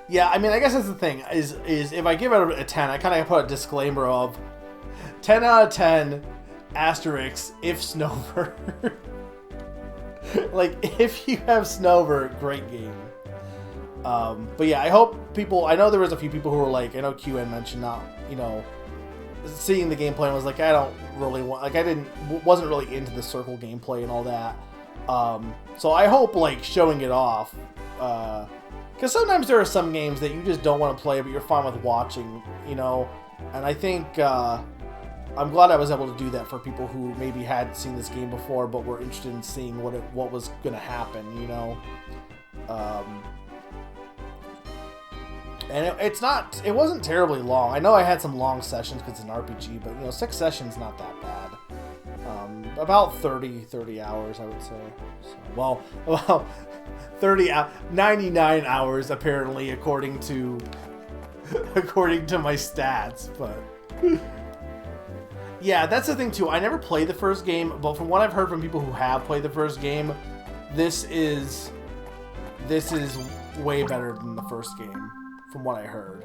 yeah, I mean, I guess that's the thing, is if I give it a 10, I kind of put a disclaimer of 10 out of 10 asterisk if Snover. Like, if you have Snover, great game. But yeah, I hope people... I know there was a few people who were like... I know QN mentioned not, you know... Seeing the gameplay and was like, I don't really want... Like, wasn't really into the circle gameplay and all that. So I hope, like, showing it off... Because sometimes there are some games that you just don't want to play, but you're fine with watching, you know? And I think... I'm glad I was able to do that for people who maybe had seen this game before, but were interested in seeing what was going to happen, you know? And it wasn't terribly long. I know I had some long sessions because it's an RPG, but, you know, 6 sessions not that bad. About 30 hours, I would say. So, well, 99 hours, apparently, according to my stats, but... Yeah, that's the thing too. I never played the first game, but from what I've heard from people who have played the first game, this is way better than the first game, from what I heard.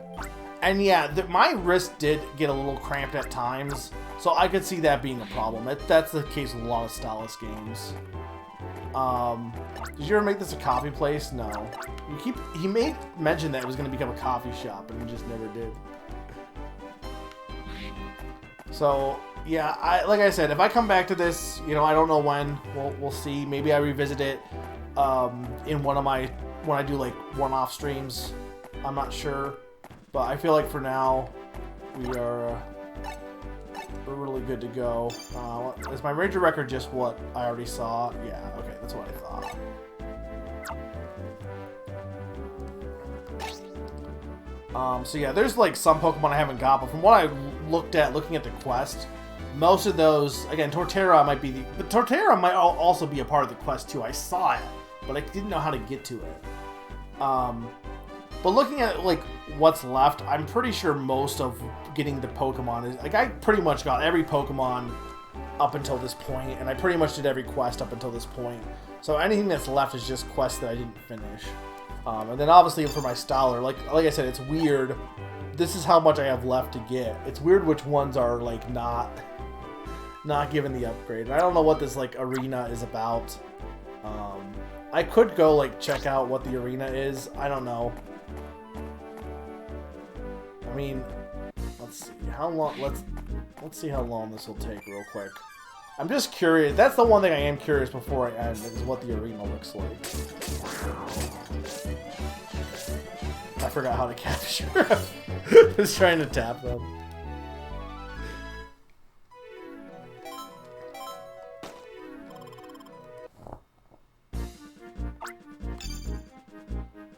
And yeah, my wrist did get a little cramped at times, so I could see that being a problem. That's the case with a lot of stylus games. Did you ever make this a coffee place? No. He made mention that it was going to become a coffee shop, and he just never did. So, yeah, like I said, if I come back to this, you know, I don't know when, we'll see. Maybe I revisit it in when I do, like, one-off streams. I'm not sure. But I feel like for now, we're really good to go. Is my Ranger record just what I already saw? Yeah, okay, that's what I thought. So yeah, there's like some Pokemon I haven't got, but from what I looking at the quest, most of those, again, Torterra might be but Torterra might also be a part of the quest too. I saw it, but I didn't know how to get to it. But looking at like what's left, I'm pretty sure most of getting the Pokemon is, like, I pretty much got every Pokemon up until this point, and I pretty much did every quest up until this point. So anything that's left is just quests that I didn't finish. And then obviously for my Styler, like I said, it's weird. This is how much I have left to get. It's weird which ones are like not given the upgrade. And I don't know what this like arena is about. I could go like check out what the arena is. I don't know. I mean, let's see how long. Let's see how long this will take real quick. I'm just curious. That's the one thing I am curious before I end, is what the arena looks like. I forgot how to capture. I was trying to tap them.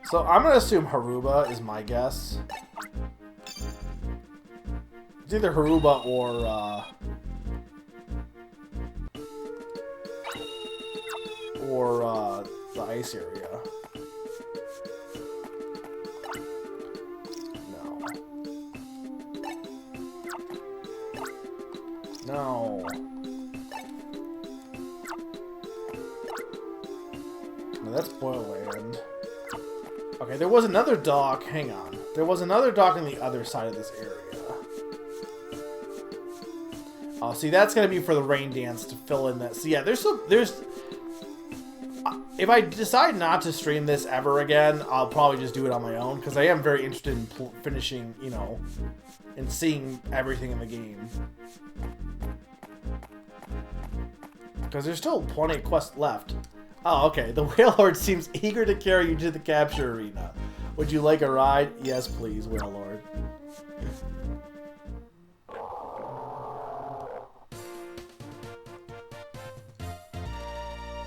So I'm gonna assume Haruba is my guess. It's either Haruba or the ice area. No. No, that's Boilland. Okay, there was another dock. Hang on. There was another dock on the other side of this area. Oh, see, that's gonna be for the rain dance to fill in that. So yeah, there's. If I decide not to stream this ever again, I'll probably just do it on my own, because I am very interested in finishing, you know, and seeing everything in the game. Because there's still plenty of quests left. Oh, okay. The Wailord seems eager to carry you to the capture arena. Would you like a ride? Yes, please, Wailord.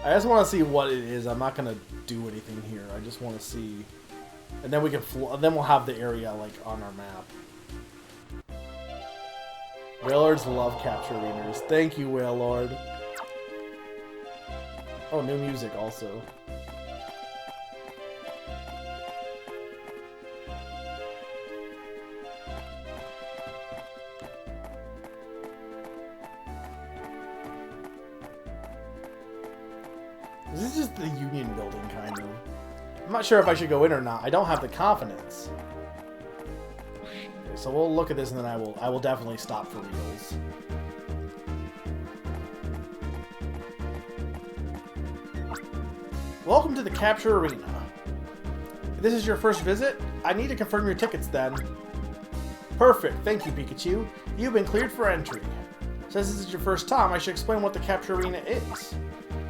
I just want to see what it is. I'm not gonna do anything here. I just want to see, and then we can. Then we'll have the area like on our map. Wailords love capture arenas. Thank you, Wailord. Oh, new music also. This is just the Union building, kind of. I'm not sure if I should go in or not. I don't have the confidence. Okay, so we'll look at this, and then I will definitely stop for reals. Welcome to the Capture Arena. If this is your first visit, I need to confirm your tickets then. Perfect, thank you, Pikachu. You've been cleared for entry. Since this is your first time, I should explain what the Capture Arena is.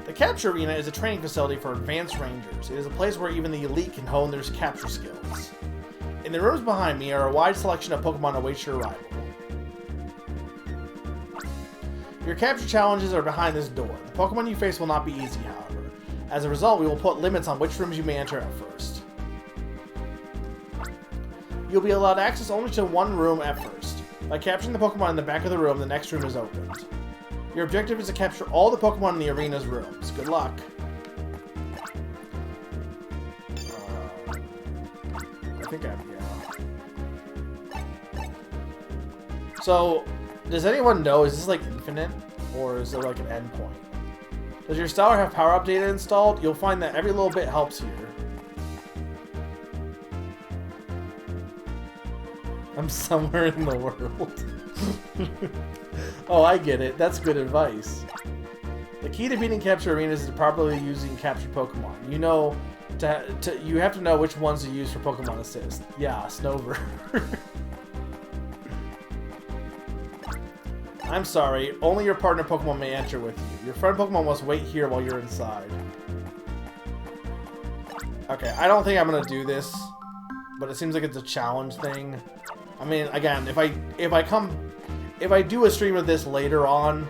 The Capture Arena is a training facility for advanced rangers. It is a place where even the elite can hone their capture skills. In the rooms behind me are a wide selection of Pokemon await your arrival. Your capture challenges are behind this door. The Pokemon you face will not be easy, however. As a result, we will put limits on which rooms you may enter at first. You'll be allowed access only to one room at first. By capturing the Pokemon in the back of the room, the next room is opened. Your objective is to capture all the Pokemon in the arena's rooms. Good luck. I think yeah. So, does anyone know, is this like infinite? Or is there like an endpoint? Does your Stellar have power-up data installed? You'll find that every little bit helps here. I'm somewhere in the world. Oh, I get it. That's good advice. The key to beating Capture Arenas is to properly using captured Pokemon. You know, you have to know which ones to use for Pokemon Assist. Yeah, Snover. I'm sorry, only your partner Pokemon may enter with you. Your friend Pokemon must wait here while you're inside. Okay, I don't think I'm gonna do this, but it seems like it's a challenge thing. I mean, again, if I do a stream of this later on,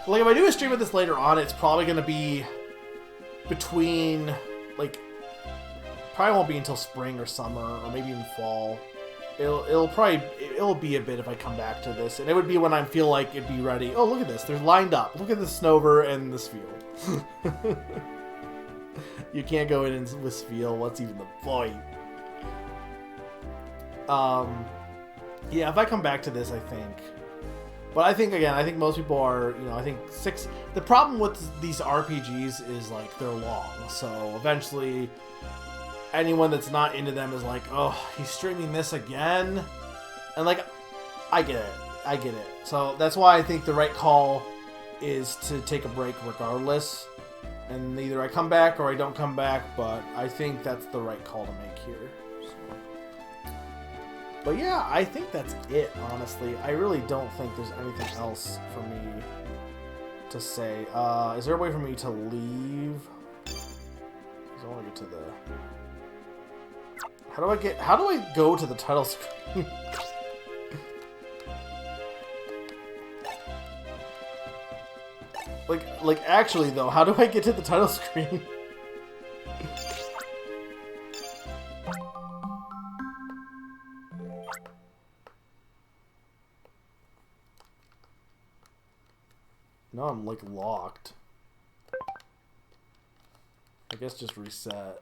like if I do a stream of this later on, it's probably gonna be between probably won't be until spring or summer or maybe even fall. It'll be a bit if I come back to this, and it would be when I feel like it'd be ready. Oh, look at this! They're lined up. Look at the Snover and the Spheal. You can't go in with Spheal. What's even the point? Yeah, if I come back to this, I think. But I think again, I think most people are. I think 6. The problem with these RPGs is like they're long, so eventually. Anyone that's not into them is like, oh, he's streaming this again? And like, I get it. So that's why I think the right call is to take a break regardless. And either I come back or I don't come back, but I think that's the right call to make here. So. But yeah, I think that's it, honestly. I really don't think there's anything else for me to say. Is there a way for me to leave? Because I want to get to the... How do I go to the title screen? like actually though, how do I get to the title screen? No, I'm like locked. I guess just reset.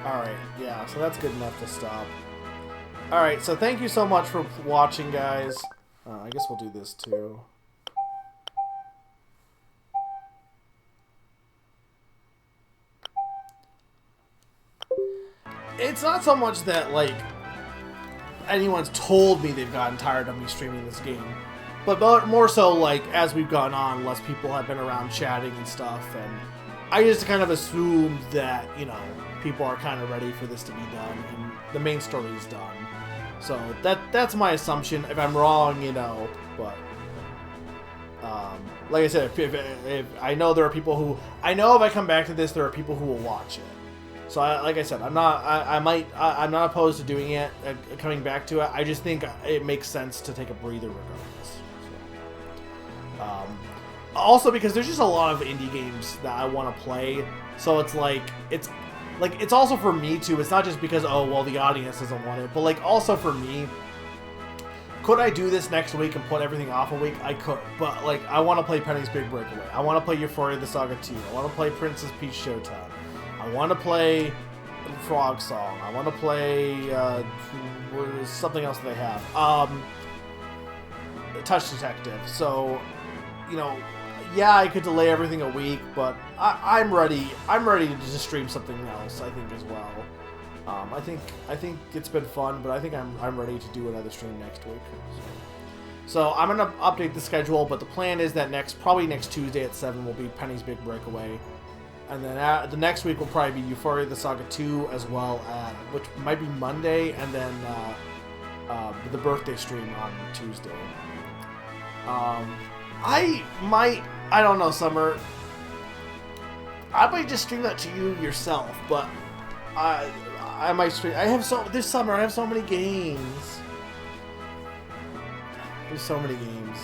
Alright, yeah, so that's good enough to stop. Alright, so thank you so much for watching, guys. I guess we'll do this too. It's not so much that, like, anyone's told me they've gotten tired of me streaming this game. But more so, like, as we've gone on, less people have been around chatting and stuff, and I just kind of assumed that, people are kind of ready for this to be done, and the main story is done. So that's my assumption. If I'm wrong, but like I said, if I know there are people who if I come back to this, there are people who will watch it. So like I said, I'm not opposed to doing it, coming back to it. I just think it makes sense to take a breather regardless. So, also because there's just a lot of indie games that I want to play, so it's also for me too. It's not just because the audience doesn't want it, but like also for me. Could I do this next week and put everything off a week? I could, but like I want to play Penny's Big Breakaway. I want to play Euphoria the Saga 2. I want to play Princess Peach Showtime. I want to play Frog Song. I want to play something else that they have. Touch Detective. So, yeah, I could delay everything a week, but I'm ready. I'm ready to just stream something else. I think as well. I think it's been fun, but I think I'm ready to do another stream next week. So I'm gonna update the schedule, but the plan is that probably next Tuesday at 7 will be Penny's Big Breakaway, and then the next week will probably be Euphoria the Saga 2 as well, which might be Monday, and then the birthday stream on Tuesday. I don't know, Summer. I might just stream that to you yourself, but I might stream. This summer I have so many games. There's so many games.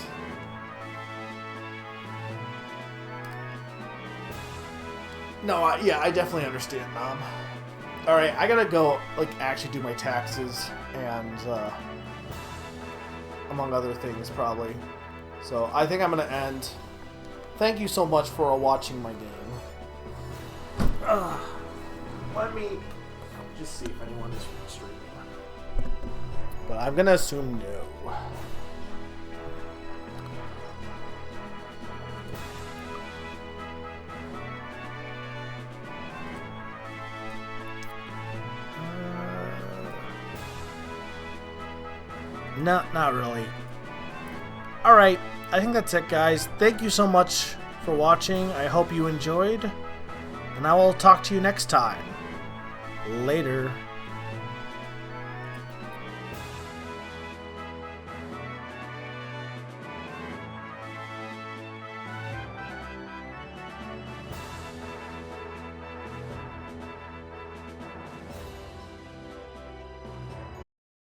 No, yeah, I definitely understand, Mom. All right, I gotta go, actually do my taxes and among other things, probably. So I think I'm gonna end. Thank you so much for watching my game. Let me just see if anyone is streaming. But I'm gonna assume no. No, not really. Alright, I think that's it, guys. Thank you so much for watching. I hope you enjoyed. And I will talk to you next time. Later.